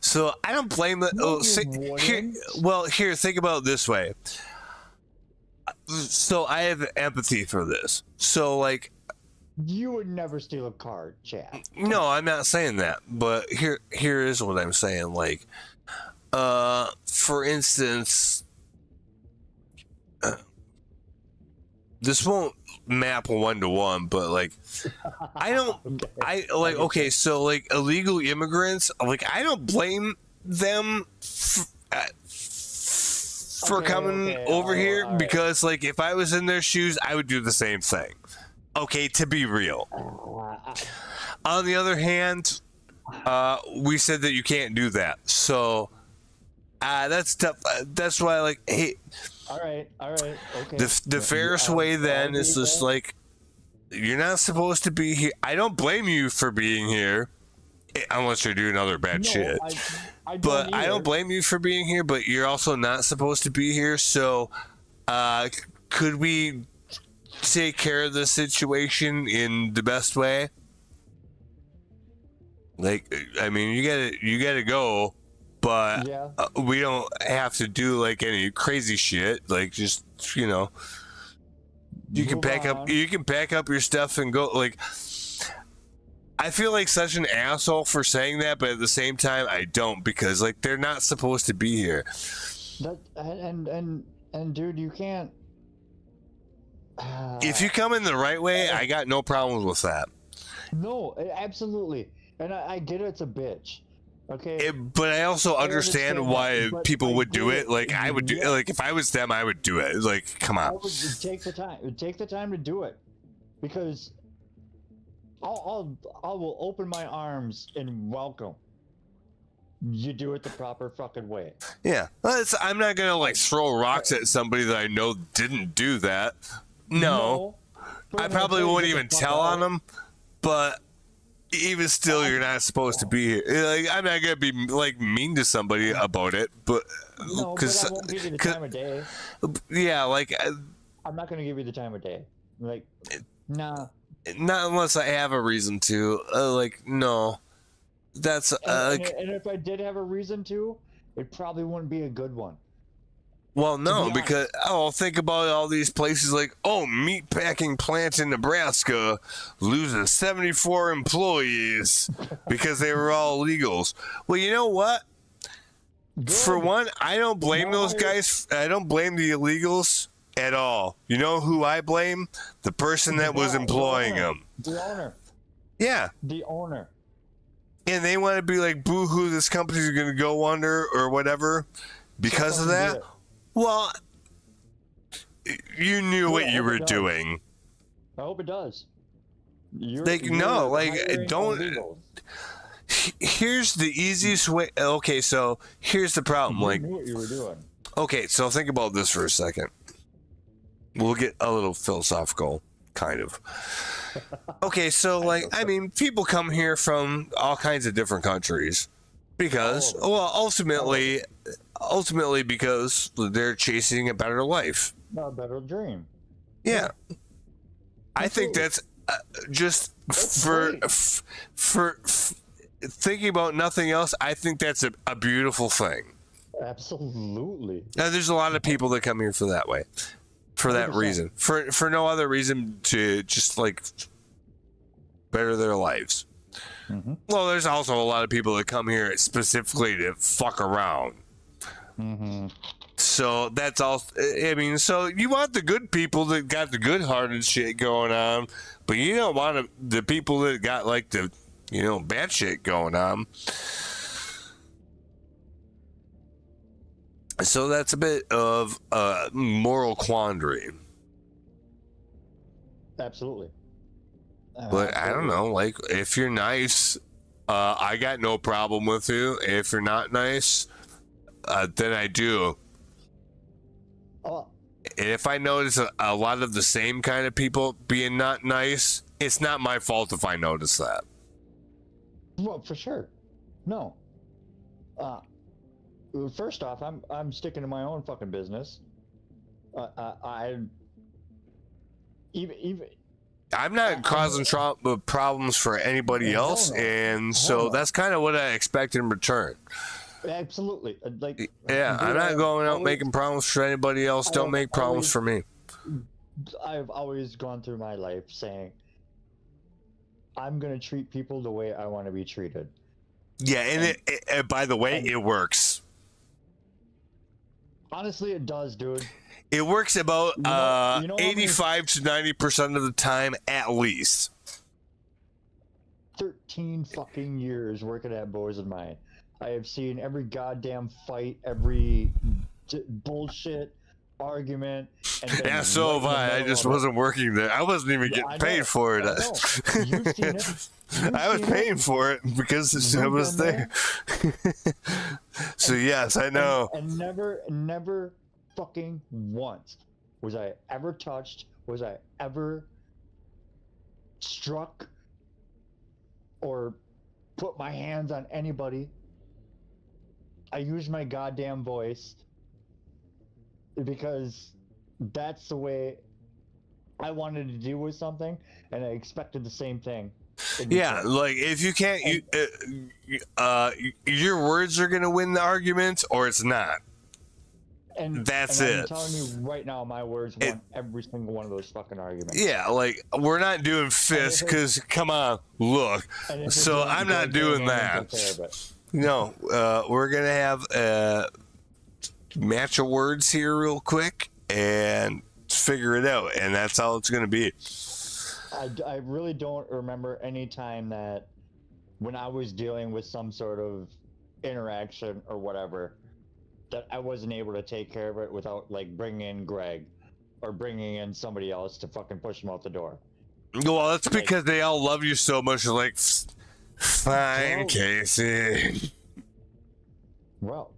So I don't blame them. Here, think about it this way. So I have empathy for this. So like, You would never steal a car, Chad. no, I'm not saying that. But here is what I'm saying. Like, for instance, this won't map 1-to-1, but like, I don't, okay, so like illegal immigrants, like I don't blame them for coming over here right. because like if I was in their shoes, I would do the same thing. Okay, to be real. On the other hand, we said that you can't do that, so that's tough. That's why, like, hey. All right, okay. The fairest way then is just like, you're not supposed to be here. I don't blame you for being here, unless you're doing other bad shit. I don't blame you for being here, but you're also not supposed to be here. So, could we take care of the situation in the best way? Like, I mean, you gotta go. But we don't have to do like any crazy shit. Like just you can pack up your stuff and go. Like I feel like such an asshole for saying that, but at the same time I don't, because like they're not supposed to be here. And dude, you can't. If you come in the right way, I got no problems with that. No, absolutely, and I get it's a bitch. Okay. But I also understand why people would do it. Like I would do. Like if I was them, I would do it. Like come on. I would take the time. Take the time to do it, because I will open my arms and welcome. You do it the proper fucking way. Yeah, I'm not gonna like throw rocks at somebody that I know didn't do that. No, I probably won't even tell on them. But even still, you're not supposed to be here. Like, I'm not gonna be like mean to somebody about it, but because I won't give you the time of day. Yeah, like I'm not gonna give you the time of day. Like, nah. Not unless I have a reason to. Like, no. That's and if I did have a reason to, it probably wouldn't be a good one. Well, no, because think about all these places like, meat packing plant in Nebraska loses 74 employees because they were all illegals. Well, you know what? Good. For one, I don't blame those guys. I don't blame the illegals at all. You know who I blame? The person that was employing them. The owner. Yeah. The owner. And they want to be like, boo-hoo, this company's going to go under or whatever because of that. Well, you knew what you were doing. I hope it does. Don't. Here's the easiest way. Okay, so here's the problem. You knew what you were doing. Okay, so think about this for a second. We'll get a little philosophical, kind of. Okay, so like, I mean, people come here from all kinds of different countries because, ultimately because they're chasing a better life, a better dream. Yeah, I think that's just for thinking about nothing else. I think that's a beautiful thing. Absolutely. Now, there's a lot of people that come here for that way, for that 100%. Reason, for no other reason, to just like better their lives. Mm-hmm. Well, there's also a lot of people that come here specifically to fuck around. Mm-hmm. So that's all. I mean, so you want the good people that got the good-hearted shit going on, but you don't want the people that got like the, bad shit going on. So that's a bit of a moral quandary. Absolutely. But I don't know, like, if you're nice, I got no problem with you. If you're not nice, then I do. And if I notice a lot of the same kind of people being not nice, it's not my fault if I notice that. Well, for sure. No. First off, I'm sticking to my own fucking business. I'm not causing problems for anybody else, and so that's kind of what I expect in return. Absolutely. I'm not going out making problems for anybody else. Don't make problems for me. I've always gone through my life saying, I'm gonna treat people the way I want to be treated. Yeah, and by the way, and- it works. Honestly, it does, dude. It works about You know how many- 85 to 90% of the time, at least. 13 fucking years working at Boys of Mine. I have seen every goddamn fight, every bullshit argument. And been Yeah, so have right in the I. I middle just of it. wasn't working there. I wasn't even Yeah, I getting paid know, for it. I know. You've seen it. You've I was seen paying it. for it because I You've was been there. So yes, I know. And never fucking once was I ever touched, was I ever struck or put my hands on anybody. I use my goddamn voice because that's the way I wanted to deal with something, and I expected the same thing. Yeah, like if you can't, your words are gonna win the argument, or it's not. And That's I'm it. telling you right now, my words won every single one of those fucking arguments. Yeah, like we're not doing fists because come on, look. And if it So goes- I'm goes not there, doing no one can that. care, but- No, we're gonna have a match of words here real quick and figure it out, and that's all it's gonna be. I really don't remember any time that when I was dealing with some sort of interaction or whatever that I wasn't able to take care of it without like bringing in Greg or bringing in somebody else to fucking push him out the door. Well, that's because they all love you so much. They're like, fine, Well- Casey. Well,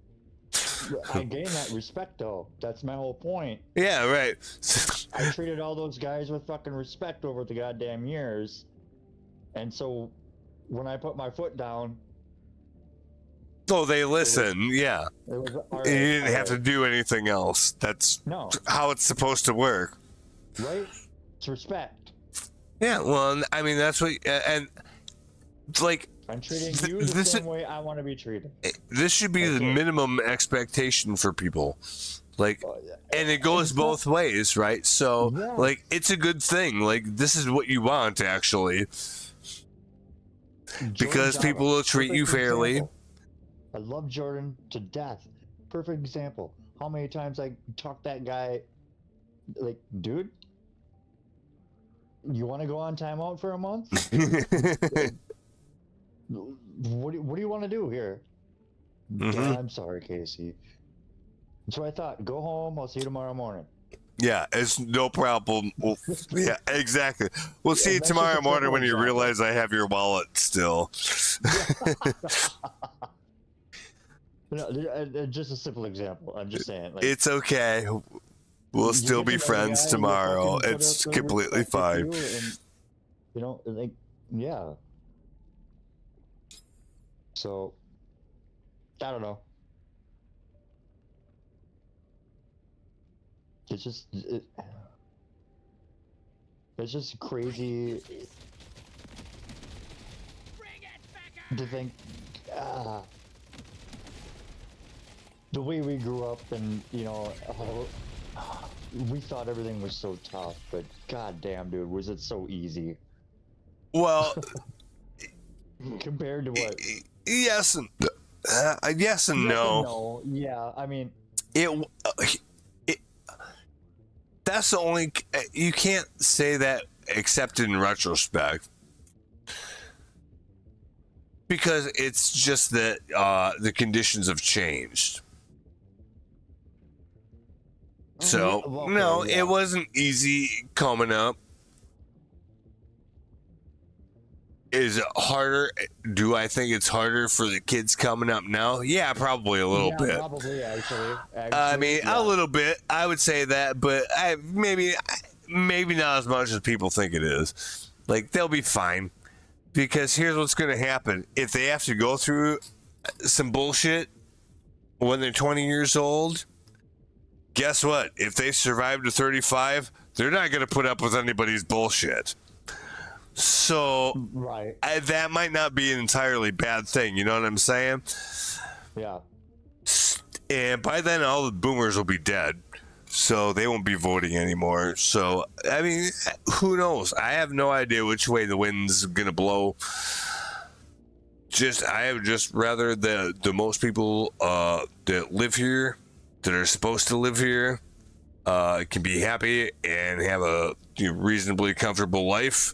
I gained that respect though. That's my whole point. Yeah, right. I treated all those guys with fucking respect over the goddamn years. And so when I put my foot down, Oh, they listen. Yeah, it was all right, you didn't all have to right. do anything else. That's No, how it's supposed to work. right? It's respect. Yeah, well, I mean that's what, and like I'm treating you the this same is- way I want to be treated. this should be the Okay. minimum expectation for people. Like, and it goes it's not- both ways, right? So, Yeah. like, it's a good thing. Like, this is what you want, actually, because Jordan people will treat you perfect fairly. example. I love Jordan to death. Perfect example. How many times I talked that guy, like, dude, you want to go on timeout for a month? What do you want to do here? Mhm. Yeah, I'm sorry, Casey. So I thought, go home. I'll see you tomorrow morning. Yeah, it's no problem. Well, yeah, exactly. We'll see you that's tomorrow just a morning simple when you example. realize I have your wallet still. No, just a simple example. I'm just saying. Like, It's okay. We'll you still get be to know the friends guy, you tomorrow. fucking put It's up the completely respect fine. with you and, you know, like, yeah. So, I don't know. It's just, it's just crazy to think, the way we grew up and, you know, we thought everything was so tough, but goddamn, dude, was it so easy Well, compared to what? yes and yes and Yes and no. no. Yeah, I mean, It that's the only, you can't say that except in retrospect, because it's just that the conditions have changed. So Okay, no, yeah. it wasn't easy coming up. Is it harder? Do I think it's harder for the kids coming up now? Yeah, probably a little yeah, bit. probably actually. I mean, yeah. a little bit. I would say that, but maybe not as much as people think it is. Like, they'll be fine, because here's what's going to happen: if they have to go through some bullshit when they're 20 years old, guess what? If they survive to 35, they're not going to put up with anybody's bullshit. So Right. that might not be an entirely bad thing. You know what I'm saying? Yeah. And by then, all the boomers will be dead. So they won't be voting anymore. So, I mean, who knows? I have no idea which way the wind's going to blow. I would just rather the most people that live here, that are supposed to live here, can be happy and have a reasonably comfortable life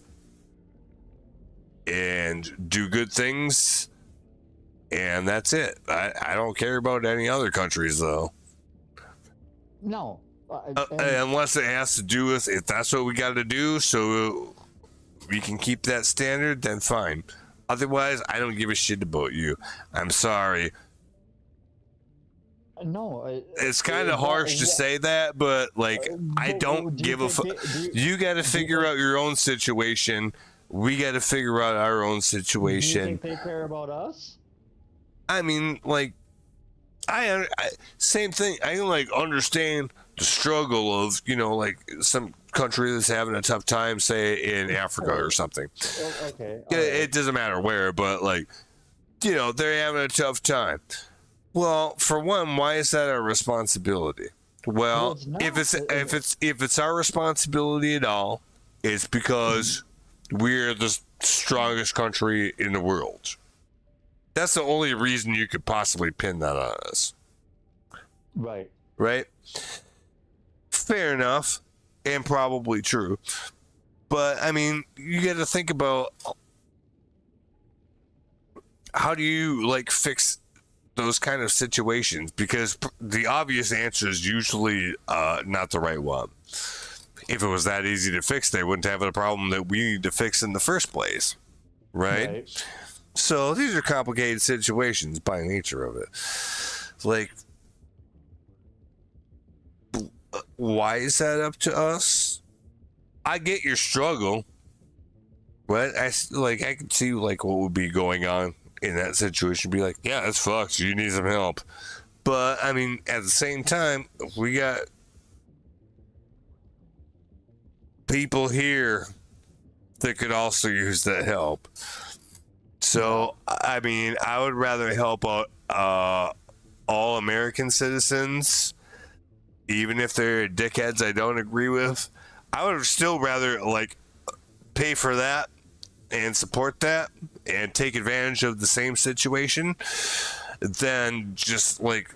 and do good things. And that's it. I don't care about any other countries, though. No. Unless it has to do with, if that's what we got to do so we can keep that standard, then fine. Otherwise, I don't give a shit about you. I'm sorry. No. It's kind of harsh to say that, but like, I don't give a fuck. You got to figure out your own situation. We got to figure out our own situation. Do you think they care about us? I mean, like, I same thing. I can like understand the struggle of like some country that's having a tough time, say in Africa or something. Okay. It doesn't matter where, but like, they're having a tough time. Well, for one, why is that our responsibility? Well, if it's our responsibility at all, it's because we're the strongest country in the world. That's the only reason you could possibly pin that on us. Right. Right? Fair enough, and probably true. But, I mean, you got to think about how do you, like, fix those kind of situations? Because the obvious answer is usually not the right one. If it was that easy to fix, they wouldn't have a problem that we need to fix in the first place. Right? So these are complicated situations by nature of it. Like, why is that up to us? I get your struggle, but I can see like what would be going on in that situation. Be like, yeah, that's fucked. You need some help. But I mean, at the same time, we got people here that could also use that help. So, I mean, I would rather help out all American citizens, even if they're dickheads I don't agree with. I would still rather, like, pay for that and support that and take advantage of the same situation than just, like,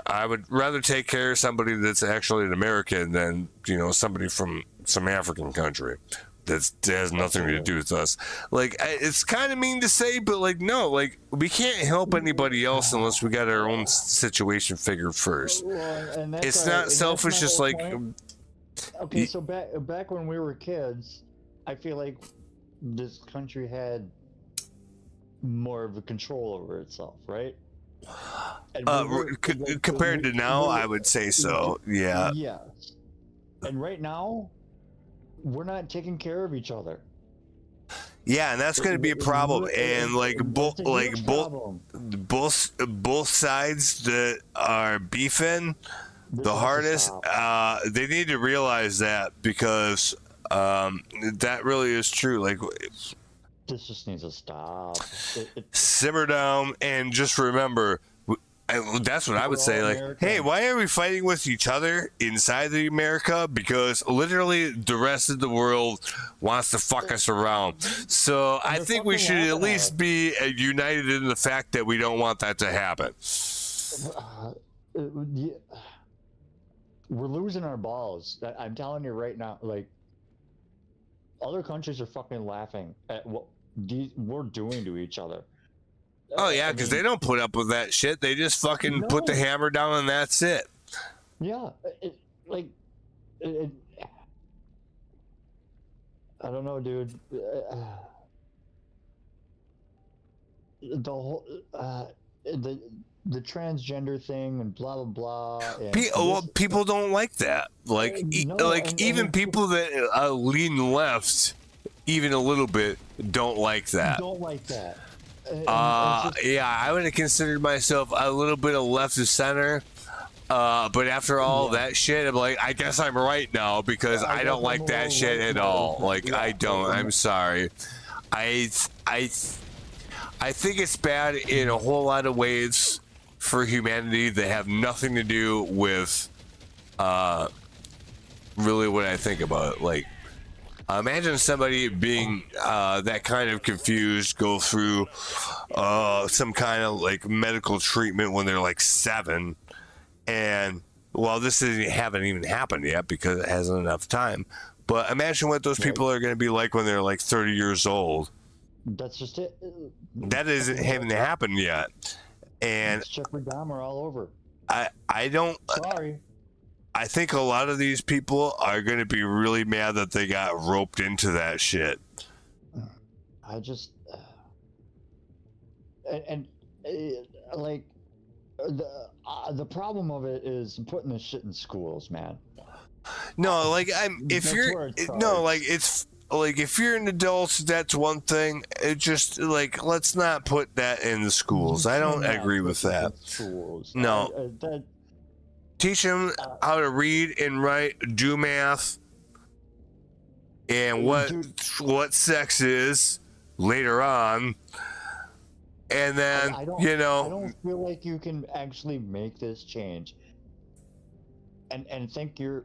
I would rather take care of somebody that's actually an American than, somebody from some African country. That has nothing to do with us. Like, it's kind of mean to say, but like, no, like, we can't help anybody else unless we got our own situation figured first. It's not selfish, just like. Okay, so back when we were kids, I feel like this country had more of a control over itself, right? Compared to now, I would say so. Yeah. Yes. And right now, we're not taking care of each other. Yeah, and that's going to be a problem. And like both sides that are beefing the hardest, they need to realize that, because that really is true. Like, this just needs to stop. Simmer down and just remember. That's what I would say. Like, hey, why are we fighting with each other inside the America? Because literally the rest of the world wants to fuck us around. So I think we should at least be united in the fact that we don't want that to happen. We're losing our balls. I'm telling you right now. Like, other countries are fucking laughing at what we're doing to each other. Oh, yeah, because they don't put up with that shit. They just fucking put the hammer down and that's it. Yeah. I don't know, dude. The whole... the transgender thing and blah, blah, blah. And people don't like that. Like, even people that lean left, even a little bit, don't like that. Don't like that. Yeah, I would have considered myself a little bit of left of center, but after all that shit, I'm like, I guess I'm right now, because I don't like that shit at all. Like, I don't. I'm sorry. I think it's bad in a whole lot of ways for humanity that have nothing to do with really when I think about it. Like, imagine somebody being that kind of confused, go through some kind of like medical treatment when they're like 7, and well, this haven't even happened yet because it hasn't enough time. But imagine what those people are going to be like when they're like 30 years old. That's just it. That isn't having happened yet, and It's Jeffrey Dahmer all over. I don't. Sorry. I think a lot of these people are going to be really mad that they got roped into that shit. I just like the problem of it is putting this shit in schools, man. No, like That's where it it's like if you're an adult, that's one thing. It just like let's not put that in the schools. I don't agree with that. Schools. No. Teach them how to read and write, do math, and what sex is later on. And then, I don't feel like you can actually make this change and think you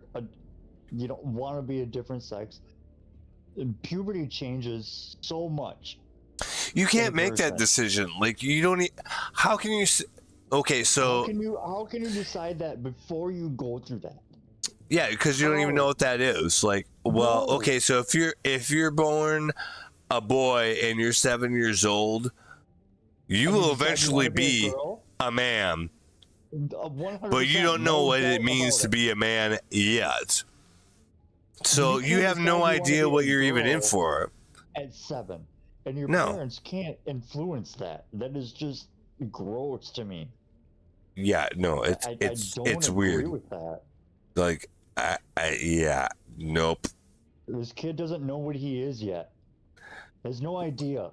don't want to be a different sex. Puberty changes so much. You can't make that decision. Like, you don't how can you... Okay, so how can you decide that before you go through that? Yeah, because you don't even know what that is. Like, well, okay, so if you're born a boy and you're 7 years old, you will eventually be a man. 100%, But you don't know what it means to be a man yet. So you have no idea what you're even in for. At 7, and your parents can't influence that. That is just gross to me. Yeah, no, it's weird. Agree with that. Like, yeah, nope. This kid doesn't know what he is yet. Has no idea.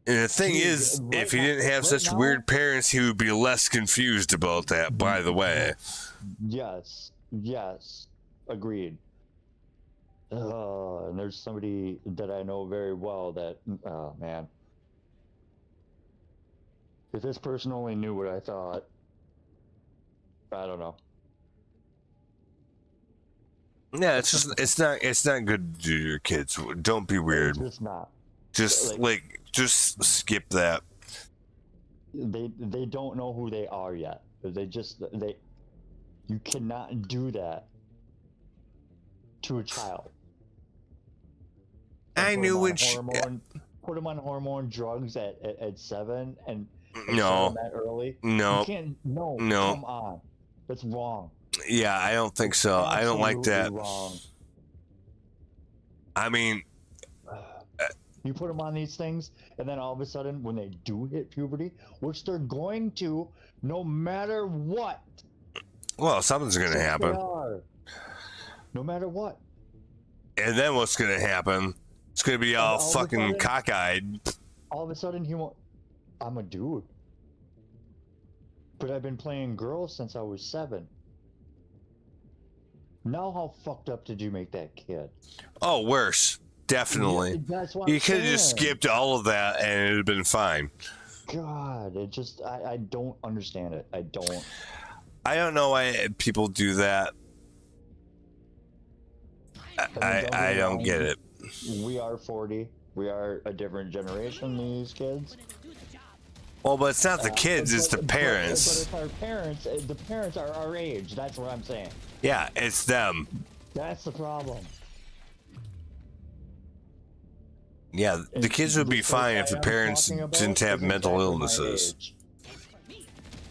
And the thing is, if he didn't have such weird parents, he would be less confused about that, by the way. Yes, agreed. And there's somebody that I know very well that, oh man. If this person only knew what I thought, I don't know. Yeah, it's not good to do to your kids. Don't be weird. It's not. Just just skip that. They don't know who they are yet. You cannot do that to a child. I knew when put them on hormone drugs at 7 and no that early. No, you can't. No, come on, that's wrong. Yeah, I don't think so. I don't like that. Wrong. I mean, you put them on these things, and then all of a sudden, when they do hit puberty, which they're going to, no matter what. Well, something's going to happen. No matter what. And then what's going to happen? It's going to be all fucking cockeyed. All of a sudden, he won't. I'm a dude. But I've been playing girls since I was 7. Now how fucked up did you make that kid? Oh, worse. Definitely. Yeah, that's what you could have just skipped all of that and it would have been fine. God, it just, I don't understand it. I don't know why people do that. I don't get it. We are 40. We are a different generation than these kids. Well, but it's not the kids, it's the parents. But it's our parents. The parents are our age. That's what I'm saying. Yeah, it's them. That's the problem. Yeah, the kids would be fine if the parents didn't have mental illnesses.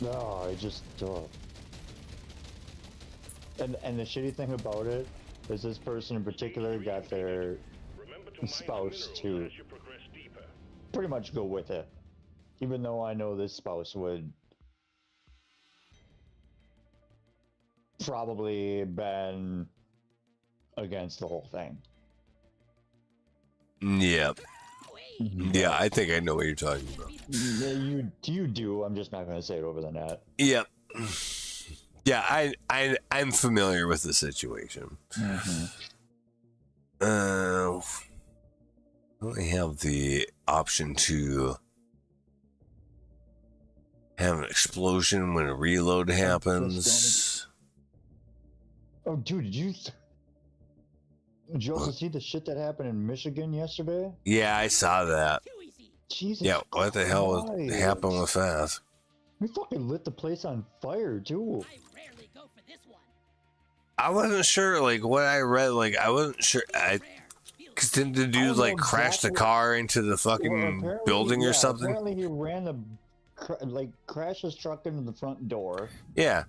No, I just don't. And the shitty thing about it is this person in particular got their spouse to pretty much go with it. Even though I know this spouse would probably been against the whole thing. Yeah. Yeah, I think I know what you're talking about. You do. I'm just not going to say it over the net. Yep. Yeah, I'm familiar with the situation. Mm-hmm. We have the option to have an explosion when a reload happens. Oh, dude, did you also see the shit that happened in Michigan yesterday? Yeah, I saw that. Jesus Yeah, what the hell was Christ. happened with that? We fucking lit the place on fire, too. I wasn't sure, like, what I read, like, I wasn't sure. Cause didn't the I dude, don't know like, crash the exactly- car into the Well, fucking apparently- building or yeah, something? Apparently he ran crashed his truck into the front door, Yeah.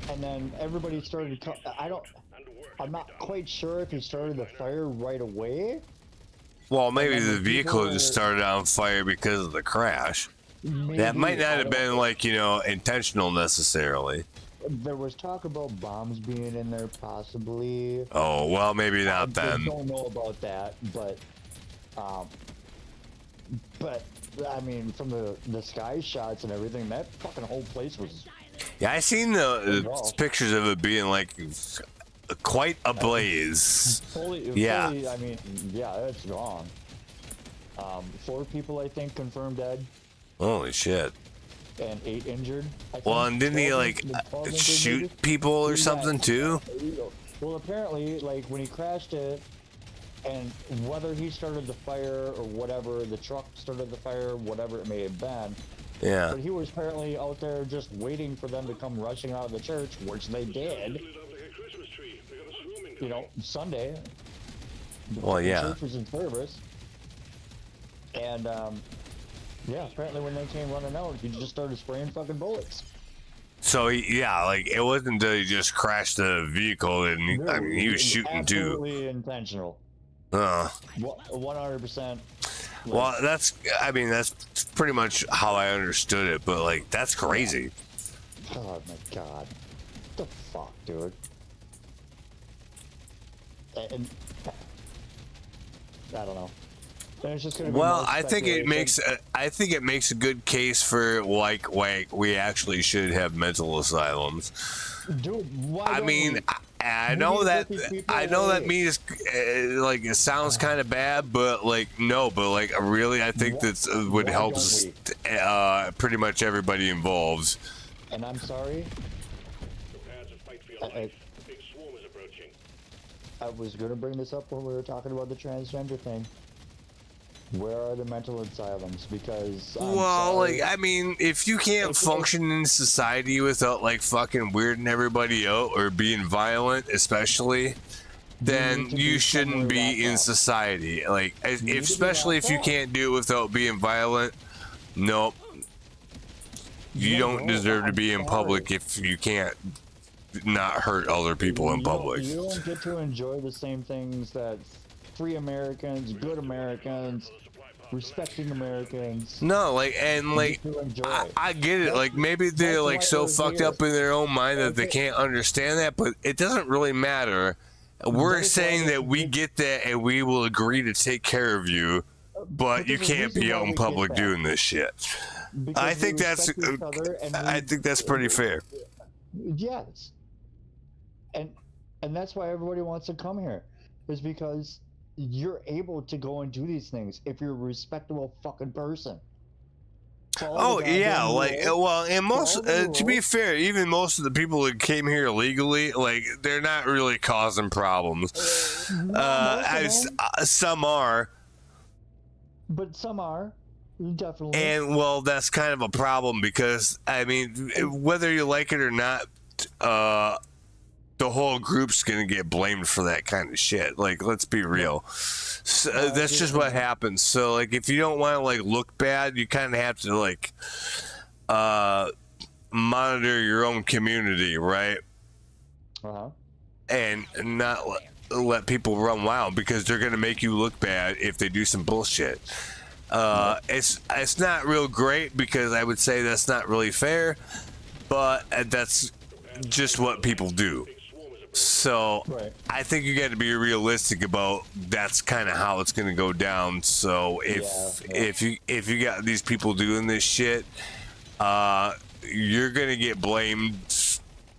and then everybody started. I'm not quite sure if he started the fire right away. Well, maybe then the the vehicle people just were- started on fire because of the crash. That might Maybe, not I have don't- been, like, you know, intentional necessarily. There was talk about bombs being in there, possibly. Oh, well, maybe not I then. don't know about that, but I mean, from the sky shots and everything, that fucking whole place was Yeah, I seen the Well. pictures of it being, like, quite a blaze. fully. Yeah. I mean, yeah, that's wrong. 4 people, I think, confirmed dead, Holy shit. and 8 injured. I think. Well, and didn't he, 12 like, 12 injured, shoot maybe? people or Yeah. something, too? Well, apparently, like, when he crashed it, and whether he started the fire or whatever, the truck started the fire, whatever it may have been, Yeah. but he was apparently out there just waiting for them to come rushing out of the church, which they did, Lit up like a Christmas tree. They got a swarming you know, Sunday. The Well, fucking yeah. church was in service. And, yeah, apparently when they came running out, he just started spraying fucking bullets. So, yeah, like, it wasn't until he just crashed the vehicle and, I mean, he was shooting, too. Absolutely intentional. 100%. Well, that's, I mean, that's pretty much how I understood it, but, like, that's crazy. Oh my god. What the fuck, dude? And I don't know. And it's just gonna be Well, more I think it speculation. makes a good case for, like, why we actually should have mental asylums. Dude, why I don't mean, we? I We know need to that put these people I know that away. means like it sounds kind of bad, but like no, but like really, I think that would why help don't pretty much everybody involved. And I'm sorry, Prepare to fight for your I- life. A big swarm is approaching. I was gonna bring this up when we were talking about the transgender thing. Where are the mental asylums? Because I'm Well, sorry. like I mean, if you can't If- function in society without like fucking weirding everybody out or being violent, especially, then need to you be shouldn't somewhere be locked in up. society. Like, need to be especially if locked you up. can't do it without being violent. Nope. You Yeah, don't no, deserve to I'm be in sorry. public if you can't not hurt other people in You don't- public. You don't get to enjoy the same things that free Americans, good Americans, respecting Americans. No, like, and like, get to enjoy. I get it. Like, maybe they're That's like why so we're fucked here. up in their own mind that they Okay. can't understand that, but it doesn't really matter. We're That is why saying we that we should get that and we will agree to take care of you, but you there's a can't reason be why out in we get public that. doing this shit. Because I we think that's respect each other and I we- think that's pretty fair. Yes. And that's why everybody wants to come here, is because you're able to go and do these things if you're a respectable fucking person. Follow the Oh yeah, goddamn like rules. well, and most Follow the to be rules. fair, even most of the people that came here illegally, like they're not really causing problems. Not most of them, Some are, but some are definitely. and well, that's kind of a problem because I mean, whether you like it or not, the whole group's gonna get blamed for that kind of shit. Like, let's be real. So, I that's agree just with what happens. So, like, if you don't want to like look bad, you kind of have to like monitor your own community, right? Uh-huh. And not let people run wild because they're gonna make you look bad if they do some bullshit. It's not real great because I would say that's not really fair, but that's just what people do. So Right. I think you got to be realistic about that's kind of how it's going to go down. So if you got these people doing this shit, you're going to get blamed.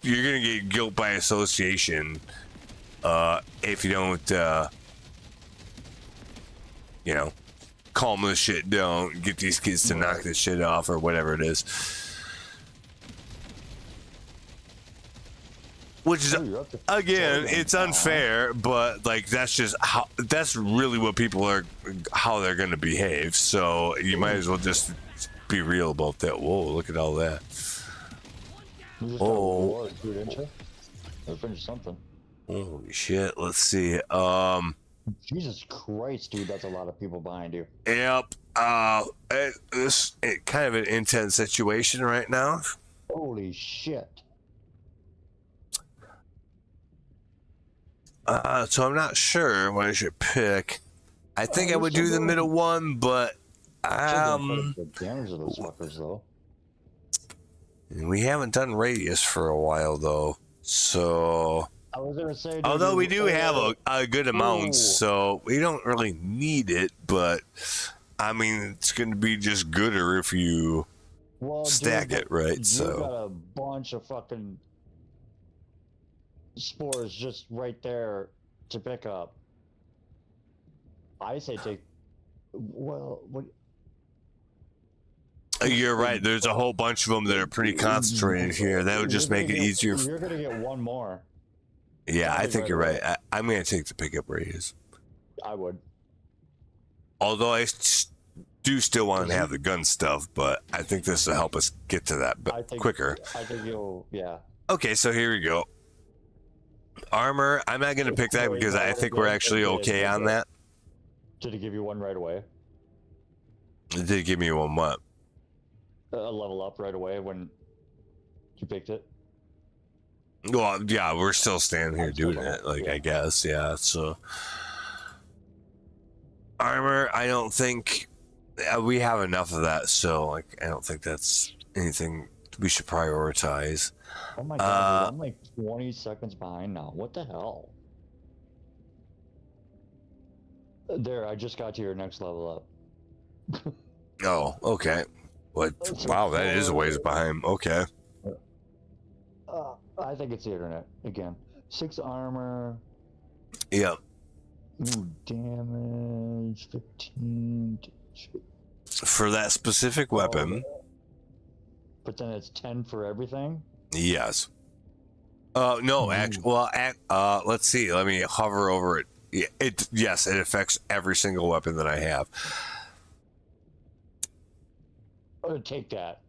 You're going to get guilt by association if you don't, calm this shit down, get these kids to knock this shit off or whatever it is. which is Oh, you're up to again, 40. it's unfair, but like that's really what people are, how they're going to behave. So you might as well just be real about that. Whoa, look at all that. You just got Oh. reward, too, didn't you? Or finish something. Holy shit! Let's see. Jesus Christ, dude, that's a lot of people behind you. Yep. This kind of an intense situation right now. Holy shit. So I'm not sure what I should pick. I think I would do the middle one, but The damage of those fuckers, though. we haven't done radius for a while though. So I was gonna say, dude, although we do have a good amount, Ooh. so we don't really need it, but I mean it's going to be just gooder if you well, stack dude, it, right? You So got a bunch of fucking spores just right there to pick up. I say take. Well, what? you're right. There's a whole bunch of them that are pretty concentrated here. That would just You're make it gonna get- easier. You're gonna get one more. Yeah, I think right you're right. away. I'm going to take the pickup radius. I would. Although do still want to have the gun stuff, but I think this will help us get to that I think quicker. I think you'll. Yeah. Okay, so here we go. Armor, I'm not going to pick that because I think we're actually okay on that. Did it give you one right away? It did give me one what? A level up right away when you picked it. Well, yeah, we're still standing here doing it, like, Yeah. I guess, yeah, so. Armor, I don't think we have enough of that, so, like, I don't think that's anything we should prioritize. Oh my god, dude, I'm like 20 seconds behind now. What the hell? There, I just got to your next level up. Oh, okay. What? Wow, that is a ways behind. Okay. I think it's the internet again. 6 armor. Yeah. Ooh, damage 15. For that specific weapon, But then it's 10 for everything. yes. No, actually, well, let's see. Let me hover over it. Yeah, yes, it affects every single weapon that I have. Take that.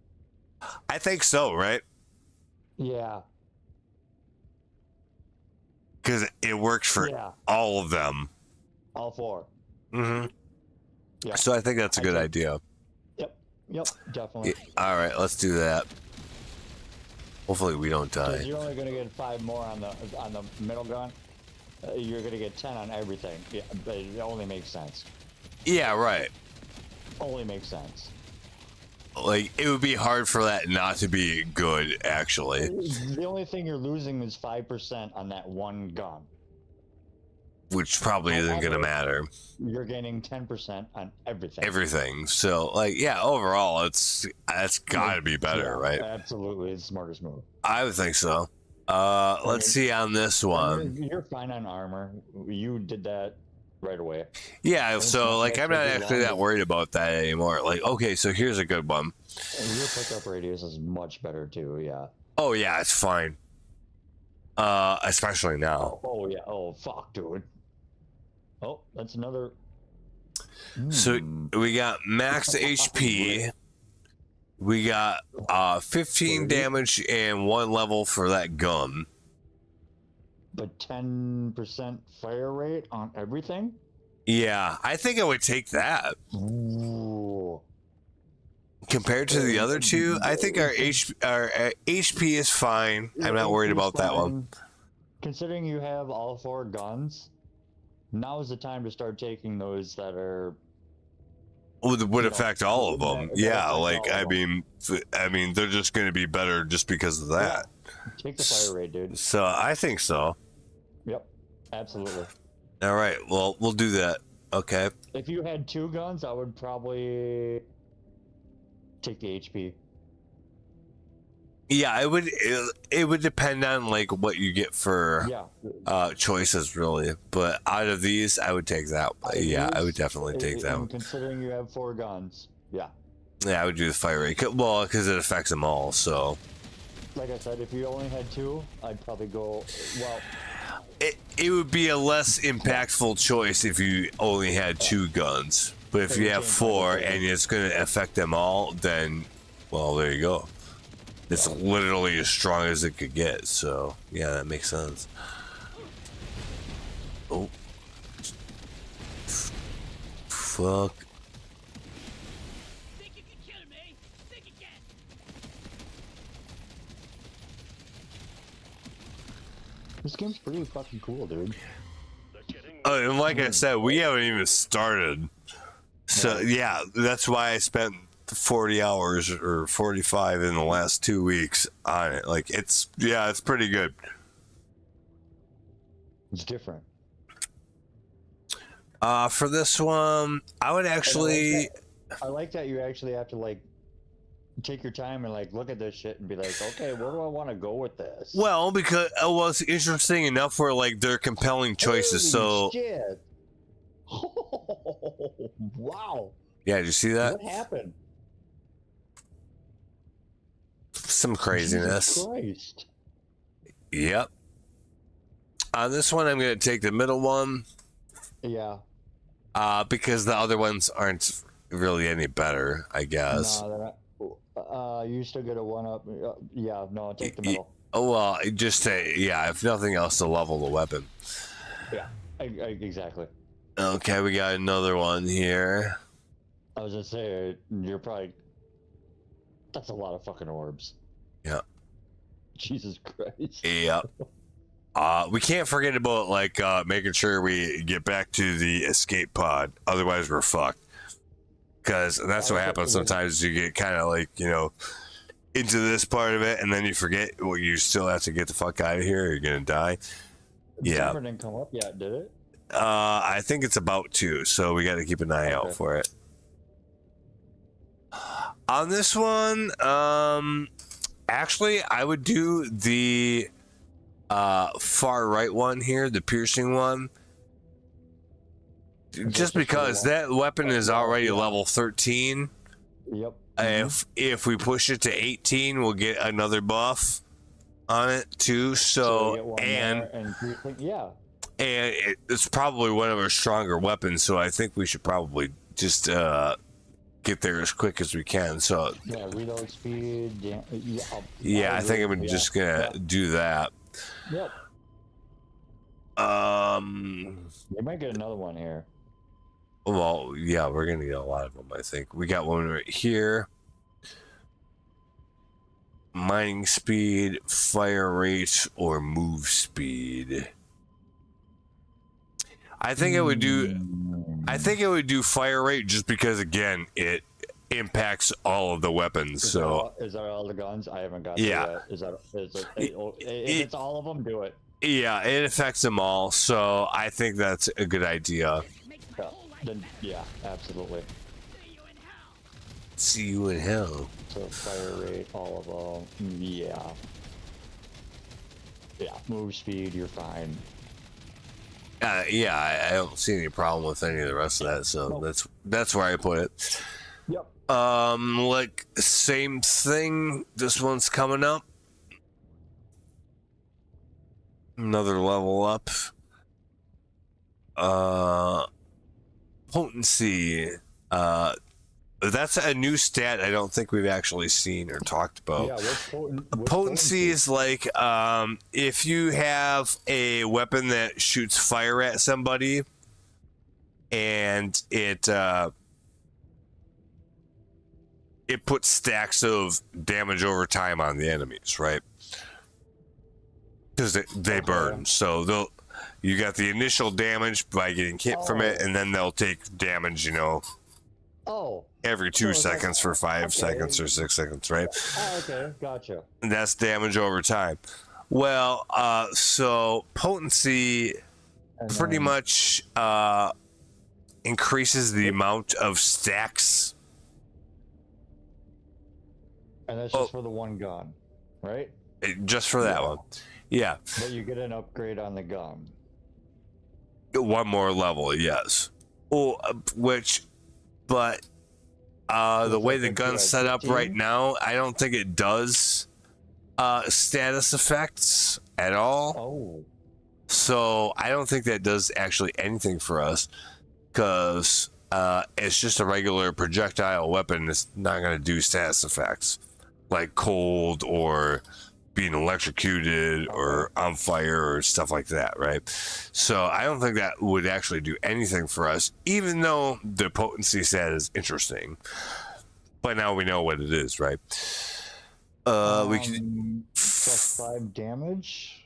I think so, right? Yeah. Because it works for Yeah. all of them. All 4. Mm-hmm. Yeah. So I think that's a good idea. Yep. Definitely. All right, let's do that. Hopefully we don't 'Cause die. you're only gonna get 5 more on the middle gun. You're gonna get 10 on everything. Yeah, but it only makes sense. Yeah, right. Only makes sense. Like, it would be hard for that not to be good, actually. The only thing you're losing is 5% on that one gun. Which probably isn't going to matter. You're gaining 10% on everything. Everything. So, like, yeah, overall, that's got to be better, Yeah, right? Absolutely, it's the smartest move. I would think so. Let's see on this one. You're fine on armor. You did that right away. Yeah, so, like, I'm not actually that worried about that anymore. Like, okay, so here's a good one. And your pickup radius is much better too. Yeah. Oh, yeah, it's fine. Especially now. Oh yeah. Oh fuck, dude. Oh, that's another. So we got max HP. We got 15 damage and 1 level for that gun. But 10% fire rate on everything. Yeah, I think I would take that. Ooh. Compared to the other two, I think our HP is fine. I'm not worried about that one. Considering you have all 4 guns, now is the time to start taking those that are. Would affect all of them. Yeah, like all of I mean, they're just going to be better just because of that. Take the fire rate, dude. So I think so. Yep, absolutely. All right, well, we'll do that. Okay. If you had 2 guns, I would probably take the HP. Yeah, it would depend on like what you get for Yeah. choices really, but out of these I would take that. Yeah, I would definitely take that one. Considering you have 4 guns, yeah. Yeah, I would do the fire rate. Well, because it affects them all. So like I said, if you only had 2, I'd probably go. Well, It would be a less impactful choice if you only had 2 guns. But if you have 4 and it's going to affect them all, then, well, there you go. It's literally as strong as it could get. So, yeah, that makes sense. Oh. Fuck. Think you can kill me? Think you can? this game's pretty fucking cool, dude. And like I said, we haven't even started. So, yeah, that's why I spent 40 hours or 45 in the last 2 weeks on it. Like, it's pretty good. It's different. For this one, I would actually. I like that you actually have to like take your time and like look at this shit and be like, okay, where do I want to go with this? Well, because it was interesting enough where like they're compelling choices. Holy so shit. Wow. yeah, did you see that? What happened? Some craziness. Jesus Christ. Yep. On this one, I'm gonna take the middle one. Yeah. Because the other ones aren't really any better, I guess. No, they're not. You still get a 1-up. Yeah, no, take the middle. Oh well, just say if nothing else, to level the weapon. Yeah, exactly. Okay, we got another one here. I was gonna say you're probably. That's a lot of fucking orbs. Yeah. Jesus Christ. Yep. We can't forget about like making sure we get back to the escape pod. Otherwise, we're fucked. Because that's what happens sometimes. You get kind of like, into this part of it, and then you forget. Well, you still have to get the fuck out of here. Or you're gonna die. Yeah. Timer didn't come up yet, did it? I think it's about to. So we got to keep an eye out for it. On this one, actually, I would do the far right one here, the piercing one. Just because that weapon is already level 13. Yep. If we push it to 18, we'll get another buff on it too. So and it's probably one of our stronger weapons. So I think we should probably just get there as quick as we can. So yeah, reload speed. Yeah, I think I'm just gonna do that. Yep. You might get another one here. Well, yeah, we're gonna get a lot of them. I think we got one right here. Mining speed, fire rate, or move speed. I think it would do. I think it would do fire rate just because again it impacts all of the weapons. Is that all the guns? I haven't got. Yeah. If it's all of them, do it. Yeah, it affects them all. So I think that's a good idea. Then yeah, absolutely. See you in hell. So fire rate, all of them. Yeah. Yeah, move speed, you're fine. Yeah, I don't see any problem with any of the rest of that. So that's where I put it. Yep. Like same thing. This one's coming up. Another level up. Potency. That's a new stat I don't think we've actually seen or talked about. Yeah, what's potency is like if you have a weapon that shoots fire at somebody and it puts stacks of damage over time on the enemies, right? Because they burn. So you got the initial damage by getting hit from it, and then they'll take damage, every 2 seconds for 5 seconds or 6 seconds, right? Oh, okay, gotcha. And that's damage over time. Well, so potency pretty much increases the amount of stacks. And that's just for the one gun, right? Just for that one. Yeah. But you get an upgrade on the gun. One more level, yes. The way the gun's set up right now, I don't think it does. Status effects at all. Oh. So I don't think that does actually anything for us, because it's just a regular projectile weapon. It's not going to do status effects like cold or being electrocuted or on fire or stuff like that, right? So I don't think that would actually do anything for us, even though the potency stat is interesting. But now we know what it is, right? We can +5 damage.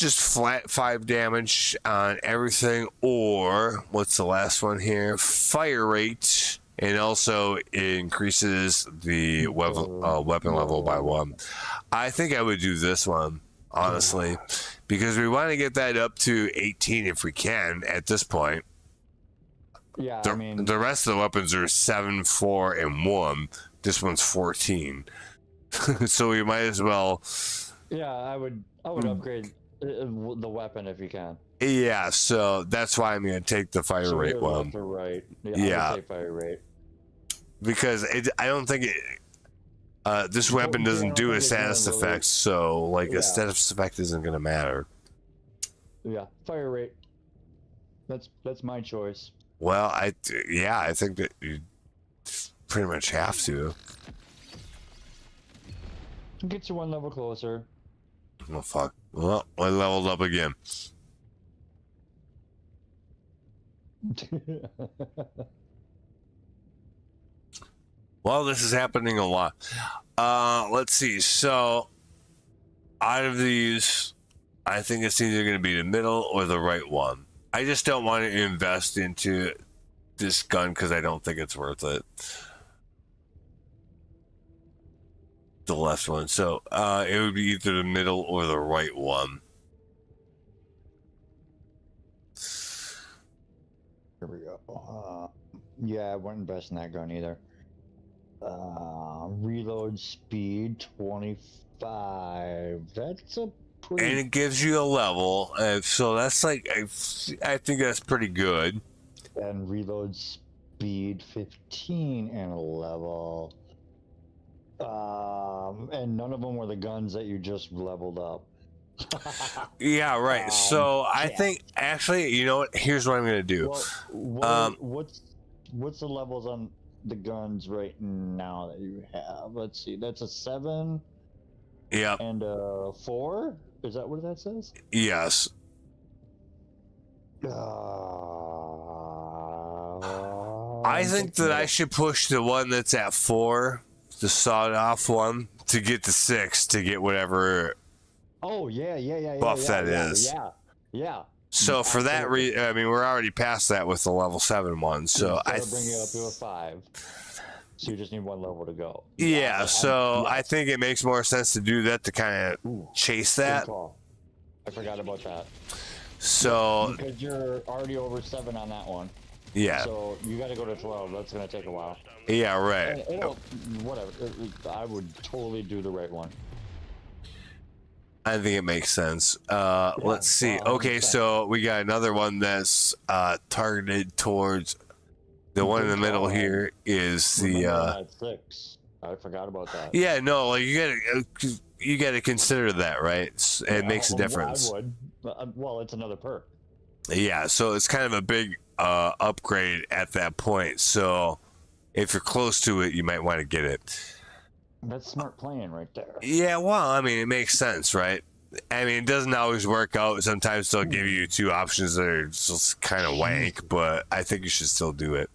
just flat 5 damage on everything, or what's the last one here? Fire rate, and also it increases the weapon level by 1. I think I would do this one, honestly, because we want to get that up to 18 if we can at this point. Yeah, The rest of the weapons are 7, 4, and 1. This one's 14. So we might as well. Yeah, I would upgrade the weapon if you can. Yeah, so that's why I'm going to take the fire rate one. Left or right. Yeah. I would say fire rate. Because I don't think this weapon doesn't do a status effect, so like a status effect isn't going to matter. Yeah, fire rate. That's my choice. Well, I think that you pretty much have to. Get you one level closer. Oh fuck! Well, I leveled up again. Well, this is happening a lot. Let's see. So, out of these, I think it's either going to be the middle or the right one. I just don't want to invest into this gun because I don't think it's worth it. The left one. So, it would be either the middle or the right one. Here we go. Yeah, I wouldn't invest in that gun either. Reload speed 25. That's a pretty. And it gives you a level, so that's like I think that's pretty good. And reload speed 15 and a level. And none of them were the guns that you just leveled up. Yeah, right. So I think actually, you know what? Here's what I'm gonna do. Well, what's the levels on the guns right now that you have? Let's see. That's a 7. Yeah. And a 4. Is that what that says? Yes. I think that I should push the one that's at 4, the sawed-off one, to get to 6 to get whatever. Oh yeah. Buff that is. Yeah. So for that reason, I mean, we're already past that with the level 7 one. So I bring it up to a 5. So you just need one level to go. Yeah. So I think it makes more sense to do that to kind of chase that. I forgot about that. So because you're already over 7 on that one. Yeah. So you got to go to 12. That's gonna take a while. Yeah. Right. Whatever. I would totally do the right one. I think it makes sense. Let's see. Okay, so we got another one that's targeted towards the one in the middle here is the 6. I forgot about that. Yeah, no, like you gotta consider that, right? It makes a difference. I would. Well, it's another perk. Yeah, so it's kind of a big upgrade at that point. So if you're close to it, you might want to get it. That's smart playing right there. Yeah, well, I mean, it makes sense, right? I mean, it doesn't always work out. Sometimes they'll give you 2 options that are just kind of wank, but I think you should still do it.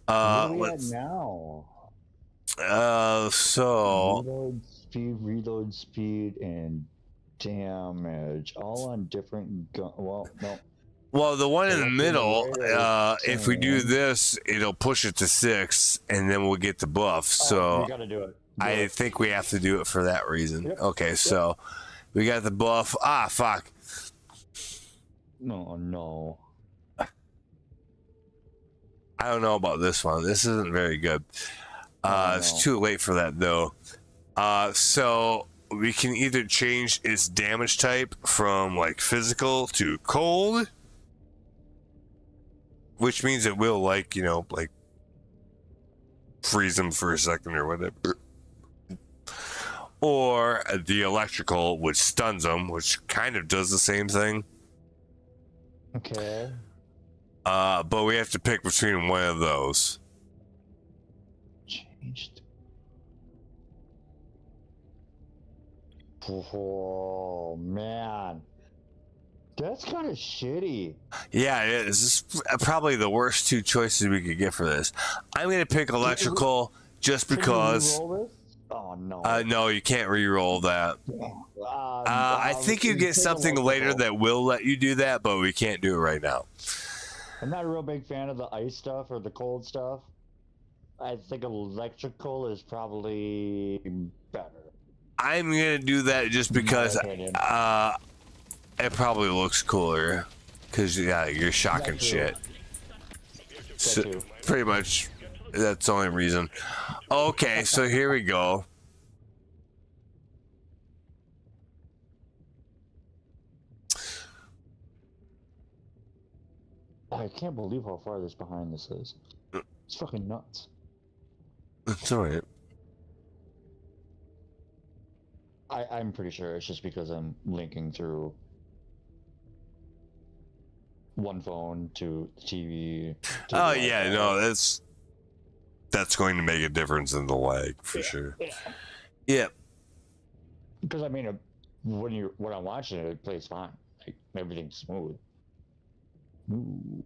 What are we at now? So reload speed, and damage, all on different gun. Well, no. Well, the one in the middle, if we do this, it'll push it to 6, and then we'll get the buff. So we gotta do it. I think we have to do it for that reason. Yep. Okay, so we got the buff. Ah, fuck. No. I don't know about this one. This isn't very good. It's too late for that, though. So we can either change its damage type from, like, physical to cold, which means it will, like, you know, like, freeze them for a second or whatever. or the electrical, which stuns them, which kind of does the same thing. Okay. But we have to pick between one of those. Changed. Oh man, that's kind of shitty. Yeah, it is. This is probably the worst two choices we could get for this. I'm gonna pick electrical just Can you because. re-roll this? Oh no. No, you can't re-roll that. I think you get something later that will let you do that, but we can't do it right now. I'm not a real big fan of the ice stuff or the cold stuff. I think electrical is probably better. I'm gonna do that just because it probably looks cooler. Cause yeah, you're shocking shit. So, pretty much, that's the only reason. Okay, so here we go. I can't believe how far this behind this is. It's fucking nuts. It's alright. I'm pretty sure it's just because I'm linking through one phone to the TV. To Oh the yeah, Wi-Fi. no, that's going to make a difference in the lag for sure. Yeah. Yeah. Because I mean, when I'm watching it, it plays fine. Like everything's smooth. Ooh.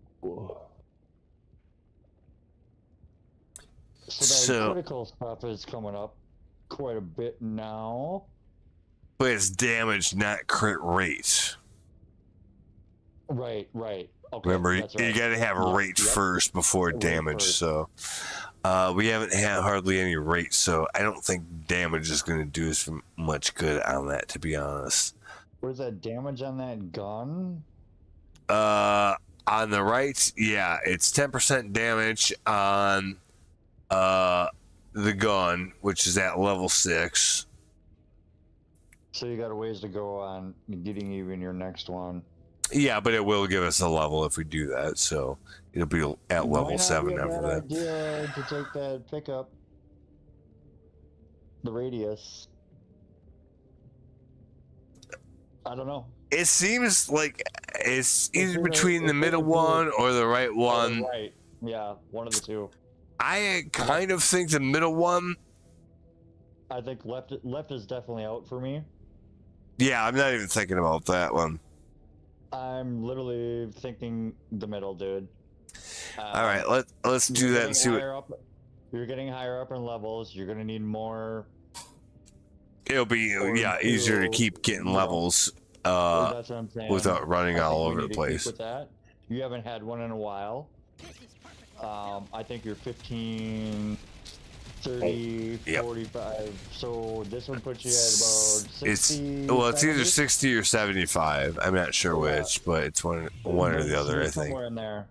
So the critical stuff is coming up quite a bit now. But it's damage, not crit rate. Right. Okay, Remember, that's right. you got to have a rate first before Rate damage. first. So we haven't had hardly any rate, so I don't think damage is going to do us much good on that, to be honest. What is that damage on that gun? On the right, yeah, it's 10% damage on the gun, which is at level 6. So you got a ways to go on getting even your next one. Yeah, but it will give us a level if we do that, so it'll be at level 7 Might not after be a that. bad idea to take that pickup. The radius. I don't know. It seems like it's either either- between the it's middle either- one or the right one. Right. Yeah, one of the two. I kind of think the middle one. I think left is definitely out for me. Yeah, I'm not even thinking about that one. I'm literally thinking the middle, dude. All right, let's do that and see what You're getting higher up in levels. You're gonna need more. it'll be. Yeah, easier to keep getting levels That's what I'm saying. without running I all think we over need the to keep place. with that. You haven't had one in a while. I think you're 15, 30, Yep. 45. So this one puts you at about 60. It's either 70? 60 or 75. I'm not sure Yeah. which, but it's one or the other. I think. Somewhere in there.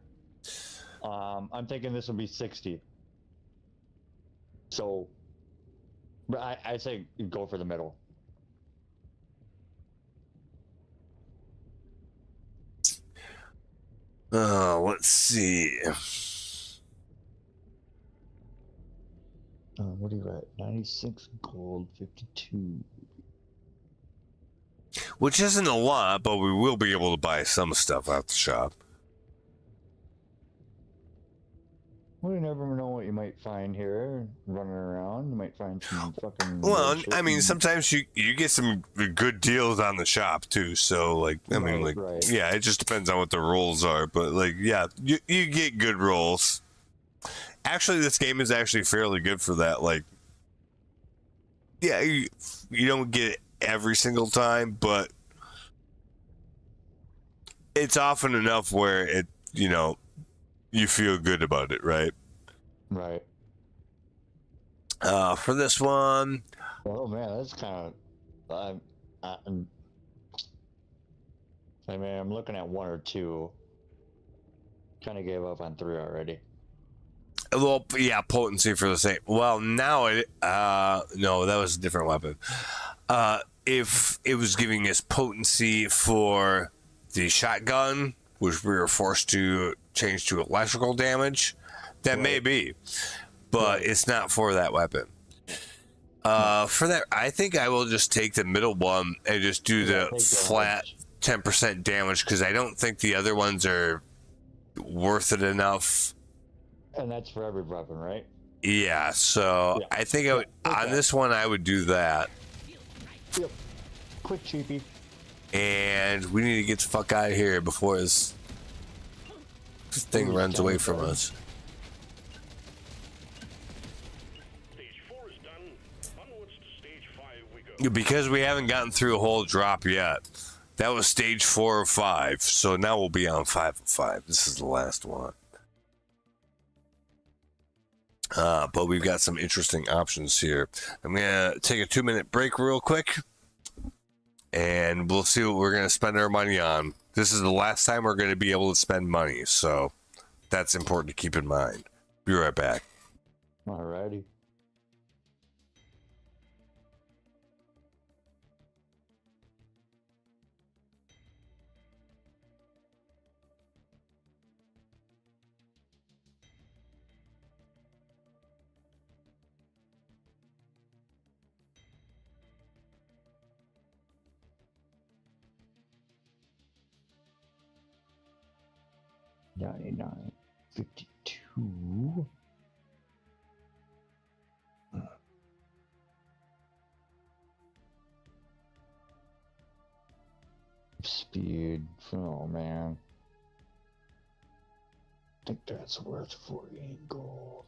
I'm thinking this will be 60. So, but I say go for the middle. Let's see. What are you at? 96 gold, 52. Which isn't a lot, but we will be able to buy some stuff out the shop. Well, you never know what you might find here running around. You might find some fucking. Well, bullshit I mean, and- sometimes you get some good deals on the shop too. So, like, I mean, like, Right. yeah, it just depends on what the rolls are. But like, yeah, you get good rolls. Actually, this game is actually fairly good for that. Like, yeah, you don't get it every single time, but it's often enough where it, you feel good about it, right? Right. For this one, Oh man, that's kind of. I mean, I'm looking at 1 or 2. Kind of gave up on 3 already. well, yeah, potency for the same. Well, now no, that was a different weapon. If it was giving us potency for the shotgun, which we were forced to change to electrical damage, that may Right. be, but Right. it's not for that weapon. For that, I think I will just take the middle one and just do Yeah, the take flat 10% damage because I don't think the other ones are worth it enough. And that's for every weapon, right? Yeah, so Yeah. I think I would, take on that. this one I would do that. Yep. Quick cheapie. And we need to get the fuck out of here before this thing Ooh, runs away from Jennifer. us. Stage 4 is done. Onwards to stage 5 we go. Because we haven't gotten through a whole drop yet. That was stage 4 of 5, so now we'll be on 5 of 5. This is the last one. But we've got some interesting options here. I'm gonna take a 2-minute break real quick, and we'll see what we're gonna spend our money on. This is the last time we're gonna be able to spend money, so that's important to keep in mind. Be right back. Alrighty. $99, $52. Speed. Oh man. I think that's worth 48 gold.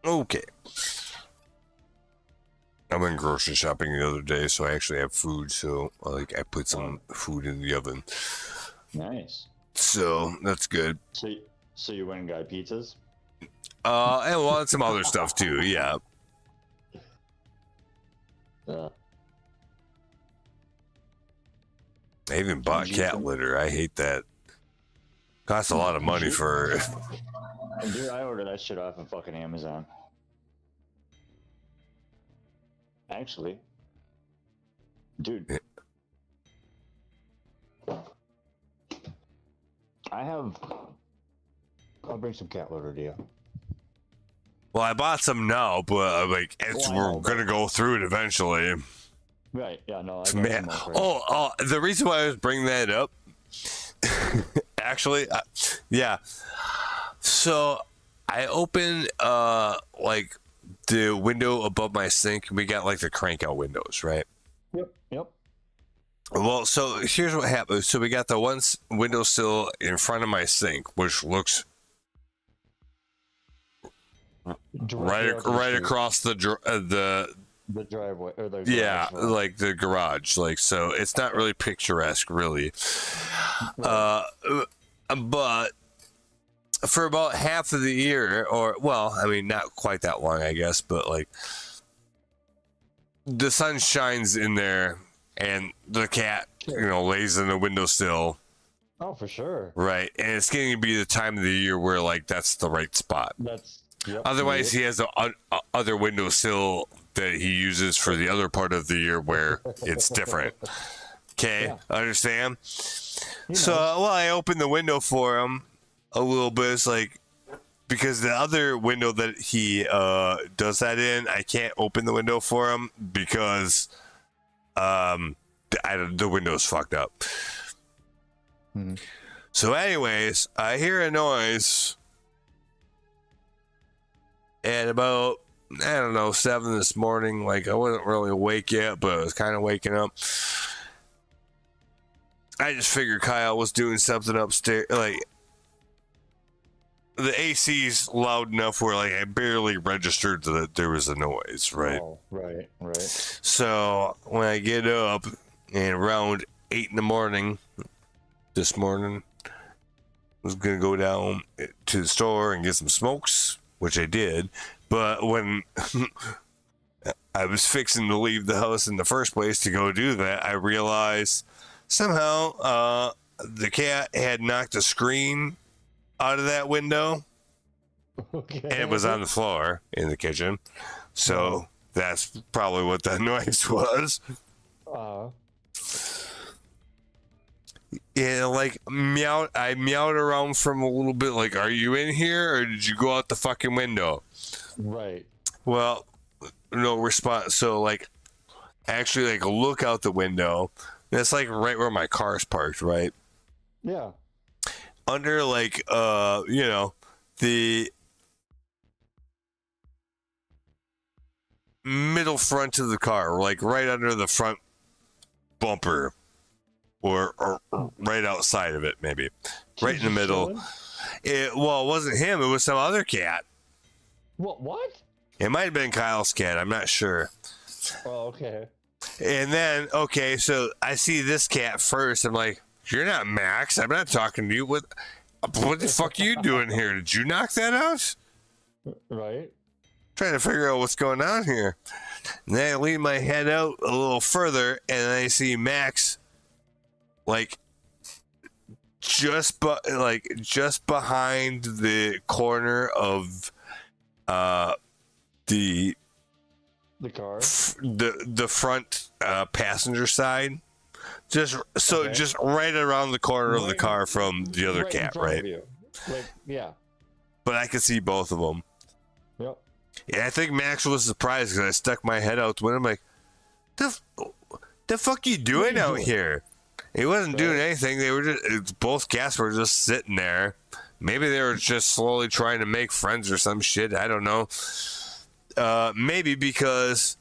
Okay. I went grocery shopping the other day, so I actually have food. So, like, I put some food in the oven. Nice. So that's good. So you went and got pizzas? And well, and some other stuff too. Yeah. I even bought cat litter. I hate that. Costs a lot of money for. Dude, I ordered that shit off of fucking Amazon. Actually, dude, I'll bring some cat litter to you. Well, I bought some now, but like we're gonna go through it eventually. Right? Yeah. No. Man. Oh, the reason why I was bringing that up, actually, yeah. So I opened like the window above my sink. We got like the crank out windows, right? Yep. Well, so here's what happened. So we got the one windowsill in front of my sink, which looks right across the driveway or the yeah, like the garage. Like, so it's not really picturesque, really. Right. But for about half of the year, or well, I mean, not quite that long, I guess, but like the sun shines in there, and the cat, lays in the windowsill. Oh, for sure. Right, and it's getting to be the time of the year where like that's the right spot. Otherwise, he has a other windowsill that he uses for the other part of the year where it's different. Okay, yeah. Understand? So, well, I opened the window for him a little bit. It's like, because the other window that he does that in, I can't open the window for him because the window's fucked up. Mm-hmm. So anyways, I hear a noise at about, I don't know, 7 this morning. Like, I wasn't really awake yet, but I was kind of waking up. I just figured Kyle was doing something upstairs. Like, the AC's loud enough where, like, I barely registered that there was a noise, right? Oh, right. So, when I get up, and around 8 in the morning, this morning, I was going to go down to the store and get some smokes, which I did. But when I was fixing to leave the house in the first place to go do that, I realized somehow the cat had knocked a screen out of that window. Okay. And it was on the floor in the kitchen. So that's probably what that noise was. Yeah, like I meowed around from a little bit, like, are you in here or did you go out the fucking window? Right. Well, no response. So, like, actually, like, look out the window. That's like right where my car's parked, right? Yeah. Under, like, the middle front of the car, like right under the front bumper. Or right outside of it, maybe. Right in the middle. It wasn't him. It was some other cat. What? It might have been Kyle's cat. I'm not sure. Oh, okay. And then, so I see this cat first. I'm like, you're not Max. I'm not talking to you. What the fuck are you doing here? Did you knock that out? Right. Trying to figure out what's going on here. And then I lean my head out a little further, and I see Max, like just behind the corner of the car, the front passenger side, just right around the corner of the car from the other cat, right? Like, yeah. But I could see both of them. Yep. Yeah, I think Max was surprised because I stuck my head out the window. I'm like, the fuck you doing out here? He wasn't doing anything. They were both cats were just sitting there. Maybe they were just slowly trying to make friends or some shit. I don't know. Maybe because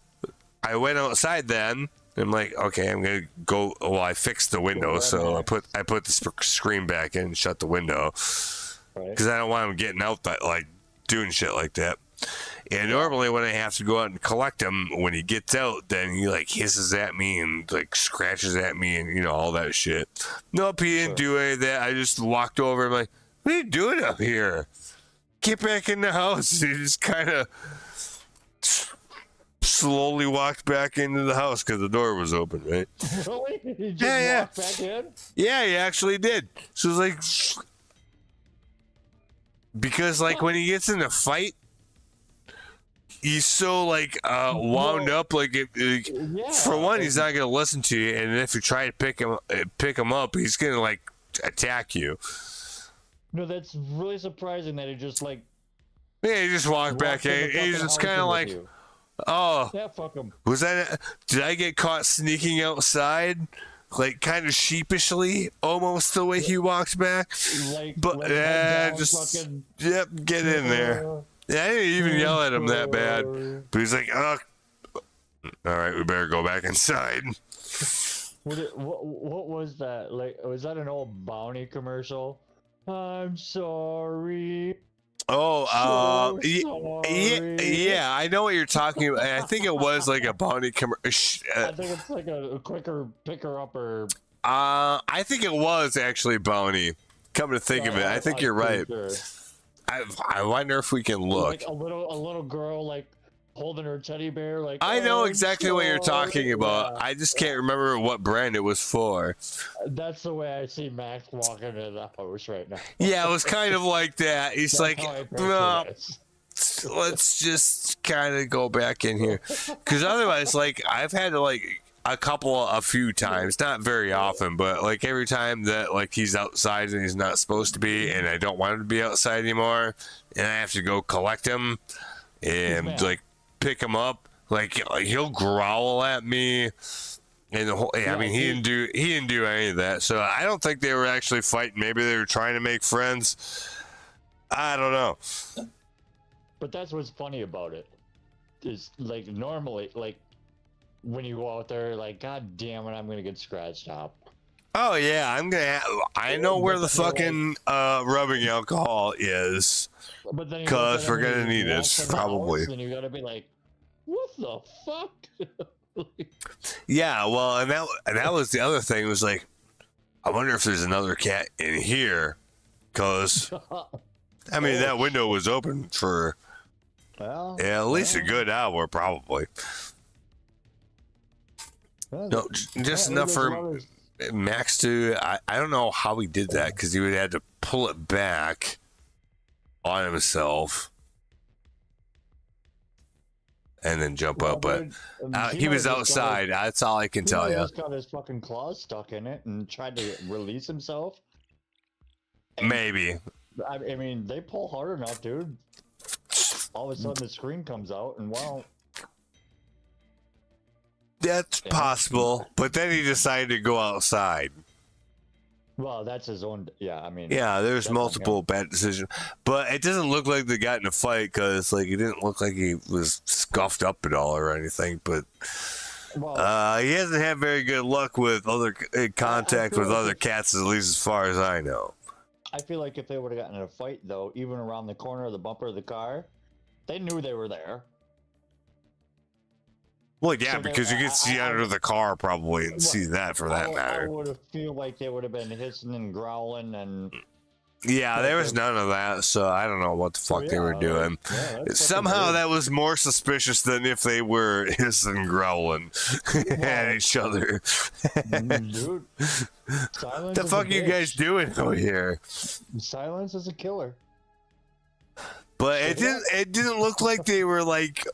I went outside then. I'm like, okay, I'm gonna go. Well, I fixed the window, so I put the screen back in and shut the window because I don't want him getting out that, like, doing shit like that. And normally when I have to go out and collect him, when he gets out, then he like hisses at me and like scratches at me and you know all that shit. Nope, he didn't do any of that. I just walked over and like, what are you doing up here? Get back in the house. He just kind of slowly walked back into the house because the door was open, right? Really? He just walked back in? Yeah, he actually did. So it's like, because like when he gets in a fight, he's so like wound up. Like, for one, he's not gonna listen to you, and if you try to pick him up, he's gonna like attack you. No, that's really surprising that he just like. Yeah, he just walked back in. He's just kind of like, oh, yeah, fuck him. Was that? Did I get caught sneaking outside? Like kind of sheepishly, almost the way he walked back. Like, but just fucking, yep, get in there. Yeah, I didn't even yell at him that bad. But he's like, oh, all right, we better go back inside. What was that? Like, was that an old Bounty commercial? I'm sorry. Oh, yeah, I know what you're talking about. I think it was like a Bounty commercial. I think it's like a quicker picker upper. I think it was actually Bounty. Come to think of it, I think you're right. Sure. I wonder if we can look. Like a little girl like holding her teddy bear. Like I know exactly what you're talking about. I just can't remember what brand it was for. That's the way I see Max walking into the house right now. Yeah, it was kind of like that. He's like, no, let's just kind of go back in here, because otherwise, like, I've had to like a few times, not very often, but like every time that like he's outside and he's not supposed to be, and I don't want him to be outside anymore, and I have to go collect him and like pick him up, like he'll growl at me, and the whole. I mean, he didn't do any of that, so I don't think they were actually fighting. Maybe they were trying to make friends. I don't know. But that's what's funny about it. Is like normally like. When you go out there, like, God damn it, I'm gonna get scratched up. Oh yeah, I know where the fucking rubbing alcohol is, but then because we're gonna need it probably. And you gotta be like, what the fuck? Yeah, well, and that was the other thing. Was like, I wonder if there's another cat in here, because I mean that window was open for at least a good hour, probably. No, just enough for Max to. I don't know how he did that, because he would have to pull it back on himself and then jump up. But he was outside. That's all I can tell you. He just got his fucking claws stuck in it and tried to release himself. Maybe. I mean, they pull hard enough, dude. All of a sudden, the screen comes out, and wow. That's possible, but then he decided to go outside. Well, that's his own. Yeah, I mean. Yeah, there's multiple bad decisions, but it doesn't look like they got in a fight, because like it didn't look like he was scuffed up at all or anything. But he hasn't had very good luck with other contact with other cats, at least as far as I know. I feel like if they would have gotten in a fight, though, even around the corner of the bumper of the car, they knew they were there. Well, yeah, so because you could see under the car probably and see that for that matter. I would have feel like they would have been hissing and growling and. Yeah, there was none of that, so I don't know what the fuck they were doing. Somehow that was more suspicious than if they were hissing and growling at each other. Dude, what the fuck are you guys doing over here? Silence is a killer. But it didn't look like they were like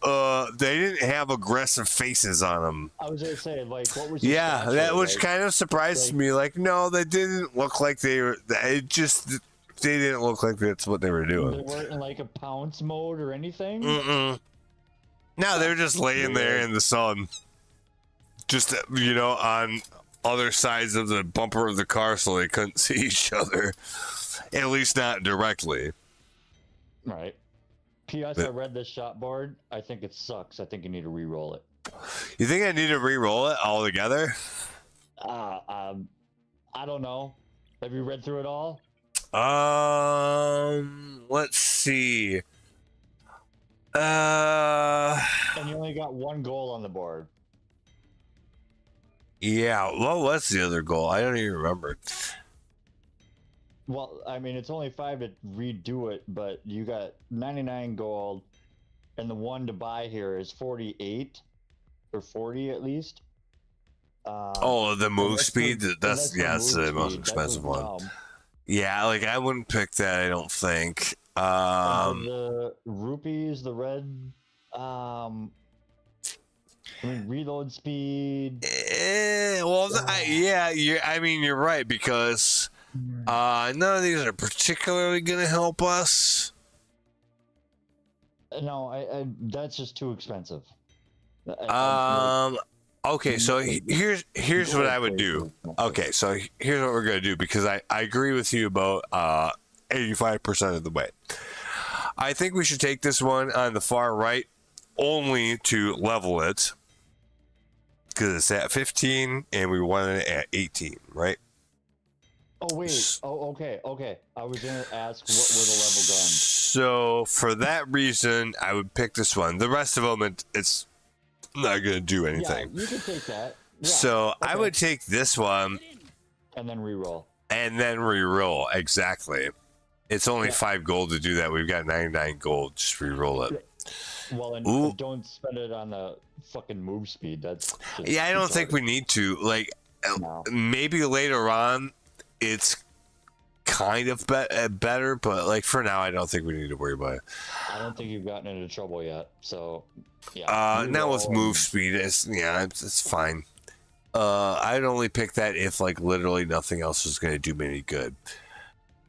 they didn't have aggressive faces on them. I was gonna say, like, what was that was like, kind of surprised me. Like, no, they didn't look like they were. They didn't look like that's what they were doing. They weren't in like a pounce mode or anything. No, they were just laying there in the sun, just on other sides of the bumper of the car, so they couldn't see each other, at least not directly. Right. P.S. I read this shot board. I think it sucks. I think you need to re-roll it. You think I need to re-roll it altogether? I don't know. Have you read through it all? Let's see. And you only got 1 goal on the board. Yeah. Well, what's the other goal? I don't even remember. Well, I mean, it's only 5 to redo it, but you got 99 gold, and the one to buy here is 48 or 40 at least. Oh, the move speed. That's the most speed. expensive one. Dumb. Yeah, like I wouldn't pick that. I don't think. And the rupees, the red. I mean, reload speed. You're right because none of these are particularly going to help us. No, I that's just too expensive. Okay, so here's what I would do. Okay, so here's what we're gonna do because I agree with you about 85% of the way. I think we should take this one on the far right only to level it because it's at 15 and we want it at 18, right? Oh wait. Oh, okay. I was gonna ask what were the level guns. So for that reason, I would pick this one. The rest of them, it's not gonna do anything. Yeah, you can take that. Yeah, so okay. I would take this one and then reroll. Exactly. It's only 5 gold to do that. We've got 99 gold. Just re-roll it. Well, and don't spend it on the fucking move speed. That's just I don't think we need to. Like, maybe later on, it's kind of better, but like for now, I don't think we need to worry about it. I don't think you've gotten into trouble yet. So, yeah. Now with move speed, it's fine. I'd only pick that if like literally nothing else was going to do me any good.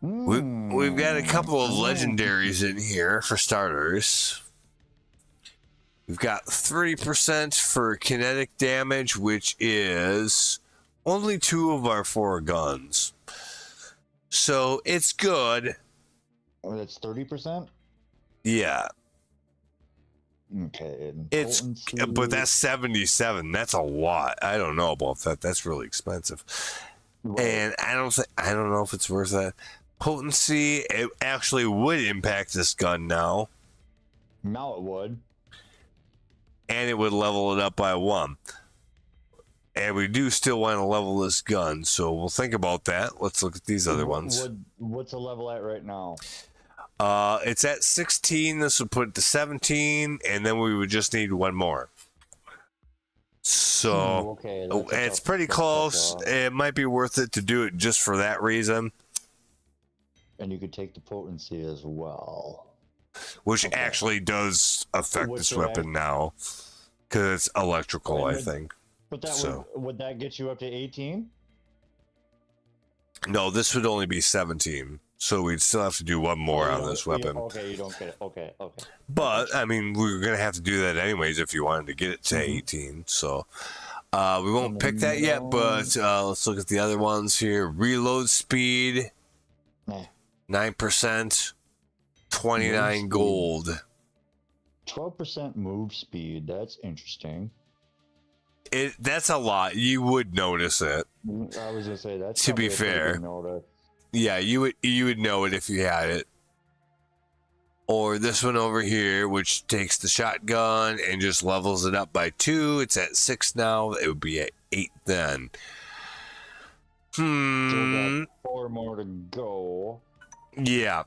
We've got a couple of legendaries in here for starters. We've got 3% for kinetic damage, which is only 2 of our 4 guns. So it's good. Oh, that's 30%? Yeah. Okay. It's but that's 77. That's a lot. I don't know about that. That's really expensive. Right. And I don't know if it's worth that. Potency, it actually would impact this gun now. Now it would. And it would level it up by 1. And we do still want to level this gun, so we'll think about that. Let's look at these other ones. What's the level at right now? It's at 16. This would put it to 17, and then we would just need 1 more. So it's pretty close. It might be worth it to do it just for that reason. And you could take the potency as well. Which actually does affect this weapon now. Because it's electrical, I think. But that would that get you up to 18? No, this would only be 17. So we'd still have to do 1 more on this weapon. Okay, you don't get it. Okay. But, I mean, we're going to have to do that anyways if you wanted to get it to 18. So we won't pick that yet, but let's look at the other ones here. Reload speed, 9%, 29 gold. 12% move speed. That's interesting. That's a lot. You would notice it. I was gonna say that's to be fair. Yeah, you would know it if you had it. Or this one over here, which takes the shotgun and just levels it up by 2. It's at 6 now. It would be at 8 then. Still got 4 more to go. Yeah.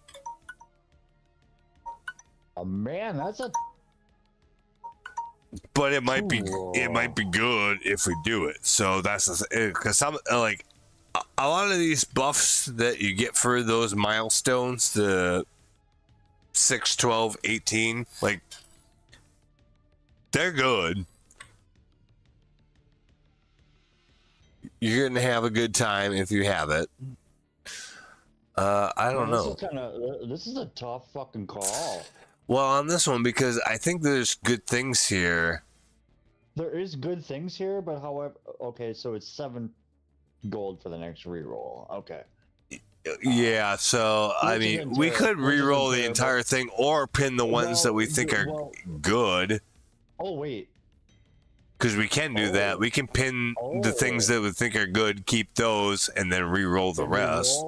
Oh man, that's a. But it might be good if we do it. So that's because some like a lot of these buffs that you get for those milestones, the 6, 12, 18, like they're good. You're gonna have a good time if you have it. I don't know. This is a tough fucking call. Well, on this one, because I think there's good things here. There is good things here, but however, okay, so it's 7 gold for the next reroll. Okay. Yeah, so I mean, we could reroll the entire thing or pin the ones that we think are good. Oh wait. Because we can do that. We can pin the things that we think are good, keep those, and then reroll the rest.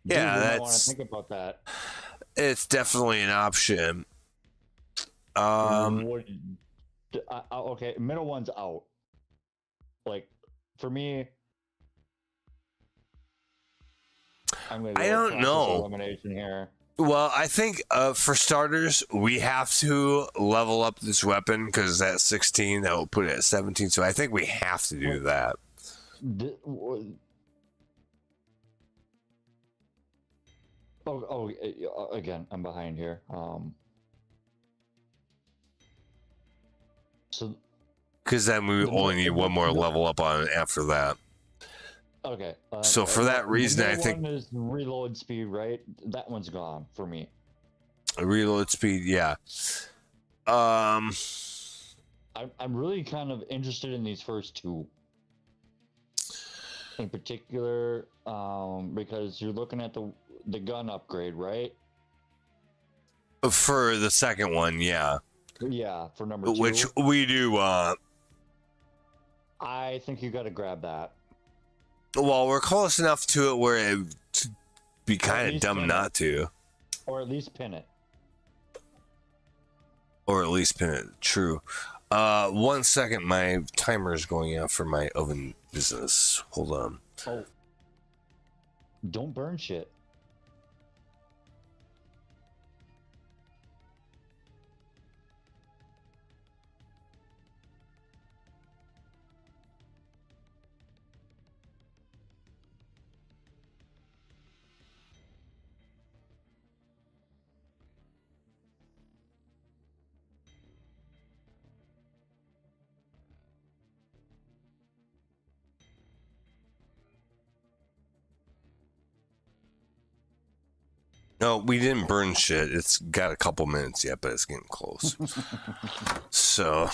Yeah, I want to think about that. It's definitely an option. What, okay, middle one's out. Like, for me, I'm gonna I go don't process know. elimination here. Well, I think for starters, we have to level up this weapon because that's 16. That will put it at 17. So I think we have to do that. Again, I'm behind here. So Because then we The only mo- need the- one more the- level up on it after that. okay. So for that reason, I think one is reload speed, right? That one's gone for me. reload speed, yeah. I'm really kind of interested in these first two, in particular, because you're looking at the gun upgrade, right? For the second one, yeah. Yeah, for number two. Which we do. I think you got to grab that. Well, we're close enough to it where it'd be kind of least dumb pin it. not to. Or at least pin it. Or at least pin it. True. 1 second, my timer is going out for my oven business. Hold on. Oh. Don't burn shit. No, we didn't burn shit. It's got a couple minutes yet, but it's getting close. So,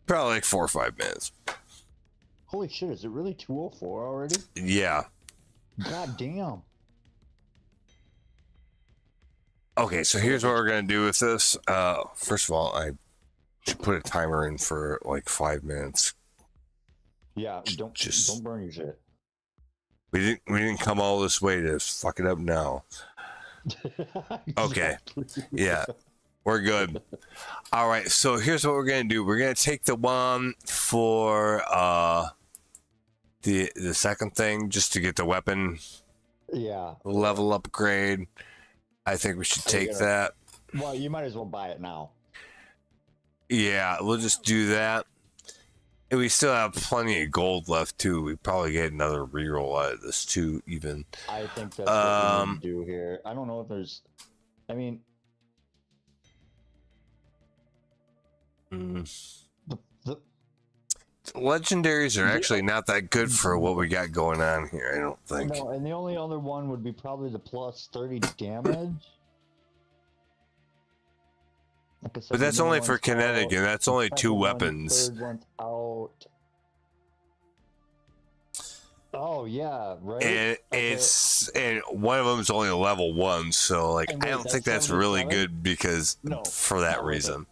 probably like 4 or 5 minutes. Holy shit, is it really 2:04 already? Yeah. God damn. Okay, so here's what we're going to do with this. First of all, I should put a timer in for like 5 minutes. Yeah, don't burn your shit. We didn't come all this way to fuck it up now. Okay. Yeah. We're good. All right. So here's what we're going to do. We're going to take the one for the second thing just to get the weapon Yeah. level upgrade. I think we should take that. Well, you might as well buy it now. Yeah, we'll just do that. And we still have plenty of gold left too. We probably get another reroll out of this too, even. I think that's what we need to do here. I don't know if there's. I mean, the legendaries are actually not that good for what we got going on here. I don't think. no, and the only other one would be probably the plus 30 damage. Like I said, But that's the middle only for one's kinetic, out, and that's the only second 2 one, weapons. Third one's out. Oh yeah, right. And and one of them is only level 1, so like And I wait, don't that's think that's really 77? good because No, for that not worth it. reason.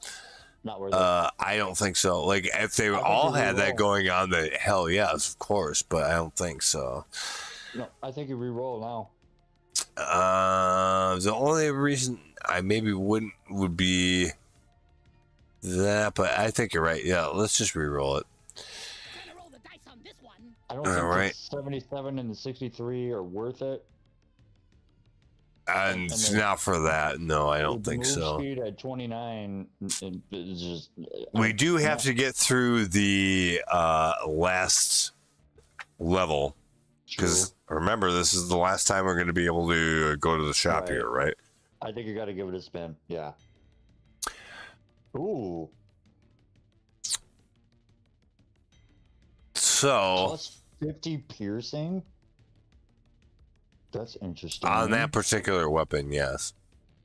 Not worth it. I don't think so. Like if they think all you had that reroll. going on, then hell yes, of course. But I don't think so. No, I think you re-roll now. The only reason I maybe wouldn't would be that, but I think you're right. Yeah, let's just re-roll it. Gonna roll the dice on this one. I don't All think right. the 77 and the 63 are worth it. And And then- not for that. No, I don't With the think move so. Speed at 29 is just. We do have to get through the last level because remember, this is the last time we're going to be able to go to the shop Right. here, right? I think you got to give it a spin. Yeah. Ooh. So Plus 50 piercing. That's interesting. on that particular weapon, yes,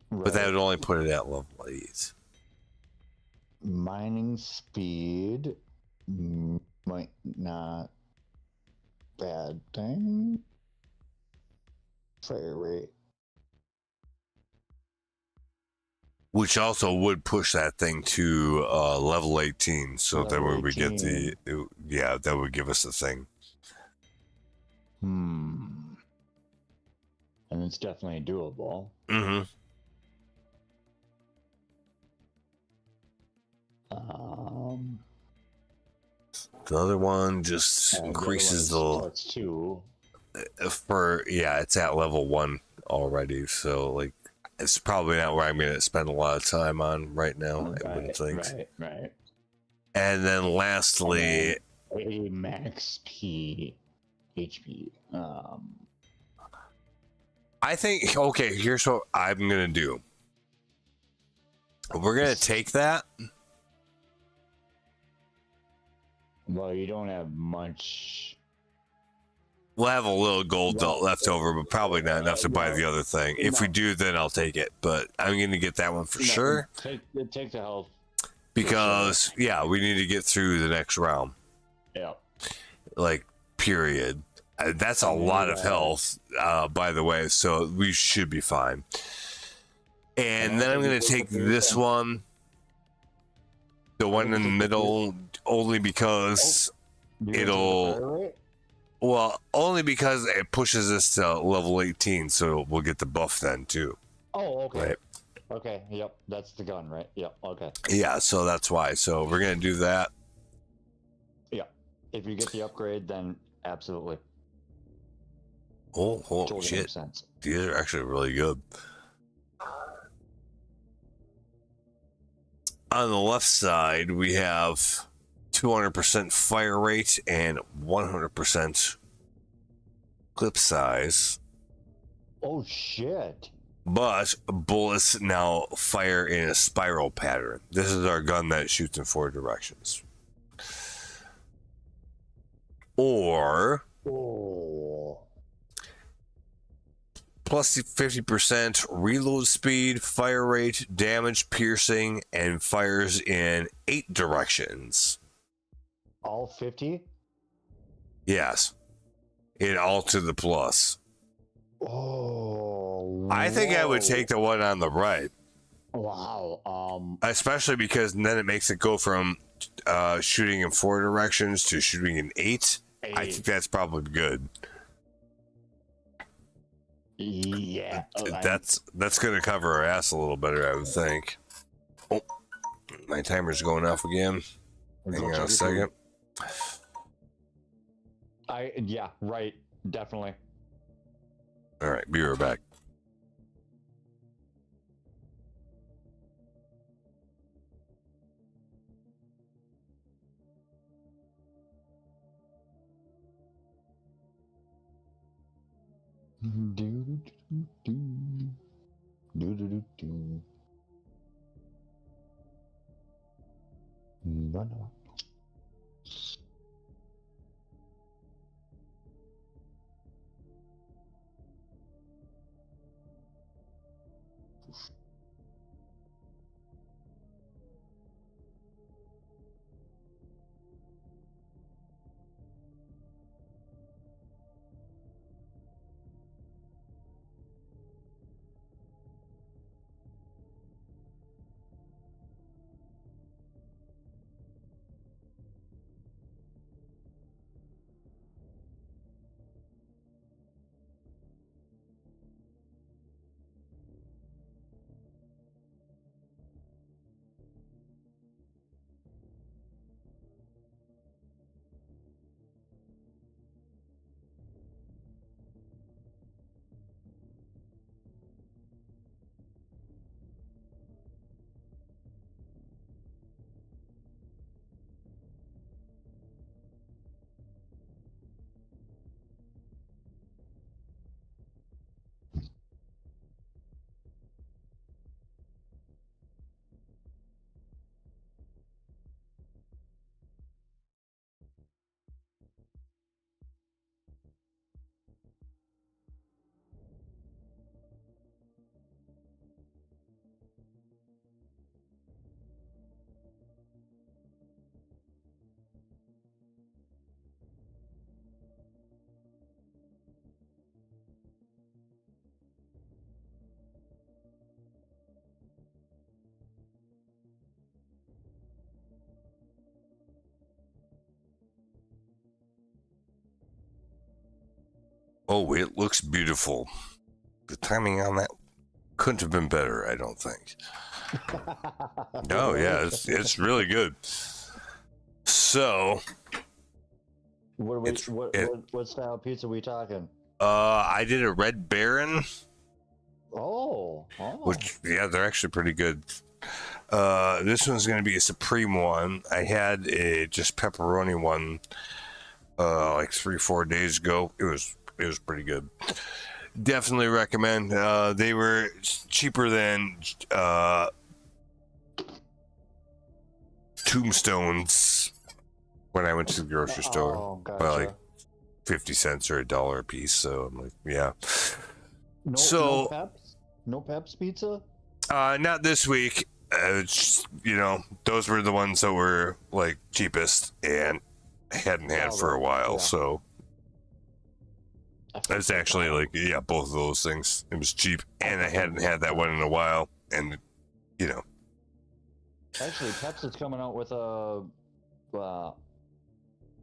but that Right. would only put it at level 8. Mining speed might not bad thing. Fire rate. Which also would push that thing to level 18. So that Level way we get 18. that would give us the thing. And it's definitely doable. Mm-hmm. The other one just increases the That's 2. it's at level 1 already, so like it's probably not where I'm gonna spend a lot of time on right now. I wouldn't think. Right. And then lastly, A max P HP. I think okay. Here's what I'm gonna do. We're gonna take that. Well, you don't have much. We'll have a little gold left over, but probably not enough to buy the other thing. If we do, then I'll take it. But I'm going to get that one for sure. Take the health. Because, yeah, we need to get through the next round. Yeah. Like, period. That's a lot of health, by the way, so we should be fine. And then I'm going to take this one. The one in the middle, only because it'll... Well, only because it pushes us to level 18, so we'll get the buff then, too. Oh, okay. Right? Okay, yep, that's the gun, right? Yep, okay. Yeah, so that's why. So we're going to do that. Yeah. If you get the upgrade, then absolutely. Oh, holy Totally shit. makes sense. These are actually really good. On the left side, we have 200% fire rate and 100% clip size. Oh, shit. But bullets now fire in a spiral pattern. This is our gun that shoots in 4 directions. Or plus 50% reload speed, fire rate, damage, piercing, and fires in 8 directions. All 50? Yes. In all to the plus. Oh, I think I would take the one on the right. Wow. Especially because then it makes it go from shooting in 4 directions to shooting in 8. I think that's probably good. Yeah. That's going to cover our ass a little better, I would think. Oh, my timer's going off again. Hang on a second. Yeah, right. Definitely. All right, be right back. No. Oh, it looks beautiful. The timing on that couldn't have been better, I don't think. Oh, yeah, it's really good. So, What style of pizza we talking? I did a Red Baron, Oh. which yeah, they're actually pretty good. This one's gonna be a supreme one. I had a just pepperoni one, like 3-4 days ago. It was pretty good. Definitely recommend. They were cheaper than Tombstones when I went to the grocery store. Oh, gotcha. By like 50 cents or $1 a piece. So I'm like, yeah. No Peps pizza? Not this week. It's, those were the ones that were like cheapest and I hadn't had for a while. Yeah. So it's actually like, yeah, both of those things. It was cheap and I hadn't had that one in a while. And, Actually, Peps is coming out with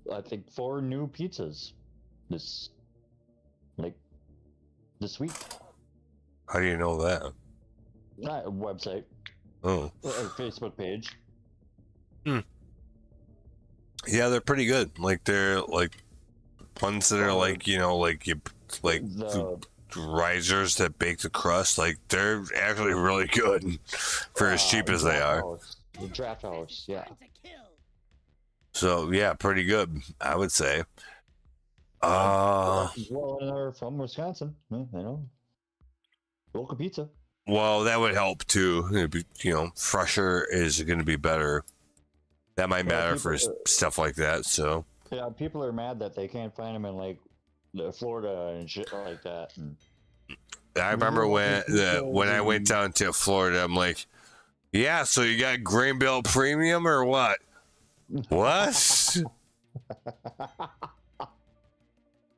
I think 4 new pizzas this week. How do you know that? Website. Oh. Or Facebook page. Yeah, they're pretty good. Like they're like ones that are like, The risers that bake the crust. Like they're actually really good for as cheap as they are. The Draft House, yeah. Time to kill. So yeah, pretty good, I would say. Well, they're from Wisconsin, local pizza. Well, that would help too. It'd be, fresher is going to be better. That might matter for stuff like that. So Yeah, people are mad that they can't find them in like Florida and shit like that. And I remember when I went down to Florida, I'm like, yeah, so you got Grain Belt Premium or what? What?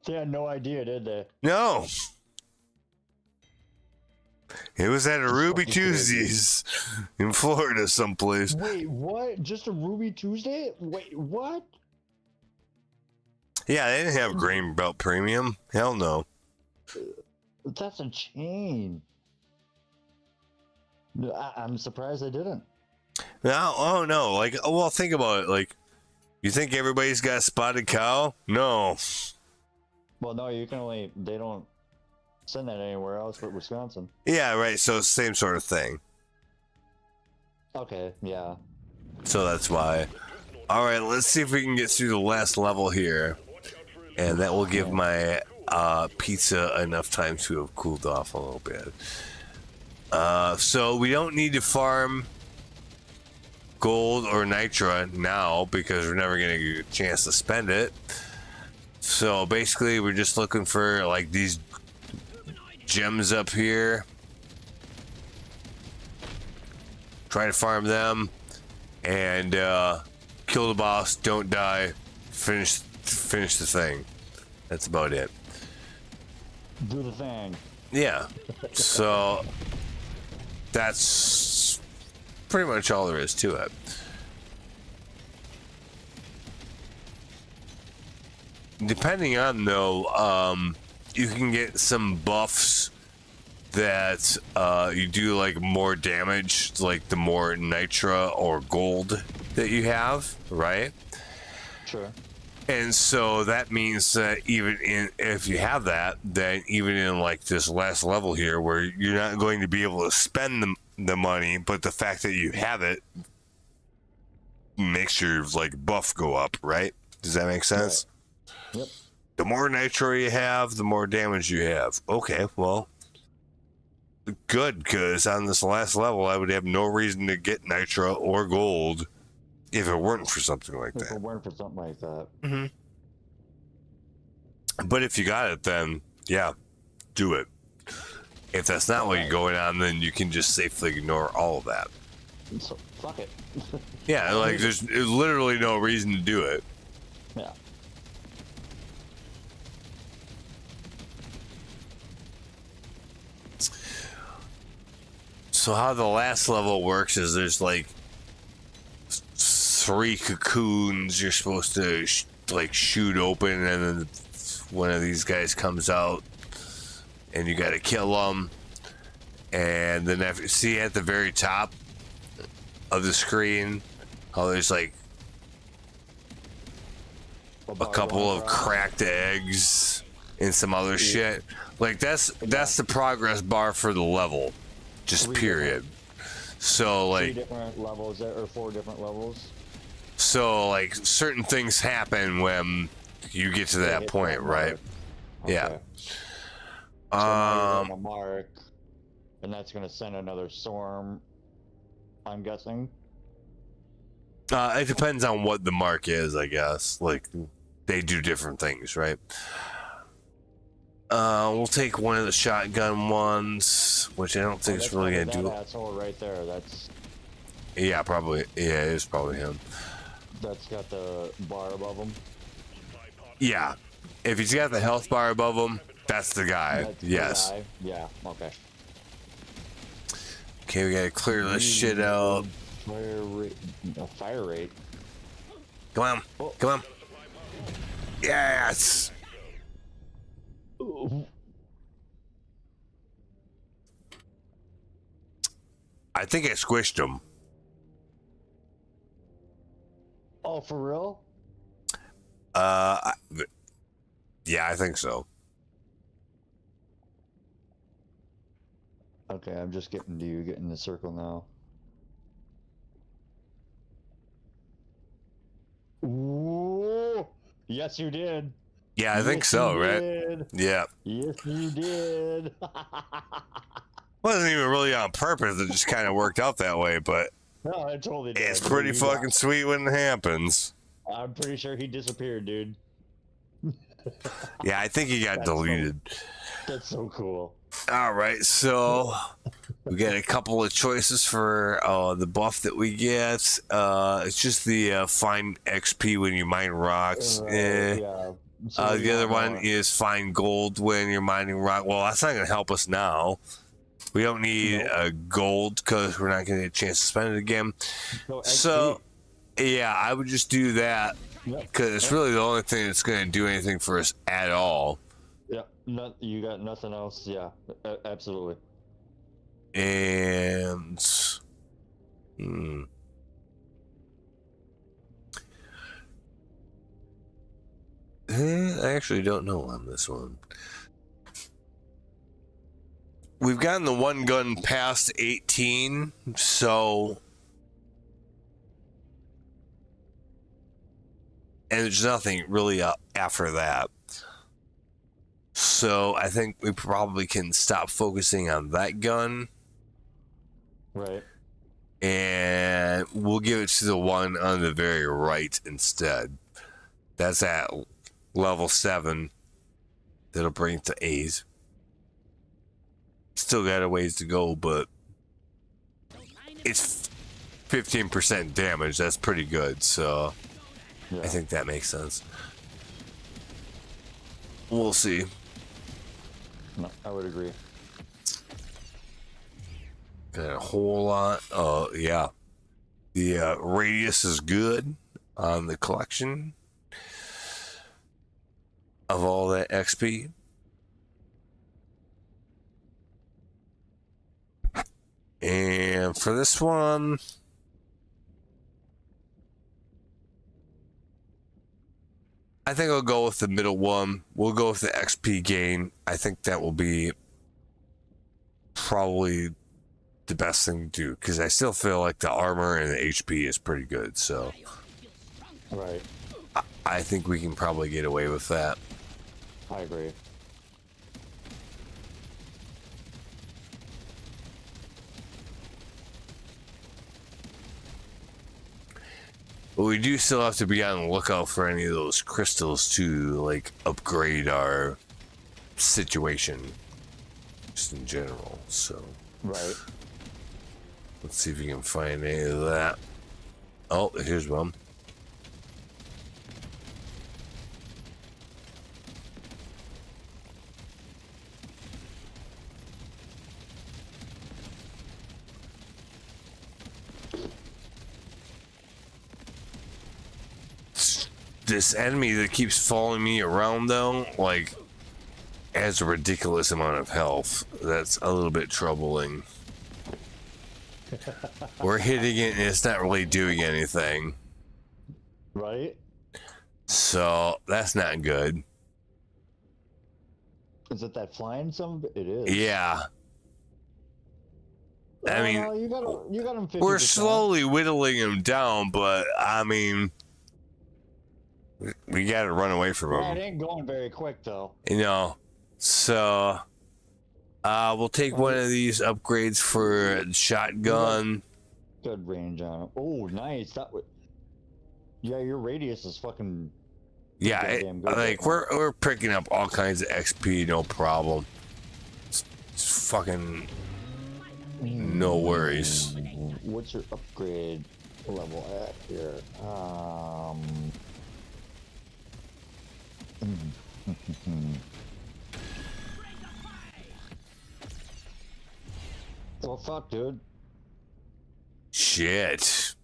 they had no idea, did they? No. It was at a Ruby Tuesdays in Florida someplace. Wait, what? Just a Ruby Tuesday? Wait, what? Yeah, they didn't have Grain Belt Premium. Hell no. That's a chain. I'm surprised they didn't. No, oh no. Like, well, think about it. Like, you think everybody's got spotted cow? No. Well, no, they don't send that anywhere else but Wisconsin. Yeah, right. So same sort of thing. Okay, yeah. So that's why. All right, let's see if we can get through the last level here, and that will give my pizza enough time to have cooled off a little bit. So we don't need to farm gold or nitra now because we're never going to get a chance to spend it. So basically, we're just looking for like these gems up here. Try to farm them and kill the boss. Don't die. Finish the thing. That's about it. Do the thing. Yeah. So that's pretty much all there is to it. Depending on though, you can get some buffs that you do like more damage, like the more nitra or gold that you have, right? Sure. And so that means that if you have that, then even in like this last level here, where you're not going to be able to spend the money, but the fact that you have it makes your like buff go up, right? Does that make sense? Right. Yep. The more nitro you have, the more damage you have. Okay, well, good, because on this last level, I would have no reason to get nitro or gold if it weren't for something like If it that. weren't for something like that. Mm-hmm. But if you got it, then yeah, do it. If that's not what you're going on, then you can just safely ignore all of that. So, fuck it. Yeah, like there's literally no reason to do it. Yeah. So how the last level works is there's like 3 cocoons you're supposed to like shoot open, and then one of these guys comes out and you got to kill them. And then if you see at the very top of the screen how there's like a couple of cracked eggs and some other shit. Like that's the progress bar for the level, just period. So like 3 different levels or 4 different levels. So like certain things happen when you get to that point, right? Okay. Yeah. So now you're hitting a mark, and that's gonna send another storm, I'm guessing. It depends on what the mark is, I guess. Like they do different things, right? We'll take one of the shotgun ones, which I don't think it's really gonna do. That asshole right there. That's. Yeah, probably. Yeah, it's probably him. That's got the bar above him. Yeah, if he's got the health bar above him, that's the guy. That's yes. The guy. Yeah. Okay. Okay, we gotta clear this shit out. Fire rate. Come on. Oh. Come on. Yes. I think I squished him. Oh, for real? Yeah, I think so. Okay, I'm just getting to you, getting the circle now. Ooh! Yes, you did. Yeah, I think so, right? Yeah. Yes, you did. Wasn't even really on purpose. It just kind of worked out that way, but No, I totally did. it's pretty fucking sweet when it happens. I'm pretty sure he disappeared, dude. Yeah, I think he got deleted. That's so cool. All right, so we got a couple of choices for the buff that we get. It's just the find XP when you mine rocks. Yeah. So The other one is find gold when you're mining rock. Well, that's not going to help us now. We don't need gold because we're not going to get a chance to spend it again. So, yeah, I would just do that because it's really the only thing that's going to do anything for us at all. Yeah, you got nothing else. Yeah, absolutely. And I actually don't know on this one. We've gotten the one gun past 18, so and there's nothing really after that. So I think we probably can stop focusing on that gun. Right. And we'll give it to the one on the very right instead. That's at level 7. That'll bring it to A's. Still got a ways to go, but it's 15% damage. That's pretty good, so Yeah. I think that makes sense. We'll see. No, I would agree. Got a whole lot. Yeah. The radius is good on the collection of all that XP. And for this one, I think I'll go with the middle one. We'll go with the XP gain. I think that will be probably the best thing to do because I still feel like the armor and the HP is pretty good. So Right. I think we can probably get away with that. I agree. But we do still have to be on the lookout for any of those crystals to like upgrade our situation just in general. So Right. let's see if we can find any of that. Oh, here's one. This enemy that keeps following me around, though, like, has a ridiculous amount of health. That's a little bit troubling. We're hitting it and it's not really doing anything. Right. So that's not good. Is it that flying some? It is. Yeah. I mean, no, you got him 50%. we're slowly whittling him down, but I mean, we got to run away from Yeah, him. it ain't going very quick though. You know, so we'll take one of these upgrades for shotgun. Good range on it. Oh, nice. Yeah, your radius is fucking. Yeah, goddamn good like right now. we're picking up all kinds of XP, no problem. It's fucking no worries. What's your upgrade level at here? Well, fuck, dude. Shit.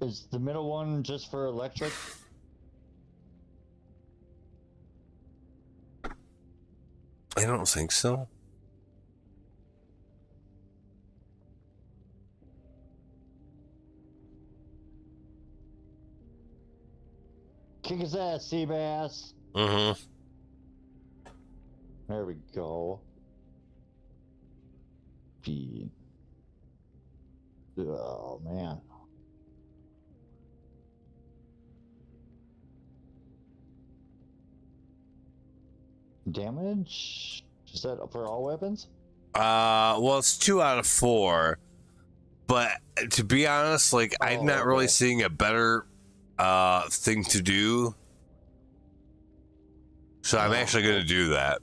Is the middle one just for electric? I don't think so. Kick his ass, Seabass. Mm-hmm. There we go. Feed. Oh, man. Damage? Is that for all weapons? Well, it's 2 out of 4, but to be honest, like I'm not really okay. seeing a better thing to do, so I'm actually going to do that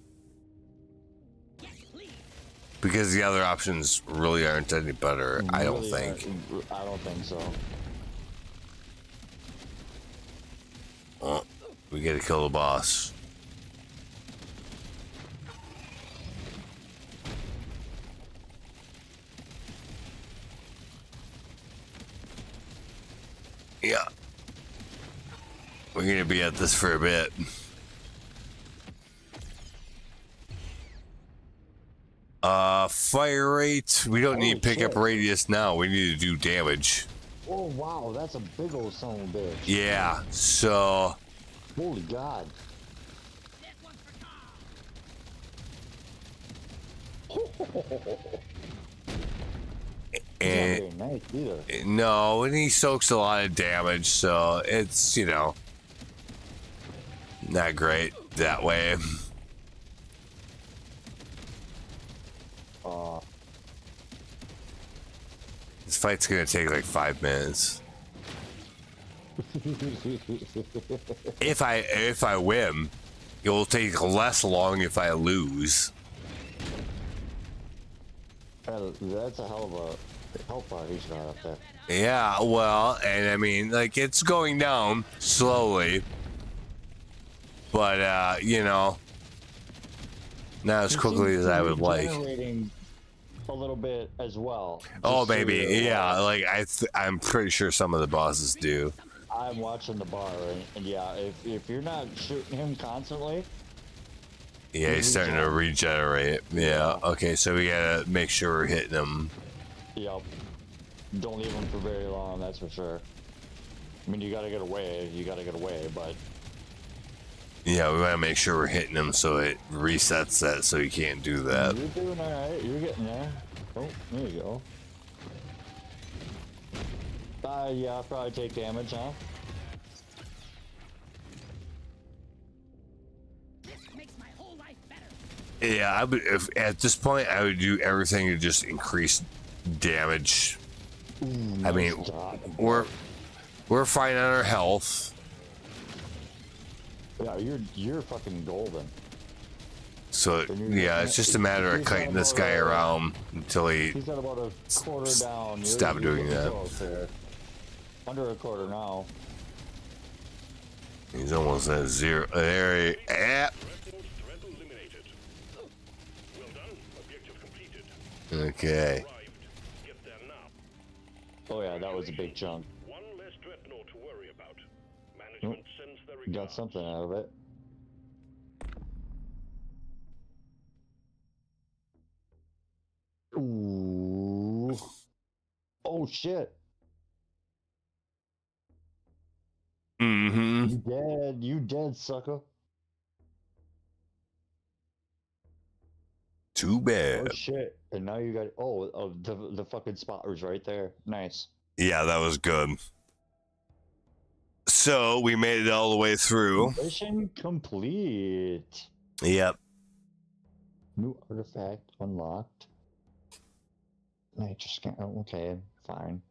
because the other options really aren't any better. I don't Really think. I don't think so. Oh, we got to kill the boss. Yeah. We're gonna be at this for a bit. Fire rate. We don't need pickup shit. radius now. We need to do damage. Oh, wow, that's a big old son of a bitch. Yeah, so Holy God. and Not very nice either. no, and he soaks a lot of damage, so it's, you know, not great that way. This fight's gonna take like 5 minutes. If I win, it will take less long if I lose. That's a hell of a health bar he's got up there. Yeah, well, and I mean, like, it's going down slowly, but you know, not as quickly as I would like. Generating a little bit as well. Oh, Just so maybe, you're yeah. aware. Like I'm pretty sure some of the bosses do. I'm watching the bar, and yeah, if you're not shooting him constantly, Yeah, he's starting to regenerate. Yeah. Okay, so we gotta make sure we're hitting him. yep, don't leave him for very long. That's for sure. I mean, you gotta get away. You gotta get away, but Yeah, we want to make sure we're hitting him so it resets that, so he can't do that. you're doing all right. You're getting there. Oh, there you go. Yeah, I'll probably take damage, huh? This makes my whole life better. Yeah, I would. If at this point, I would do everything to just increase damage. I mean, Nice job. we're fine on our health, Yeah, you're fucking golden. so yeah, it's just a matter of kiting this guy around until he. He's got about a quarter down. Stop doing getting that. close here. Under a quarter now. He's almost at 0. There he. Threat eliminated. Well done. Objective completed. Okay. Arrived. Get there now. Oh yeah, that was a big chunk. One less dreadnought to worry about. Management sends their regards. Got something out of it. Ooh. Oh shit. Mm-hmm. You dead. You dead, sucker. Too bad. Oh shit! And now you got the fucking spotters right there. Nice. Yeah, that was good. So we made it all the way through. Mission complete. Yep. New artifact unlocked. Nitrous scan. Oh, okay, fine.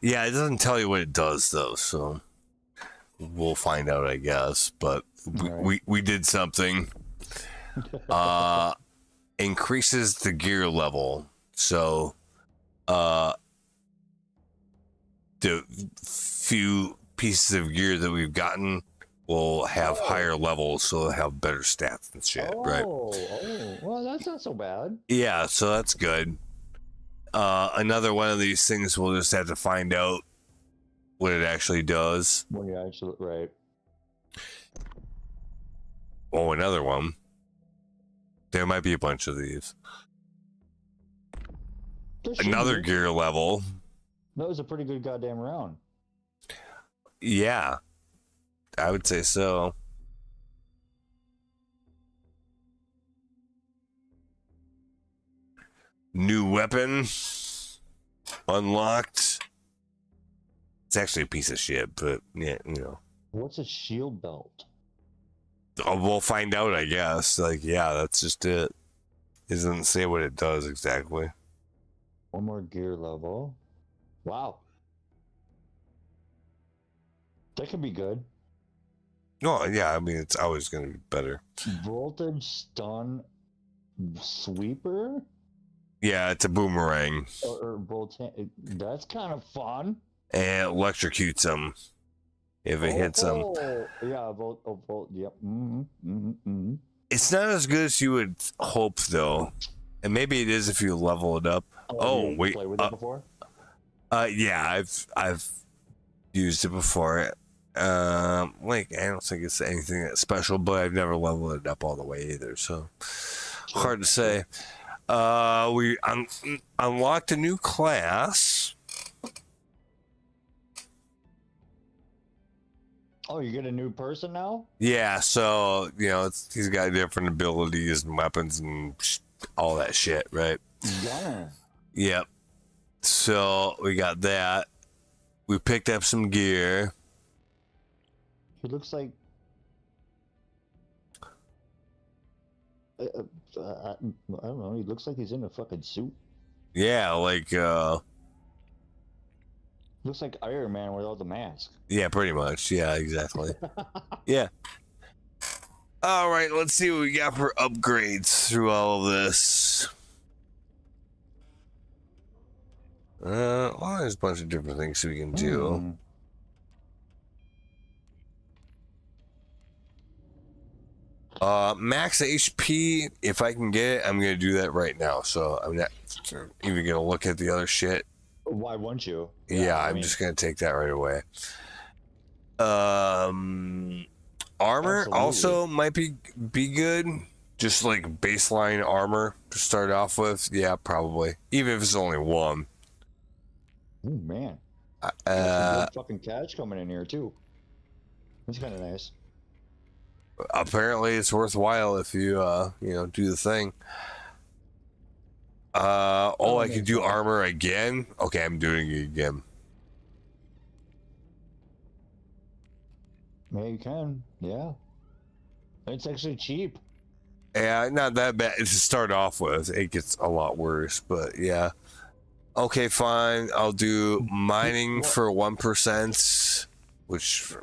Yeah, it doesn't tell you what it does though, so we'll find out, I guess. But we did something. Increases the gear level. So the few pieces of gear that we've gotten will have higher levels, so they'll have better stats and shit, right? Well, that's not so bad. Yeah, so that's good. Another one of these things, we'll just have to find out what it actually does. When you actually right. Oh, another one. There might be a bunch of these. Another gear level. That was a pretty good goddamn round. Yeah, I would say so. New weapon unlocked. It's actually a piece of shit, but yeah, you know. What's a shield belt? Oh, we'll find out, I guess. Like, yeah, that's just it. It doesn't say what it does exactly. One more gear level. Wow. That could be good. Oh, yeah, I mean, it's always going to be better. Voltage stun sweeper? Yeah, it's a boomerang. Or that's kind of fun. And electrocutes them if it hits them. Yeah, volt, yep. It's not as good as you would hope, though. And maybe it is if you level it up. Oh, wait. Played with it before? Yeah, I've used it before. Like, I don't think it's anything that special, but I've never leveled it up all the way either, so hard to say. We unlocked a new class. Oh, you get a new person now? Yeah, so, you know, he's got different abilities and weapons and all that shit, right? Gunner. Yep. So we got that. We picked up some gear. He looks like I don't know. He looks like he's in a fucking suit. Yeah, like Looks like Iron Man without the mask. yeah, pretty much. Yeah, exactly. Yeah. All right, let's see what we got for upgrades through all of this. Well, there's a bunch of different things we can do. Max HP, if I can get it, I'm gonna do that right now. So I'm not even gonna look at the other shit. Why wouldn't you? Yeah, I'm just gonna take that right away. Armor Absolutely. also might be good. Just like baseline armor to start off with. Yeah, probably. Even if it's only one. Oh man. Good fucking cash coming in here too. That's kind of nice. Apparently it's worthwhile if you you know, do the thing. I can do armor again. Okay, I'm doing it again. Yeah, you can. Yeah. It's actually cheap. Yeah, not that bad to start off with. It gets a lot worse, but yeah. Okay, fine. I'll do mining for 1%, which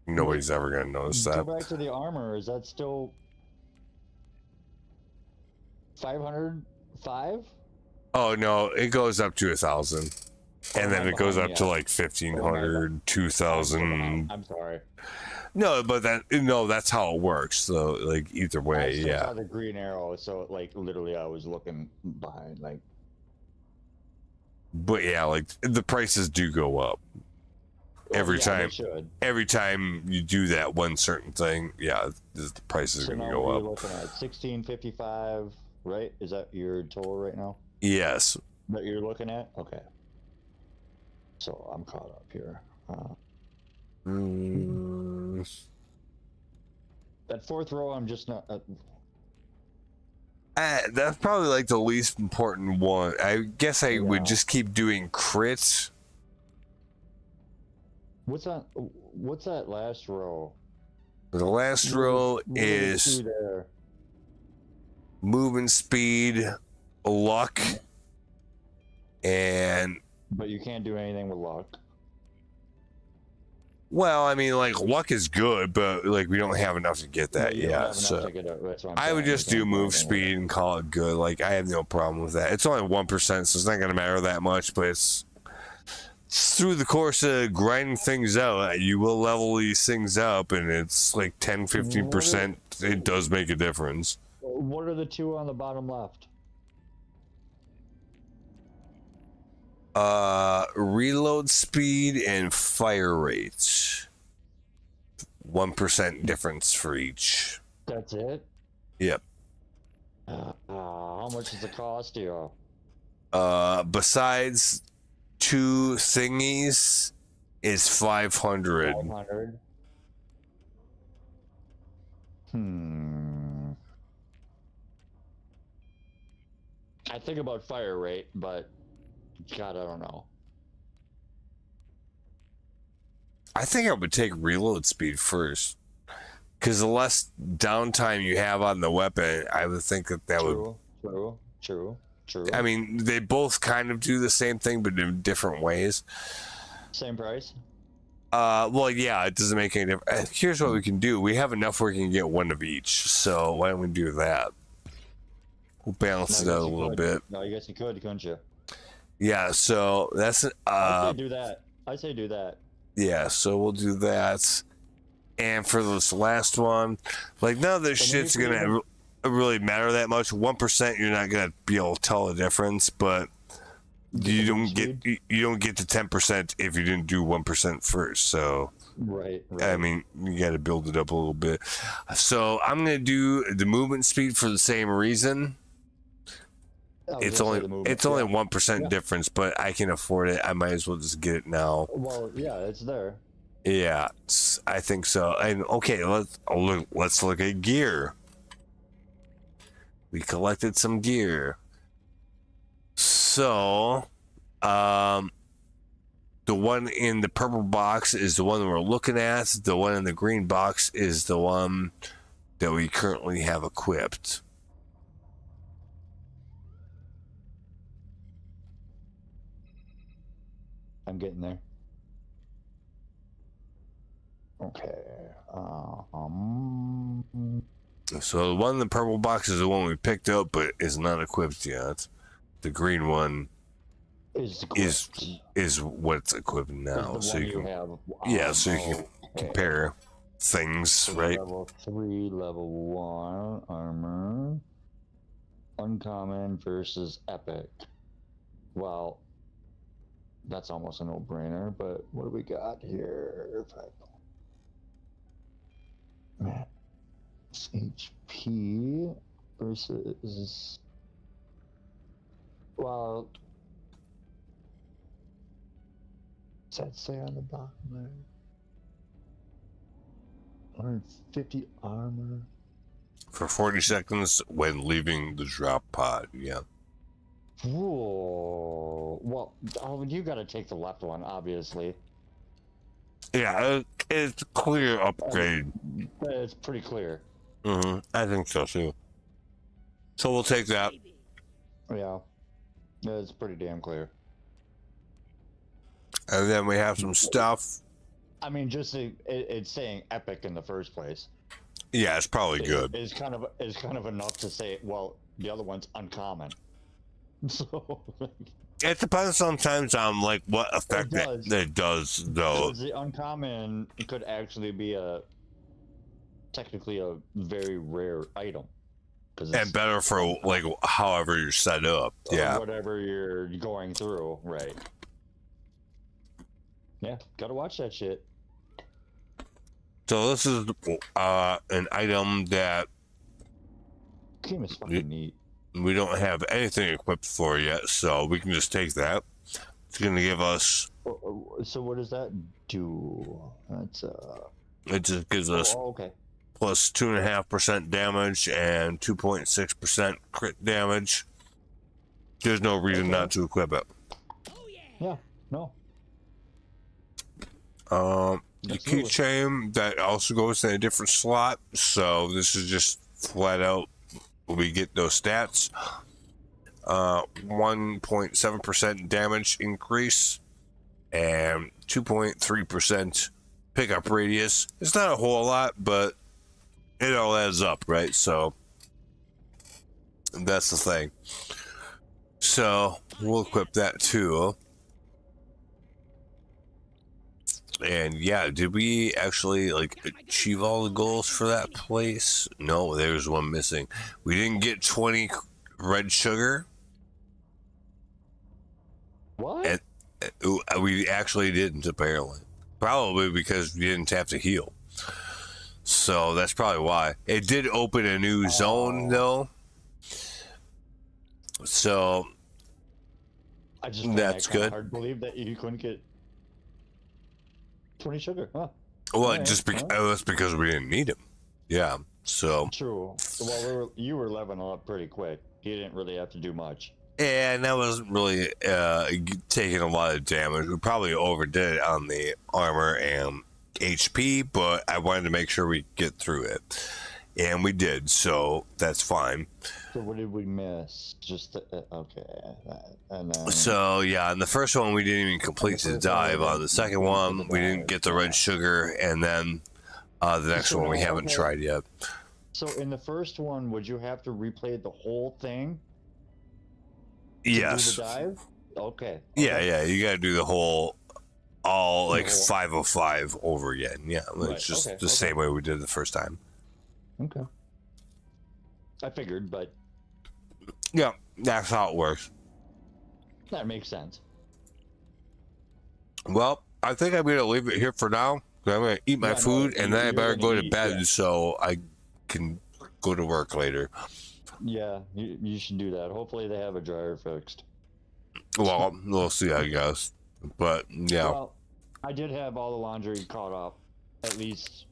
nobody's ever gonna notice that. Go back to the armor. Is that still 505? Oh no, it goes up to 1,000, and then it goes up to like 1,500, 2,000. I'm sorry. No, but that's how it works. So like either way, I still yeah. saw the green arrow, so like literally I was looking behind, like. But yeah, like the prices do go up every time. They should. Every time you do that one certain thing, yeah, the prices So are gonna now go we're up. looking at 1655, right? Is that your total right now? Yes. That you're looking at? Okay. So I'm caught up here. That fourth row, I'm just not. That's probably like the least important one. I guess I would Yeah. just keep doing crits. What's that last row? The last row What do we is see there? movement speed, luck, and But you can't do anything with luck. well, I mean, like luck is good, but like we don't have enough to get that But you don't have yet. enough So to get it, that's what I'm I would saying. just You do can't move anything with speed and call it good. Like I have no problem with that. It's only 1%, so it's not gonna matter that much. But it's through the course of grinding things out, you will level these things up, and it's like 10-15%. It does make a difference. it. What are the two on the bottom left? Reload speed and fire rates. 1% difference for each. That's it. Yep. How much does it cost you? Besides two thingies, is 500. 500. I think about fire rate, but God, I don't know. I think I would take reload speed first, because the less downtime you have on the weapon, I would think that would. True. I mean, they both kind of do the same thing, but in different ways. Same price. Well, yeah, it doesn't make any difference. Here's what we can do: we have enough where we can get one of each. So why don't we do that? We'll balance it out a little bit. No, you guys you could, couldn't you? Yeah. So that's I say do that. I say do that. yeah. So we'll do that. And for this last one, like none of this And then shit's you can gonna really matter that much. 1%, you're not gonna be able to tell the difference, but you don't get to 10% if you didn't do 1% first. So Right. I mean, you got to build it up a little bit. So I'm gonna do the movement speed for the same reason. It's only 1% difference, but I can afford it. I might as well just get it now. Well, yeah, it's there. Yeah, I think so. And okay, let's look at gear. We collected some gear. So, the one in the purple box is the one we're looking at. The one in the green box is the one that we currently have equipped. I'm getting there. Okay. So the one in the purple box is the one we picked up, but is not equipped yet. The green one is what's equipped now. So you can so you can compare things, so right? Level 3, level 1 armor, uncommon versus epic. Well, that's almost a no-brainer. But what do we got here? Max HP versus. Well, does that say on the bottom there? 150 armor. For 40 seconds when leaving the drop pod, yeah. Whoa. Well, you gotta take the left one, obviously. Yeah, it's a clear upgrade. It's pretty clear. I think so too. So we'll take that. Yeah. It's pretty damn clear. And then we have some stuff. I mean, just it's saying epic in the first place. Yeah, it's probably good. Is kind of enough to say, well, the other one's uncommon. So It depends sometimes on like what effect it does, though. because the uncommon could actually be technically a very rare item. And better for like however you're set up. Yeah. Whatever you're going through, right? Yeah, gotta watch that shit. So this is an item that Game is fucking neat. we don't have anything equipped for yet, so we can just take that. It's going to give us So what does that do? That's It just gives us okay. plus 2.5% damage and 2.6% crit damage. There's no reason Okay. not to equip it. Oh yeah. Yeah. No. The Absolutely. keychain that also goes in a different slot. So this is just flat out we get those stats. 1.7% damage increase and 2.3% pickup radius. It's not a whole lot, but it all adds up, right? So that's the thing. So we'll equip that too. And yeah, did we actually like achieve all the goals for that place? No, there's one missing. We didn't get 20 red sugar. What? And we actually didn't, apparently. Probably because we didn't have to heal. So that's probably why. It did open a new zone, though. So I just find that's that kinda good. hard to believe that you couldn't get 20 sugar. Huh. Well, Alright, just because well. that's because we didn't need them. Yeah. So True. Well, you were leveling up pretty quick. You didn't really have to do much. and that wasn't really taking a lot of damage. We probably overdid it on the armor and HP, but I wanted to make sure we get through it, and we did. So that's fine. So what did we miss? Just okay, and then So yeah, on the first one we didn't even complete the first one, we dive. On didn't the second complete one the we didn't dive, get the red yeah. sugar, and then the next So one we now, haven't okay. tried yet. So in the first one, would you have to replay the whole thing to Yes. do the dive? Okay. Yeah, okay. yeah. You got to do the whole, all like whole- 505 over again. Yeah, Right, it's just okay, the okay. same way we did the first time. Okay. I figured, but Yeah, that's how it works. that makes sense. Well, I think I'm gonna leave it here for now. 'Cause I'm gonna eat my Yeah, no, food, and then I you're better gonna go to eat, bed yeah. so I can go to work later. Yeah, you should do that. Hopefully they have a dryer fixed. Well, we'll see, I guess. But yeah, Well, I did have all the laundry caught up. At least,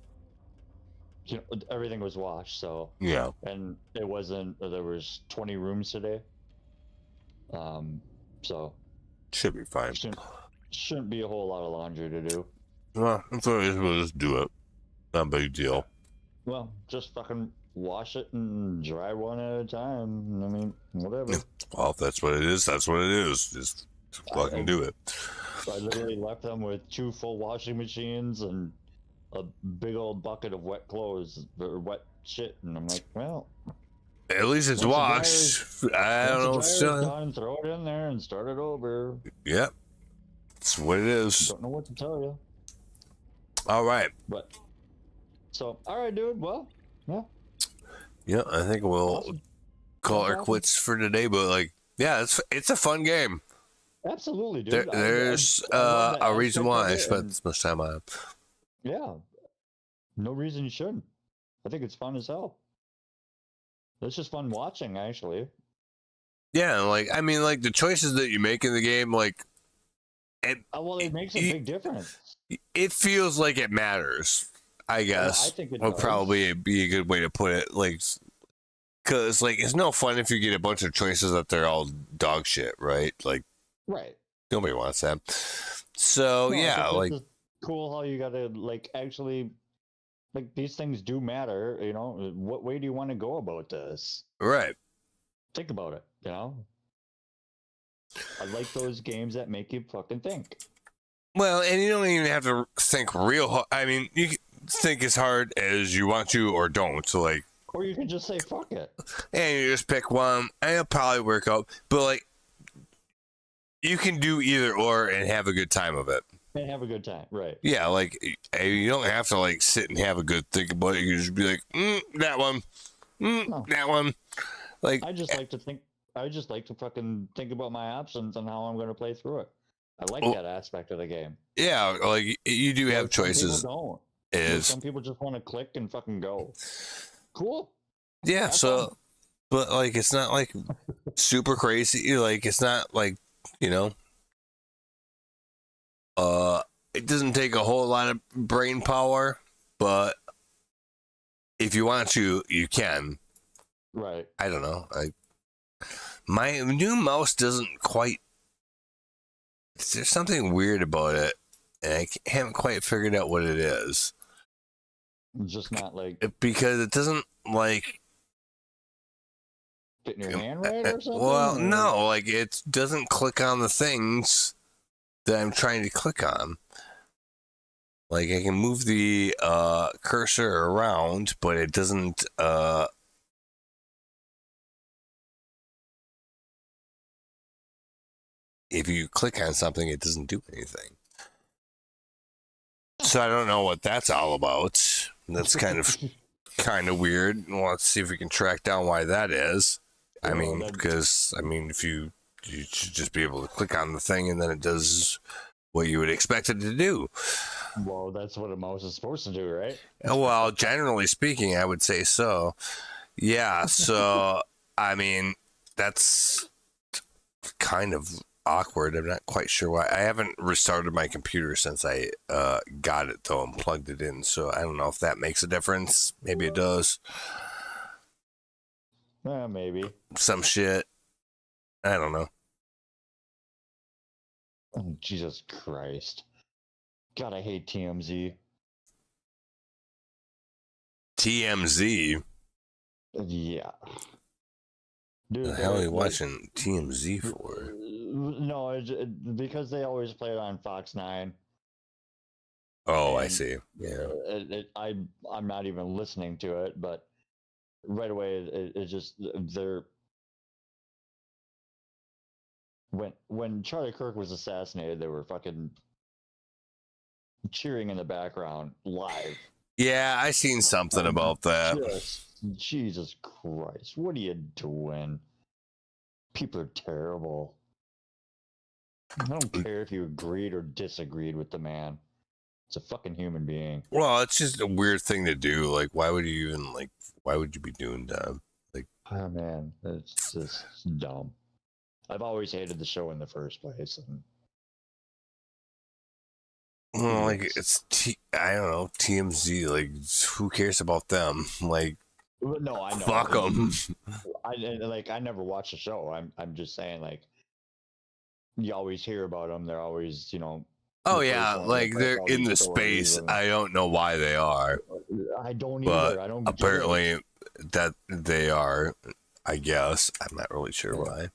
you know, everything was washed. So, yeah, and it wasn't. There was 20 rooms today. So should be fine. shouldn't be a whole lot of laundry to do. Well, that's what it is. We'll just do it. Not a big deal. Well, just fucking wash it and dry one at a time. I mean, whatever. Well, if that's what it is, that's what it is. Just fucking do it. I literally left them with 2 full washing machines and a big old bucket of wet clothes or wet shit, and I'm like, well, At least it's Once washed. I don't know. once the dryer's Still, done, throw it in there and start it over. yep, it's what it is. Don't know what to tell you, All right. but so all right, dude. Well, yeah, Yeah, I think we'll awesome. call No our problem. quits for today. But like, yeah, it's a fun game. Absolutely, dude. There's I love the a reason aspect of why I it, spent and this much time on it. yeah, no reason you shouldn't. I think it's fun as hell. It's just fun watching, actually. Yeah, like I mean, like the choices that you make in the game, like Well, it makes a y- big difference. it feels like it matters. I guess I think it would does. probably be a good way to put it. Like, because like it's no fun if you get a bunch of choices that they're all dog shit, right? Like Right. nobody wants that. So No, I yeah, think like this is cool how you gotta like actually like these things do matter. You know, what way do you want to go about this? right. Think about it. You know, I like those games that make you fucking think. Well, and you don't even have to think real hard. I mean, you can think as hard as you want to or don't. So like, Or you can just say fuck it. and you just pick one, and it'll probably work out. But like, you can do either or and have a good time of it. And have a good time. Right. Yeah, like you don't have to like sit and have a good think about it. You can just be like, that one, No. that one. Like, I just like to think. I just like to fucking think about my options and how I'm going to play through it. I like Oh. that aspect of the game. yeah, like you do have Like, some people choices. don't. Like, Is some people just want to click and fucking go. Cool. yeah. Have So, fun. but like, it's not like super crazy. Like, it's not like you know. It doesn't take a whole lot of brain power, but if you want to, you can. Right. I don't know. My new mouse doesn't quite. There's something weird about it, and I haven't quite figured out what it is. Just not like Because it doesn't like. fit in your hand right or something. Well, or- no, like it doesn't click on the things that I'm trying to click on. Like I can move the cursor around, but it doesn't. If you click on something, it doesn't do anything. So I don't know what that's all about. That's kind of weird. Well, let's see if we can track down why that is. I mean, because if you should just be able to click on the thing and then it does what you would expect it to do. Well, that's what a mouse is supposed to do, right? Well, generally speaking, I would say so. Yeah. So I mean, that's kind of awkward. I'm not quite sure why. I haven't restarted my computer since I got it though and plugged it in. So I don't know if that makes a difference. Maybe it does. Maybe. Some shit. I don't know. Oh, Jesus Christ. God, I hate TMZ. TMZ. Yeah. Dude, The hell are you like- watching TMZ for? No, because they always play it on Fox 9. Oh, I And, see. Yeah. I'm not even listening to it, but right away it just they're when Charlie Kirk was assassinated, they were fucking cheering in the background live. Yeah, I seen something about that. Just Jesus Christ, what are you doing? People are terrible. I don't care if you agreed or disagreed with the man. It's a fucking human being. Well, it's just a weird thing to do. Like, why would you even why would you be doing that? Oh man, it's just dumb. I've always hated the show in the first place. And Well, like I don't know, TMZ. Like, who cares about them? Like, no, I know. fuck them. I never watched the show. I'm just saying, like, you always hear about them. They're always, Oh the yeah, first one like that they're breaks all in the these stories space. and- I don't know why they are, I don't but either. I don't. get it. apparently that they are. I guess I'm not really sure why.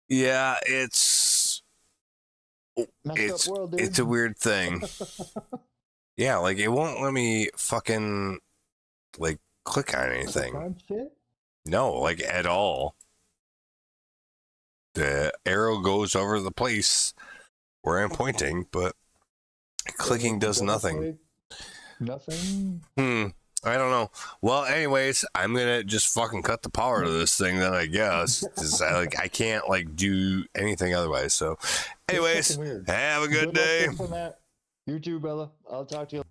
Yeah, it's Messed up world, dude. it's a weird thing. Yeah, like it won't let me fucking like click on anything. Crime shit? No, like at all. The arrow goes over the place where I'm pointing, but clicking does nothing. Nothing. I don't know. Well, anyways, I'm gonna just fucking cut the power to this thing then, I guess. 'Cause I can't do anything otherwise. So, anyways, fucking weird. have a good luck day. on that. You too, Bella. I'll talk to you.